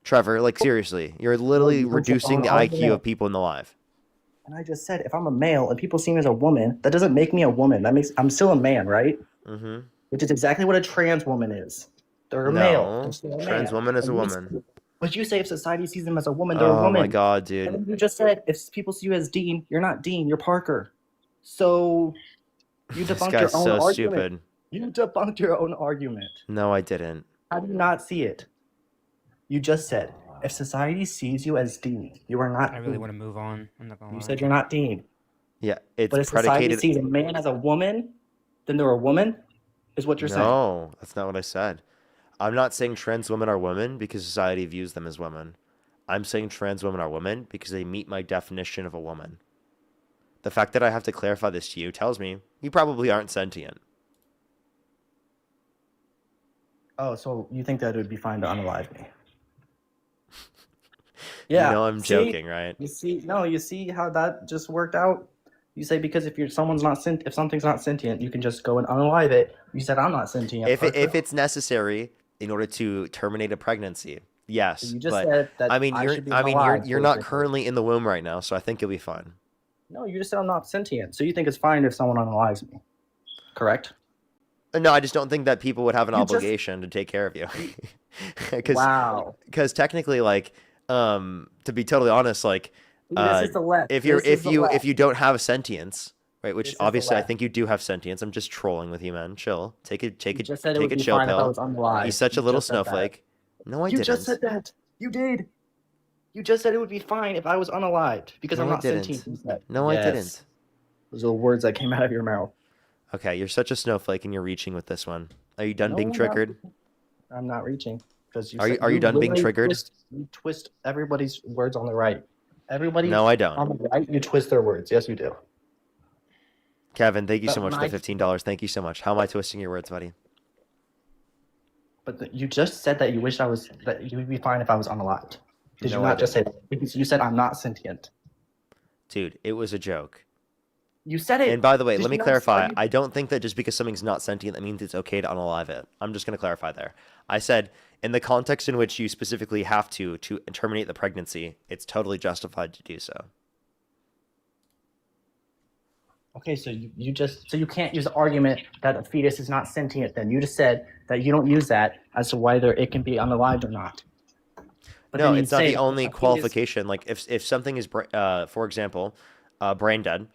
S1: Trevor, like seriously, you're literally
S13: you went
S1: reducing
S13: on
S1: the
S13: all
S1: IQ
S13: day.
S1: of people in the live.
S13: And I just said, if I'm a male and people see me as a woman, that doesn't make me a woman. That makes I'm still a man, right?
S1: Mm-hmm.
S13: Which is exactly what a trans woman is. They're a male. They're still a
S1: trans
S13: man.
S1: woman is a
S13: And you-
S1: woman.
S13: But you say if society sees them as a woman, they're a
S1: Oh
S13: woman.
S1: my god,
S13: And
S1: dude.
S13: then you just said if people see you as Dean, you're not Dean, you're Parker. So you
S1: This
S13: debunked your
S1: guy's
S13: own
S1: so
S13: argument.
S1: stupid.
S13: You debunked your own argument.
S1: No, I didn't.
S13: How do you not see it? You just said if society sees you as Dean, you are not.
S12: I really
S13: Dean.
S12: want to move on. I'm not gonna
S13: You
S12: lie.
S13: said you're not Dean.
S1: Yeah, it's
S13: But if society
S1: predicated.
S13: sees a man as a woman, then they're a woman, is what you're saying.
S1: No, that's not what I said. I'm not saying trans women are women because society views them as women. I'm saying trans women are women because they meet my definition of a woman. The fact that I have to clarify this to you tells me you probably aren't sentient.
S13: Oh, so you think that it would be fine to unalive me? Yeah.
S1: You know I'm
S13: see?
S1: joking, right?
S13: You see, no, you see how that just worked out? You say because if something's not sentient, you can just go and unalive it. You said I'm not sentient.
S1: If it's necessary in order to terminate a pregnancy, yes.
S13: You just
S1: But
S13: said that
S1: I mean,
S13: I
S1: you're
S13: should be
S1: I mean,
S13: unalive,
S1: you're not
S13: basically.
S1: currently in the womb right now, so I think you'll be fine.
S13: No, you just said I'm not sentient. So you think it's fine if someone unalives me, correct?
S1: No, I just don't think that people would have an
S13: You just-
S1: obligation to take care of you.
S13: Wow.
S1: Because technically, like, to be totally honest, like,
S13: This is the left.
S1: if you're
S13: This is the
S1: if
S13: left.
S1: you don't have a sentience, right?
S13: This
S1: Which
S13: is the
S1: obviously I
S13: left.
S1: think you do have sentience. I'm just trolling with you, man. Chill. Take a
S13: just said it would be
S1: chill
S13: fine if I
S1: pill.
S13: was unalive.
S1: He's such a
S13: You
S1: little
S13: just said that.
S1: snowflake. No, I
S13: You
S1: didn't.
S13: just said that. You did. You just said it would be fine if I was unalived because I'm
S1: No, I
S13: not
S1: didn't.
S13: sentient. You said.
S1: No, I
S13: Yes.
S1: didn't.
S13: Those are the words that came out of your mouth.
S1: Okay, you're such a snowflake and you're reaching with this one. Are you done
S13: No,
S1: being
S13: I'm not
S1: triggered?
S13: reaching. I'm not reaching because
S1: Are you done being
S13: literally
S1: triggered?
S13: You twist everybody's words on the right. Everybody.
S1: No, I don't.
S13: On the right, you twist their words. Yes, you do.
S1: Kevin, thank you so
S13: But
S1: much for the $15. Thank you so much. How am I twisting your words, buddy?
S13: But you just said that you wished that you would be fine if I was unalived. Did
S1: No,
S13: you
S1: I
S13: not just say that? Because you said I'm not sentient.
S1: Dude, it was a joke.
S13: You said it.
S1: And by the way,
S13: Did
S1: let me
S13: you not
S1: clarify.
S13: say-
S1: I don't think that just because something's not sentient, that means it's okay to unalive it. I'm just going to clarify there. I said, in the context in which you specifically have to terminate the pregnancy, it's totally justified to do so.
S13: Okay, so you can't use the argument that a fetus is not sentient. Then you just said that you don't use that as to whether it can be unalived or not. But
S1: No,
S13: then you
S1: it's not
S13: say
S1: the only
S13: a fetus-
S1: qualification. Like if something is, for example, brain dead,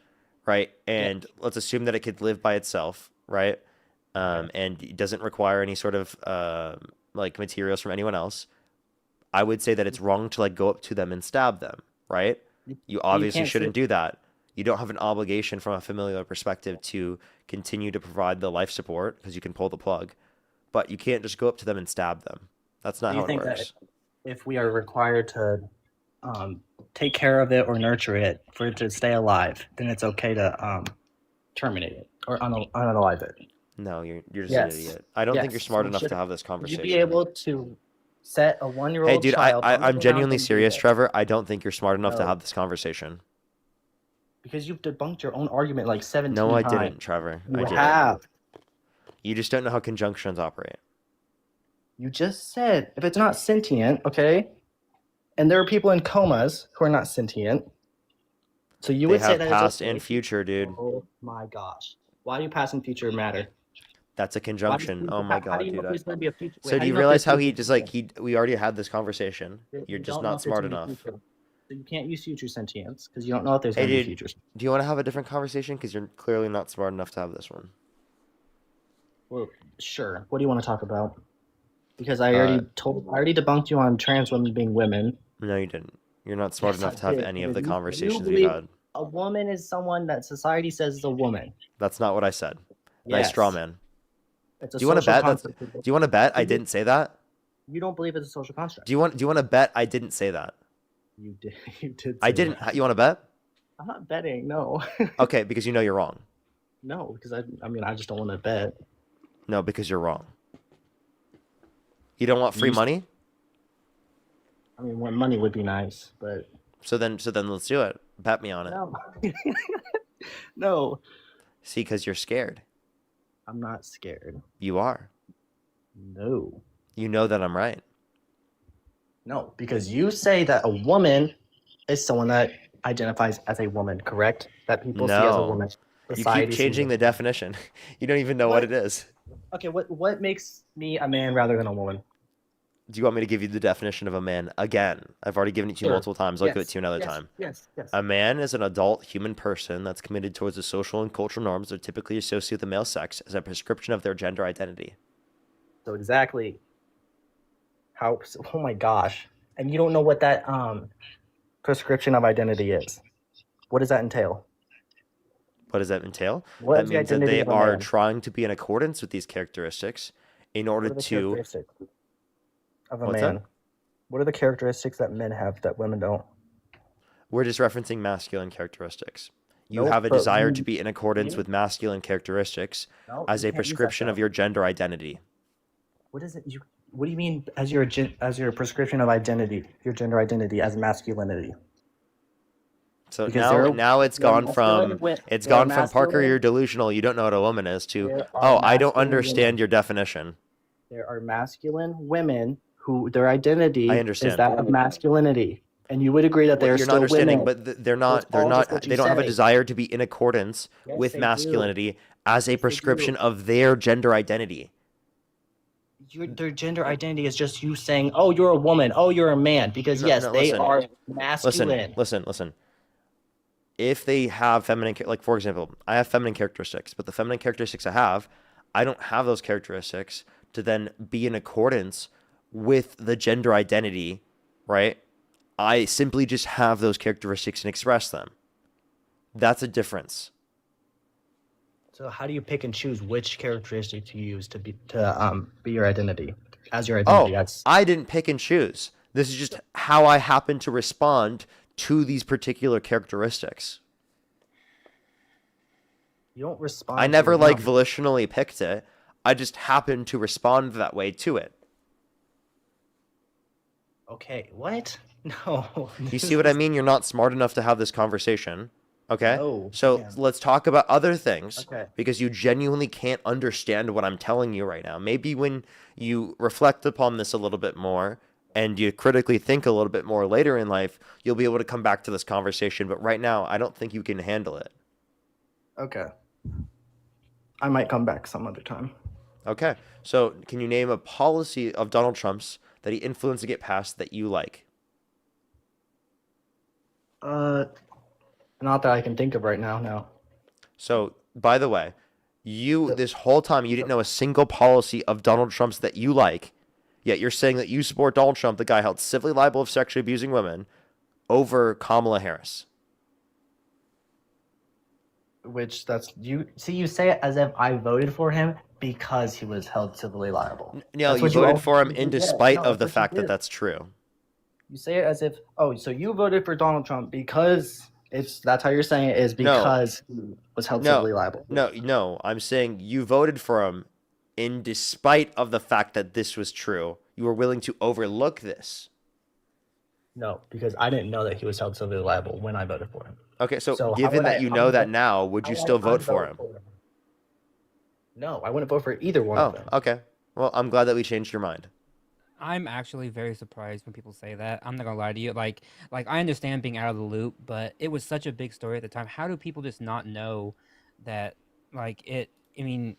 S1: right? And let's assume that it could live by itself, right? And it doesn't require any sort of like materials from anyone else. I would say that it's wrong to like go up to them and stab them, right? You obviously
S13: can't
S1: shouldn't
S13: say-
S1: do that. You don't have an obligation from a familial perspective to continue to provide the life support because you can pull the plug, but you can't just go up to them and stab them. That's not
S13: Do you
S1: how it
S13: think
S1: works.
S13: that if we are required to take care of it or nurture it for it to stay alive, then it's okay to terminate it or unalive it?
S1: No, you're just
S13: Yes.
S1: an idiot. I don't think
S13: Yes.
S1: you're smart
S13: So
S1: enough
S13: should-
S1: to have this
S13: Would
S1: conversation.
S13: you be able to set a 1-year-old
S1: Hey, dude,
S13: child on the
S1: I'm
S13: ground
S1: genuinely
S13: and do
S1: serious,
S13: that?
S1: Trevor. I don't think you're smart enough to
S13: No.
S1: have this conversation.
S13: Because you've debunked your own argument like 17
S1: No, I
S13: times.
S1: didn't, Trevor.
S13: You
S1: I didn't.
S13: have.
S1: You just don't know how conjunctions operate.
S13: You just said if it's not sentient, okay? And there are people in comas who are not sentient. So you
S1: They
S13: would say
S1: have
S13: that
S1: past
S13: it's okay.
S1: and future, dude.
S13: Oh my gosh. Why do past and future matter?
S1: That's a conjunction. Oh my god, dude.
S13: How do you
S1: So do you realize how he just like we already had this conversation? You're just
S13: don't know
S1: not
S13: if there's
S1: smart
S13: gonna be
S1: enough.
S13: future. So you can't use future sentience because you don't know if there's
S1: Hey,
S13: going to be
S1: dude,
S13: futures.
S1: do you want to have a different conversation? Because you're clearly not smart enough to have this one.
S13: Well, sure. What do you want to talk about? Because I already debunked you on trans women being women.
S1: No, you didn't. You're not smart
S13: Yes,
S1: enough
S13: I
S1: to have
S13: did,
S1: any of
S13: because
S1: the
S13: you
S1: conversations we've
S13: believe
S1: had.
S13: A woman is someone that society says is a woman.
S1: That's not what I said. Nice
S13: Yes.
S1: straw man.
S13: It's a
S1: Do you want to
S13: social
S1: bet? That's,
S13: construct.
S1: do you want to bet I didn't say that?
S13: You don't believe it's a social construct.
S1: Do you want to bet I didn't say that?
S13: You did. You did.
S1: I
S13: say
S1: didn't.
S13: that.
S1: You want to bet?
S13: I'm not betting. No.
S1: Okay, because you know you're wrong.
S13: No, because I mean, I just don't want to bet.
S1: No, because you're wrong. You don't want free
S13: You-
S1: money?
S13: I mean, more money would be nice, but
S1: So then let's do it. Bet me on it.
S13: no. No,
S1: See, because you're scared.
S13: I'm not scared.
S1: You are.
S13: No.
S1: You know that I'm right.
S13: No, because you say that a woman is someone that identifies as a woman, correct? That people see as a
S1: No.
S13: woman.
S1: You
S13: Society
S1: keep
S13: sees
S1: changing the
S13: as-
S1: definition. You don't even know what it is.
S13: Okay, what makes me a man rather than a woman?
S1: Do you want me to give you the definition of a man again? I've already given it to you
S13: Sure.
S1: multiple times. I'll give it
S13: Yes,
S1: to you another
S13: yes,
S1: time.
S13: Yes, yes.
S1: A man is an adult human person that's committed towards the social and cultural norms that typically associate the male sex as a prescription of their gender identity.
S13: So exactly how? Oh my gosh! And you don't know what that prescription of identity is. What does that entail?
S1: What does that entail?
S13: What
S1: That
S13: is the
S1: means that
S13: identity
S1: they
S13: of a
S1: are
S13: man?
S1: trying to be in accordance with these characteristics in order
S13: What are the
S1: to.
S13: characteristics of a
S1: What's
S13: man?
S1: that?
S13: What are the characteristics that men have that women don't?
S1: We're just referencing masculine characteristics. You
S13: Nope,
S1: have a
S13: but
S1: desire
S13: you-
S1: to be in accordance
S13: you-
S1: with masculine characteristics
S13: No,
S1: as
S13: you
S1: a
S13: can't use that
S1: prescription of
S13: term.
S1: your gender identity.
S13: What is it? What do you mean as your prescription of identity? Your gender identity as masculinity?
S1: So
S13: Because they're
S1: now it's
S13: they're
S1: gone
S13: masculine.
S1: from it's
S13: They're
S1: gone from Parker,
S13: masculine.
S1: you're delusional, you don't know what a woman is, to
S13: There are
S1: oh, I don't
S13: masculine
S1: understand
S13: women.
S1: your definition.
S13: There are masculine women who their identity
S1: I
S13: is
S1: understand.
S13: that of masculinity, and you would agree that
S1: What
S13: they're
S1: you're not
S13: still
S1: understanding,
S13: women.
S1: but they're
S13: So it's
S1: not. They're
S13: all just
S1: not.
S13: what you
S1: They don't have a
S13: say.
S1: desire to be in accordance
S13: Yes,
S1: with
S13: they do.
S1: masculinity as a
S13: Yes, they
S1: prescription
S13: do.
S1: of their gender identity.
S13: Their gender identity is just you saying, "Oh, you're a woman. Oh, you're a man," because
S1: No,
S13: yes,
S1: no,
S13: they
S1: listen.
S13: are masculine.
S1: Listen. If they have feminine, like for example, I have feminine characteristics, but the feminine characteristics I don't have those characteristics to then be in accordance with the gender identity, right? I simply just have those characteristics and express them. That's a difference.
S13: So how do you pick and choose which characteristic to use to be your identity as your identity?
S1: Oh, I didn't pick and choose. This is just how I happen to respond to these particular characteristics.
S13: You don't respond.
S1: I
S13: to
S1: never
S13: them.
S1: like volitionally picked it. I just happened to respond that way to it.
S13: Okay, what? No.
S1: You see what I mean? You're not smart enough to have this conversation. Okay?
S13: No,
S1: So
S13: man.
S1: let's talk about other things.
S13: Okay.
S1: Because you genuinely can't understand what I'm telling you right now. Maybe when you reflect upon this a little bit more and you critically think a little bit more later in life, you'll be able to come back to this conversation. But right now, I don't think you can handle it.
S13: Okay. I might come back some other time.
S1: Okay. So can you name a policy of Donald Trump's that he influenced to get passed that you like?
S13: Not that I can think of right now. No.
S1: So, by the way, this whole time you didn't know a single policy of Donald Trump's that you like, yet you're saying that you support Donald Trump, the guy held civilly liable of sexually abusing women, over Kamala Harris.
S13: Which that's you see. You say it as if I voted for him because he was held civilly liable.
S1: No, you voted for him in despite of the fact that that's true.
S13: You say it as if, oh, so you voted for Donald Trump because that's how you're saying it is because he was held civilly liable.
S1: No, I'm saying you voted for him in despite of the fact that this was true. You were willing to overlook this.
S13: No, because I didn't know that he was held civilly liable when I voted for him.
S1: Okay, so given that you know that now, would you still vote for him?
S13: No, I wouldn't vote for either one of them.
S1: Okay. Well, I'm glad that we changed your mind.
S12: I'm actually very surprised when people say that. I'm not gonna lie to you. Like I understand being out of the loop, but it was such a big story at the time. How do people just not know that? Like it. I mean,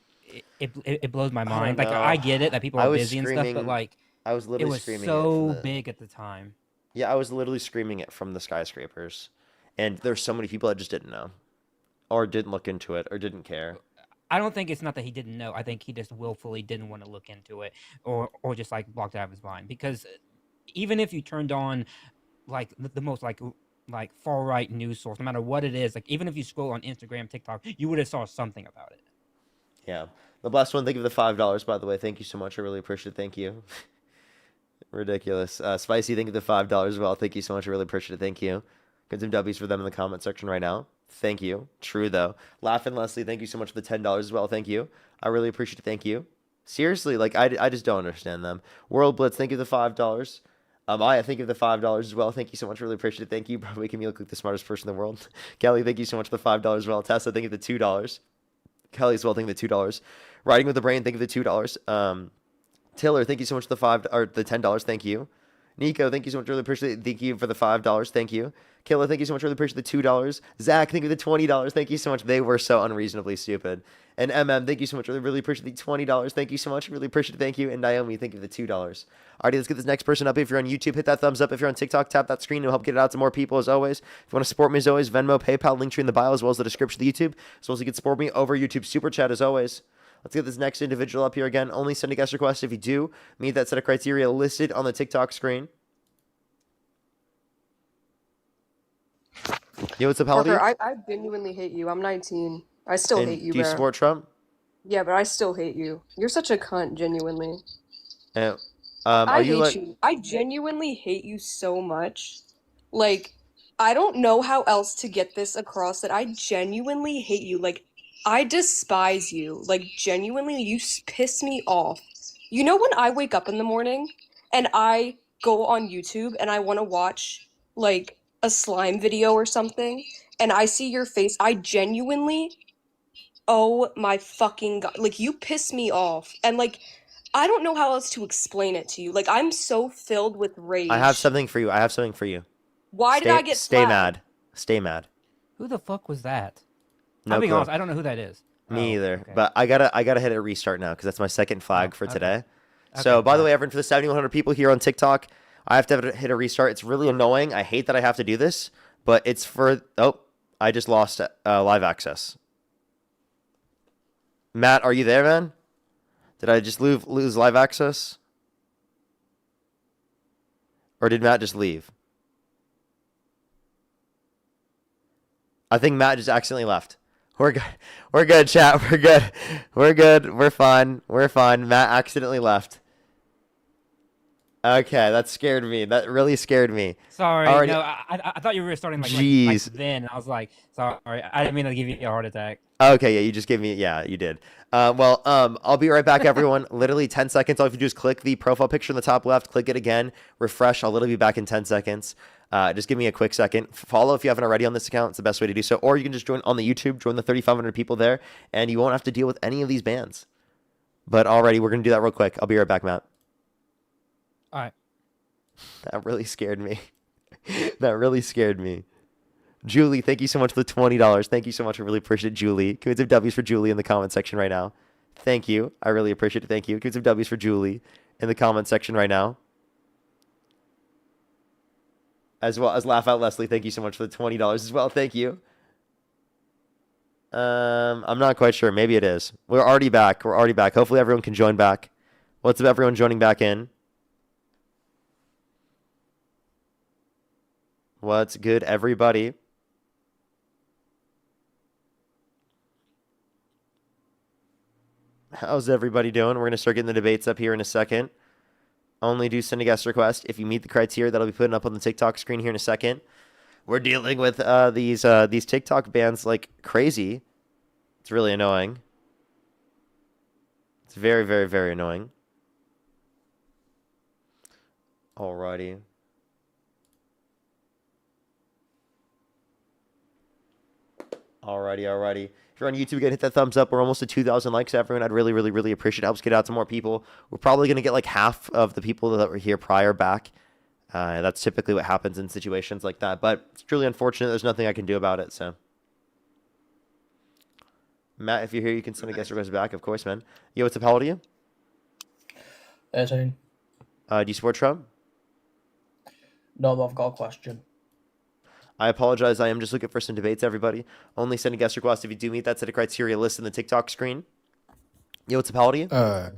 S12: it blows my mind. Like I get it that people are busy and stuff, but like
S1: I was literally
S12: it was
S1: screaming
S12: so big at the time.
S1: Yeah, I was literally screaming it from the skyscrapers, and there's so many people that just didn't know, or didn't look into it, or didn't care.
S12: I don't think it's not that he didn't know. I think he just willfully didn't want to look into it, or just like blocked it out of his mind. Because even if you turned on like the most like far right news source, no matter what it is, like even if you scroll on Instagram, TikTok, you would have saw something about it.
S1: Yeah, the last one. Thank you for the $5. By the way, thank you so much. I really appreciate it. Thank you. Ridiculous. Spicy, thank you for the $5 as well. Thank you so much. I really appreciate it. Thank you. Get some W's for them in the comment section right now. Thank you. True, though. Laughing Leslie, thank you so much for the $10 as well. Thank you. I really appreciate it. Thank you. Seriously, like, I just don't understand them. World Blitz, thank you for the $5. I thank you for the $5 as well. Thank you so much. Really appreciate it. Thank you. Probably making me look like the smartest person in the world. Kelly, thank you so much for the $5 as well. Tessa, thank you for the $2. Kelly as well, thank you for the $2. Riding with the Brain, thank you for the $2. Tiller, thank you so much for the $10. Thank you. Nico, thank you so much. Really appreciate it. Thank you for the $5. Thank you. Killer, thank you so much. Really appreciate the $2. Zach, thank you for the $20. Thank you so much. They were so unreasonably stupid. And MM, thank you so much. Really appreciate the $20. Thank you so much. Really appreciate it. Thank you. And Naomi, thank you for the $2. Alrighty, let's get this next person up. If you're on YouTube, hit that thumbs up. If you're on TikTok, tap that screen. It'll help get it out to more people as always. If you want to support me as always, Venmo, PayPal, link tree in the bio as well as the description of the YouTube. As well as you can support me over YouTube Super Chat as always. Let's get this next individual up here again. Only send a guest request if you do meet that set of criteria listed on the TikTok screen. Yo, what's up, Holiday?
S14: Parker, I genuinely hate you. I'm 19. I still hate you,
S1: do you
S14: bro.
S1: support Trump?
S14: Yeah, but I still hate you. You're such a cunt, genuinely.
S1: I
S14: hate you. I genuinely hate you so much. Like, I don't know how else to get this across that I genuinely hate you. Like, I despise you. Like, genuinely, you piss me off. You know when I wake up in the morning and I go on YouTube and I want to watch, like, a slime video or something, and I see your face, I genuinely, oh my fucking god, like, you piss me off, and like, I don't know how else to explain it to you. Like, I'm so filled with rage.
S1: I have something for you. I have something for you.
S14: Why did I get
S1: Stay
S14: flagged?
S1: mad. Stay mad.
S12: Who the fuck was that?
S1: No
S12: I'm being
S1: clue.
S12: honest, I don't know who that is.
S1: Me either.
S12: okay.
S1: But I gotta hit a restart now because that's my second flag for
S12: okay.
S1: today. So
S12: Okay,
S1: by the way, everyone, for the 7,100 people here on TikTok, I have to hit a restart. It's really annoying. I hate that I have to do this, but it's for I just lost live access. Matt, are you there, man? Did I just lose live access? Or did Matt just leave? I think Matt just accidentally left. We're good. We're good, chat. We're good. We're good. We're fine. We're fine. Matt accidentally left. Okay, that scared me. That really scared me.
S12: Sorry,
S1: Already-
S12: no, I thought you were starting like
S1: Jeez.
S12: then. I was like, sorry, I didn't mean to give you a heart attack.
S1: Okay, yeah, you just gave me, yeah, you did. I'll be right back, everyone. Literally 10 seconds. All you have to do is click the profile picture in the top left, click it again, refresh. I'll literally be back in 10 seconds. Just give me a quick second. Follow if you haven't already on this account. It's the best way to do so. Or you can just join on the YouTube, join the 3,500 people there, and you won't have to deal with any of these bans. But already, we're going to do that real quick. I'll be right back, Matt.
S12: All right.
S1: That really scared me. That really scared me. Julie, thank you so much for the $20. Thank you so much. I really appreciate it, Julie. Give me some W's for Julie in the comment section right now. Thank you. I really appreciate it. Thank you. Give me some W's for Julie in the comment section right now. As well as Laugh Out Leslie. Thank you so much for the $20 as well. Thank you. I'm not quite sure. Maybe it is. We're already back. We're already back. Hopefully everyone can join back. What's up, everyone joining back in? What's good, everybody? How's everybody doing? We're going to start getting the debates up here in a second. Only do send a guest request if you meet the criteria that'll be putting up on the TikTok screen here in a second. We're dealing with these TikTok bans like crazy. It's really annoying. It's very, very, very annoying. Alrighty. Alrighty. If you're on YouTube, again, hit that thumbs up. We're almost at 2,000 likes, everyone. I'd really, really, really appreciate it. Helps get out to more people. We're probably going to get like half of the people that were here prior back. That's typically what happens in situations like that. But it's truly unfortunate. There's nothing I can do about it. So, Matt, if you're here, you can send a guest request back, of course, man. Yo, what's up? How old are you?
S3: 18.
S1: Do you support Trump?
S3: No, but I've got a question.
S1: I apologize. I am just looking for some debates, everybody. Only send a guest request if you do meet that set of criteria list in the TikTok screen. Yo, what's up? How old are you?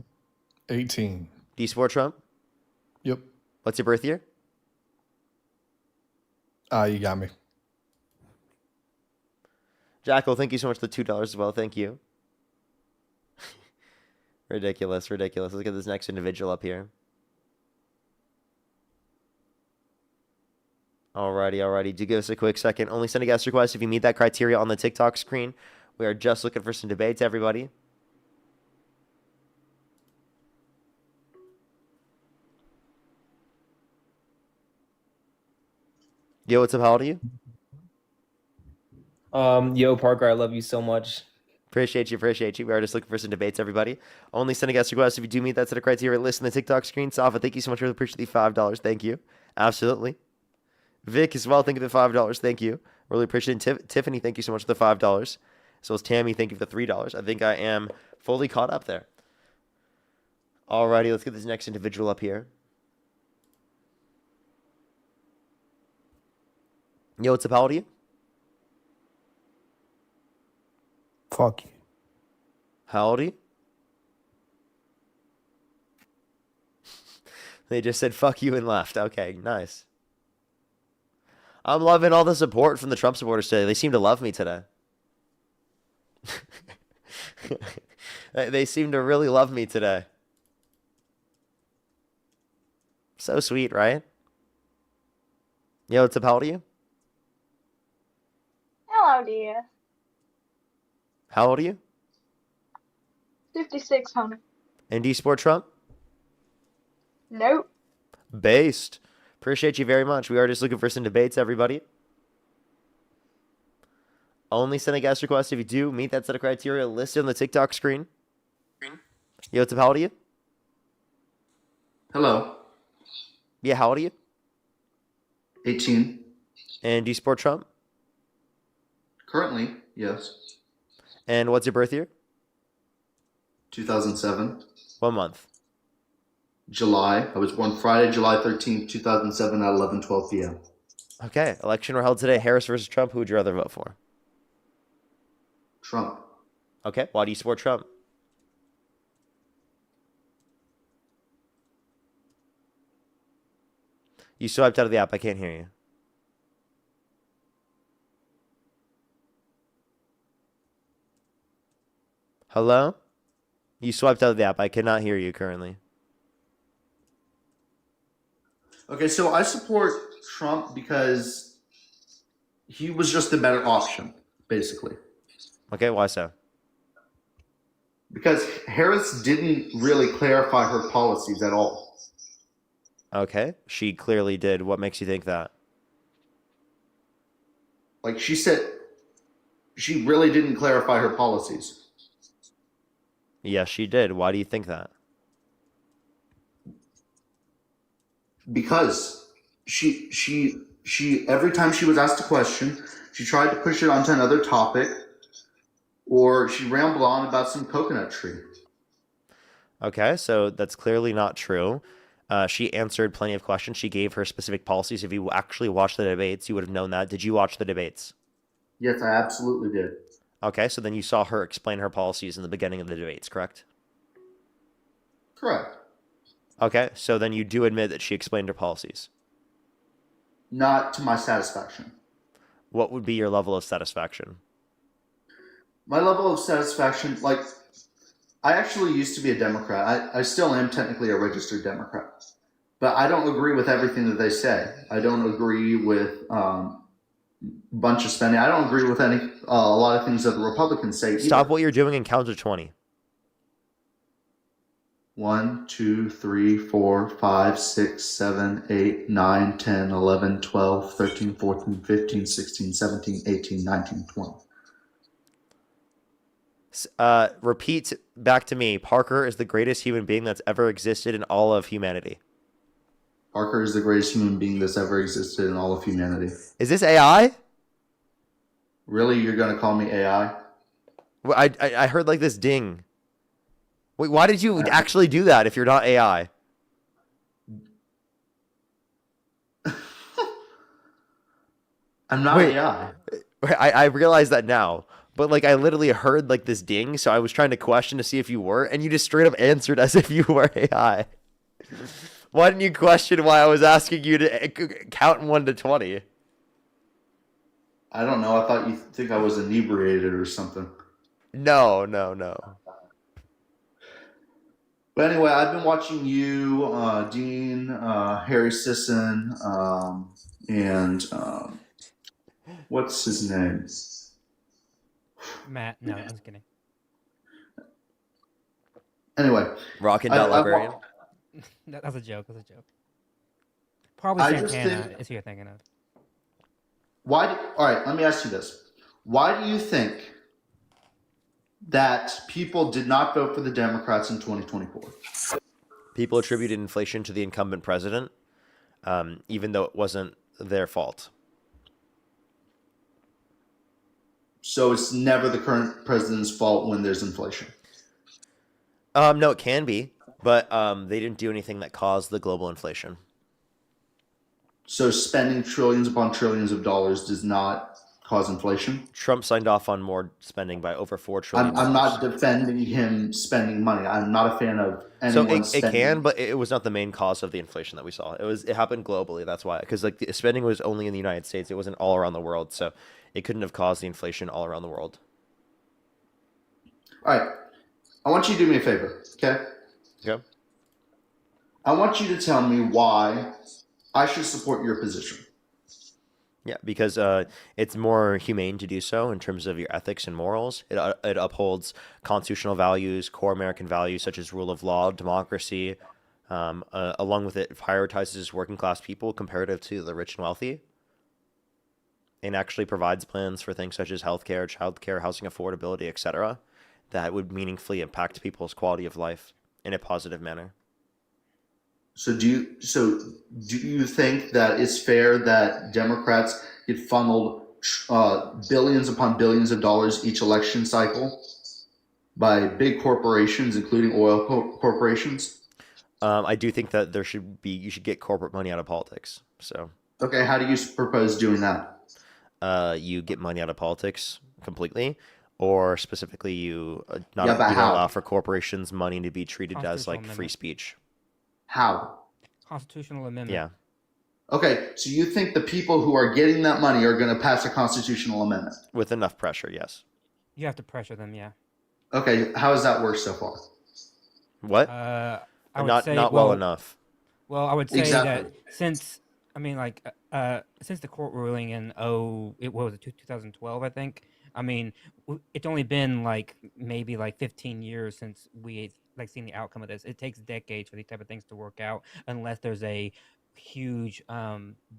S15: 18.
S1: Do you support Trump?
S15: Yep.
S1: What's your birth year?
S15: You got me.
S1: Jackal, thank you so much for the $2 as well. Thank you. Ridiculous. Let's get this next individual up here. Alrighty. Do give us a quick second. Only send a guest request if you meet that criteria on the TikTok screen. We are just looking for some debates, everybody. Yo, what's up? How old are you?
S16: Yo, Parker, I love you so much.
S1: Appreciate you. We are just looking for some debates, everybody. Only send a guest request if you do meet that set of criteria list in the TikTok screen. Safa, thank you so much. Really appreciate the $5. Thank you. Absolutely. Vic as well, thank you for the $5. Thank you. Really appreciate it. Tiffany, thank you so much for the $5. As well as Tammy, thank you for the $3. I think I am fully caught up there. Alrighty, let's get this next individual up here. Yo, what's up? How old are you?
S6: Fuck you.
S1: How old are you? They just said fuck you and left. Okay, nice. I'm loving all the support from the Trump supporters today. They seem to love me today. They seem to really love me today. So sweet, right? Yo, what's up? How old are you?
S8: Hello, dear.
S1: How old are you?
S8: 5600.
S1: And do you support Trump?
S8: Nope.
S1: Based. Appreciate you very much. We are just looking for some debates, everybody. Only send a guest request if you do meet that set of criteria listed on the TikTok screen. Yo, what's up? How old are you?
S17: Hello.
S1: Yeah, how old are you?
S17: 18.
S1: And do you support Trump?
S17: Currently, yes.
S1: And what's your birth year?
S17: 2007.
S1: What month?
S17: July. I was born Friday, July 13th, 2007 at 11:12 p.m.
S1: Okay. Election were held today. Harris versus Trump. Who would you rather vote for?
S17: Trump.
S1: Okay. Why do you support Trump? You swiped out of the app. I can't hear you. Hello? You swiped out of the app. I cannot hear you currently.
S17: Okay, so I support Trump because he was just the better option, basically.
S1: Okay, why so?
S17: Because Harris didn't really clarify her policies at all.
S1: Okay, she clearly did. What makes you think that?
S17: Like she said, she really didn't clarify her policies.
S1: Yes, she did. Why do you think that?
S17: Because she every time she was asked a question, she tried to push it onto another topic, or she rambled on about some coconut tree.
S1: Okay, so that's clearly not true. She answered plenty of questions. She gave her specific policies. If you actually watched the debates, you would have known that. Did you watch the debates?
S17: Yes, I absolutely did.
S1: Okay, so then you saw her explain her policies in the beginning of the debates, correct?
S17: Correct.
S1: Okay, so then you do admit that she explained her policies.
S17: Not to my satisfaction.
S1: What would be your level of satisfaction?
S17: My level of satisfaction, like, I actually used to be a Democrat. I still am technically a registered Democrat. But I don't agree with everything that they say. I don't agree with bunch of spending. I don't agree with a lot of things that the Republicans say.
S1: Stop what you're doing and count to 20.
S17: 1, 2, 3, 4, 5, 6, 7, 8, 9, 10, 11, 12, 13, 14, 15, 16, 17, 18, 19, 20.
S1: Repeat back to me. Parker is the greatest human being that's ever existed in all of humanity.
S17: Parker is the greatest human being that's ever existed in all of humanity.
S1: Is this AI?
S17: Really? You're going to call me AI?
S1: Well, I heard like this ding. Wait, why did you actually do that if you're not AI?
S17: I'm not AI.
S1: I realize that now. But like I literally heard like this ding, so I was trying to question to see if you were, and you just straight up answered as if you were AI. Why didn't you question why I was asking you to count 1 to 20?
S17: I don't know. I thought you think I was inebriated or something.
S1: No.
S17: But anyway, I've been watching you, Dean, Harry Sisson, and what's his name?
S12: Matt. No, I was kidding.
S17: Anyway,
S1: Rockin' Librarian.
S12: That's a joke. That's a joke. Probably Santana is who you're thinking of.
S17: All right, let me ask you this. Why do you think that people did not vote for the Democrats in 2024?
S1: People attributed inflation to the incumbent president, even though it wasn't their fault.
S17: So it's never the current president's fault when there's inflation?
S1: No, it can be, but they didn't do anything that caused the global inflation.
S17: So spending trillions upon trillions of dollars does not cause inflation?
S1: Trump signed off on more spending by over $4 trillion.
S17: I'm not defending him spending money. I'm not a fan of anyone
S1: So it can, but it was not the main cause of the inflation that we saw. It happened globally. That's why, because like the spending was only in the United States. It wasn't all around the world. So it couldn't have caused the inflation all around the world.
S17: All right. I want you to do me a favor, okay?
S1: Okay.
S17: I want you to tell me why I should support your position.
S1: Yeah, because it's more humane to do so in terms of your ethics and morals. It upholds constitutional values, core American values such as rule of law, democracy. Along with it prioritizes working class people comparative to the rich and wealthy. and actually provides plans for things such as healthcare, childcare, housing affordability, etc., that would meaningfully impact people's quality of life in a positive manner.
S17: So do you think that it's fair that Democrats get funneled billions upon billions of dollars each election cycle by big corporations, including oil corporations?
S1: I do think that you should get corporate money out of politics. So
S17: okay, how do you propose doing that?
S1: You get money out of politics completely, or specifically you
S17: but
S1: you don't
S17: how?
S1: allow for corporations' money to be treated as like free speech.
S17: How?
S12: Constitutional amendment.
S1: Yeah.
S17: Okay, so you think the people who are getting that money are going to pass a constitutional amendment?
S1: With enough pressure, yes.
S12: You have to pressure them, yeah.
S17: Okay, how has that worked so far?
S1: What?
S12: I would
S1: not
S12: say,
S1: well enough.
S12: Well, I would say
S17: Exactly.
S12: that since the court ruling in what was it, 2012, I think. I mean, it's only been like maybe like 15 years since we like seen the outcome of this. It takes decades for these type of things to work out unless there's a huge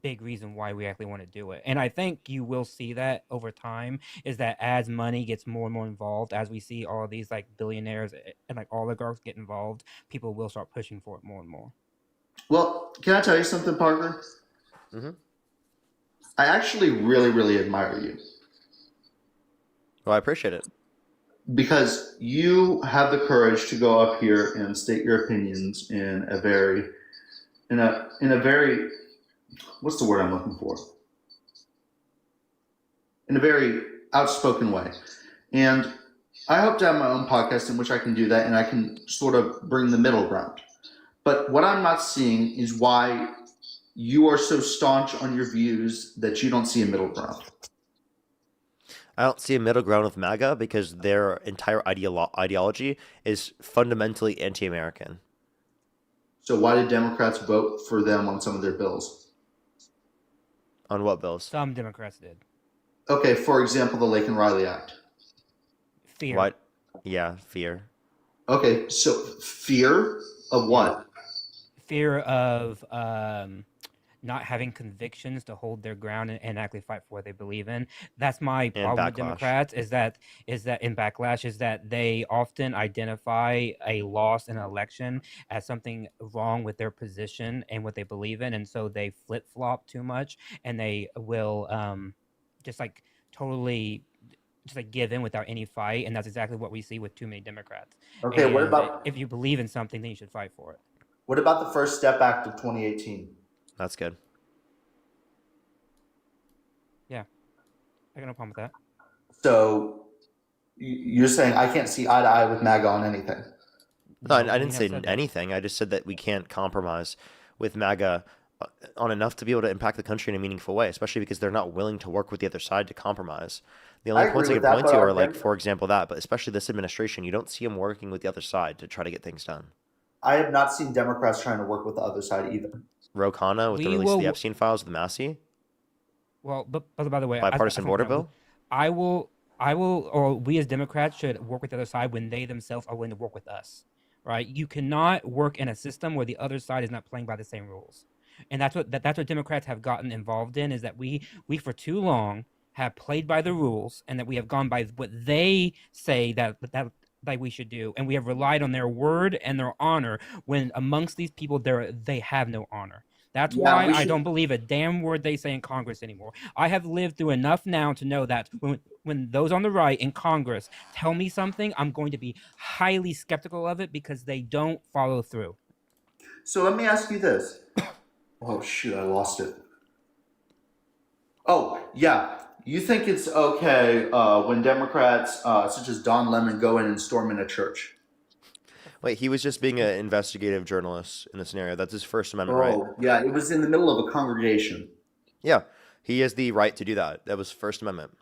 S12: big reason why we actually want to do it. And I think you will see that over time, is that as money gets more and more involved, as we see all of these like billionaires and like oligarchs get involved, people will start pushing for it more and more.
S17: Well, can I tell you something, Parker?
S1: Mm-hmm.
S17: I actually really, really admire you.
S1: Well, I appreciate it.
S17: Because you have the courage to go up here and state your opinions in a very, what's the word I'm looking for? In a very outspoken way. And I hope to have my own podcast in which I can do that and I can sort of bring the middle ground. But what I'm not seeing is why you are so staunch on your views that you don't see a middle ground.
S1: I don't see a middle ground with MAGA because their entire ideology is fundamentally anti-American.
S17: So why did Democrats vote for them on some of their bills?
S1: On what bills?
S12: Some Democrats did.
S17: Okay, for example, the Lake and Riley Act.
S12: Fear.
S1: What? Yeah, fear.
S17: Okay, so fear of what?
S12: Fear of not having convictions to hold their ground and actually fight for what they believe in. That's my problem with Democrats, is that in backlash is that they often identify a loss in an election as something wrong with their position and what they believe in, and so they flip-flop too much, and they will just like totally just like give in without any fight, and that's exactly what we see with too many Democrats.
S17: Okay, what about
S12: if you believe in something, then you should fight for it.
S17: What about the First Step Act of 2018?
S1: That's good.
S12: Yeah, I got no problem with that.
S17: So you're saying I can't see eye to eye with MAGA on anything?
S1: No, I didn't say anything. I just said that we can't compromise with MAGA on enough to be able to impact the country in a meaningful way, especially because they're not willing to work with the other side to compromise. The only points I can point to are like, for example, that, but especially this administration, you don't see them working with the other side to try to get things done.
S17: I have not seen Democrats trying to work with the other side either.
S1: Ro Khanna with the release of the Epstein files with Massey.
S12: Well, but by the way,
S1: bipartisan border bill.
S12: I will, or we as Democrats should work with the other side when they themselves are willing to work with us, right? You cannot work in a system where the other side is not playing by the same rules, and that's what Democrats have gotten involved in, is that we for too long have played by the rules, and that we have gone by what they say that we should do, and we have relied on their word and their honor, when amongst these people they have no honor. That's why I don't believe a damn word they say in Congress anymore. I have lived through enough now to know that when those on the right in Congress tell me something, I'm going to be highly skeptical of it because they don't follow through.
S17: So let me ask you this. Oh, shoot, I lost it. Oh, yeah. You think it's okay when Democrats such as Don Lemon go in and storm in a church?
S1: Wait, he was just being an investigative journalist in the scenario. That's his First Amendment right.
S17: Oh, yeah, it was in the middle of a congregation.
S1: Yeah, he has the right to do that. That was First Amendment.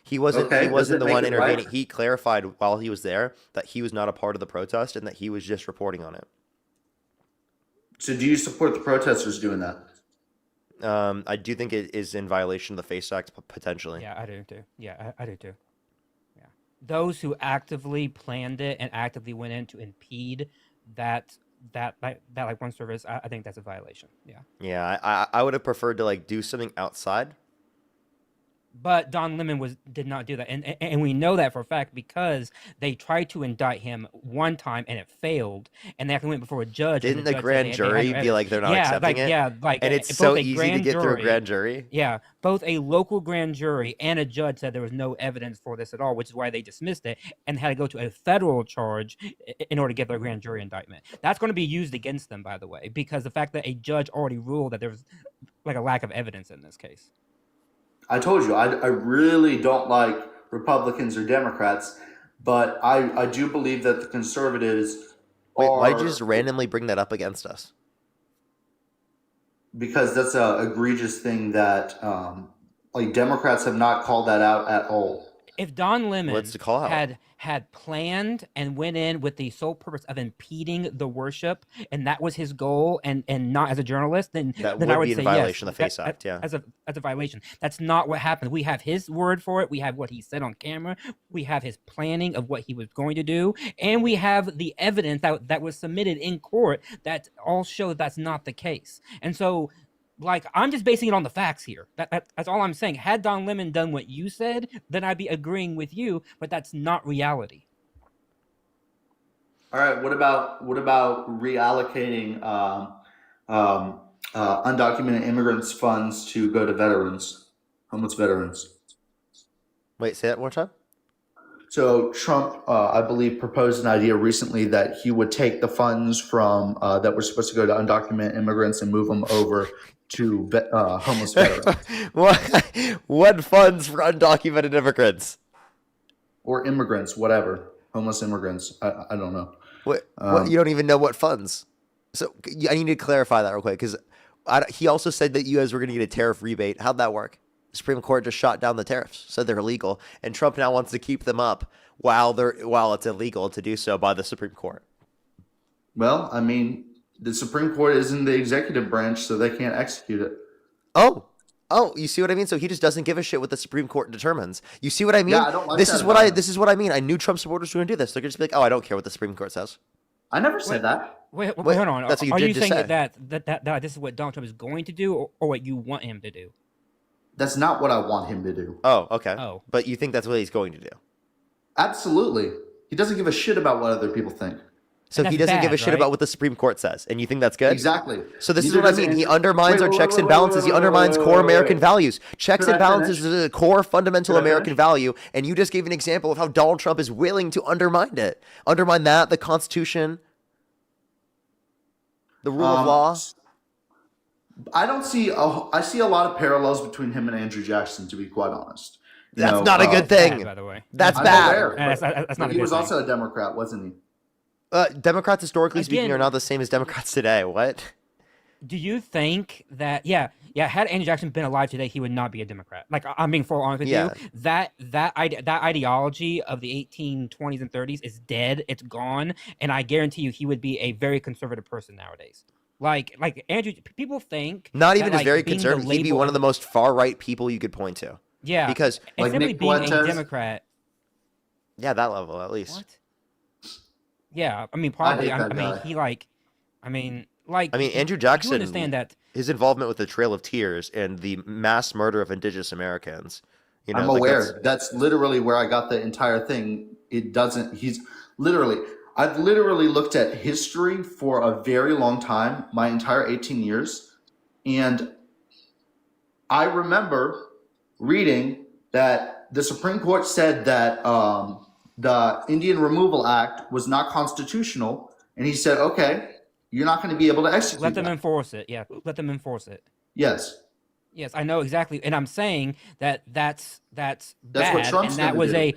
S1: He wasn't the one intervening. Right? He clarified while he was there that he was not a part of the protest and that he was just reporting on it.
S17: So do you support the protesters doing that?
S1: I do think it is in violation of the FACE Act, potentially.
S12: Yeah, I do too. Yeah, I do too. Those who actively planned it and actively went in to impede that that like one service, I think that's a violation. Yeah.
S1: Yeah, I would have preferred to like do something outside.
S12: But Don Lemon did not do that, and we know that for a fact because they tried to indict him one time and it failed, and they actually went before a judge.
S1: Didn't
S12: and
S1: the
S12: judge said
S1: grand
S12: they had
S1: jury
S12: no
S1: be like they're not accepting it?
S12: Yeah, like
S1: And it's
S12: both
S1: so
S12: a
S1: easy to
S12: grand
S1: get through a
S12: jury-
S1: grand jury.
S12: Yeah, both a local grand jury and a judge said there was no evidence for this at all, which is why they dismissed it and had to go to a federal charge in order to get their grand jury indictment. That's going to be used against them, by the way, because the fact that a judge already ruled that there was like a lack of evidence in this case.
S17: I told you, I really don't like Republicans or Democrats, but I do believe that the conservatives
S1: Wait,
S17: are...
S1: why'd you just randomly bring that up against us?
S17: Because that's a egregious thing that, like, Democrats have not called that out at all.
S12: If Don Lemon
S1: What's the call out?
S12: had planned and went in with the sole purpose of impeding the worship, and that was his goal, and not as a journalist, then
S1: That
S12: then
S1: would
S12: I would
S1: be in
S12: say
S1: violation
S12: yes,
S1: of the FACE Act, yeah.
S12: as a violation. That's not what happened. We have his word for it. We have what he said on camera. We have his planning of what he was going to do, and we have the evidence that was submitted in court that all show that that's not the case. And so, like, I'm just basing it on the facts here. That's all I'm saying. Had Don Lemon done what you said, then I'd be agreeing with you, but that's not reality.
S17: All right, what about reallocating undocumented immigrants funds to go to veterans, homeless veterans?
S1: Wait, say that one more time?
S17: So Trump, I believe, proposed an idea recently that he would take the funds from that were supposed to go to undocumented immigrants and move them over to homeless veterans.
S1: What funds for undocumented immigrants?
S17: Or immigrants, whatever. Homeless immigrants. I don't know.
S1: What you don't even know what funds. So I need to clarify that real quick because he also said that you guys were going to get a tariff rebate. How'd that work? The Supreme Court just shot down the tariffs, said they're illegal, and Trump now wants to keep them up while it's illegal to do so by the Supreme Court.
S17: Well, I mean, the Supreme Court is in the executive branch, so they can't execute it.
S1: Oh, you see what I mean? So he just doesn't give a shit what the Supreme Court determines. You see what I mean?
S17: Yeah, I don't like
S1: this
S17: that
S1: is
S17: about
S1: what
S17: him.
S1: this is what I mean. I knew Trump supporters were going to do this. They're going to just be like, "Oh, I don't care what the Supreme Court says."
S17: I never said that.
S12: Wait, hold on.
S1: That's what you
S12: Are
S1: did
S12: you
S1: just
S12: saying
S1: say.
S12: that this is what Donald Trump is going to do, or what you want him to do?
S17: That's not what I want him to do.
S1: Oh, okay.
S12: Oh.
S1: But you think that's what he's going to do?
S17: Absolutely. He doesn't give a shit about what other people think.
S1: So
S12: And
S1: he
S12: that's
S1: doesn't give a
S12: bad,
S1: shit
S12: right?
S1: about what the Supreme Court says, and you think that's good?
S17: Exactly.
S1: So this
S17: Neither
S1: is what I
S17: does
S1: mean. He
S17: Andrew-
S1: undermines our
S17: Wait,
S1: checks
S17: wait,
S1: and
S17: wait,
S1: balances.
S17: wait,
S1: He
S17: wait,
S1: undermines
S17: wait,
S1: core
S17: wait,
S1: American
S17: wait.
S1: values. Checks
S17: Could
S1: and
S17: I
S1: balances
S17: finish?
S1: is a core fundamental
S17: Could I
S1: American
S17: finish?
S1: value, and you just gave an example of how Donald Trump is willing to undermine it. Undermine that, the Constitution, the rule of law.
S17: I don't see. I see a lot of parallels between him and Andrew Jackson, to be quite honest. You
S1: That's
S17: know,
S1: not a good thing.
S12: Bad, by the way.
S1: That's
S17: I'm
S1: bad.
S17: aware,
S12: That's
S17: but
S12: not a
S17: he
S12: good
S17: was
S12: thing.
S17: also a Democrat, wasn't he?
S1: Democrats, historically speaking,
S12: Again-
S1: are not the same as Democrats today. What?
S12: Do you think that had Andrew Jackson been alive today, he would not be a Democrat? Like, I'm being full honest with
S1: Yeah.
S12: you. That ideology of the 1820s and 30s is dead. It's gone, and I guarantee you, he would be a very conservative person nowadays. Like Andrew, people think
S1: Not even
S12: that,
S1: as very
S12: being the
S1: conservative. He'd be
S12: label
S1: one of the most far-right people you could point to.
S12: Yeah,
S1: Because,
S12: and
S17: Like
S12: simply
S17: Nick
S12: being a
S17: Fuentes?
S12: Democrat.
S1: yeah, that level at least.
S12: What? Yeah, I mean, probably.
S17: hate
S12: I
S17: that
S12: mean,
S17: guy.
S1: Andrew
S12: You
S1: Jackson,
S12: understand that?
S1: his involvement with the Trail of Tears and the mass murder of Indigenous Americans. You know,
S17: I'm
S1: like,
S17: aware. That's literally where I got the entire thing. It doesn't. I've literally looked at history for a very long time, my entire 18 years, and I remember reading that the Supreme Court said that the Indian Removal Act was not constitutional, and he said, "Okay, you're not going to be able to execute
S12: Let them
S17: that."
S12: enforce it. Yeah, let them enforce it.
S17: Yes.
S12: Yes, I know exactly, and I'm saying that's bad,
S17: what Trump's
S12: and that
S17: gonna
S12: was
S17: do.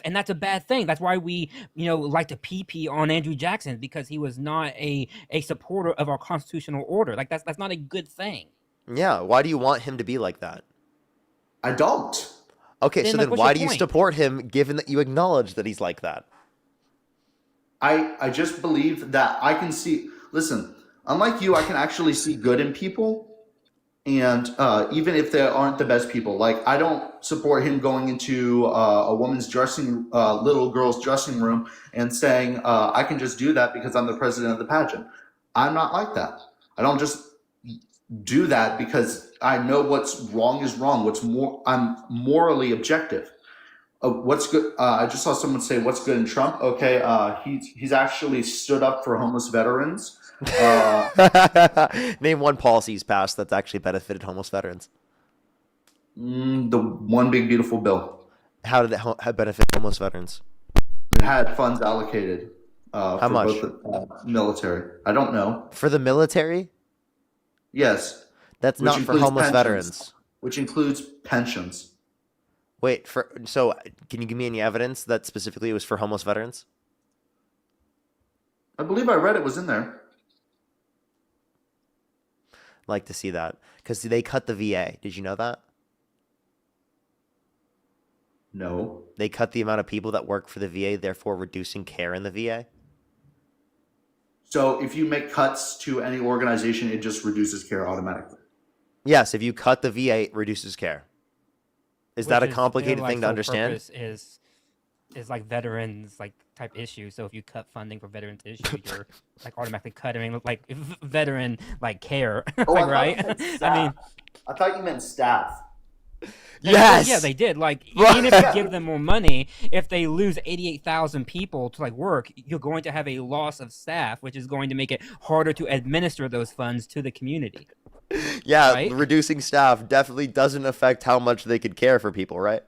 S12: and that's a bad thing. That's why we like to pee on Andrew Jackson, because he was not a supporter of our constitutional order. Like that's not a good thing.
S1: Yeah, why do you want him to be like that?
S17: I don't.
S1: Okay,
S12: Then,
S1: so
S12: like,
S1: then
S12: what's
S1: why
S12: your
S1: do you
S12: point?
S1: support him, given that you acknowledge that he's like that?
S17: I just believe that I can see. Listen, unlike you, I can actually see good in people, And even if they aren't the best people, like I don't support him going into a woman's little girl's dressing room and saying, I can just do that because I'm the president of the pageant. I'm not like that. I don't just do that because I know what's wrong is wrong. I'm morally objective. What's good? I just saw someone say, "What's good in Trump?" Okay, he's actually stood up for homeless veterans.
S1: Name one policy he's passed that's actually benefited homeless veterans.
S17: The one big beautiful bill.
S1: How did it benefit homeless veterans?
S17: It had funds allocated.
S1: How
S17: for
S1: much?
S17: Both the military. I don't know.
S1: For the military?
S17: Yes.
S1: That's not for homeless veterans.
S17: Which includes pensions.
S1: Wait, so can you give me any evidence that specifically it was for homeless veterans?
S17: I believe I read it was in there.
S1: Like to see that because they cut the VA. Did you know that?
S17: No.
S1: They cut the amount of people that work for the VA, therefore reducing care in the VA.
S17: So if you make cuts to any organization, it just reduces care automatically.
S1: Yes, if you cut the VA, it reduces care. Is that a complicated thing to understand?
S12: Is like veterans like type issue. So if you cut funding for veterans issue, you're like automatically cutting like veteran like care, like, right? I mean,
S17: I thought you meant staff.
S1: Yes.
S12: Yeah, they did. Like, even if you give them more money, if they lose 88,000 people to like work, you're going to have a loss of staff, which is going to make it harder to administer those funds to the community.
S1: Yeah,
S12: right?
S1: Reducing staff definitely doesn't affect how much they could care for people, right?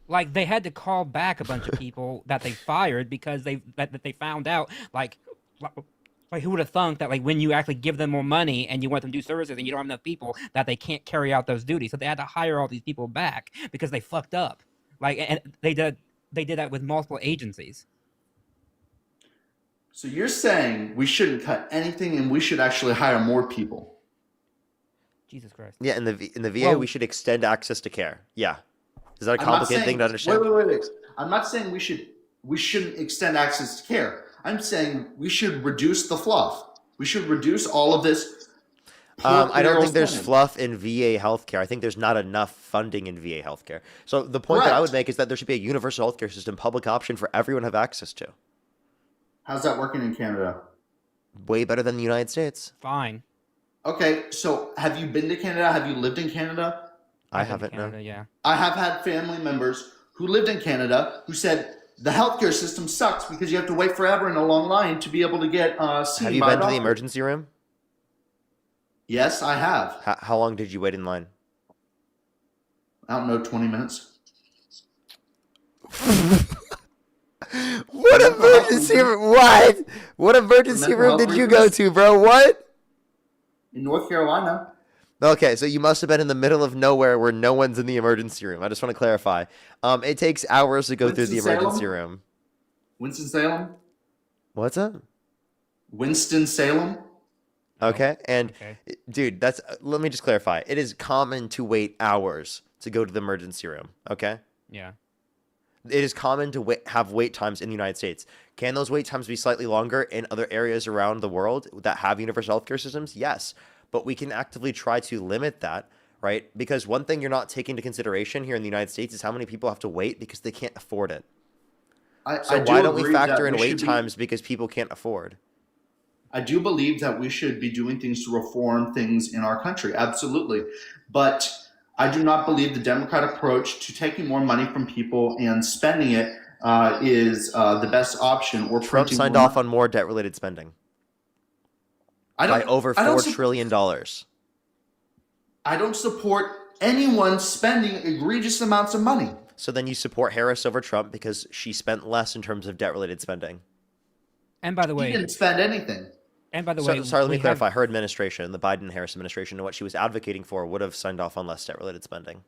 S12: Like, they had to call back a bunch of people that they fired because they found out, like who would have thunk that, like, when you actually give them more money and you want them to do services and you don't have enough people, that they can't carry out those duties. So they had to hire all these people back because they fucked up. Like, and they did that with multiple agencies.
S17: So you're saying we shouldn't cut anything and we should actually hire more people?
S12: Jesus Christ.
S1: Yeah, in the VA, we should extend access to care. Yeah. Is that a complicated thing to understand?
S17: Wait. I'm not saying we shouldn't extend access to care. I'm saying we should reduce the fluff. We should reduce all of this.
S1: I don't think there's fluff in VA healthcare. I think there's not enough funding in VA healthcare. So the point that I would make is that there should be a universal healthcare system, public option for everyone to have access to.
S17: How's that working in Canada?
S1: Way better than the United States.
S12: Fine.
S17: Okay, so have you been to Canada? Have you lived in Canada?
S1: I haven't, no.
S12: Yeah.
S17: I have had family members who lived in Canada who said the healthcare system sucks because you have to wait forever in a long line to be able to get seen.
S1: Have you been to the emergency room?
S17: Yes, I have.
S1: How long did you wait in line?
S17: I don't know, 20 minutes.
S1: What emergency room? What? What emergency room did you go to, bro? What?
S17: In North Carolina.
S1: Okay, so you must have been in the middle of nowhere where no one's in the emergency room. I just want to clarify. It takes hours to go through the emergency room.
S17: Winston-Salem?
S1: What's that?
S17: Winston-Salem?
S1: Okay, and dude, let me just clarify. It is common to wait hours to go to the emergency room, okay?
S12: Yeah.
S1: It is common to have wait times in the United States. Can those wait times be slightly longer in other areas around the world that have universal healthcare systems? Yes. But we can actively try to limit that, right? Because one thing you're not taking into consideration here in the United States is how many people have to wait because they can't afford it. So why don't we factor in wait times because people can't afford?
S17: I do believe that we should be doing things to reform things in our country. Absolutely. But I do not believe the Democrat approach to taking more money from people and spending it is the best option. Or
S1: Trump signed off on more debt-related spending. By over $4 trillion.
S17: I don't support anyone spending egregious amounts of money.
S1: So then you support Harris over Trump because she spent less in terms of debt-related spending.
S12: And by the way,
S17: he didn't spend anything.
S12: And by the way,
S1: sorry, let me clarify. Her administration, the Biden-Harris administration, and what she was advocating for would have signed off on less debt-related spending.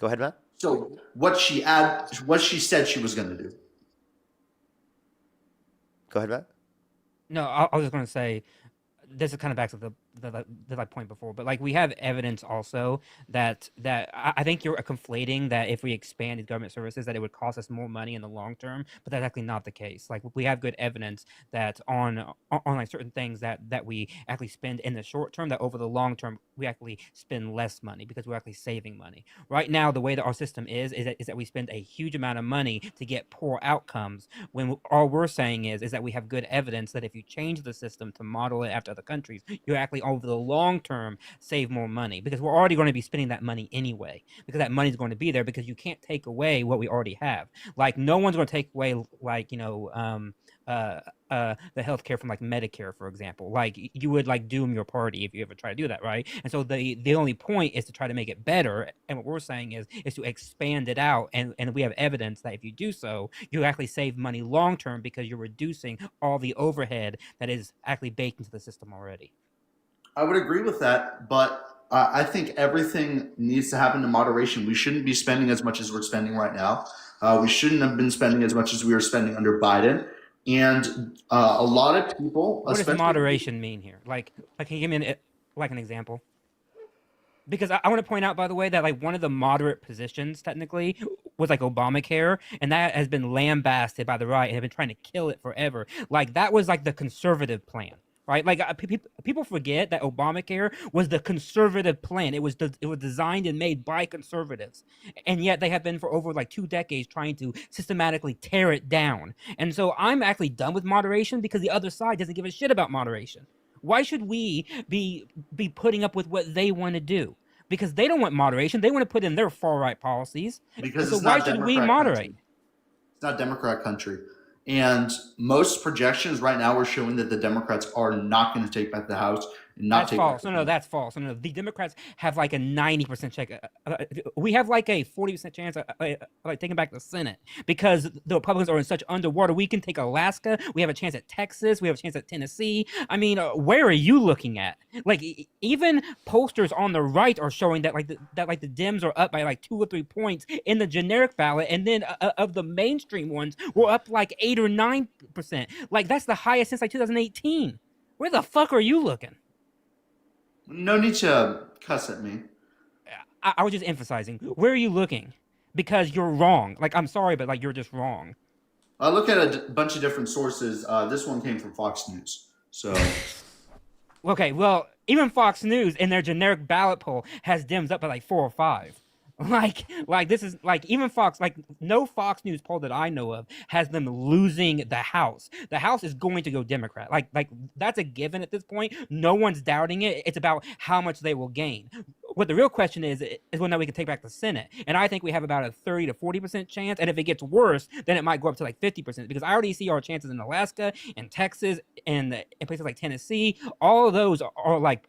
S1: Go ahead, Matt.
S17: So what she said she was going to do.
S1: Go ahead, Matt.
S12: No, I was just going to say, this is kind of back to the the point before, but like we have evidence also that I think you're conflating that if we expanded government services that it would cost us more money in the long term, but that's actually not the case. Like we have good evidence that on like certain things that we actually spend in the short term, that over the long term we actually spend less money because we're actually saving money. Right now, the way that our system is that we spend a huge amount of money to get poor outcomes, when all we're saying is that we have good evidence that if you change the system to model it after other countries, you actually over the long term save more money, because we're already going to be spending that money anyway, because that money is going to be there, because you can't take away what we already have. Like no one's going to take away like the healthcare from like Medicare, for example. Like you would like doom your party if you ever try to do that, right? And so the only point is to try to make it better. And what we're saying is to expand it out. And we have evidence that if you do so, you actually save money long term because you're reducing all the overhead that is actually baked into the system already.
S17: I would agree with that, but I think everything needs to happen in moderation. We shouldn't be spending as much as we're spending right now. We shouldn't have been spending as much as we were spending under Biden. And a lot of people,
S12: what does moderation mean here? Like can you give me an example? Because I want to point out, by the way, that like one of the moderate positions technically was like Obamacare, and that has been lambasted by the right and have been trying to kill it forever. Like that was like the conservative plan, right? Like people forget that Obamacare was the conservative plan. It was designed and made by conservatives, and yet they have been for over like 2 decades trying to systematically tear it down. And so I'm actually done with moderation because the other side doesn't give a shit about moderation. Why should we be putting up with what they want to do? Because they don't want moderation. They want to put in their far right policies.
S17: Because
S12: so
S17: it's
S12: why
S17: not
S12: should we
S17: Democrat
S12: moderate?
S17: country. It's not Democrat country. And most projections right now are showing that the Democrats are not going to take back the House.
S12: That's false. No, that's false. No, the Democrats have like a 90% check. We have like a 40% chance of like taking back the Senate because the Republicans are in such underwater. We can take Alaska. We have a chance at Texas. We have a chance at Tennessee. I mean, where are you looking at? Like even posters on the right are showing that the Dems are up by like 2 or 3 points in the generic ballot, and then of the mainstream ones, we're up like 8 or 9%. Like that's the highest since like 2018. Where the fuck are you looking?
S17: No need to cuss at me.
S12: I was just emphasizing. Where are you looking? Because you're wrong. Like, I'm sorry, but like you're just wrong.
S17: I look at a bunch of different sources. This one came from Fox News. So,
S12: okay, well, even Fox News in their generic ballot poll has Dems up by like 4 or 5. Like this is like even Fox, like no Fox News poll that I know of has them losing the House. The House is going to go Democrat. Like that's a given at this point. No one's doubting it. It's about how much they will gain. What the real question is whether we can take back the Senate. And I think we have about a 30 to 40% chance. And if it gets worse, then it might go up to like 50%, because I already see our chances in Alaska and Texas and in places like Tennessee. All of those are like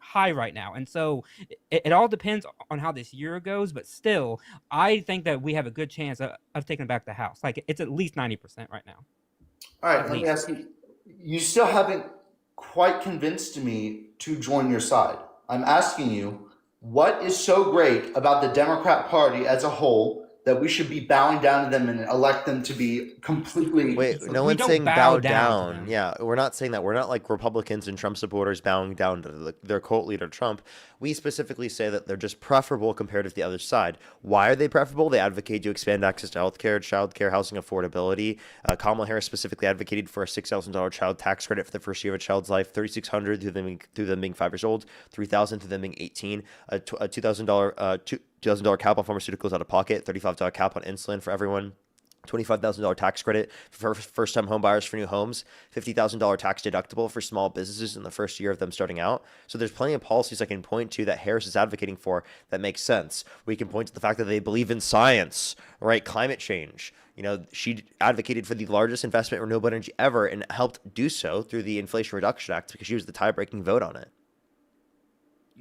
S12: high right now. And so it all depends on how this year goes, but still I think that we have a good chance of taking back the House. Like it's at least 90% right now.
S17: All right, let me ask you, you still haven't quite convinced me to join your side. I'm asking you, what is so great about the Democrat Party as a whole that we should be bowing down to them and elect them to be completely...
S1: Wait, no one's saying bow down. Yeah, we're not saying that. We're not like Republicans and Trump supporters bowing down to their cult leader, Trump. We specifically say that they're just preferable compared to the other side. Why are they preferable? They advocate to expand access to healthcare, childcare, housing affordability. Kamala Harris specifically advocated for a $6,000 child tax credit for the first year of a child's life, $3,600 through them being 5 years old, $3,000 through them being 18, a $2,000 cap on pharmaceuticals out of pocket, $35 cap on insulin for everyone, $25,000 tax credit for first-time home buyers for new homes, $50,000 tax deductible for small businesses in the first year of them starting out. So there's plenty of policies I can point to that Harris is advocating for that makes sense. We can point to the fact that they believe in science, right? Climate change. You know, she advocated for the largest investment in renewable energy ever and helped do so through the Inflation Reduction Act because she was the tie-breaking vote on it.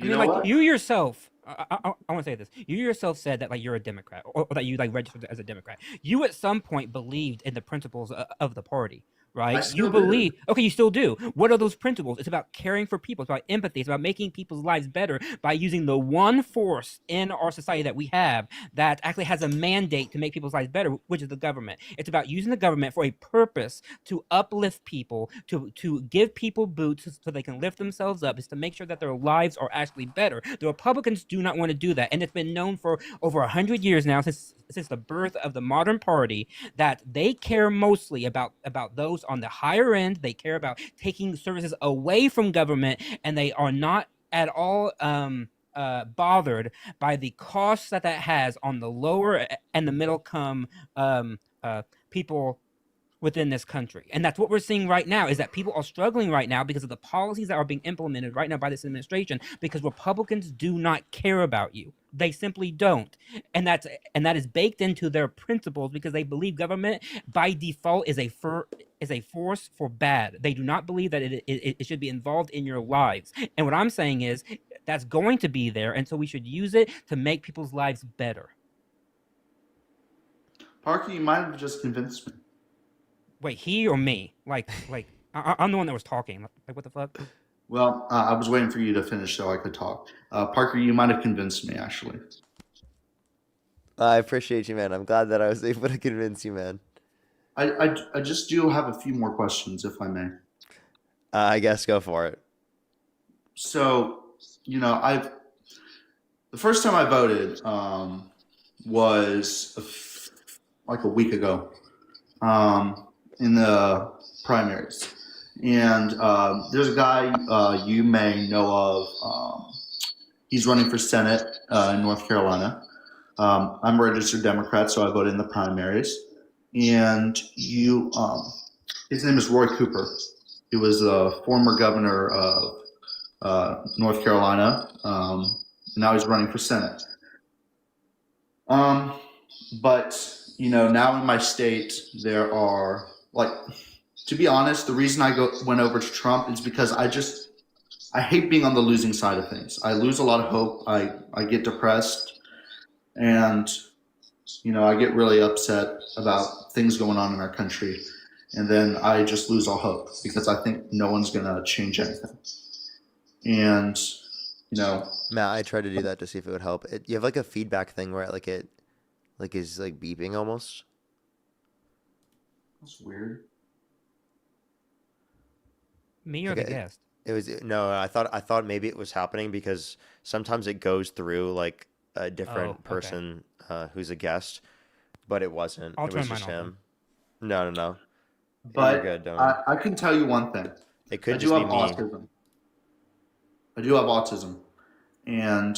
S12: I mean, like you yourself, I want to say this. You yourself said that like you're a Democrat, or that you like registered as a Democrat. You at some point believed in the principles of the party. right?
S17: still
S12: You
S17: do.
S12: believe, okay, you still do. What are those principles? It's about caring for people. It's about empathy. It's about making people's lives better by using the one force in our society that we have that actually has a mandate to make people's lives better, which is the government. It's about using the government for a purpose to uplift people, to give people boots so they can lift themselves up. It's to make sure that their lives are actually better. The Republicans do not want to do that, and it's been known for over 100 years now, since the birth of the modern party, that they care mostly about those on the higher end. They care about taking services away from government, and they are not at all bothered by the costs that has on the lower and the middle come people within this country. And that's what we're seeing right now, is that people are struggling right now because of the policies that are being implemented right now by this administration, because Republicans do not care about you. They simply don't. And that is baked into their principles, because they believe government by default is a force for bad. They do not believe that it should be involved in your lives. And what I'm saying is that's going to be there, and so we should use it to make people's lives better.
S17: Parker, you might have just convinced me.
S12: Wait, he or me? Like I'm the one that was talking. Like, what the fuck?
S17: Well, I was waiting for you to finish so I could talk. Parker, you might have convinced me, actually.
S1: I appreciate you, man. I'm glad that I was able to convince you, man.
S17: I just do have a few more questions, if I may.
S1: I guess go for it.
S17: So, the first time I voted was like a week ago in the primaries. And there's a guy you may know of. He's running for Senate in North Carolina. I'm a registered Democrat, so I voted in the primaries. And his name is Roy Cooper. He was a former governor of North Carolina. Now he's running for Senate. But now in my state, there are, to be honest, the reason I went over to Trump is because I hate being on the losing side of things. I lose a lot of hope. I get depressed, and I get really upset about things going on in our country, and then I just lose all hope because I think no one's gonna change anything. And
S1: Matt, I tried to do that to see if it would help. You have like a feedback thing where it is like beeping almost.
S17: That's weird.
S12: Me or the guest?
S1: It was no. I thought maybe it was happening because sometimes it goes through like a different person who's a guest, but it wasn't.
S12: I'll
S1: it
S12: turn
S1: was just
S12: mine off.
S1: him. No.
S17: But
S1: You're good, don't
S17: I can tell you one thing.
S1: It could
S17: I
S1: just
S17: do
S1: be
S17: have
S1: me.
S17: autism. I do have autism, and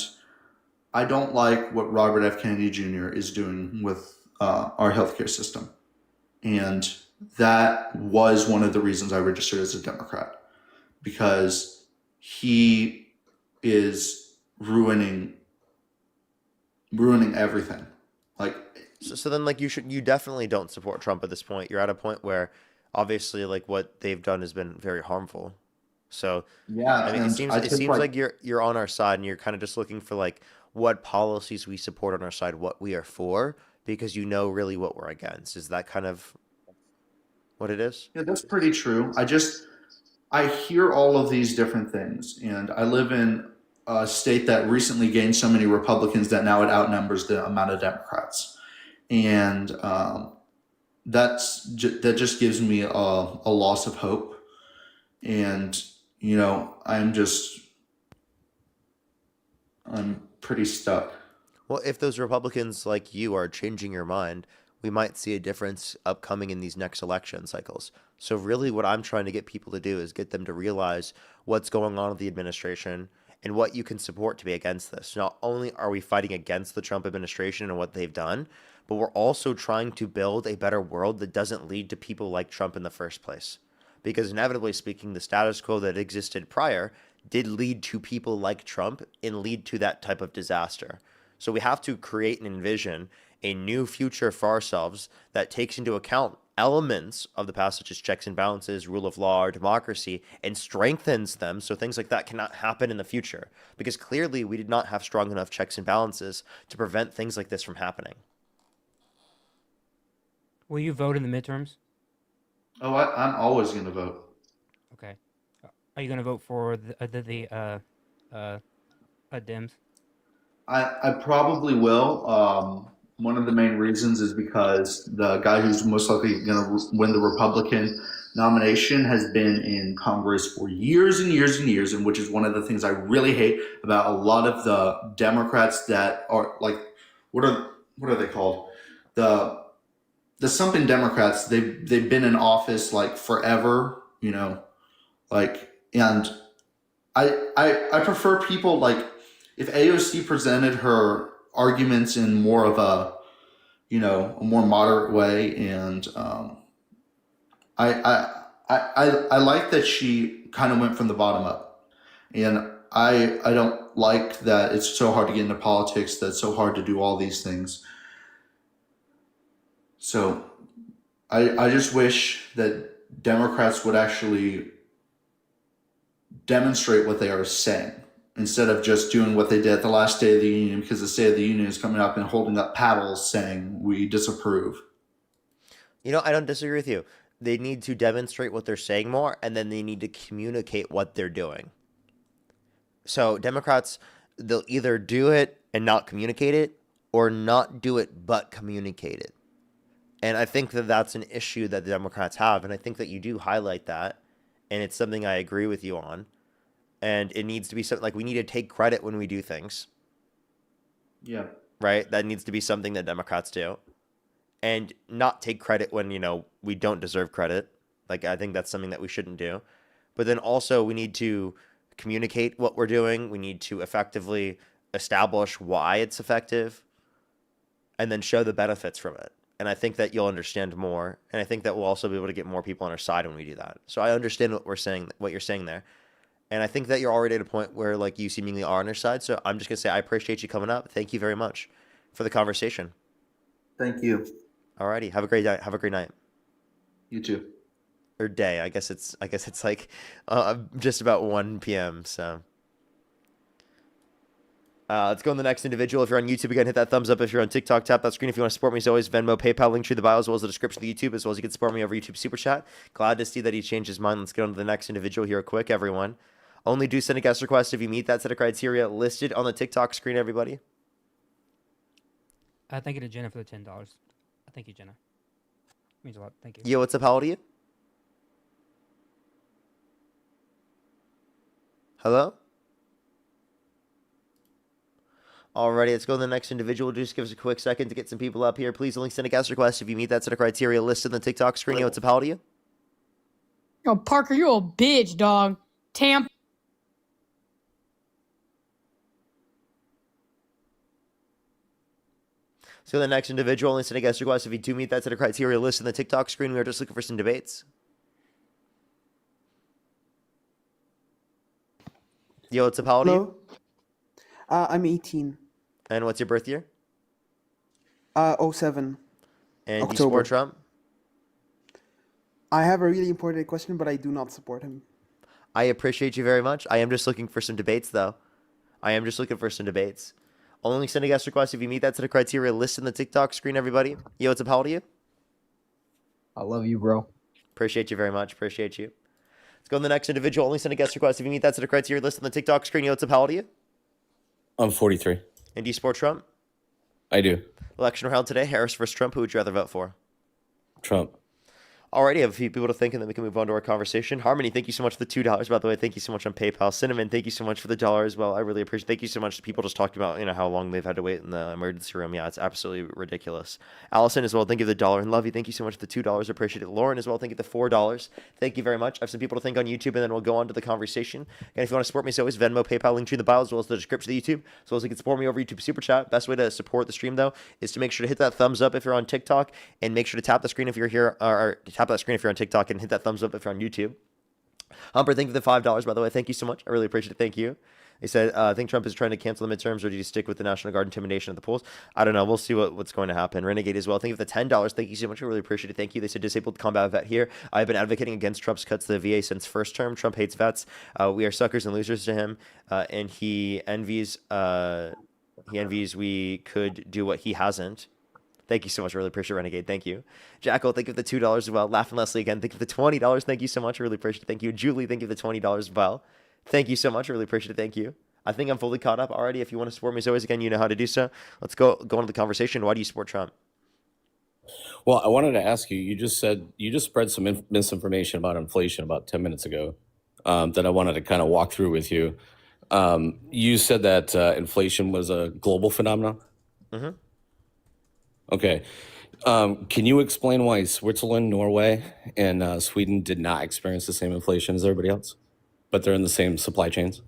S17: I don't like what Robert F. Kennedy Jr. is doing with our healthcare system, and that was one of the reasons I registered as a Democrat, because he is ruining everything.
S1: So then like you definitely don't support Trump at this point. You're at a point where obviously like what they've done has been very harmful. So
S17: Yeah,
S1: I mean
S17: and
S1: it seems like you're on our side, and you're kind of just looking for like what policies we support on our side, what we are for, because you know really what we're against. Is that kind of what it is?
S17: Yeah, that's pretty true. I hear all of these different things, and I live in a state that recently gained so many Republicans that now it outnumbers the amount of Democrats, and that just gives me a loss of hope, and I'm pretty stuck.
S1: Well, if those Republicans like you are changing your mind, we might see a difference upcoming in these next election cycles. So really what I'm trying to get people to do is get them to realize what's going on with the administration and what you can support to be against this. Not only are we fighting against the Trump administration and what they've done, but we're also trying to build a better world that doesn't lead to people like Trump in the first place. Because inevitably speaking, the status quo that existed prior did lead to people like Trump and lead to that type of disaster. So we have to create and envision a new future for ourselves that takes into account elements of the past, such as checks and balances, rule of law, or democracy, and strengthens them so things like that cannot happen in the future. Because clearly we did not have strong enough checks and balances to prevent things like this from happening.
S12: Will you vote in the midterms?
S17: Oh, I'm always going to vote.
S12: Okay. Are you gonna vote for Dems?
S17: I probably will. One of the main reasons is because the guy who's most likely going to win the Republican nomination has been in Congress for years and years and years, and which is one of the things I really hate about a lot of the Democrats that are like, what are they called? The something Democrats. They've been in office like forever, you know, like and I prefer people like if AOC presented her arguments in more of a more moderate way, and I like that she kind of went from the bottom up, and I don't like that it's so hard to get into politics, that's so hard to do all these things. So I just wish that Democrats would actually demonstrate what they are saying instead of just doing what they did at the last State of the Union, because the State of the Union is coming up and holding up paddles saying we disapprove.
S1: You know, I don't disagree with you. They need to demonstrate what they're saying more, and then they need to communicate what they're doing. So Democrats, they'll either do it and not communicate it, or not do it but communicate it. And I think that that's an issue that the Democrats have, and I think that you do highlight that, and it's something I agree with you on. And it needs to be something like we need to take credit when we do things.
S17: Yeah.
S1: Right? That needs to be something that Democrats do. And not take credit when, we don't deserve credit. Like, I think that's something that we shouldn't do. But then also we need to communicate what we're doing. We need to effectively establish why it's effective and then show the benefits from it. And I think that you'll understand more. And I think that we'll also be able to get more people on our side when we do that. So I understand what you're saying there. And I think that you're already at a point where like you seemingly are on our side. So I'm just going to say I appreciate you coming up. Thank you very much for the conversation.
S17: Thank you.
S1: Alrighty. Have a great night. Have a great night.
S17: You too.
S1: Or day. I guess it's like just about 1 p.m. So let's go on the next individual. If you're on YouTube, again, hit that thumbs up. If you're on TikTok, tap that screen. If you want to support me, as always, Venmo, PayPal, link tree in the bio, as well as the description of the YouTube, as well as you can support me over YouTube Super Chat. Glad to see that he changed his mind. Let's get on to the next individual here quick, everyone. Only do send a guest request if you meet that set of criteria listed on the TikTok screen, everybody.
S12: Thank you to Jenna for the $10. Thank you, Jenna. Means a lot. Thank you.
S1: Yo, what's up? How old are you? Hello? Alrighty, let's go to the next individual. Just give us a quick second to get some people up here. Please only send a guest request if you meet that set of criteria listed on the TikTok screen. Yo, what's up? How old are you?
S4: Yo, Parker, you're a bitch, dog. Tampa.
S1: So the next individual, only send a guest request if you do meet that set of criteria listed on the TikTok screen. We are just looking for some debates. Yo, what's up? How old are you?
S18: I'm 18.
S1: And what's your birth year?
S18: 07.
S1: And do you
S18: October.
S1: support Trump?
S18: I have a really important question, but I do not support him.
S1: I appreciate you very much. I am just looking for some debates, though. I am just looking for some debates. Only send a guest request if you meet that set of criteria listed in the TikTok screen, everybody. Yo, what's up? How old are you?
S16: I love you, bro.
S1: Appreciate you very much. Appreciate you. Let's go on the next individual. Only send a guest request if you meet that set of criteria listed on the TikTok screen. Yo, what's up? How old are you?
S19: I'm 43.
S1: And do you support Trump?
S19: I do.
S1: Election held today. Harris versus Trump. Who would you rather vote for?
S19: Trump.
S1: Alrighty, I have a few people to think, and then we can move on to our conversation. Harmony, thank you so much for the $2. By the way, thank you so much on PayPal. Cinnamon, thank you so much for the $1 as well. I really appreciate it. Thank you so much to people just talking about, how long they've had to wait in the emergency room. Yeah, it's absolutely ridiculous. Allison as well, thank you for the $1. And Lovey, thank you so much for the $2. Appreciate it. Lauren as well, thank you for the $4. Thank you very much. I have some people to thank on YouTube, and then we'll go on to the conversation. And if you want to support me, as always, Venmo, PayPal, link to in the bio, as well as the description of the YouTube, as well as you can support me over YouTube Super Chat. Best way to support the stream, though, is to make sure to hit that thumbs up if you're on TikTok, and make sure to tap the screen if you're here, or tap that screen if you're on TikTok, and hit that thumbs up if you're on YouTube. Humper, thank you for the $5, by the way. Thank you so much. I really appreciate it. Thank you. He said, I think Trump is trying to cancel the midterms, or do you stick with the National Guard intimidation at the polls? I don't know. We'll see what's going to happen. Renegade as well. Thank you for the $10. Thank you so much. I really appreciate it. Thank you. They said, disabled combat vet here. I've been advocating against Trump's cuts to the VA since first term. Trump hates vets. We are suckers and losers to him. And he envies we could do what he hasn't. Thank you so much. Really appreciate it, Renegade. Thank you. Jackal, thank you for the $2 as well. Laughing Leslie again. Thank you for the $20. Thank you so much. Really appreciate it. Thank you. Julie, thank you for the $20 as well. Thank you so much. Really appreciate it. Thank you. I think I'm fully caught up already. If you want to support me as always, again, you know how to do so. Let's go into the conversation. Why do you support Trump?
S19: Well, I wanted to ask you. You just spread some misinformation about inflation about 10 minutes ago that I wanted to kind of walk through with you. You said that inflation was a global phenomenon.
S1: Mm-hmm.
S19: Okay. Can you explain why Switzerland, Norway, and Sweden did not experience the same inflation as everybody else, but they're in the same supply chains?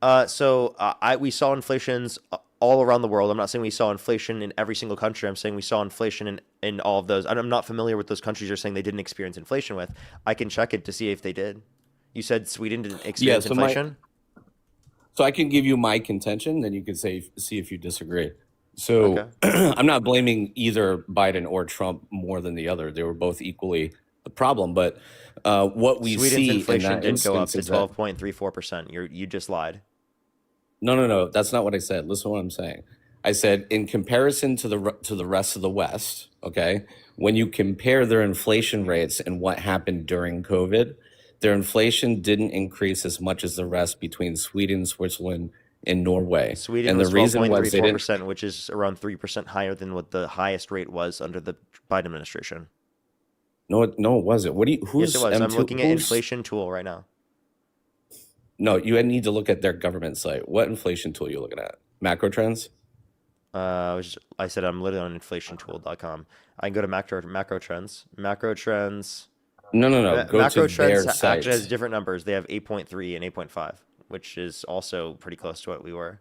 S1: We saw inflations all around the world. I'm not saying we saw inflation in every single country. I'm saying we saw inflation in all of those. I'm not familiar with those countries you're saying they didn't experience inflation with. I can check it to see if they did. You said Sweden didn't experience inflation?
S19: So I can give you my contention, then you can see if you disagree. So I'm not blaming either Biden or Trump more than the other. They were both equally the problem. But what we
S1: Sweden's
S19: see
S1: inflation
S19: in that
S1: didn't go up
S19: instance
S1: to
S19: is that
S1: 12.34%. You just lied.
S19: No. That's not what I said. Listen to what I'm saying. I said in comparison to the rest of the West, okay, when you compare their inflation rates and what happened during COVID, their inflation didn't increase as much as the rest between Sweden, Switzerland, and Norway.
S1: Sweden
S19: and
S1: was
S19: the reason was they didn't.
S1: 12.34%, which is around 3% higher than what the highest rate was under the Biden administration.
S19: No, it wasn't. What do you? Who's
S1: Yes, it was.
S19: M2,
S1: I'm looking at inflation tool right now.
S19: No, you need to look at their government site. What inflation tool are you looking at? Macro trends?
S1: I said I'm literally on inflationtool.com. I can go to macro trends. Macro trends.
S19: No. Go
S1: macro
S19: to their
S1: trends
S19: site.
S1: actually has different numbers. They have 8.3 and 8.5, which is also pretty close to what we were.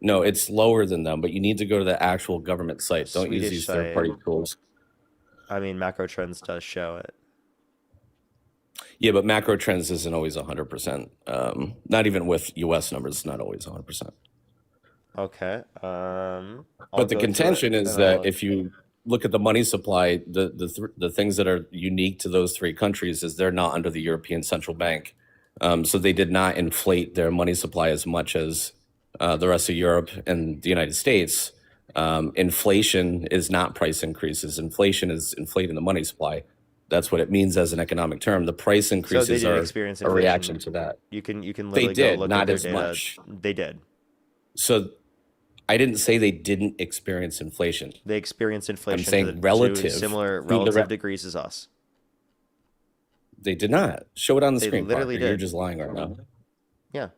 S19: No, it's lower than them, but you need to go to the actual government site. Don't use
S1: Swedish
S19: these third-party tools.
S1: I mean, macro trends does show it.
S19: Yeah, but macro trends isn't always 100%. Not even with U.S. numbers, it's not always 100%.
S1: Okay.
S19: But the contention is that if you look at the money supply, the things that are unique to those three countries is they're not under the European Central Bank. So they did not inflate their money supply as much as the rest of Europe and the United States. Inflation is not price increases. Inflation is inflating the money supply. That's what it means as an economic term. The price increases are a reaction to that.
S1: You can literally
S19: They did,
S1: go look
S19: not
S1: at their
S19: as
S1: data.
S19: much.
S1: They did.
S19: So I didn't say they didn't experience inflation.
S1: They experienced inflation.
S19: I'm saying
S1: to
S19: relative.
S1: similar
S19: to the
S1: relative degrees as us.
S19: They did not. Show it on the
S1: They
S19: screen,
S1: literally
S19: Parker. You're
S1: did.
S19: just lying right now.
S1: Yeah.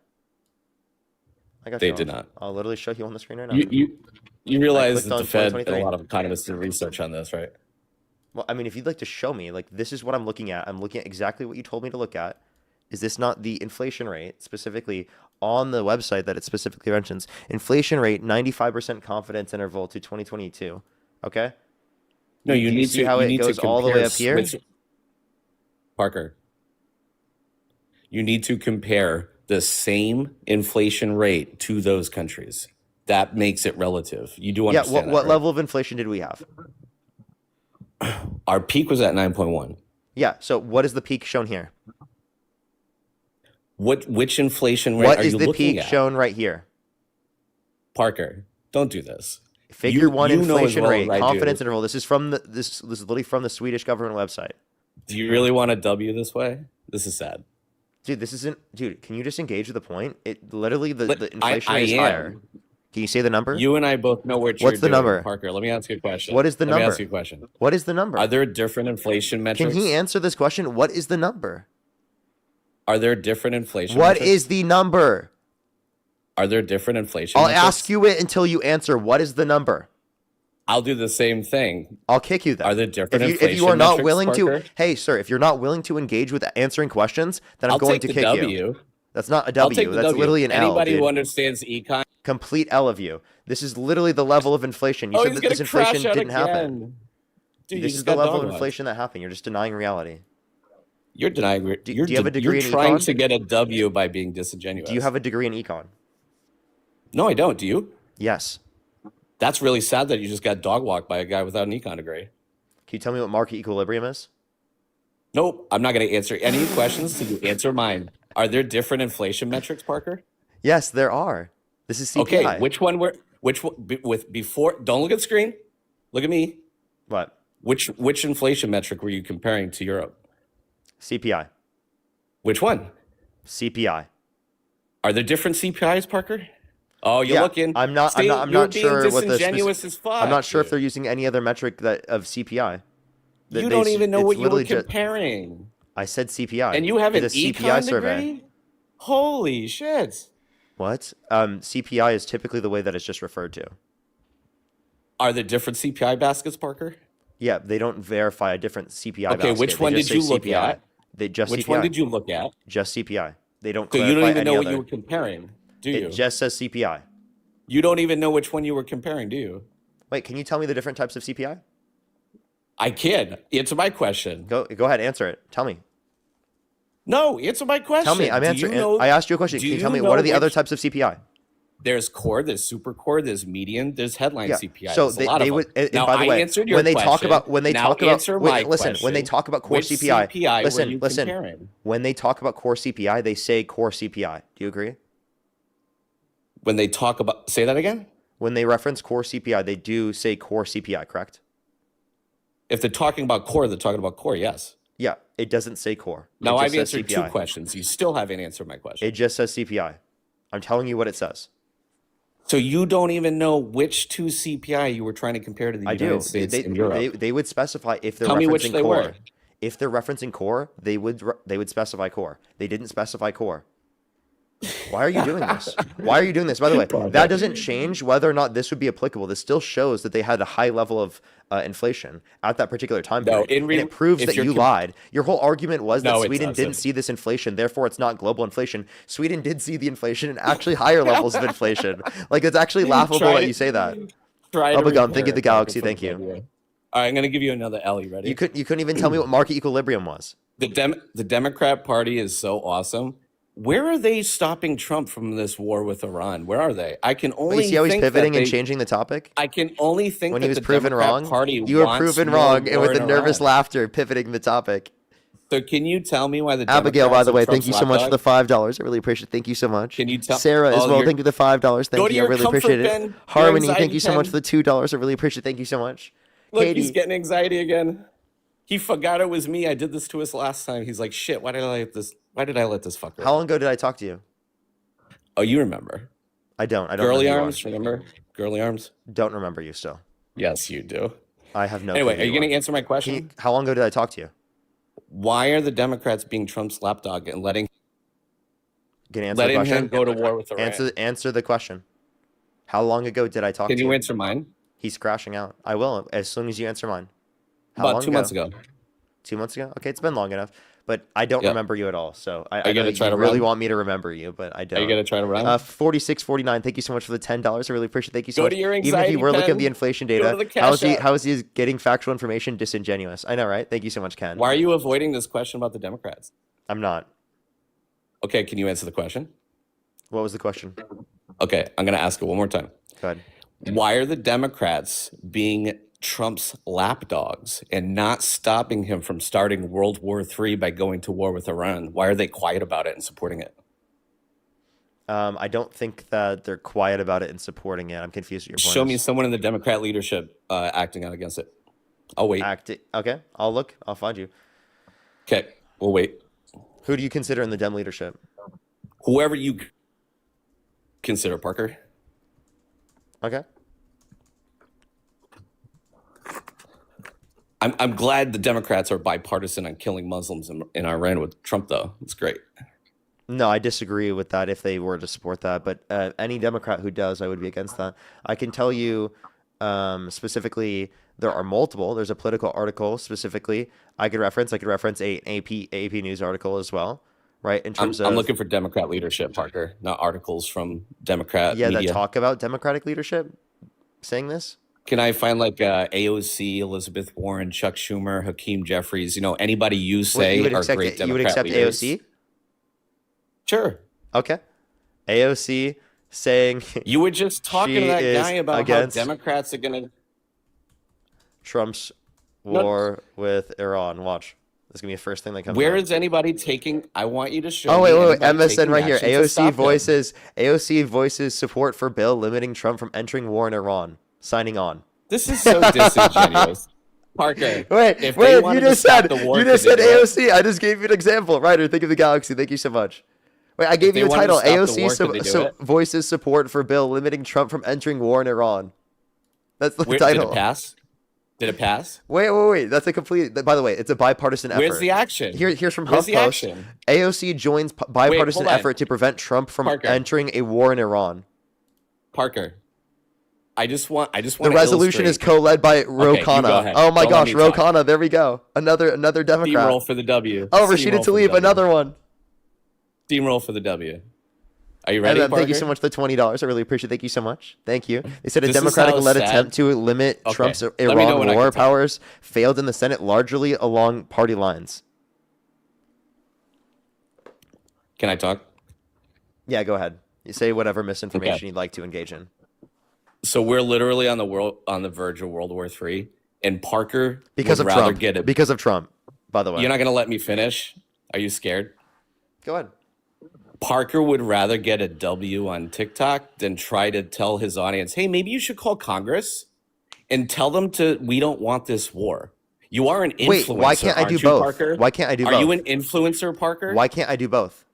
S1: I got
S19: They
S1: you
S19: did
S1: on.
S19: not.
S1: I'll literally show you on the screen right now.
S19: You realize
S1: clicked
S19: that
S1: on
S19: the Fed and
S1: 2023.
S19: a lot of economists did research on this, right?
S1: Well, I mean, if you'd like to show me, like, this is what I'm looking at. I'm looking at exactly what you told me to look at. Is this not the inflation rate specifically on the website that it specifically mentions? Inflation rate, 95% confidence interval to 2022. Okay?
S19: No, you
S1: Do
S19: need
S1: see
S19: to.
S1: how
S19: you
S1: it
S19: need
S1: goes
S19: to
S1: all the way
S19: compare
S1: up here?
S19: Parker, you need to compare the same inflation rate to those countries. That makes it relative. You do
S1: Yeah,
S19: understand
S1: what
S19: that, right?
S1: level of inflation did we have?
S19: Our peak was at 9.1.
S1: Yeah, so what is the peak shown here?
S19: Which inflation rate
S1: What
S19: are
S1: is
S19: you
S1: the
S19: looking
S1: peak
S19: at?
S1: shown right here?
S19: Parker, don't do this.
S1: Figure one
S19: you know as
S1: inflation
S19: well
S1: rate,
S19: as I do.
S1: confidence interval. This is from this is literally from the Swedish government website.
S19: Do you really want to W this way? This is sad.
S1: Dude, this isn't. Dude, can you just engage with the point? It literally the
S19: But
S1: inflation
S19: I
S1: rate is
S19: am.
S1: higher. Can you say the number?
S19: You and I both know what you're
S1: What's the
S19: doing,
S1: number?
S19: Parker. Let me ask you a question.
S1: What is the
S19: Let
S1: number?
S19: me ask you a question.
S1: What is the number?
S19: Are there different inflation metrics?
S1: Can he answer this question? What is the number?
S19: Are there different inflation
S1: What
S19: metrics?
S1: is the number?
S19: Are there different inflation
S1: I'll
S19: metrics?
S1: ask you it until you answer. What is the number?
S19: I'll do the same thing.
S1: I'll kick you then.
S19: Are there different
S1: If
S19: inflation
S1: you are not
S19: metrics,
S1: willing
S19: Parker?
S1: to, hey sir, if you're not willing to engage with answering questions, then I'm
S19: I'll
S1: going
S19: take
S1: to
S19: the
S1: kick
S19: W.
S1: you. That's not a
S19: I'll
S1: W.
S19: take the
S1: That's
S19: W.
S1: literally an L.
S19: Anybody
S1: Dude.
S19: who understands econ.
S1: Complete L of you. This is literally the level of inflation. You
S19: Oh,
S1: said
S19: he's
S1: that this
S19: gonna crash
S1: inflation
S19: out
S1: didn't
S19: again.
S1: happen.
S19: Dude, you
S1: This
S19: just
S1: is the
S19: got
S1: level of
S19: dog-walked.
S1: inflation that happened. You're just denying reality.
S19: You're denying.
S1: Do you have a degree
S19: You're
S1: in
S19: trying
S1: econ?
S19: to get a W by being disingenuous.
S1: Do you have a degree in econ?
S19: No, I don't. Do you?
S1: Yes.
S19: That's really sad that you just got dog walked by a guy without an econ degree.
S1: Can you tell me what market equilibrium is?
S19: Nope. I'm not going to answer any questions till you answer mine. Are there different inflation metrics, Parker?
S1: Yes, there are. This is CPI.
S19: Okay, which one before? Don't look at the screen. Look at me.
S1: What?
S19: Which inflation metric were you comparing to Europe?
S1: CPI.
S19: Which one?
S1: CPI.
S19: Are there different CPIs, Parker? Oh, you're looking.
S1: I'm not
S19: See,
S1: I'm
S19: you're
S1: not
S19: being
S1: sure what the
S19: disingenuous as fuck.
S1: I'm not sure if they're using any other metric that of CPI.
S19: You don't even know what you were comparing.
S1: I said CPI.
S19: And you have an
S1: Did a CPI
S19: econ
S1: survey.
S19: degree? Holy shit.
S1: What? CPI is typically the way that it's just referred to.
S19: Are there different CPI baskets, Parker?
S1: Yeah, they don't verify a different CPI
S19: Okay,
S1: basket.
S19: which one
S1: They just
S19: did you
S1: say
S19: look
S1: CPI.
S19: at?
S1: They just
S19: Which
S1: CPI.
S19: one did you look at?
S1: Just CPI. They don't
S19: So
S1: clarify
S19: you don't even
S1: any
S19: know what
S1: other.
S19: you were comparing, do you?
S1: It just says CPI.
S19: You don't even know which one you were comparing, do you?
S1: Wait, can you tell me the different types of CPI?
S19: I can. Answer my question.
S1: Go ahead, answer it. Tell me.
S19: No, answer my question.
S1: Tell me. I'm
S19: Do you
S1: answering.
S19: know-
S1: I asked you a question.
S19: do
S1: Can you tell me
S19: know
S1: what are the other
S19: which-
S1: types of CPI?
S19: There's core, there's super core, there's median, there's headline
S1: Yeah.
S19: CPI.
S1: So
S19: There's a lot
S1: they
S19: of
S1: would.
S19: them.
S1: And
S19: Now,
S1: by the
S19: I
S1: way,
S19: answered your
S1: when they talk
S19: question.
S1: about when they
S19: Now
S1: talk about
S19: answer
S1: wait,
S19: my
S1: listen, when they
S19: question.
S1: talk about core
S19: Which
S1: CPI,
S19: CPI were
S1: listen,
S19: you
S1: listen.
S19: comparing?
S1: When they talk about core CPI, they say core CPI. Do you agree?
S19: When they talk about, say that again?
S1: When they reference core CPI, they do say core CPI, correct?
S19: If they're talking about core, they're talking about core, yes.
S1: Yeah, it doesn't say core.
S19: Now
S1: It
S19: I've
S1: just says
S19: answered
S1: CPI.
S19: two questions. You still haven't answered my question.
S1: It just says CPI. I'm telling you what it says.
S19: So you don't even know which two CPI you were trying to compare to the
S1: I
S19: United
S1: do.
S19: States and Europe.
S1: They would specify if they're
S19: Tell me which
S1: referencing
S19: they
S1: core.
S19: were.
S1: If they're referencing core, they would specify core. They didn't specify core. Why are you doing this? Why are you doing this? By the way, that doesn't change whether or not this would be applicable. This still shows that they had a high level of inflation at that particular time
S19: No,
S1: period.
S19: in
S1: And it proves
S19: if
S1: that
S19: you're
S1: you lied. Your whole argument was that
S19: No, it
S1: Sweden didn't
S19: doesn't.
S1: see this inflation, therefore it's not global inflation. Sweden did see the inflation and actually higher levels of inflation. Like, it's actually laughable
S19: Try
S1: that
S19: to-
S1: you say that.
S19: Try to
S1: Bubblegum, thank
S19: repair
S1: you, the
S19: it, Parker,
S1: galaxy,
S19: for
S1: thank
S19: the
S1: you.
S19: love of you. All right, I'm going to give you another Ellie. Ready?
S1: You couldn't even tell me what market equilibrium was.
S19: The Democrat Party is so awesome. Where are they stopping Trump from this war with Iran? Where are they? I can
S1: But
S19: only
S1: you see how he's
S19: think that
S1: pivoting and
S19: they-
S1: changing the topic?
S19: I can only think
S1: When
S19: that
S1: he was
S19: the
S1: proven
S19: Democrat
S1: wrong,
S19: Party
S1: you were
S19: wants
S1: proven
S19: more
S1: wrong, and
S19: war
S1: with
S19: in
S1: a nervous
S19: Iran.
S1: laughter, pivoting the topic.
S19: So can you tell me why the
S1: Abigail, by
S19: Democrats
S1: the
S19: are
S1: way,
S19: Trump's
S1: thank you so much for the
S19: lapdog?
S1: $5. I really appreciate it. Thank you so much.
S19: Can you tell-
S1: Sarah as
S19: Oh,
S1: well,
S19: you're-
S1: thank you for the $5. Thank
S19: Go to
S1: you. I
S19: your
S1: really
S19: comfort
S1: appreciate it.
S19: pen, your
S1: Harmony, thank
S19: anxiety
S1: you so much
S19: pen.
S1: for the $2. I really appreciate it. Thank you so much.
S19: Look,
S1: Katie,
S19: he's getting anxiety again. He forgot it was me. I did this to us last time. He's like, shit, why did I let this fucker?
S1: how long ago did I talk to you?
S19: Oh, you remember.
S1: I don't.
S19: Girly
S1: know who you are.
S19: arms, remember? Girly arms?
S1: Don't remember you still.
S19: Yes, you do.
S1: I have no
S19: Anyway,
S1: clue
S19: are
S1: who
S19: you going to
S1: are.
S19: answer my question?
S1: How long ago did I talk to you?
S19: Why are the Democrats being Trump's lapdog and letting
S1: Can you answer the
S19: him
S1: question?
S19: go to war with Iran?
S1: Answer the question. How long ago did I talk
S19: Can
S1: to
S19: you
S1: you?
S19: answer mine?
S1: He's crashing out. I will as soon as you answer mine. How
S19: About
S1: long
S19: 2 months ago.
S1: 2 months ago? Okay, it's been long enough. But I don't
S19: Yeah.
S1: remember you at all. So I
S19: you
S1: know
S19: gonna
S1: that
S19: try
S1: you
S19: to
S1: really
S19: run?
S1: want me to remember you, but I don't.
S19: Are you going to try to run?
S1: 4649. Thank you so much for the $10. I really appreciate it. Thank you so
S19: Go
S1: much.
S19: to your
S1: Even if
S19: anxiety
S1: you were looking at
S19: pen.
S1: the inflation
S19: Go to
S1: data,
S19: the Cash App.
S1: how is he getting factual information disingenuous? I know, right? Thank you so much, Ken.
S19: Why are you avoiding this question about the Democrats?
S1: I'm not.
S19: Okay, can you answer the question?
S1: What was the question?
S19: Okay, I'm going to ask it one more time.
S1: Go ahead.
S19: Why are the Democrats being Trump's lapdogs and not stopping him from starting World War III by going to war with Iran? Why are they quiet about it and supporting it?
S1: I don't think that they're quiet about it and supporting it. I'm confused with your point.
S19: Show me someone in the Democrat leadership acting out against it. I'll wait.
S1: Okay, I'll look. I'll find you.
S19: Okay, we'll wait.
S1: Who do you consider in the Dem leadership?
S19: Whoever you consider, Parker.
S1: Okay.
S19: I'm glad the Democrats are bipartisan on killing Muslims in Iran with Trump, though. It's great.
S1: No, I disagree with that if they were to support that. But any Democrat who does, I would be against that. I can tell you specifically, there are multiple. There's a political article specifically I could reference. I could reference a AP News article as well, right? In terms
S19: I'm
S1: of
S19: looking for Democrat leadership, Parker, not articles from Democrat
S1: that
S19: media.
S1: talk about Democratic leadership saying this.
S19: Can I find like AOC, Elizabeth Warren, Chuck Schumer, Hakeem Jeffries? You know, anybody you say
S1: you would
S19: are
S1: accept
S19: great Democrat
S1: you would accept
S19: leaders.
S1: AOC?
S19: Sure.
S1: Okay. AOC saying
S19: You were just talking to
S1: she
S19: that
S1: is
S19: guy about
S1: against
S19: how Democrats are going to...
S1: Trump's war with Iran. Watch. That's gonna be the first thing that comes
S19: Where
S1: up.
S19: is anybody taking? I want you to show.
S1: Oh
S19: me
S1: wait,
S19: anybody
S1: MSN
S19: taking
S1: right here.
S19: action to stop him.
S1: AOC voices support for bill limiting Trump from entering war in Iran. Signing on.
S19: This is so disingenuous. Parker.
S1: Wait,
S19: if they
S1: you
S19: wanted to
S1: just
S19: stop
S1: said
S19: the war,
S1: you just
S19: could
S1: said
S19: they do it?
S1: AOC. I just gave you an example. Ryder, think of the galaxy. Thank you so much. Wait, I gave
S19: they
S1: you a
S19: wanted to
S1: title.
S19: stop the war, could they do it?
S1: Voices support for bill limiting Trump from entering war in Iran. That's the
S19: Did
S1: title.
S19: it pass? Did it pass?
S1: Wait. That's a complete. By the way, it's a bipartisan effort.
S19: Where's the action?
S1: Here's from
S19: Where's the
S1: HuffPost.
S19: action?
S1: AOC joins bipartisan
S19: hold on.
S1: effort to prevent Trump from
S19: Parker.
S1: entering a war in Iran.
S19: Parker. I just want.
S1: The resolution is co-led by Ro
S19: Okay, you go
S1: Khanna.
S19: ahead.
S1: Oh my
S19: Don't let
S1: gosh,
S19: me
S1: Ro
S19: talk.
S1: Khanna. There we go. Another Democrat.
S19: Steamroll for the W.
S1: Oh,
S19: Steamroll
S1: Rashida
S19: for the
S1: Tlaib,
S19: W.
S1: another one.
S19: Steamroll for the W. Are you ready,
S1: And
S19: Parker?
S1: thank you so much for the $20. I really appreciate it. Thank you so much. Thank you. They said a
S19: This is
S1: Democratic-led
S19: how sad-
S1: attempt to limit
S19: Okay,
S1: Trump's
S19: let me know
S1: Iran
S19: when I
S1: war
S19: can talk.
S1: powers failed in the Senate largely along party lines.
S19: Can I talk?
S1: Yeah, go ahead. You say whatever misinformation
S19: Okay.
S1: you'd like to engage in.
S19: So we're literally on the verge of World War III, and Parker
S1: Because
S19: would
S1: of
S19: rather
S1: Trump.
S19: get it.
S1: Because of Trump, by the way.
S19: You're not gonna let me finish. Are you scared?
S1: Go ahead.
S19: Parker would rather get a W on TikTok than try to tell his audience, hey, maybe you should call Congress and tell them we don't want this war. You are an influencer.
S1: Wait, why can't I do
S19: aren't you,
S1: both?
S19: Parker?
S1: Why can't I do both?
S19: Are you an influencer, Parker?
S1: Why can't I do both?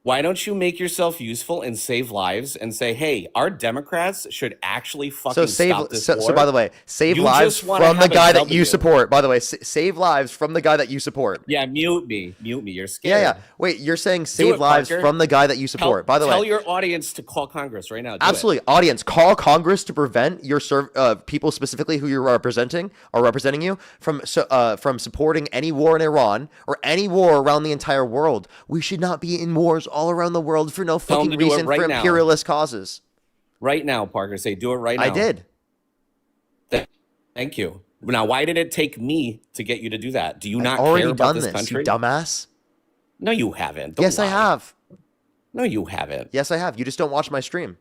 S19: Why don't you make yourself useful and save lives and say, hey, our Democrats should actually fucking stop this war?
S1: So by the way, save
S19: You
S1: lives
S19: just wanna
S1: from the
S19: have a
S1: guy that you
S19: W.
S1: support. By the way, save lives from the guy that you support.
S19: Yeah, mute me. You're scared.
S1: Yeah. Wait, you're saying
S19: Do
S1: save
S19: it,
S1: lives
S19: Parker.
S1: from the guy that you support. By the
S19: tell
S1: way,
S19: your audience to call Congress right now. Do it.
S1: absolutely, audience, call Congress to prevent your people specifically who you're representing or representing you from supporting any war in Iran or any war around the entire world. We should not be in wars all around the world for no
S19: Tell 'em
S1: fucking
S19: to do it
S1: reason
S19: right
S1: for
S19: now.
S1: imperialist causes.
S19: Right now, Parker. Say, do it right now.
S1: I did.
S19: Thank you. Now, why did it take me to get you to do that? Do you not
S1: I've already
S19: care about
S1: done
S19: this
S1: this,
S19: country?
S1: you dumbass.
S19: No, you haven't. Don't
S1: Yes, I
S19: lie.
S1: have.
S19: No, you haven't.
S1: Yes, I have. You just don't watch my stream.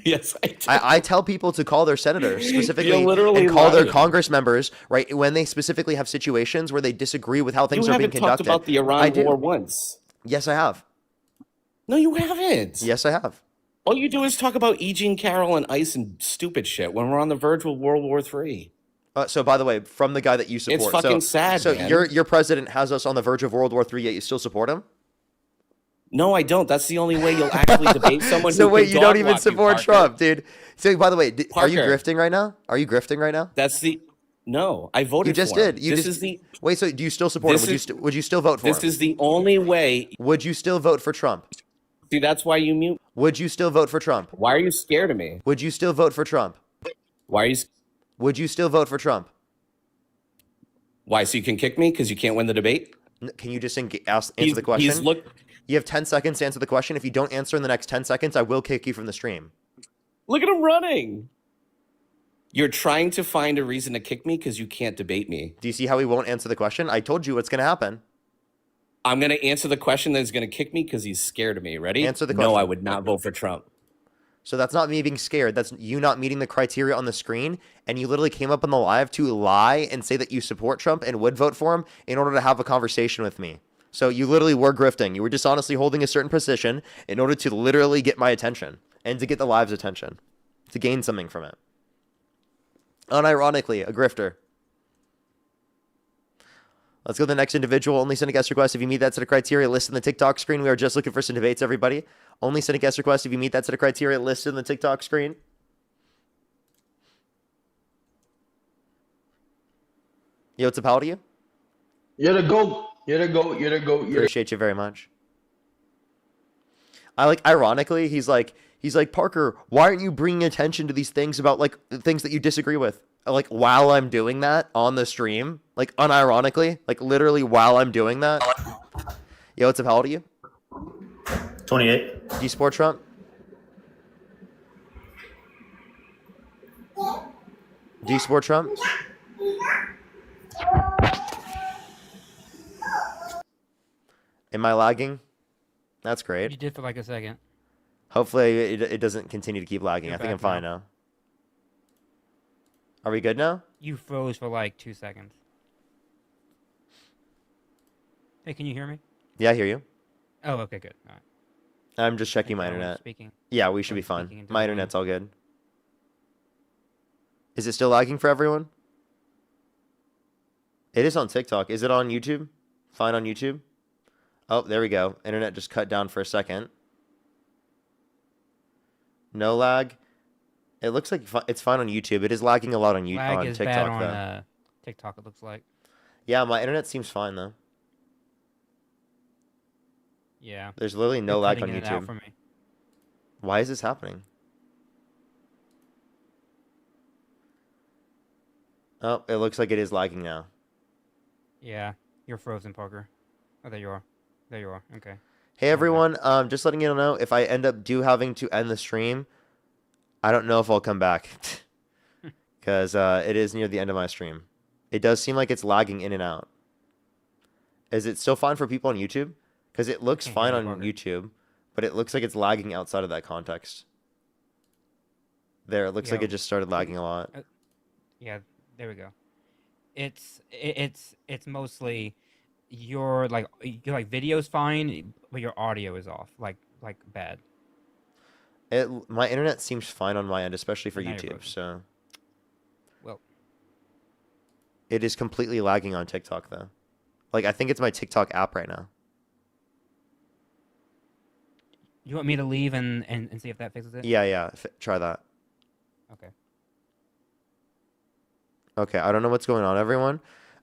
S19: Yes, I do.
S1: I tell people to call their senators specifically
S19: You're literally
S1: and call their
S19: lying.
S1: Congress members, right, when they specifically have situations where they disagree with how things
S19: You
S1: are being
S19: haven't talked
S1: conducted.
S19: about the
S1: I
S19: Iran
S1: do.
S19: war once.
S1: Yes, I have.
S19: No, you haven't.
S1: Yes, I have.
S19: All you do is talk about E. Jean Carroll and ICE and stupid shit when we're on the verge of World War III.
S1: So, by the way, from the guy that you support.
S19: fucking sad,
S1: So
S19: man.
S1: your president has us on the verge of World War III, yet you still support him?
S19: No, I don't. That's the only way you'll actually debate someone
S1: So
S19: who
S1: wait,
S19: can
S1: you don't even
S19: dog-walk
S1: support
S19: Parker.
S1: Trump, dude. So, by the way, are you
S19: Parker.
S1: grifting right now? Are you grifting right now?
S19: That's the... No, I voted
S1: You just
S19: for him.
S1: did. You
S19: This
S1: just
S19: is the...
S1: Wait, so do you still support him?
S19: This
S1: Would you still vote for him?
S19: This is the only way...
S1: Would you still vote for Trump?
S19: See, that's why you mute...
S1: Would you still vote for Trump?
S19: Why are you scared of me?
S1: Would you still vote for Trump?
S19: Why are you...
S1: Would you still vote for Trump?
S19: Why, so you can kick me because you can't win the debate?
S1: Can you just answer the question? You have 10 seconds to answer the question. If you don't answer in the next 10 seconds, I will kick you from the stream.
S19: Look at him running. You're trying to find a reason to kick me because you can't debate me.
S1: Do you see how he won't answer the question? I told you what's going to happen.
S19: I'm going to answer the question that he's going to kick me because he's scared of me. Ready?
S1: Answer the
S19: No,
S1: question.
S19: I would not vote for Trump.
S1: So that's not me being scared. That's you not meeting the criteria on the screen. And you literally came up on the live to lie and say that you support Trump and would vote for him in order to have a conversation with me. So you literally were grifting. You were dishonestly holding a certain position in order to literally get my attention and to get the live's attention, to gain something from it. Unironically, a grifter. Let's go to the next individual. Only send a guest request if you meet that set of criteria listed in the TikTok screen. We are just looking for some debates, everybody. Only send a guest request if you meet that set of criteria listed in the TikTok screen. Yo, what's up, how old are you?
S16: You're the GOAT. You're the GOAT. You're the GOAT.
S1: Appreciate you very much. Ironically, he's like, Parker, why aren't you bringing attention to these things about, like, things that you disagree with? Like, while I'm doing that on the stream, like, unironically, like, literally while I'm doing that. Yo, what's up, how old are you?
S20: 28.
S1: Do you support Trump? Do you support Trump? Am I lagging? That's great.
S12: You did for like a second.
S1: Hopefully it doesn't continue to keep lagging.
S12: You're
S1: I think I'm
S12: back
S1: fine
S12: now.
S1: now. Are we good now?
S12: You froze for like 2 seconds. Hey, can you hear me?
S1: Yeah, I hear you.
S12: Oh, okay, good. All right.
S1: I'm just checking my
S12: I was
S1: internet.
S12: speaking-
S1: Yeah, we
S12: I
S1: should be
S12: was
S1: fine.
S12: speaking into
S1: My
S12: the
S1: internet's all good. Is it still lagging for everyone? It is on TikTok. Is it on YouTube? Fine on YouTube? Oh, there we go. Internet just cut down for a second. No lag. It looks like it's fine on YouTube. It is lagging a lot on
S12: Lag is
S1: TikTok,
S12: bad on
S1: though.
S12: TikTok, it looks like.
S1: Yeah, my internet seems fine, though.
S12: Yeah.
S1: There's literally no
S12: You're
S1: lag on
S12: cutting in and out
S1: YouTube.
S12: for me.
S1: Why is this happening? Oh, it looks like it is lagging now.
S12: Yeah, you're frozen, Parker. Oh, there you are. There you are. Okay.
S1: Hey everyone, just letting you know, if I end up having to end the stream, I don't know if I'll come back. Because it is near the end of my stream. It does seem like it's lagging in and out. Is it still fine for people on YouTube? Because it looks
S12: Can't
S1: fine
S12: hear
S1: on
S12: you, Parker.
S1: YouTube, but it looks like it's lagging outside of that context. There, it looks like
S12: Yeah.
S1: it just started lagging a lot.
S12: Yeah, there we go. It's mostly your video's fine, but your audio is off, like bad.
S1: My internet seems fine on my end, especially for
S12: Now you're
S1: YouTube.
S12: frozen.
S1: So
S12: Well,
S1: it is completely lagging on TikTok though. Like I think it's my TikTok app right now.
S12: you want me to leave and see if that fixes it?
S1: Yeah. Try that.
S12: Okay.
S1: Okay, I don't know what's going on, everyone.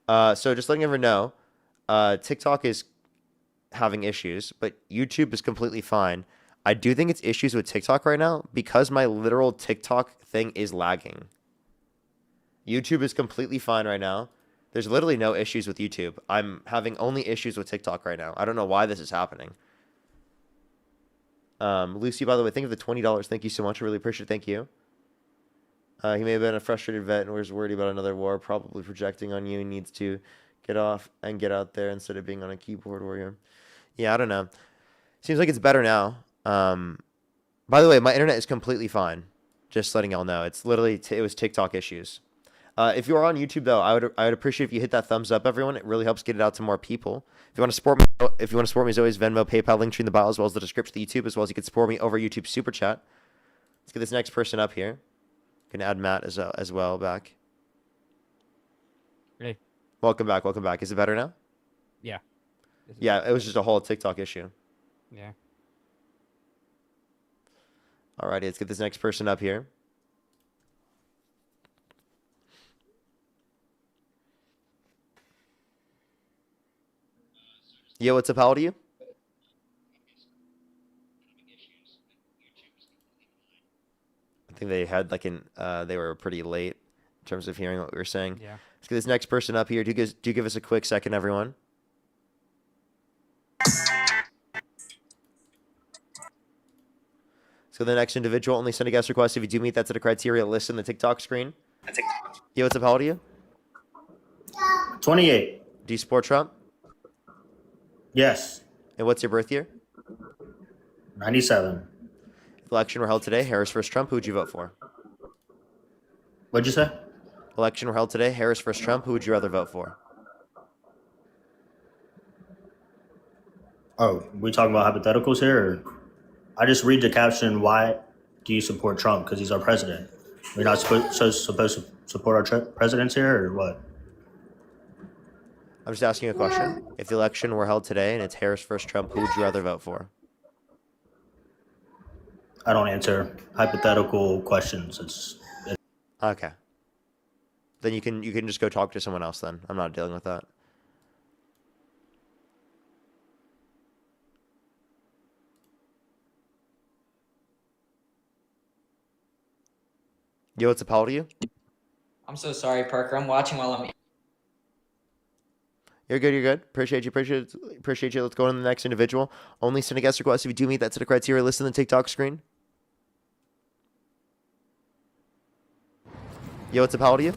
S1: So just letting everyone know, TikTok is having issues, but YouTube is completely fine. I do think it's issues with TikTok right now because my literal TikTok thing is lagging. YouTube is completely fine right now. There's literally no issues with YouTube. I'm having only issues with TikTok right now. I don't know why this is happening. Lucy, by the way, think of the $20. Thank you so much. I really appreciate it. Thank you. He may have been a frustrated vet and was worried about another war, probably projecting on you. He needs to get off and get out there instead of being on a keyboard warrior. Yeah, I don't know. Seems like it's better now. By the way, my internet is completely fine. Just letting y'all know. It's literally, it was TikTok issues. If you are on YouTube, though, I would appreciate if you hit that thumbs up, everyone. It really helps get it out to more people. If you want to support me, as always, Venmo, PayPal, link tree in the bio, as well as the description of the YouTube, as well as you can support me over YouTube Super Chat. Let's get this next person up here. Can add Matt as well back.
S12: Hey.
S1: Welcome back. Welcome back. Is it better now?
S12: Yeah.
S1: Yeah, it was just a whole TikTok issue.
S12: Yeah.
S1: Alrighty, let's get this next person up here. Yo, what's up? How old are you? I think they had they were pretty late in terms of hearing what we were saying.
S12: Yeah.
S1: Let's get this next person up here. Do give us a quick second, everyone. So the next individual, only send a guest request if you do meet that set of criteria listed in the TikTok screen. Yo, what's up? How old are you?
S20: 28.
S1: Do you support Trump?
S20: Yes.
S1: And what's your birth year?
S20: 97.
S1: If election were held today, Harris versus Trump, who would you vote for?
S20: What'd you say?
S1: Election were held today, Harris versus Trump, who would you rather vote for?
S20: Oh, we talking about hypotheticals here? Or? I just read the caption, why do you support Trump? Because he's our president. We're not supposed to support our presidents here or what?
S1: I'm just asking you a question. If the election were held today and it's Harris versus Trump, who would you rather vote for?
S20: I don't answer hypothetical questions.
S1: Okay. Then you can just go talk to someone else then. I'm not dealing with that. Yo, what's up? How old are you?
S7: I'm so sorry, Parker. I'm watching while I'm.
S1: You're good. You're good. Appreciate you. Let's go on to the next individual. Only send a guest request if you do meet that set of criteria listed in the TikTok screen. Yo, what's up? How old are you?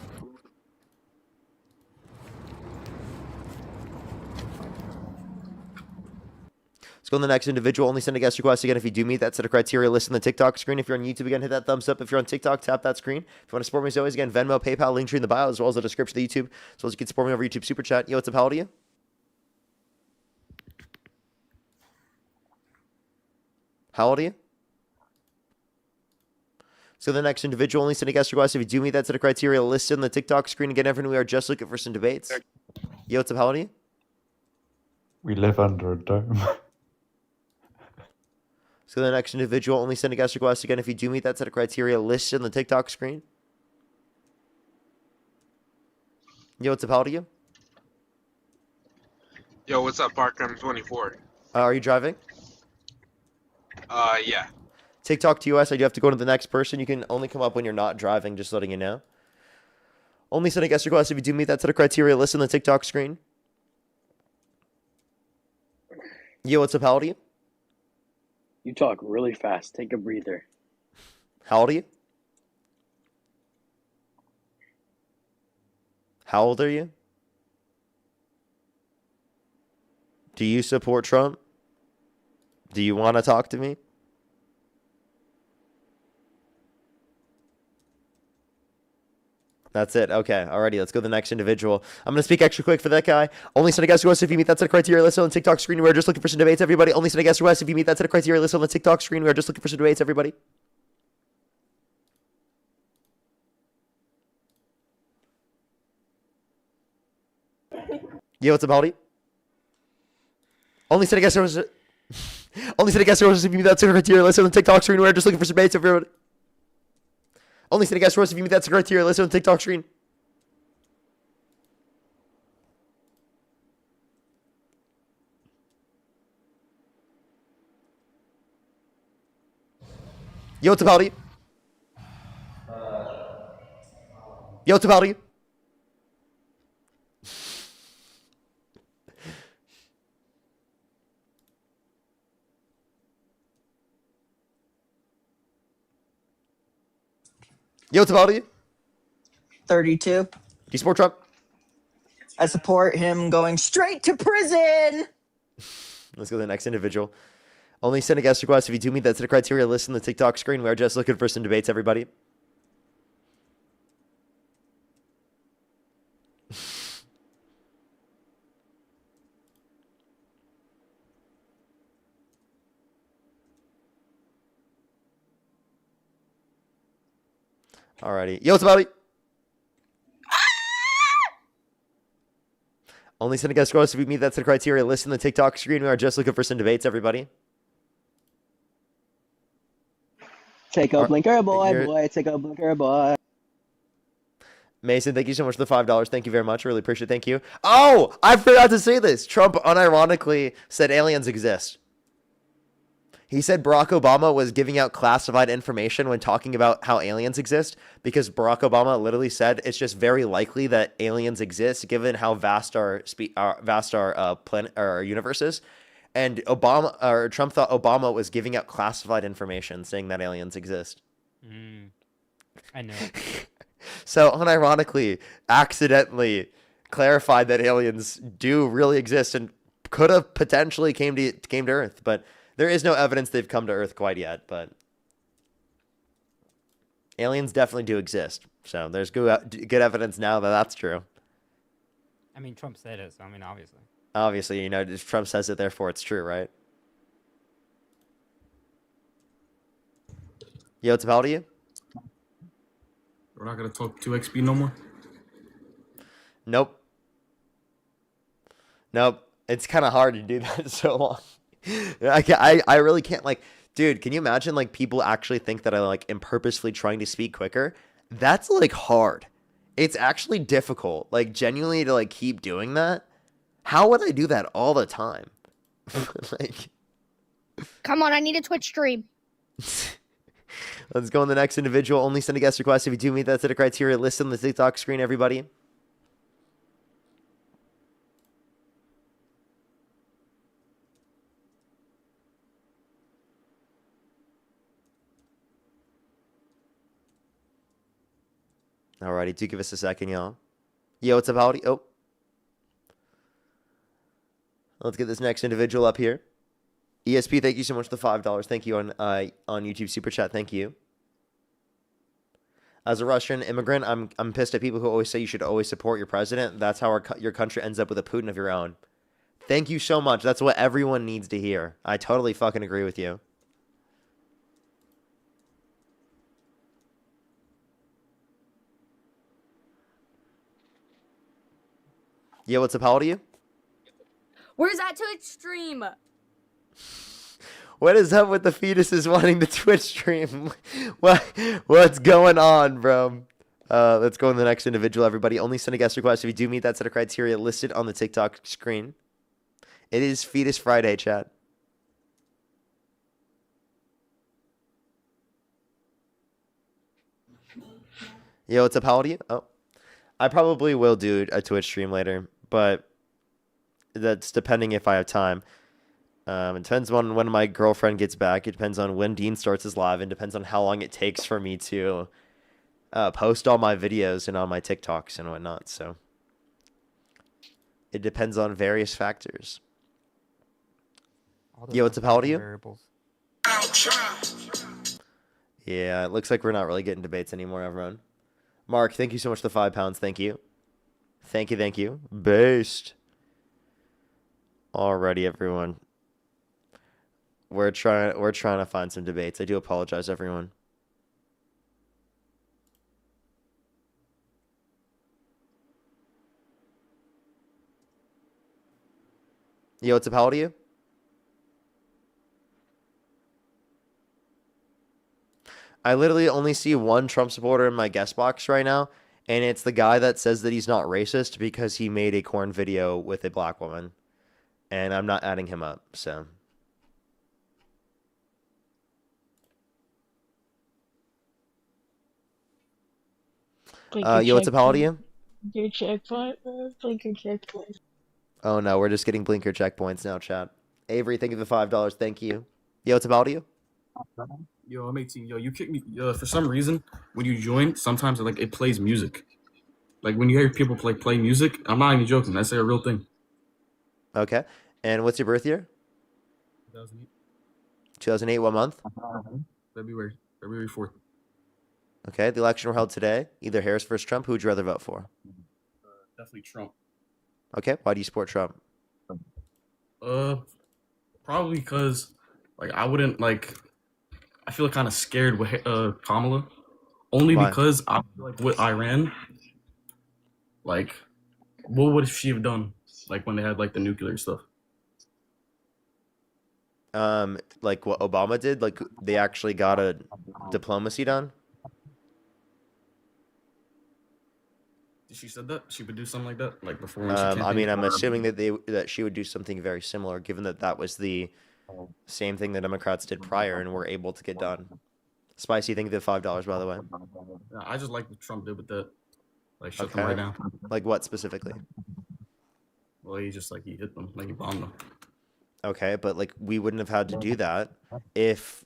S1: Let's go on to the next individual. Only send a guest request again if you do meet that set of criteria listed in the TikTok screen. If you're on YouTube, again, hit that thumbs up. If you're on TikTok, tap that screen. If you want to support me as always, again, Venmo, PayPal, link tree in the bio, as well as the description of the YouTube, as well as you can support me over YouTube Super Chat. Yo, what's up? How old are you? How old are you? So the next individual, only send a guest request if you do meet that set of criteria listed on the TikTok screen. Again, everyone, we are just looking for some debates. Yo, what's up? How old are you?
S21: We live under a dome.
S1: So the next individual, only send a guest request again if you do meet that set of criteria listed on the TikTok screen. Yo, what's up? How old are you?
S22: Yo, what's up, Parker? I'm 24.
S1: Are you driving?
S22: Yeah.
S1: TikTok to US, I do have to go to the next person. You can only come up when you're not driving, just letting you know. Only send a guest request if you do meet that set of criteria listed on the TikTok screen. Yo, what's up? How old are you?
S23: You talk really fast. Take a breather.
S1: How old are you? How old are you? Do you support Trump? Do you want to talk to me? That's it. Okay. Alrighty. Let's go to the next individual. I'm going to speak extra quick for that guy. Only send a guest request if you meet that set of criteria listed on the TikTok screen. We're just looking for some debates, everybody. Only send a guest request if you meet that set of criteria listed on the TikTok screen. We're just looking for some debates, everybody. Yo, what's up, Baldy? Only send a guest request. Only send a guest request if you meet that set of criteria listed on the TikTok screen. We're just looking for some debates, everybody. Only send a guest request if you meet that criteria listed on the TikTok screen. Yo, what's up, Baldy? Yo, what's up, Baldy? Yo, what's up, Baldy?
S24: 32.
S1: Do you support Trump?
S24: I support him going straight to prison.
S1: Let's go to the next individual. Only send a guest request if you do meet that set of criteria listed on the TikTok screen. We are just looking for some debates, everybody. Alrighty. Yo, what's up, Baldy? Only send a guest request if you meet that set of criteria listed on the TikTok screen. We are just looking for some debates, everybody.
S23: Take a blinker, boy. Take a blinker, boy.
S1: Mason, thank you so much for the $5. Thank you very much. Really appreciate it. Thank you. Oh, I forgot to say this. Trump unironically said aliens exist. He said Barack Obama was giving out classified information when talking about how aliens exist, because Barack Obama literally said it's just very likely that aliens exist given how vast our planet, our universe is. And Trump thought Obama was giving out classified information saying that aliens exist.
S12: I know.
S1: So unironically, accidentally clarified that aliens do really exist and could have potentially came to Earth, but there is no evidence they've come to Earth quite yet. But aliens definitely do exist. So there's good evidence now that that's true.
S12: I mean, Trump said it, so I mean, obviously.
S1: Obviously, you know, if Trump says it, therefore it's true, right? Yo, what's up, how old are you?
S25: We're not gonna talk 2XP no more.
S1: Nope. It's kind of hard to do that so long. I really can't, like, dude, can you imagine, like, people actually think that I, like, am purposefully trying to speak quicker? That's, like, hard. It's actually difficult, like, genuinely to, like, keep doing that. How would I do that all the time? Like,
S26: come on, I need a Twitch stream.
S1: let's go on the next individual. Only send a guest request if you do meet that set of criteria listed on the TikTok screen, everybody. Alrighty, do give us a second, y'all. Yo, what's up, howdy? Oh. Let's get this next individual up here. ESP, thank you so much for the $5. Thank you on YouTube Super Chat. Thank you. As a Russian immigrant, I'm pissed at people who always say you should always support your president. That's how your country ends up with a Putin of your own. Thank you so much. That's what everyone needs to hear. I totally fucking agree with you. Yeah, what's up? How old are you?
S2: Where's that Twitch stream?
S1: What is up with the fetuses wanting the Twitch stream? What's going on, bro? Let's go on the next individual, everybody. Only send a guest request if you do meet that set of criteria listed on the TikTok screen. It is Fetus Friday, chat. Yo, what's up? How old are you? Oh, I probably will do a Twitch stream later, but that's depending if I have time. It depends on when my girlfriend gets back. It depends on when Dean starts his live. It depends on how long it takes for me to post all my videos and on my TikToks and whatnot. So it depends on various factors. Yo, what's up? How old are you?
S12: Variables.
S1: Yeah, it looks like we're not really getting debates anymore, everyone. Mark, thank you so much for the £5. Thank you. Thank you, thank you. Based. Alrighty, everyone. We're trying to find some debates. I do apologize, everyone. Yo, what's up? How old are you? I literally only see one Trump supporter in my guest box right now, and it's the guy that says that he's not racist because he made a corn video with a black woman. And I'm not adding him up, so. Yo, what's up? How old are you?
S8: Your checkpoint, bro. Blinker checkpoint.
S1: Oh, no, we're just getting blinker checkpoints now, chat. Avery, thank you for the $5. Thank you. Yo, what's up? How old are you?
S25: Yo, I'm 18. Yo, you kicked me. For some reason, when you join, sometimes it plays music. Like when you hear people play music, I'm not even joking. That's a real thing.
S1: Okay. And what's your birth year?
S25: 2008.
S1: 2008, what month?
S25: February 4th.
S1: Okay, the election were held today. Either Harris versus Trump. Who would you rather vote for?
S25: Definitely Trump.
S1: Okay, why do you support Trump?
S25: Probably because I wouldn't I feel kind of scared with Kamala, only
S1: Why?
S25: because I feel like with Iran, what would she have done when they had the nuclear stuff?
S1: Like what Obama did? Like they actually got a diplomacy done?
S25: She said that she would do something like that, before.
S1: I mean, I'm assuming that she would do something very similar, given that was the same thing the Democrats did prior and were able to get done. Spicy, thank you for the $5, by the way.
S25: I just like what Trump did with that. Shut them
S1: Okay.
S25: right down.
S1: Like what specifically?
S25: Well, he just he hit them, he bombed them.
S1: Okay, but we wouldn't have had to do that if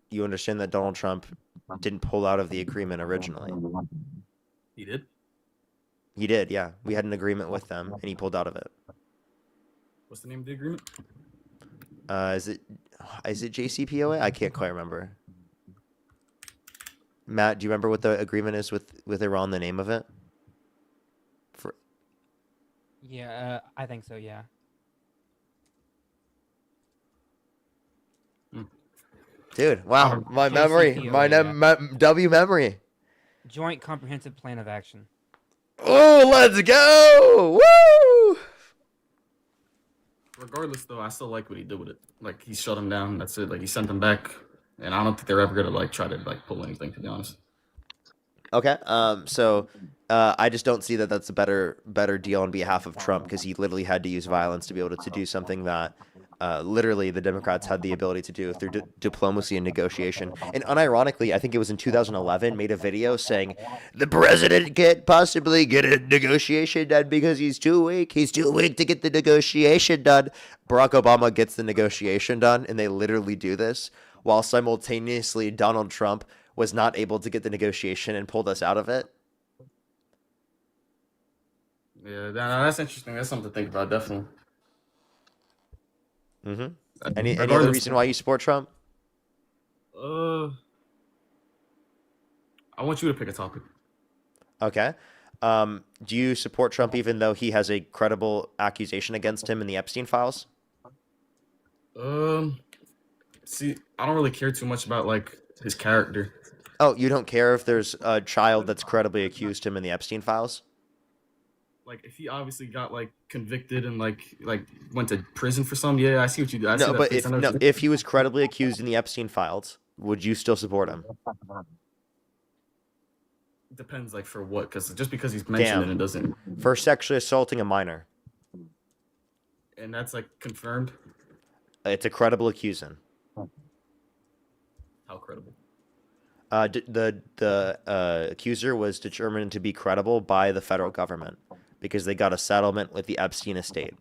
S1: you understand that Donald Trump didn't pull out of the agreement originally.
S25: He did?
S1: He did, yeah. We had an agreement with them, and he pulled out of it.
S25: What's the name of the agreement?
S1: Is it JCPOA? I can't quite remember. Matt, do you remember what the agreement is with Iran? The name of it?
S12: Yeah, I think so. Yeah.
S1: Dude, wow, my memory,
S12: JCPOA,
S1: W memory.
S12: Joint Comprehensive Plan of Action.
S1: Oh, let's go! Woo!
S25: Regardless, though, I still like what he did with it. He shut him down. That's it. He sent them back, and I don't think they're ever gonna try to pull anything. To be honest.
S1: Okay. So I just don't see that that's a better deal on behalf of Trump because he literally had to use violence to be able to do something that literally the Democrats had the ability to do through diplomacy and negotiation. And unironically, I think it was in 2011, made a video saying the president can't possibly get a negotiation done because he's too weak. He's too weak to get the negotiation done. Barack Obama gets the negotiation done, and they literally do this while simultaneously Donald Trump was not able to get the negotiation and pulled us out of it.
S25: Yeah, that's interesting. That's something to think about, definitely.
S1: Mm-hmm. Any other reason why you support Trump?
S25: I want you to pick a topic.
S1: Okay. Do you support Trump even though he has a credible accusation against him in the Epstein files?
S25: See, I don't really care too much about his character.
S1: Oh, you don't care if there's a child that's credibly accused him in the Epstein files?
S25: like if he obviously got like convicted and like went to prison for some, yeah, I see what you do. I see
S1: No,
S25: that
S1: but
S25: face.
S1: if
S25: I know
S1: no,
S25: what you-
S1: if he was credibly accused in the Epstein files, would you still support him?
S25: It depends, like for what? Because just because he's mentioned
S1: Damn.
S25: it doesn't.
S1: For sexually assaulting a minor.
S25: And that's like confirmed.
S1: It's a credible accusation.
S25: How credible?
S1: The accuser was determined to be credible by the federal government because they got a settlement with the Epstein estate.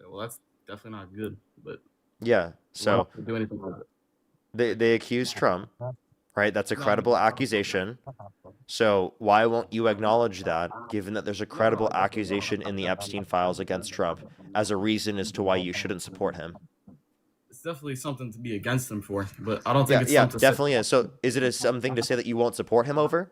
S25: Well, that's definitely not good. But
S1: Yeah, so
S25: we'll do anything with it.
S1: they accused Trump, right? That's a
S25: No,
S1: credible accusation. So why won't you acknowledge that, given that there's a credible accusation in the Epstein files against Trump, as a reason as to why you shouldn't support him?
S25: It's definitely something to be against him for, but I don't think
S1: Yeah,
S25: it's
S1: yeah,
S25: something to say-
S1: definitely is. So is it something to say that you won't support him over?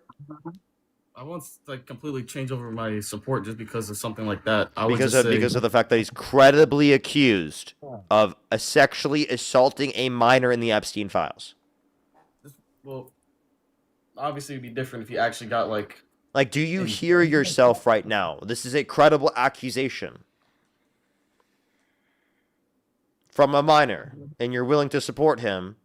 S25: I won't like completely change over my support just because of something like that. I would
S1: Because
S25: just
S1: of
S25: say,
S1: because of the fact that he's credibly accused of sexually assaulting a minor in the Epstein files.
S25: well, obviously it'd be different if he actually got like.
S1: Like, do you hear yourself right now? This is a credible accusation from a minor, and you're willing to support him,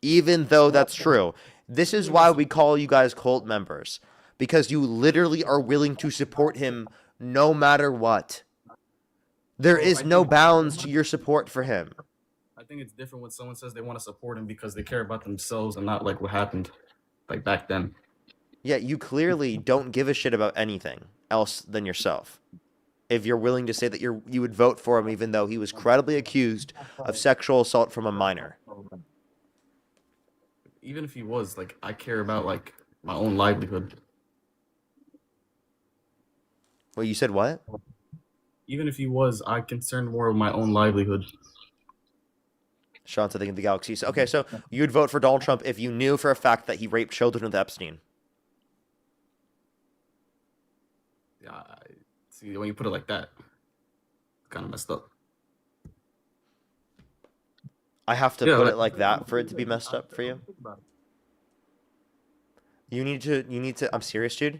S1: even though that's true. This is why we call you guys cult members, because you literally are willing to support him no matter what. There is no bounds to your support for him.
S25: I think it's different when someone says they want to support him because they care about themselves and not like what happened, like back then.
S1: Yeah, you clearly don't give a shit about anything else than yourself. If you're willing to say that you would vote for him even though he was credibly accused of sexual assault from a minor.
S25: Even if he was, like, I care about like my own livelihood.
S1: Well, you said what?
S25: Even if he was, I concerned more with my own livelihood.
S1: Sean's I think in the galaxy. So, okay, so you'd vote for Donald Trump if you knew for a fact that he raped children with Epstein.
S25: Yeah, see, when you put it like that, it's kind of messed up.
S1: I have to put it like that for it to be messed up for you. You need to, I'm serious, dude.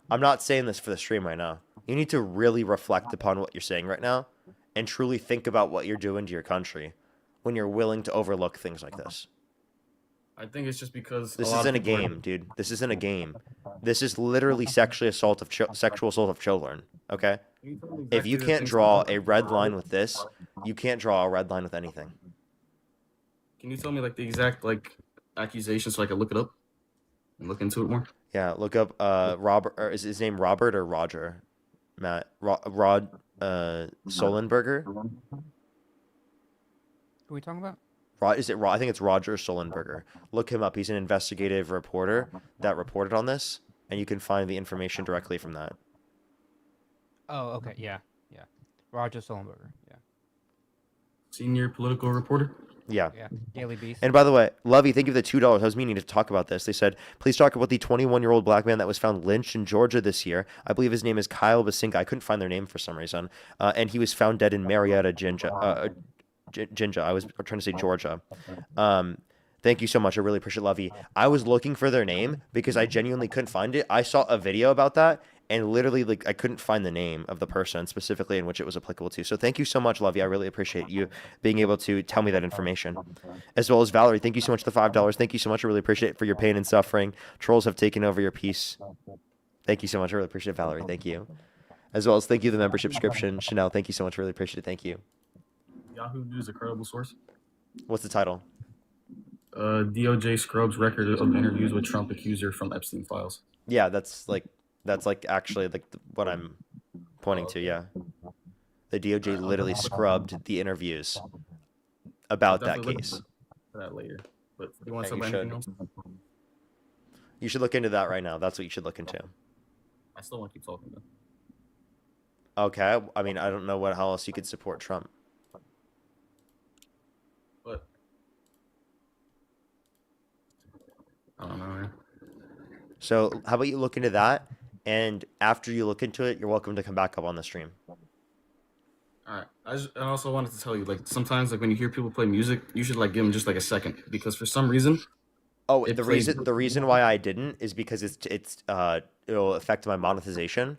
S1: I'm not saying this for the stream right now. You need to really reflect upon what you're saying right now and truly think about what you're doing to your country when you're willing to overlook things like this.
S25: I think it's just because
S1: This isn't a game, dude. This isn't a game. This is literally sexual assault of children, okay? If you can't draw a red line with this, you can't draw a red line with anything.
S25: Can you tell me like the exact like accusation so I can look it up and look into it more?
S1: Yeah, look up Robert, or is his name Robert or Roger? Matt Rod Solenberger.
S12: Who are we talking about?
S1: Is it I think it's Roger Solenberger. Look him up. He's an investigative reporter that reported on this, and you can find the information directly from that.
S12: Oh, okay, yeah. Roger Sullenberger, yeah.
S25: Senior political reporter?
S1: Yeah.
S12: Daily Beast.
S1: And by the way, Lovey, thank you for the $2. I was meaning to talk about this. They said, please talk about the 21-year-old black man that was found lynched in Georgia this year. I believe his name is Kyle Basinga. I couldn't find their name for some reason. And he was found dead in Marietta, Ginja. I was trying to say Georgia. Thank you so much. I really appreciate Lovey. I was looking for their name because I genuinely couldn't find it. I saw a video about that, and literally, like, I couldn't find the name of the person specifically in which it was applicable to. So thank you so much, Lovey. I really appreciate you being able to tell me that information. As well as Valerie, thank you so much for the $5. Thank you so much. I really appreciate it for your pain and suffering. Trolls have taken over your peace. Thank you so much. I really appreciate it, Valerie. Thank you. As well as thank you, the membership subscription. Chanel, thank you so much. I really appreciate it. Thank you.
S25: Yahoo News, a credible source.
S1: What's the title?
S25: DOJ scrubs record of interviews with Trump accuser from Epstein files.
S1: Yeah, that's actually like what I'm pointing to. Yeah, the DOJ literally scrubbed the interviews about that case.
S25: That later, but you want
S1: Yeah,
S25: to
S1: you
S25: talk about anything
S1: should.
S25: else?
S1: You should look into that right now. That's what you should look into.
S25: I still want to keep talking though.
S1: Okay, I mean, I don't know how else you could support Trump.
S25: But I don't know, man.
S1: So how about you look into that, and after you look into it, you're welcome to come back up on the stream.
S25: All right. I also wanted to tell you, like, sometimes, like, when you hear people play music, you should like give them just like a second, because for some reason.
S1: Oh, the reason why I didn't is because it'll affect my monetization.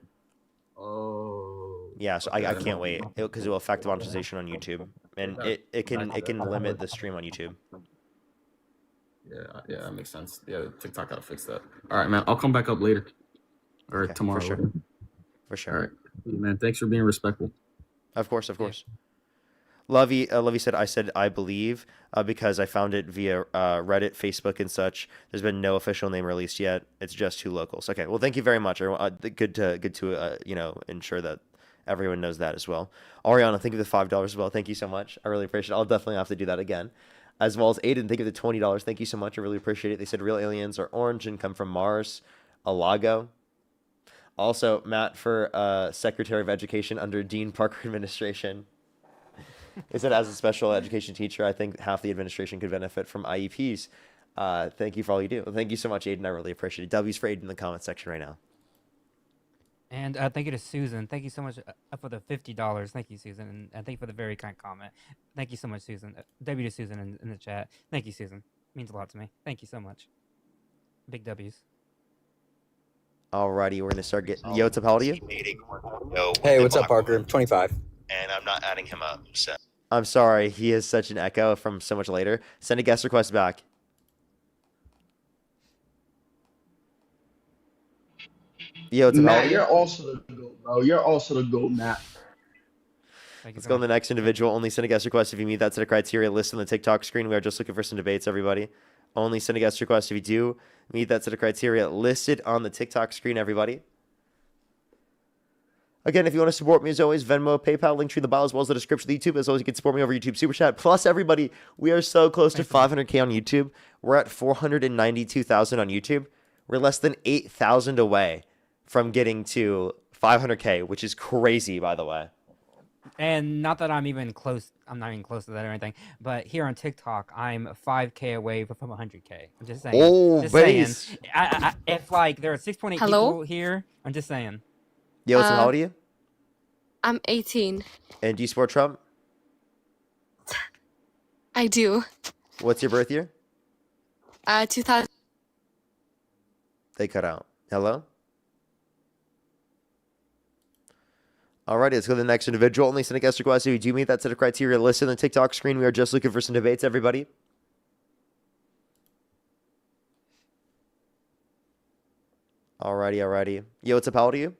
S25: Oh.
S1: Yeah, so
S25: Okay,
S1: I
S25: then
S1: can't wait because it will affect the monetization on YouTube, and it can limit the stream on YouTube.
S25: Yeah, that makes sense. Yeah, TikTok gotta fix that. All right, man. I'll come back up later or
S1: Okay,
S25: tomorrow.
S1: for sure.
S25: Whatever.
S1: For sure.
S25: All right, man. Thanks for being respectful.
S1: Of course, of course. Lovey said, I believe, because I found it via Reddit, Facebook, and such. There's been no official name released yet. It's just two locals. Okay, well, thank you very much. Good to ensure that everyone knows that as well. Ariana, thank you for the $5 as well. Thank you so much. I really appreciate it. I'll definitely have to do that again. As well as Aiden, thank you for the $20. Thank you so much. I really appreciate it. They said real aliens are orange and come from Mars. Alago. Also, Matt for Secretary of Education under Dean Parker administration. He said, as a special education teacher, I think half the administration could benefit from IEPs. Thank you for all you do. Thank you so much, Aiden. I really appreciate it. W's for Aiden in the comment section right now.
S12: And thank you to Susan. Thank you so much for the $50. Thank you, Susan. And thank you for the very kind comment. Thank you so much, Susan. W to Susan in the chat. Thank you, Susan. Means a lot to me. Thank you so much. Big W's.
S1: Alrighty, we're going to start getting... Yo, what's up? How old are you?
S24: Hey, what's up, Parker? I'm 25.
S1: And I'm not adding him up, so... I'm sorry, he is such an echo from so much later. Send a guest request back. Yo, what's up?
S16: Matt, you're also the GOAT, bro. You're also the GOAT, Matt.
S1: Let's go on the next individual. Only send a guest request if you meet that set of criteria listed on the TikTok screen. We are just looking for some debates, everybody. Only send a guest request if you do meet that set of criteria listed on the TikTok screen, everybody. Again, if you want to support me, as always, Venmo, PayPal, link tree in the bio, as well as the description of YouTube. As always, you can support me over YouTube Super Chat. Plus, everybody, we are so close to 500K on YouTube. We're at 492,000 on YouTube. We're less than 8,000 away from getting to 500K, which is crazy, by the way.
S12: And not that I'm even close. I'm not even close to that or anything. But here on TikTok, I'm 5K away from 100K. I'm just saying.
S1: Oh,
S12: just
S1: base.
S12: saying. If like there are 6.8 people here, I'm just saying.
S1: Yo, what's up? How old are you?
S5: I'm 18.
S1: And do you support Trump?
S5: I do.
S1: What's your birth year?
S5: 2000.
S1: They cut out. Hello? Alrighty, let's go to the next individual. Only send a guest request if you do meet that set of criteria listed on the TikTok screen. We are just looking for some debates, everybody. Alrighty. Yo, what's up? How old are you?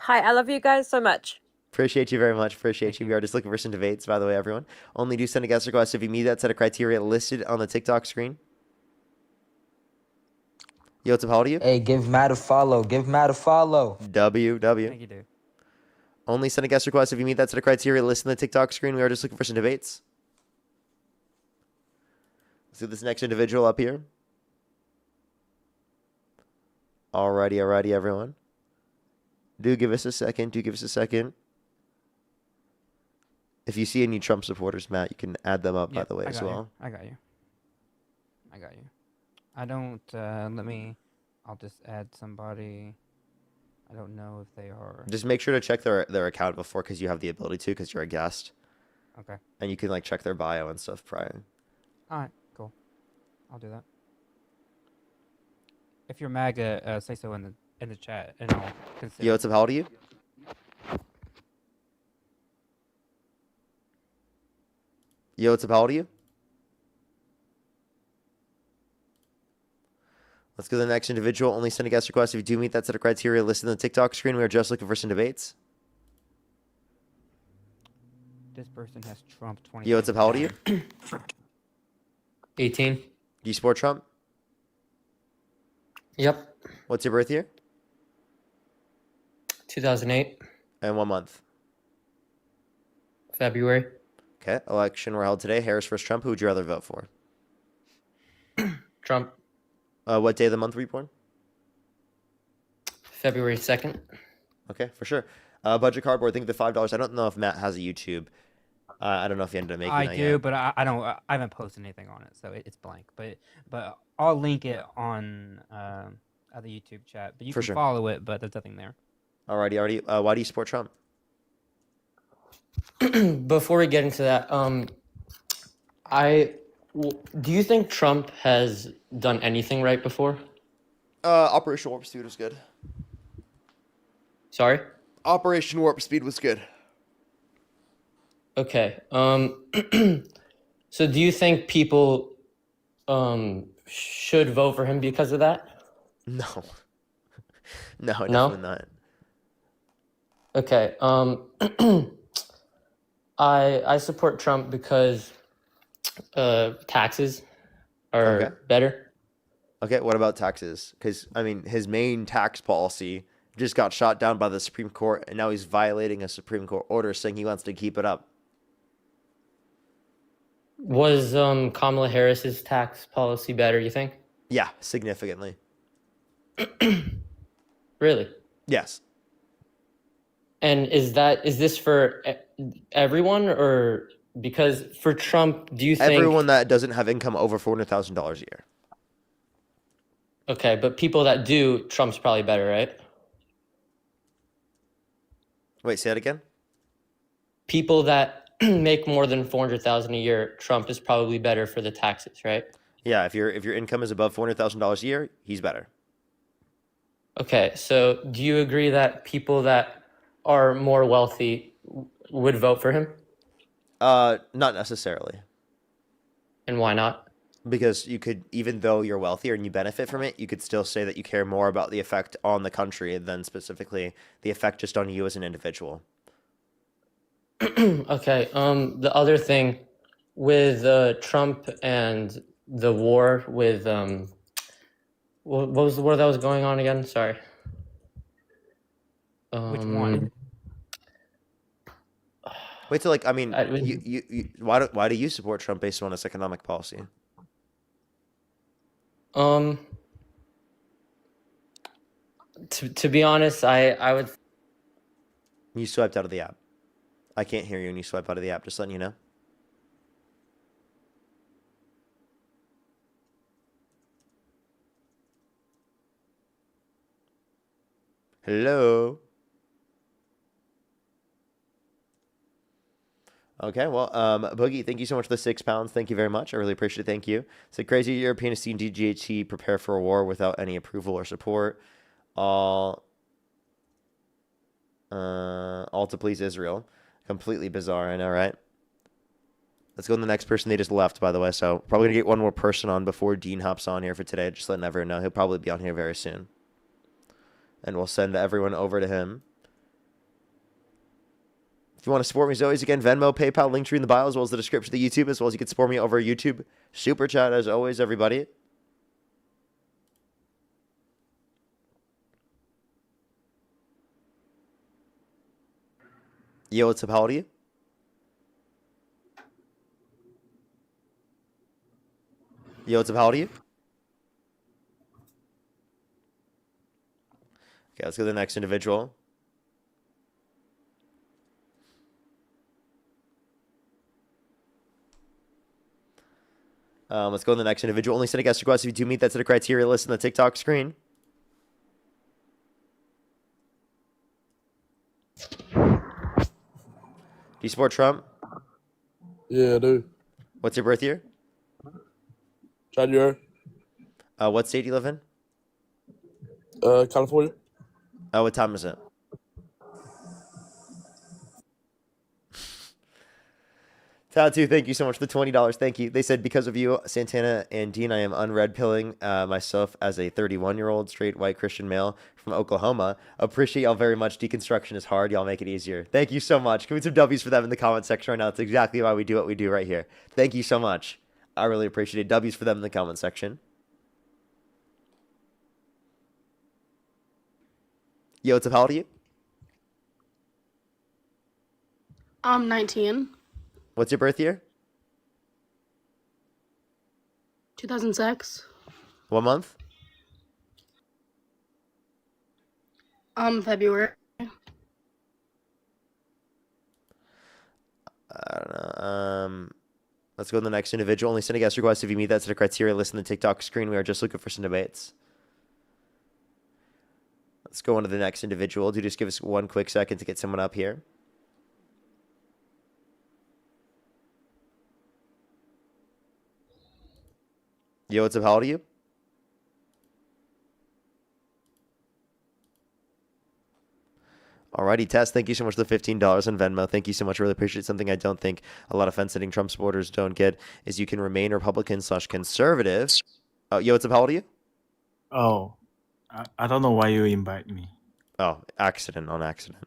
S9: Hi, I love you guys so much.
S1: Appreciate you very much. Appreciate you. We are just looking for some debates, by the way, everyone. Only do send a guest request if you meet that set of criteria listed on the TikTok screen. Yo, what's up? How old are you?
S24: Hey, give Matt a follow. Give Matt a follow.
S1: W.
S12: Thank you, dude.
S1: Only send a guest request if you meet that set of criteria listed on the TikTok screen. We are just looking for some debates. Let's do this next individual up here. Alrighty, everyone. Do give us a second. If you see any Trump supporters, Matt, you can add them up, by the way, as well.
S12: I got you. I don't, I'll just add somebody. I don't know if they are.
S1: Just make sure to check their account before, because you have the ability to, because you're a guest.
S12: Okay.
S1: And you can, like, check their bio and stuff prior.
S12: Alright, cool. I'll do that. If you're MAGA, say so in the chat, and I'll consider.
S1: Yo, what's up? How old are you? Yo, what's up? How old are you? Let's go to the next individual. Only send a guest request if you do meet that set of criteria listed on the TikTok screen. We are just looking for some debates.
S12: This person has Trump 20.
S1: Yo, what's up? How old are you?
S10: 18.
S1: Do you support Trump?
S10: Yep.
S1: What's your birth year?
S10: 2008.
S1: And what month?
S10: February.
S1: Okay. Election were held today. Harris versus Trump. Who would you rather vote for?
S10: Trump.
S1: What day of the month were you born?
S10: February 2nd.
S1: Okay, for sure. Budget cardboard. I think the $5. I don't know if Matt has a YouTube. I don't know if he ended up making that
S12: I do,
S1: yet.
S12: but I don't. I haven't posted anything on it, so it's blank. But I'll link it on the YouTube chat. But you
S1: For
S12: can
S1: sure.
S12: follow it, but there's nothing there.
S1: Alrighty. Why do you support Trump?
S10: Before we get into that, do you think Trump has done anything right before?
S1: Operation Warp Speed was good.
S10: Sorry?
S1: Operation Warp Speed was good.
S10: Okay. So do you think people should vote for him because of that?
S1: No. No,
S10: No?
S1: definitely not.
S10: Okay. I support Trump because taxes are
S1: Okay.
S10: better.
S1: Okay, what about taxes? Because, I mean, his main tax policy just got shot down by the Supreme Court, and now he's violating a Supreme Court order saying he wants to keep it up.
S10: Was Kamala Harris's tax policy better, you think?
S1: Yeah, significantly.
S10: Really?
S1: Yes.
S10: And is this for everyone, or because for Trump, do you think
S1: Everyone that doesn't have income over $400,000 a year.
S10: Okay, but people that do, Trump's probably better, right?
S1: Wait, say that again?
S10: People that make more than 400,000 a year, Trump is probably better for the taxes, right?
S1: Yeah, if your income is above $400,000 a year, he's better.
S10: Okay, so do you agree that people that are more wealthy would vote for him?
S1: Not necessarily.
S10: And why not?
S1: Because you could, even though you're wealthier and you benefit from it, you could still say that you care more about the effect on the country than specifically the effect just on you as an individual.
S10: Okay, the other thing with Trump and the war with what was the war that was going on again? Sorry.
S12: Which one?
S1: Wait, so like, I mean, why do you support Trump based on his economic policy?
S10: To be honest, I would.
S1: You swiped out of the app. I can't hear you when you swipe out of the app. Just letting you know. Hello. Okay, well, Boogie, thank you so much for the £6. Thank you very much. I really appreciate it. Thank you. It's a crazy European has seen DGHT prepare for a war without any approval or support. All to please Israel. Completely bizarre, I know, right? Let's go to the next person. They just left, by the way, so probably going to get one more person on before Dean hops on here for today. Just letting everyone know. He'll probably be on here very soon. And we'll send everyone over to him. If you want to support me, as always, again, Venmo, PayPal, Linktree in the bio, as well as the description of the YouTube, as well as you can support me over YouTube. Super chat, as always, everybody. Yo, what's up? How old are you? Yo, what's up? How old are you? Okay, let's go to the next individual. Let's go to the next individual. Only send a guest request if you do meet that set of criteria listed on the TikTok screen. Do you support Trump?
S3: Yeah, I do.
S1: What's your birth year?
S3: January.
S1: What state do you live in?
S3: California.
S1: What time is it? Tattoo, thank you so much for the $20. Thank you. They said, because of you, Santana and Dean, I am unred pilling myself as a 31-year-old straight white Christian male from Oklahoma. Appreciate y'all very much. Deconstruction is hard. Y'all make it easier. Thank you so much. Give me some W's for them in the comment section right now. That's exactly why we do what we do right here. Thank you so much. I really appreciate it. W's for them in the comment section. Yo, what's up? How old are you?
S26: I'm 19.
S1: What's your birth year?
S26: 2006.
S1: What month?
S26: February.
S1: I don't know. Let's go to the next individual. Only send a guest request if you meet that set of criteria listed on the TikTok screen. We are just looking for some debates. Let's go on to the next individual. Do just give us one quick second to get someone up here. Yo, what's up? How old are you? Alrighty, Tess, thank you so much for the $15 on Venmo. Thank you so much. Really appreciate it. Something I don't think a lot of fence-sitting Trump supporters don't get is you can remain Republican/conservative. Yo, what's up? How old are you?
S6: Oh, I don't know why you invite me.
S1: Oh, accident on accident.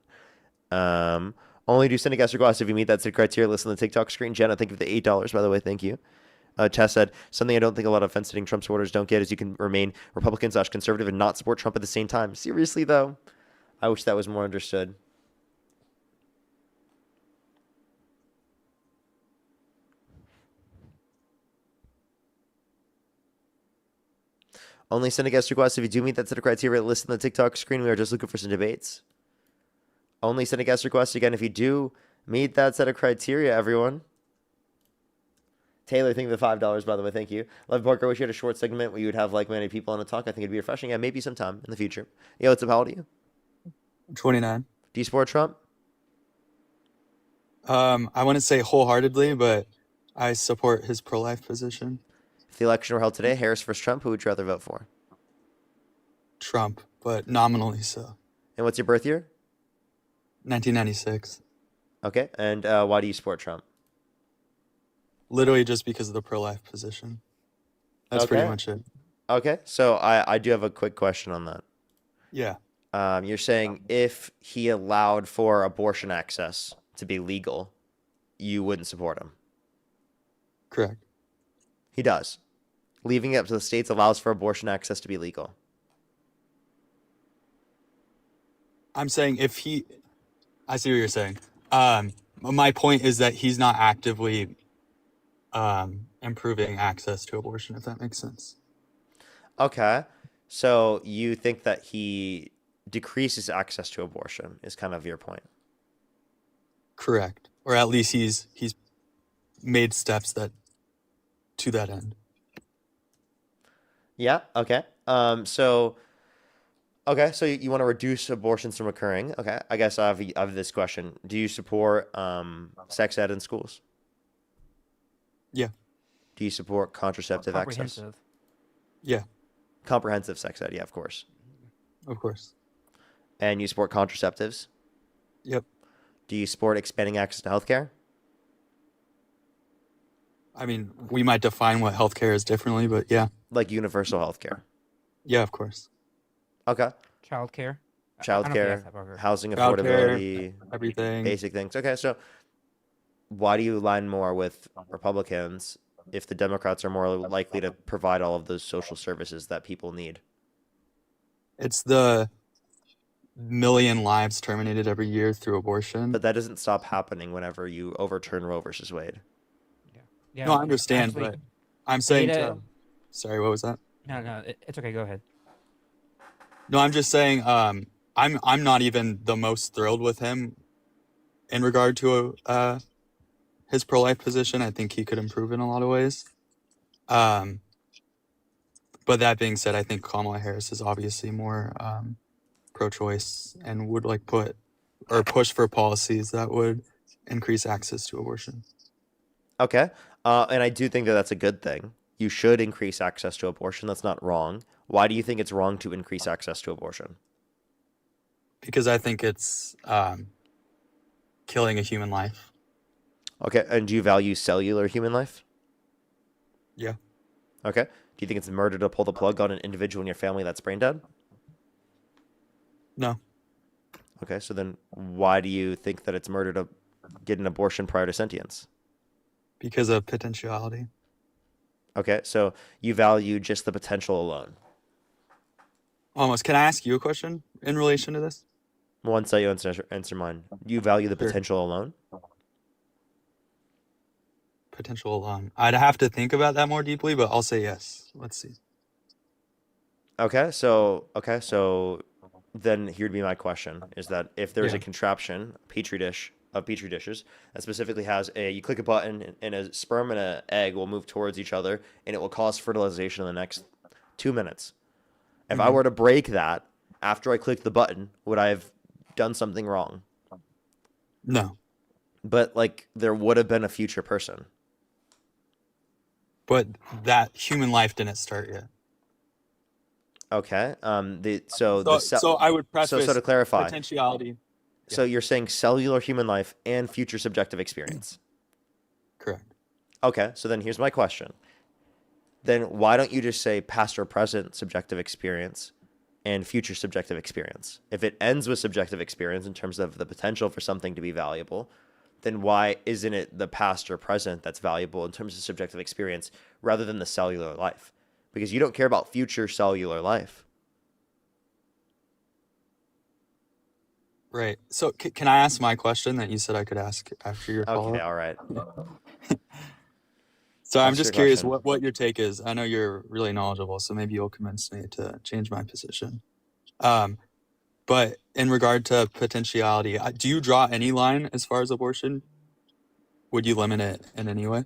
S1: Only do send a guest request if you meet that set criteria. Listen to the TikTok screen. Jenna, thank you for the $8, by the way. Thank you. Tess said, something I don't think a lot of fence-sitting Trump supporters don't get is you can remain Republican/conservative and not support Trump at the same time. Seriously, though, I wish that was more understood. Only send a guest request if you do meet that set of criteria. Listen to the TikTok screen. We are just looking for some debates. Only send a guest request again if you do meet that set of criteria, everyone. Taylor, thank you for the $5, by the way. Thank you. Love Parker, I wish you had a short segment where you would have like-minded people on a talk. I think it'd be refreshing. Yeah, maybe sometime in the future. Yo, what's up? How old are you?
S11: 29.
S1: Do you support Trump?
S11: I wouldn't say wholeheartedly, but I support his pro-life position.
S1: If the election were held today, Harris versus Trump, who would you rather vote for?
S11: Trump, but nominally so.
S1: And what's your birth year?
S11: 1996.
S1: Okay, and why do you support Trump?
S11: Literally just because of the pro-life position. That's pretty much it.
S1: Okay, so I do have a quick question on that.
S11: Yeah.
S1: You're saying if he allowed for abortion access to be legal, you wouldn't support him?
S11: Correct.
S1: He does. Leaving it up to the states allows for abortion access to be legal.
S11: I'm saying I see what you're saying. My point is that he's not actively improving access to abortion, if that makes sense.
S1: Okay. So you think that he decreases access to abortion is kind of your point.
S11: Correct. Or at least he's made steps to that end.
S1: Yeah. Okay. So you want to reduce abortions from occurring. Okay. I guess I have this question. Do you support sex ed in schools?
S11: Yeah.
S1: Do you support contraceptive access?
S12: Comprehensive.
S11: Yeah.
S1: Comprehensive sex ed. Yeah, of course.
S11: Of course.
S1: And you support contraceptives?
S11: Yep.
S1: Do you support expanding access to healthcare?
S11: I mean, we might define what healthcare is differently, but yeah.
S1: Like universal healthcare?
S11: Yeah, of course.
S1: Okay.
S12: Childcare.
S1: Childcare, housing
S11: Childcare,
S1: affordability,
S11: everything.
S1: basic things. Okay, so why do you align more with Republicans if the Democrats are more likely to provide all of those social services that people need?
S11: It's the million lives terminated every year through abortion.
S1: But that doesn't stop happening whenever you overturn Roe versus Wade.
S12: Yeah,
S11: No, I understand,
S12: actually,
S11: but I'm saying
S12: data-
S11: sorry, what was that?
S12: No, it's okay. Go ahead.
S11: No, I'm just saying I'm not even the most thrilled with him in regard to his pro-life position. I think he could improve in a lot of ways. But that being said, I think Kamala Harris is obviously more pro-choice and would push for policies that would increase access to abortion.
S1: Okay. And I do think that that's a good thing. You should increase access to abortion. That's not wrong. Why do you think it's wrong to increase access to abortion?
S11: Because I think it's killing a human life.
S1: Okay. And do you value cellular human life?
S11: Yeah.
S1: Okay. Do you think it's murder to pull the plug on an individual in your family that's brain dead?
S11: No.
S1: Okay. So then why do you think that it's murder to get an abortion prior to sentience?
S11: Because of potentiality.
S1: Okay. So you value just the potential alone.
S11: Almost. Can I ask you a question in relation to this?
S1: Once I answer mine, you value the potential alone?
S11: Potential alone. I'd have to think about that more deeply, but I'll say yes. Let's see.
S1: Okay, so then here'd be my question: is that if there's a contraption, petri dish of petri dishes that specifically has you click a button and a sperm and an egg will move towards each other and it will cause fertilization in the next 2 minutes. If I were to break that after I clicked the button, would I have done something wrong?
S11: No.
S1: But there would have been a future person.
S11: But that human life didn't start yet.
S1: Okay.
S11: So I would preface
S1: so to clarify,
S11: potentiality.
S1: So you're saying cellular human life and future subjective experience.
S11: Correct.
S1: Okay, so then here's my question. Then why don't you just say past or present subjective experience and future subjective experience? If it ends with subjective experience in terms of the potential for something to be valuable, then why isn't it the past or present that's valuable in terms of subjective experience rather than the cellular life? Because you don't care about future cellular life.
S11: Right. So can I ask my question that you said I could ask after your follow-up?
S1: Okay, all right.
S11: So I'm
S1: Ask
S11: just
S1: your
S11: curious
S1: question.
S11: what your take is. I know you're really knowledgeable, so maybe you'll convince me to change my position. But in regard to potentiality, do you draw any line as far as abortion? Would you limit it in any way?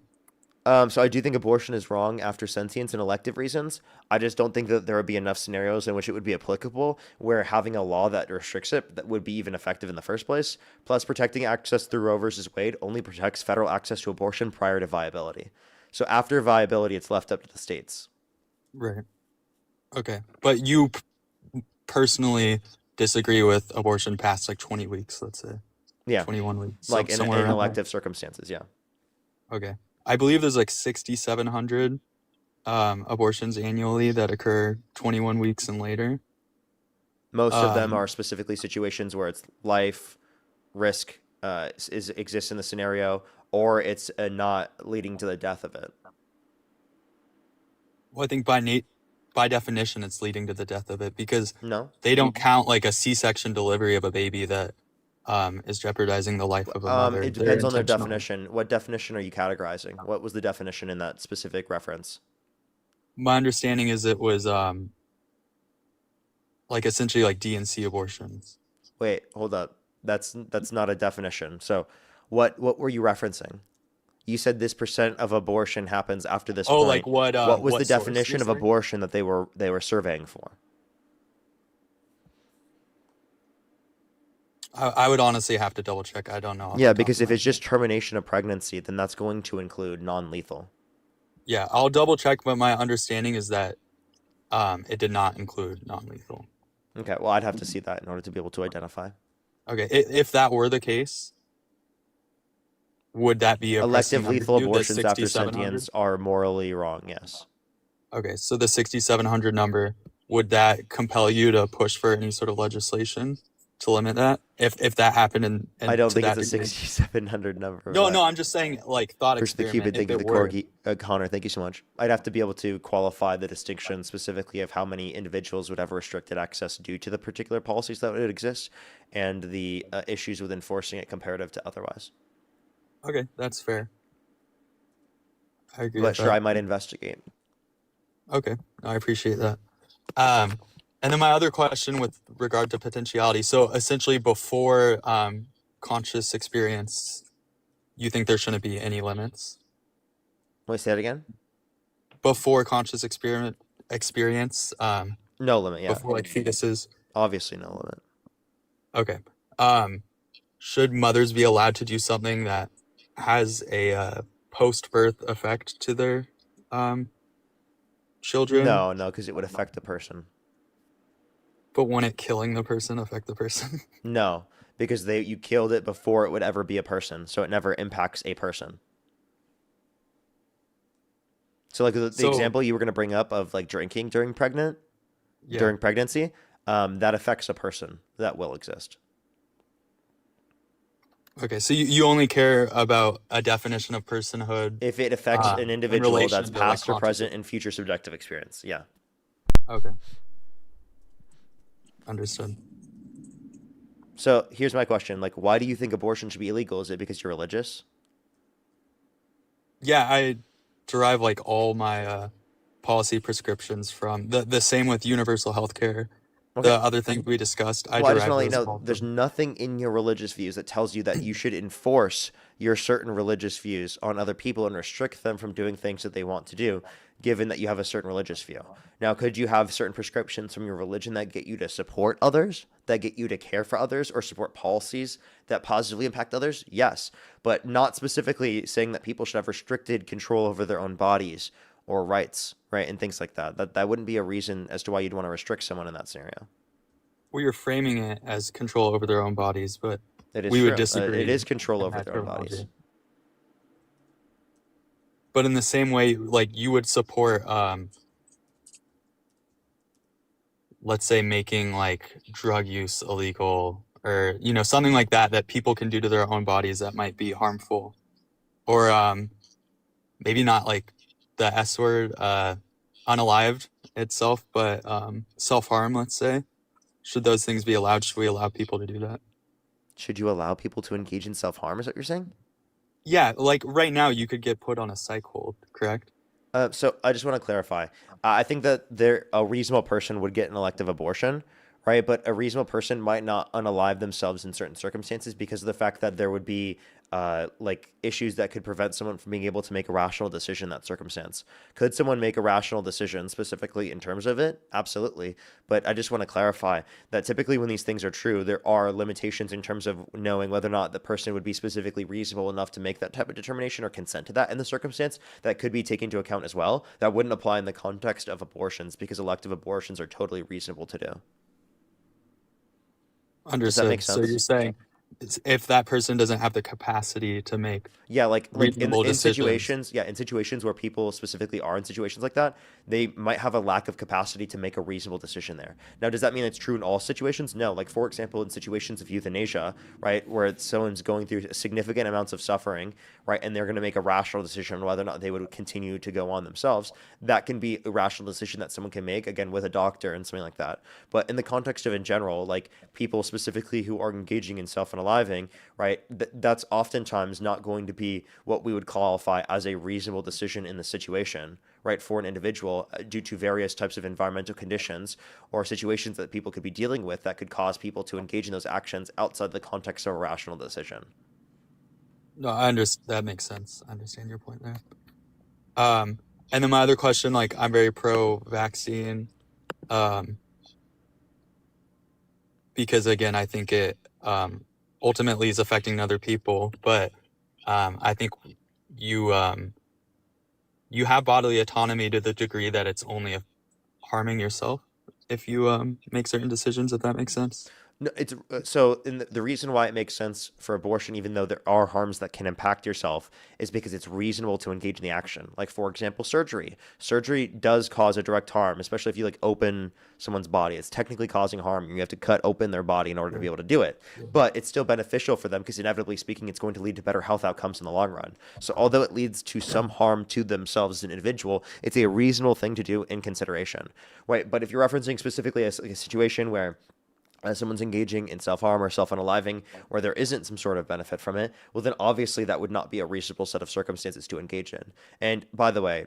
S1: So I do think abortion is wrong after sentience and elective reasons. I just don't think that there would be enough scenarios in which it would be applicable where having a law that restricts it that would be even effective in the first place. Plus, protecting access through Roe versus Wade only protects federal access to abortion prior to viability. So after viability, it's left up to the states.
S11: Right. Okay. But you personally disagree with abortion past like 20 weeks, let's say.
S1: Yeah.
S11: 21 weeks.
S1: Like in
S11: somewhere around there.
S1: elective circumstances, yeah.
S11: Okay. I believe there's like 6,700 abortions annually that occur 21 weeks and later.
S1: Most of them are specifically situations where it's life risk exists in the scenario, or it's not leading to the death of it.
S11: Well, I think by definition, it's leading to the death of it because
S1: No,
S11: they don't count like a C-section delivery of a baby that is jeopardizing the life of a mother.
S1: It depends on their definition. What definition are you categorizing? What was the definition in that specific reference?
S11: My understanding is it was like essentially like D&C abortions.
S1: Wait, hold up. That's not a definition. So, what were you referencing? You said this percent of abortion happens after this point.
S11: Like what?
S1: What was
S11: what
S1: the
S11: source
S1: definition of
S11: you're saying?
S1: abortion that they were surveying for?
S11: I would honestly have to double check. I don't know.
S1: Yeah, because if it's just termination of pregnancy, then that's going to include non-lethal.
S11: Yeah, I'll double check, but my understanding is that it did not include non-lethal.
S1: Okay, well, I'd have to see that in order to be able to identify.
S11: Okay, if that were the case, would that be a
S1: Elective
S11: pressing
S1: lethal
S11: number? The
S1: abortions after
S11: 6,700?
S1: sentience are morally wrong, yes.
S11: Okay, so the 6,700 number, would that compel you to push for any sort of legislation to limit that? If that happened in
S1: I don't
S11: to
S1: think
S11: that
S1: it's a
S11: degree?
S1: 6,700 number.
S11: No,
S1: but-
S11: no, I'm just saying like thought
S1: Push the
S11: experiment.
S1: Cupid, thank
S11: if
S1: you
S11: it
S1: the
S11: were.
S1: Corgi. Connor, thank you so much. I'd have to be able to qualify the distinction specifically of how many individuals would have restricted access due to the particular policies that would exist and the issues with enforcing it comparative to otherwise.
S11: Okay, that's fair. I agree
S1: But
S11: with
S1: sure,
S11: that.
S1: I might investigate.
S11: Okay, I appreciate that. And then my other question with regard to potentiality. So essentially, before conscious experience, you think there shouldn't be any limits?
S1: Wait, say that again?
S11: Before conscious experience,
S1: No limit, yeah.
S11: before like fetuses.
S1: Obviously, no limit.
S11: Okay. Should mothers be allowed to do something that has a post-birth effect to their children?
S1: No, because it would affect the person.
S11: But won't it killing the person affect the person?
S1: No, because you killed it before it would ever be a person, so it never impacts a person. So like the example you were going to bring up of like drinking during pregnancy, that affects a person that will exist.
S11: Okay, so you only care about a definition of personhood
S1: if it affects an
S11: in
S1: individual
S11: relation
S1: that's
S11: to,
S1: past
S11: like,
S1: or present and future subjective experience. Yeah.
S11: Okay. Understood.
S1: So here's my question. Like, why do you think abortion should be illegal? Is it because you're religious?
S11: Yeah, I derive like all my policy prescriptions from the same with universal health care.
S1: Okay.
S11: The other things we discussed, I
S1: Well, I just
S11: derive
S1: want to let
S11: those
S1: you know,
S11: all
S1: there's
S11: from.
S1: nothing in your religious views that tells you that you should enforce your certain religious views on other people and restrict them from doing things that they want to do, given that you have a certain religious view. Now, could you have certain prescriptions from your religion that get you to support others, that get you to care for others, or support policies that positively impact others? Yes, but not specifically saying that people should have restricted control over their own bodies or rights, right, and things like that. That wouldn't be a reason as to why you'd want to restrict someone in that scenario.
S11: well, you're framing it as control over their own bodies, but
S1: It is
S11: we would
S1: true.
S11: disagree.
S1: It is control
S11: in
S1: over
S11: that
S1: their own
S11: terminology.
S1: bodies.
S11: But in the same way, like you would support, let's say making like drug use illegal, or something like that people can do to their own bodies that might be harmful, or maybe not like the S word, unalived itself, but self-harm, let's say. Should those things be allowed? Should we allow people to do that?
S1: Should you allow people to engage in self-harm, is what you're saying?
S11: Yeah, like right now you could get put on a psych hold, correct?
S1: So I just want to clarify. I think that a reasonable person would get an elective abortion, right? But a reasonable person might not unalive themselves in certain circumstances because of the fact that there would be like issues that could prevent someone from being able to make a rational decision in that circumstance. Could someone make a rational decision specifically in terms of it? Absolutely. But I just want to clarify that typically when these things are true, there are limitations in terms of knowing whether or not the person would be specifically reasonable enough to make that type of determination or consent to that in the circumstance. That could be taken into account as well. That wouldn't apply in the context of abortions because elective abortions are totally reasonable to do.
S11: Understood.
S1: Does that make sense?
S11: So you're saying if that person doesn't have the capacity to make
S1: like in
S11: reasonable decisions.
S1: situations, in situations where people specifically are in situations like that, they might have a lack of capacity to make a reasonable decision there. Now, does that mean it's true in all situations? No. Like, for example, in situations of euthanasia, right, where someone's going through significant amounts of suffering, right, and they're going to make a rational decision on whether or not they would continue to go on themselves, that can be a rational decision that someone can make, again, with a doctor and something like that. But in the context of in general, like people specifically who are engaging in self-unaliving, right, that's oftentimes not going to be what we would qualify as a reasonable decision in the situation, right, for an individual due to various types of environmental conditions or situations that people could be dealing with that could cause people to engage in those actions outside the context of a rational decision.
S11: No, I understand. That makes sense. I understand your point there. And then my other question, like I'm very pro-vaccine, because again, I think it ultimately is affecting other people, but I think you have bodily autonomy to the degree that it's only harming yourself if you make certain decisions, if that makes sense.
S1: No, it's so the reason why it makes sense for abortion, even though there are harms that can impact yourself, is because it's reasonable to engage in the action. Like, for example, surgery. Surgery does cause a direct harm, especially if you like open someone's body. It's technically causing harm. You have to cut open their body in order to be able to do it. But it's still beneficial for them because inevitably speaking, it's going to lead to better health outcomes in the long run. So although it leads to some harm to themselves as an individual, it's a reasonable thing to do in consideration. Right? But if you're referencing specifically a situation where someone's engaging in self-harm or self-unaliving where there isn't some sort of benefit from it, well, then obviously that would not be a reasonable set of circumstances to engage in. And by the way,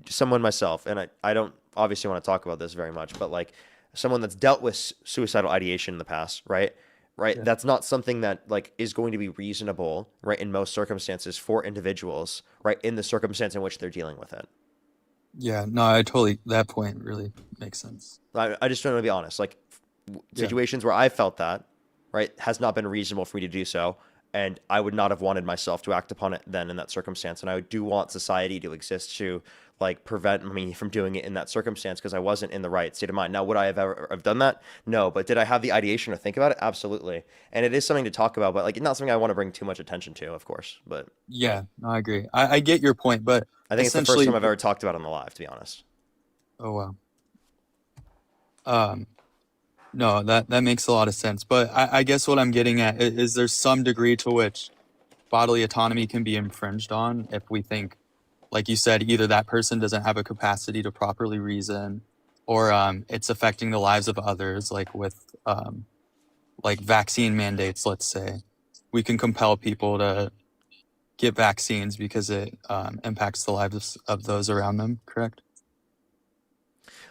S1: someone myself, and I don't obviously want to talk about this very much, but like someone that's dealt with suicidal ideation in the past, right? Yeah. That's not something that like is going to be reasonable, right, in most circumstances for individuals, right, in the circumstance in which they're dealing with it.
S11: Yeah, no, that point really makes sense.
S1: I just want to be honest, like situations where I felt that, right, has not been reasonable for me to do so, and I would not have wanted myself to act upon it then in that circumstance, and I do want society to exist to like prevent me from doing it in that circumstance because I wasn't in the right state of mind. Now, would I have ever have done that? No, but did I have the ideation or think about it? Absolutely. And it is something to talk about, but like not something I want to bring too much attention to, of course. But
S11: yeah, no, I agree. I get your point, but
S1: I think it's the first time I've ever talked about it on the live, to be honest.
S11: Oh wow. No, that makes a lot of sense. But I guess what I'm getting at is there's some degree to which bodily autonomy can be infringed on if we think, like you said, either that person doesn't have a capacity to properly reason, or it's affecting the lives of others, like with like vaccine mandates, let's say. We can compel people to get vaccines because it impacts the lives of those around them, correct?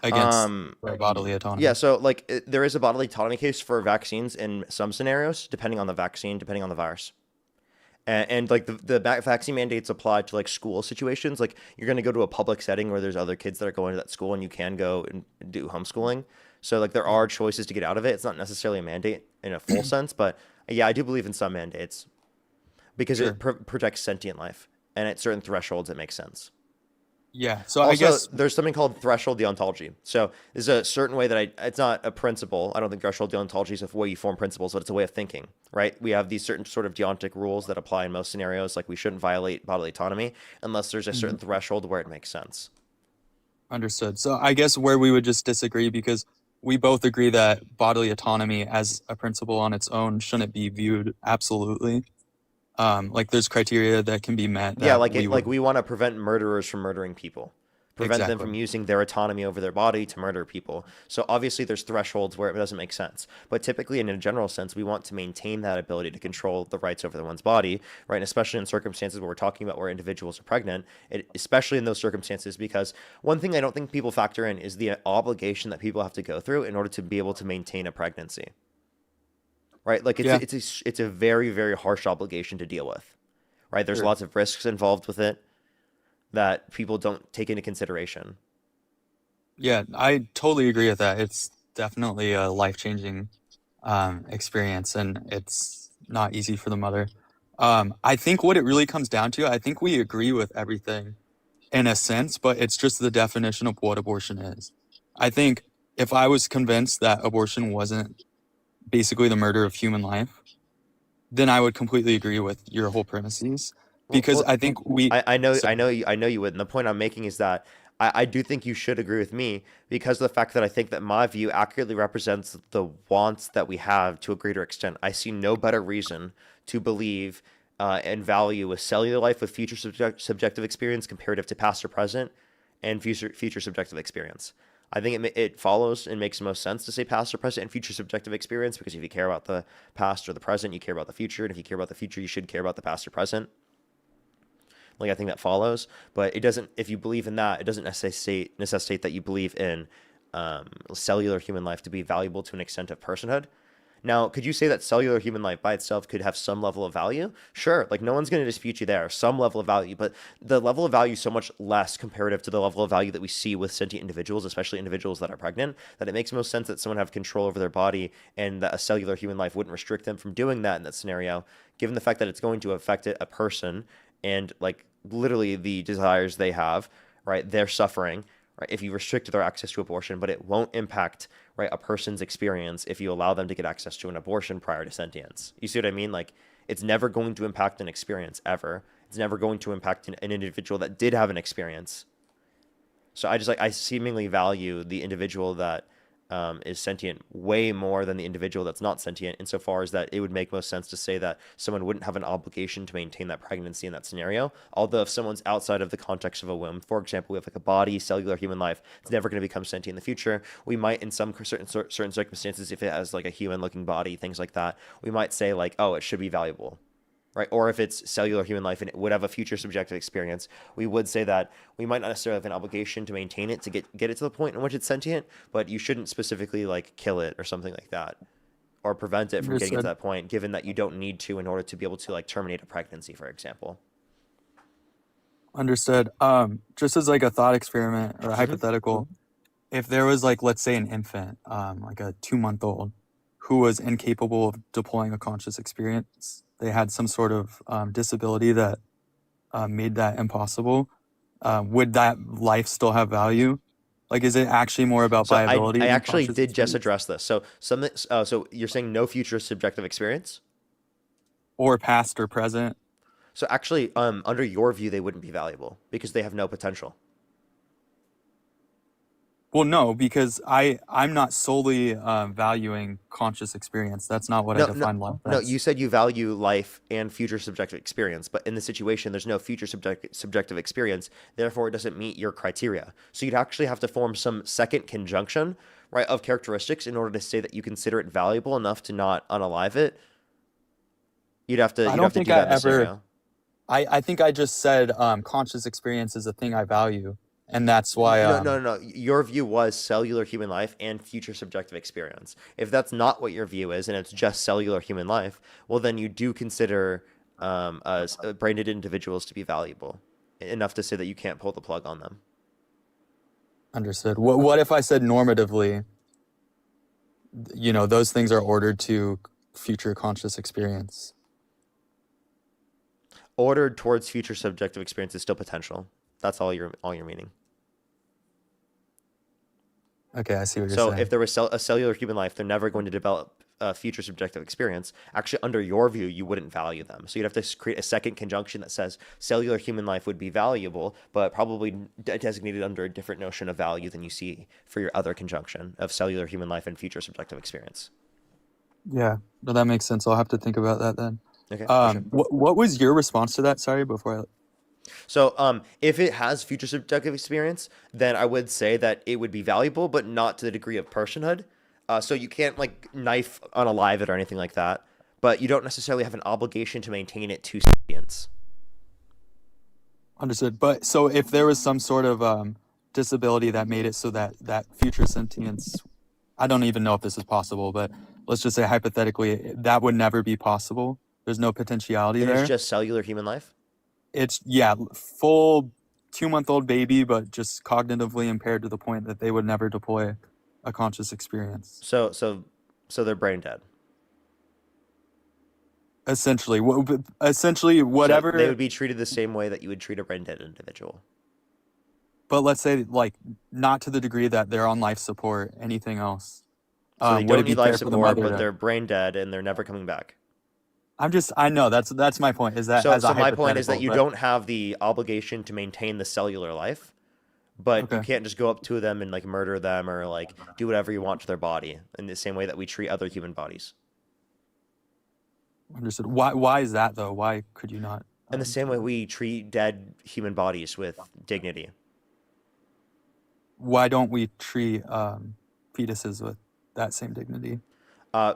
S11: Against bodily autonomy.
S1: Yeah, so like there is a bodily autonomy case for vaccines in some scenarios, depending on the vaccine, depending on the virus. And like the vaccine mandates apply to like school situations. Like you're going to go to a public setting where there's other kids that are going to that school and you can go and do homeschooling. So like there are choices to get out of it. It's not necessarily a mandate in a full sense, but yeah, I do believe in some mandates because it protects sentient life, and at certain thresholds it makes sense.
S11: Yeah. So
S1: Also,
S11: I guess
S1: there's something called threshold deontology. So there's a certain way that it's not a principle. I don't think threshold deontology is a way you form principles, but it's a way of thinking, right? We have these certain sort of deontic rules that apply in most scenarios, like we shouldn't violate bodily autonomy unless there's a certain threshold where it makes sense.
S11: Understood. So I guess where we would just disagree, because we both agree that bodily autonomy as a principle on its own shouldn't be viewed absolutely. Like there's criteria that can be met.
S1: Yeah,
S11: That
S1: like we want to prevent murderers from murdering people. Prevent them
S11: Exactly.
S1: from using their autonomy over their body to murder people. So obviously there's thresholds where it doesn't make sense. But typically in a general sense, we want to maintain that ability to control the rights over one's body, right? And especially in circumstances where we're talking about where individuals are pregnant, especially in those circumstances, because one thing I don't think people factor in is the obligation that people have to go through in order to be able to maintain a pregnancy. Right? Like it's a very, very harsh obligation to deal with. Right? There's
S11: Sure.
S1: lots of risks involved with it that people don't take into consideration.
S11: Yeah, I totally agree with that. It's definitely a life-changing experience, and it's not easy for the mother. I think what it really comes down to, I think we agree with everything in a sense, but it's just the definition of what abortion is. I think if I was convinced that abortion wasn't basically the murder of human life, then I would completely agree with your whole premises, because I think
S1: I know you would. And the point I'm making is that I do think you should agree with me because of the fact that I think that my view accurately represents the wants that we have to a greater extent. I see no better reason to believe and value a cellular life with future subjective experience comparative to past or present and future subjective experience. I think it follows and makes the most sense to say past or present and future subjective experience, because if you care about the past or the present, you care about the future. And if you care about the future, you should care about the past or present. Like, I think that follows, but it doesn't, if you believe in that, it doesn't necessitate that you believe in cellular human life to be valuable to an extent of personhood. Now, could you say that cellular human life by itself could have some level of value? Sure, like no one's going to dispute you there, some level of value, but the level of value is so much less comparative to the level of value that we see with sentient individuals, especially individuals that are pregnant, that it makes most sense that someone have control over their body and that a cellular human life wouldn't restrict them from doing that in that scenario, given the fact that it's going to affect a person and like literally the desires they have, right? They're suffering, right? If you restrict their access to abortion, but it won't impact, right, a person's experience if you allow them to get access to an abortion prior to sentience. You see what I mean? Like, it's never going to impact an experience ever. It's never going to impact an individual that did have an experience. So I seemingly value the individual that is sentient way more than the individual that's not sentient, insofar as that it would make most sense to say that someone wouldn't have an obligation to maintain that pregnancy in that scenario. Although if someone's outside of the context of a womb, for example, we have like a body, cellular human life, it's never going to become sentient in the future. We might, in some certain circumstances, if it has like a human looking body, things like that, we might say like, oh, it should be valuable. Right? Or if it's cellular human life and it would have a future subjective experience, we would say that we might not necessarily have an obligation to maintain it to get it to the point in which it's sentient, but you shouldn't specifically like kill it or something like that, or prevent it from getting it to that point, given that you don't need to in order to be able to like terminate a pregnancy, for example.
S11: Understood. Just as like a thought experiment or a hypothetical, if there was like, let's say an infant, like a 2-month-old who was incapable of deploying a conscious experience, they had some sort of disability that made that impossible, would that life still have value? Like, is it actually more about viability?
S1: I actually did just address this. So so you're saying no future subjective experience?
S11: Or past or present?
S1: So actually, under your view, they wouldn't be valuable because they have no potential.
S11: Well, no, because I'm not solely valuing conscious experience. That's not what I define life as.
S1: No, you said you value life and future subjective experience, but in this situation, there's no future subjective experience. Therefore, it doesn't meet your criteria. So you'd actually have to form some second conjunction, right, of characteristics in order to say that you consider it valuable enough to not unalive it. You'd have to do that in this scenario.
S11: I think I just said conscious experience is a thing I value. And that's why...
S1: No. Your view was cellular human life and future subjective experience. If that's not what your view is, and it's just cellular human life, well, then you do consider brain-dead individuals to be valuable, enough to say that you can't pull the plug on them.
S11: Understood. What if I said normatively, you know, those things are ordered to future conscious experience?
S1: Ordered towards future subjective experience is still potential. That's all you're meaning.
S11: Okay, I see what you're
S1: So
S11: saying.
S1: if there was a cellular human life, they're never going to develop a future subjective experience. Actually, under your view, you wouldn't value them. So you'd have to create a second conjunction that says cellular human life would be valuable, but probably designated under a different notion of value than you see for your other conjunction of cellular human life and future subjective experience.
S11: Yeah, no, that makes sense. I'll have to think about that then.
S1: Okay. For sure.
S11: What was your response to that? Sorry, before I.
S1: So, if it has future subjective experience, then I would say that it would be valuable, but not to the degree of personhood. So you can't like knife unalive it or anything like that, but you don't necessarily have an obligation to maintain it to sentience.
S11: Understood. But so if there was some sort of disability that made it so that future sentience, I don't even know if this is possible, but let's just say hypothetically that would never be possible. There's no potentiality there.
S1: It's just cellular human life?
S11: It's, yeah, full 2-month-old baby, but just cognitively impaired to the point that they would never deploy a conscious experience.
S1: So they're brain dead.
S11: Essentially, whatever.
S1: So they would be treated the same way that you would treat a brain dead individual.
S11: But let's say, like, not to the degree that they're on life support, anything else.
S1: So they
S11: Would
S1: don't
S11: it be
S1: need life
S11: fair for the
S1: support,
S11: mother
S1: but
S11: to-
S1: they're brain dead and they're never coming back.
S11: I know that's my point. Is that
S1: So,
S11: as a
S1: so my point is that
S11: hypothetical,
S1: you
S11: but-
S1: don't have the obligation to maintain the cellular life, but you
S11: Okay.
S1: can't just go up to them and like murder them or like do whatever you want to their body in the same way that we treat other human bodies.
S11: Understood. Why is that though? Why could you not?
S1: In the same way we treat dead human bodies with dignity.
S11: Why don't we treat fetuses with that same dignity?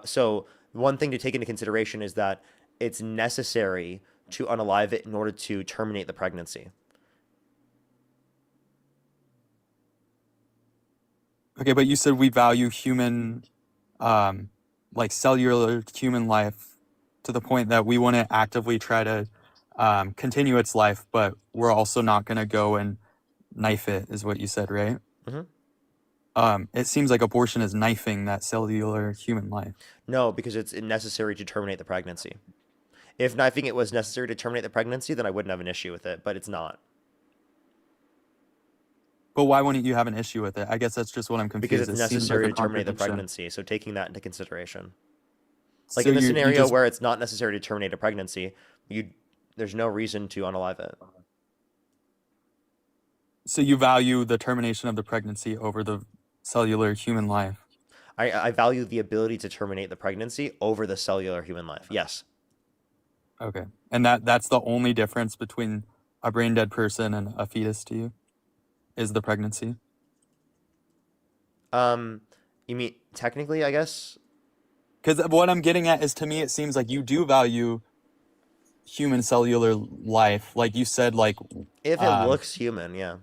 S1: So one thing to take into consideration is that it's necessary to unalive it in order to terminate the pregnancy.
S11: Okay, but you said we value human, like cellular human life to the point that we want to actively try to continue its life, but we're also not going to go and knife it, is what you said, right?
S1: Mhm.
S11: It seems like abortion is knifing that cellular human life.
S1: No, because it's necessary to terminate the pregnancy. If knifing it was necessary to terminate the pregnancy, then I wouldn't have an issue with it, but it's not.
S11: But why wouldn't you have an issue with it? I guess that's just what I'm confused.
S1: Because it's
S11: It seems
S1: necessary
S11: like a
S1: to terminate the
S11: contradiction.
S1: pregnancy, so taking that into consideration. Like
S11: So
S1: in the
S11: you
S1: scenario
S11: just-
S1: where it's not necessary to terminate a pregnancy, there's no reason to unalive it.
S11: So you value the termination of the pregnancy over the cellular human life.
S1: I value the ability to terminate the pregnancy over the cellular human life. Yes.
S11: Okay. And that's the only difference between a brain dead person and a fetus to you? Is the pregnancy?
S1: You mean technically, I guess?
S11: Because what I'm getting at is, to me, it seems like you do value human cellular life. Like you said, like...
S1: If it looks human, yeah.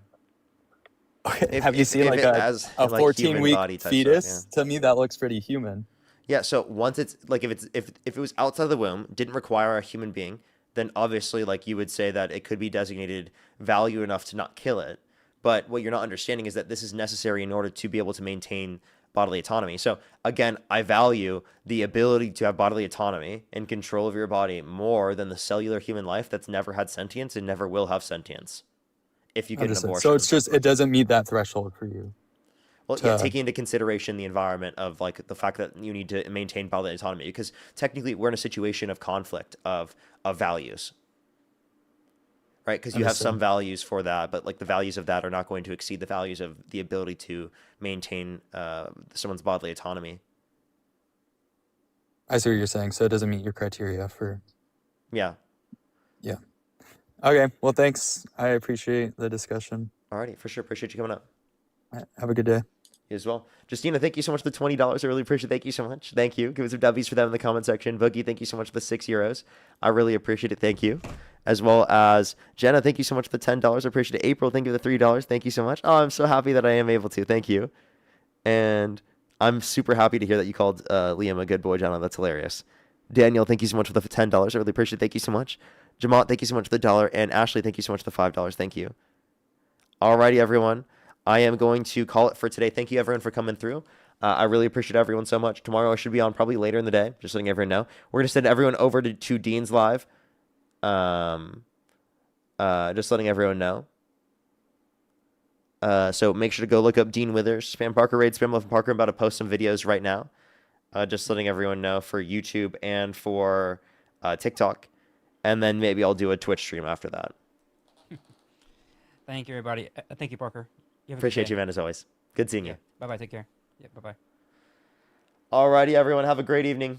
S11: Okay. Have you seen like a 14-week fetus? To me, that looks pretty human.
S1: Yeah, so once it's like if it was outside of the womb, didn't require a human being, then obviously like you would say that it could be designated value enough to not kill it. But what you're not understanding is that this is necessary in order to be able to maintain bodily autonomy. So again, I value the ability to have bodily autonomy and control of your body more than the cellular human life that's never had sentience and never will have sentience if you get an
S11: Understood.
S1: abortion.
S11: So it's just, it doesn't meet that threshold for you.
S1: Well, yeah, taking into consideration the environment of like the fact that you need to maintain bodily autonomy, because technically we're in a situation of conflict of values, right? Because you have some values for that, but like the values of that are not going to exceed the values of the ability to maintain someone's bodily autonomy.
S11: I see what you're saying. So it doesn't meet your criteria for...
S1: Yeah.
S11: Yeah. Okay. Well, thanks. I appreciate the discussion.
S1: Alrighty, for sure. Appreciate you coming up.
S11: All right, have a good day.
S1: You as well. Justina, thank you so much for the $20. I really appreciate it. Thank you so much. Thank you. Give us some W's for them in the comment section. Boogie, thank you so much for the €6. I really appreciate it. Thank you. As well as Jenna, thank you so much for the $10. I appreciate it. April, thank you for the $3. Thank you so much. Oh, I'm so happy that I am able to. Thank you. And I'm super happy to hear that you called Liam a good boy, Jenna. That's hilarious. Daniel, thank you so much for the $10. I really appreciate it. Thank you so much. Jamont, thank you so much for the $1. And Ashley, thank you so much for the $5. Thank you. Alrighty, everyone. I am going to call it for today. Thank you, everyone, for coming through. I really appreciate everyone so much. Tomorrow I should be on probably later in the day, just letting everyone know. We're going to send everyone over to Dean's Live. Just letting everyone know. So make sure to go look up Dean Withers, Spam Parker Raid, Spam Love Parker. I'm about to post some videos right now. Just letting everyone know for YouTube and for TikTok. And then maybe I'll do a Twitch stream after that.
S12: Thank you, everybody. Thank you, Parker. You have a good
S1: Appreciate
S12: day.
S1: you, man, as always. Good seeing you.
S12: Bye-bye. Take care. Yeah, bye-bye.
S1: Alrighty, everyone. Have a great evening.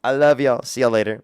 S1: I love y'all. See y'all later.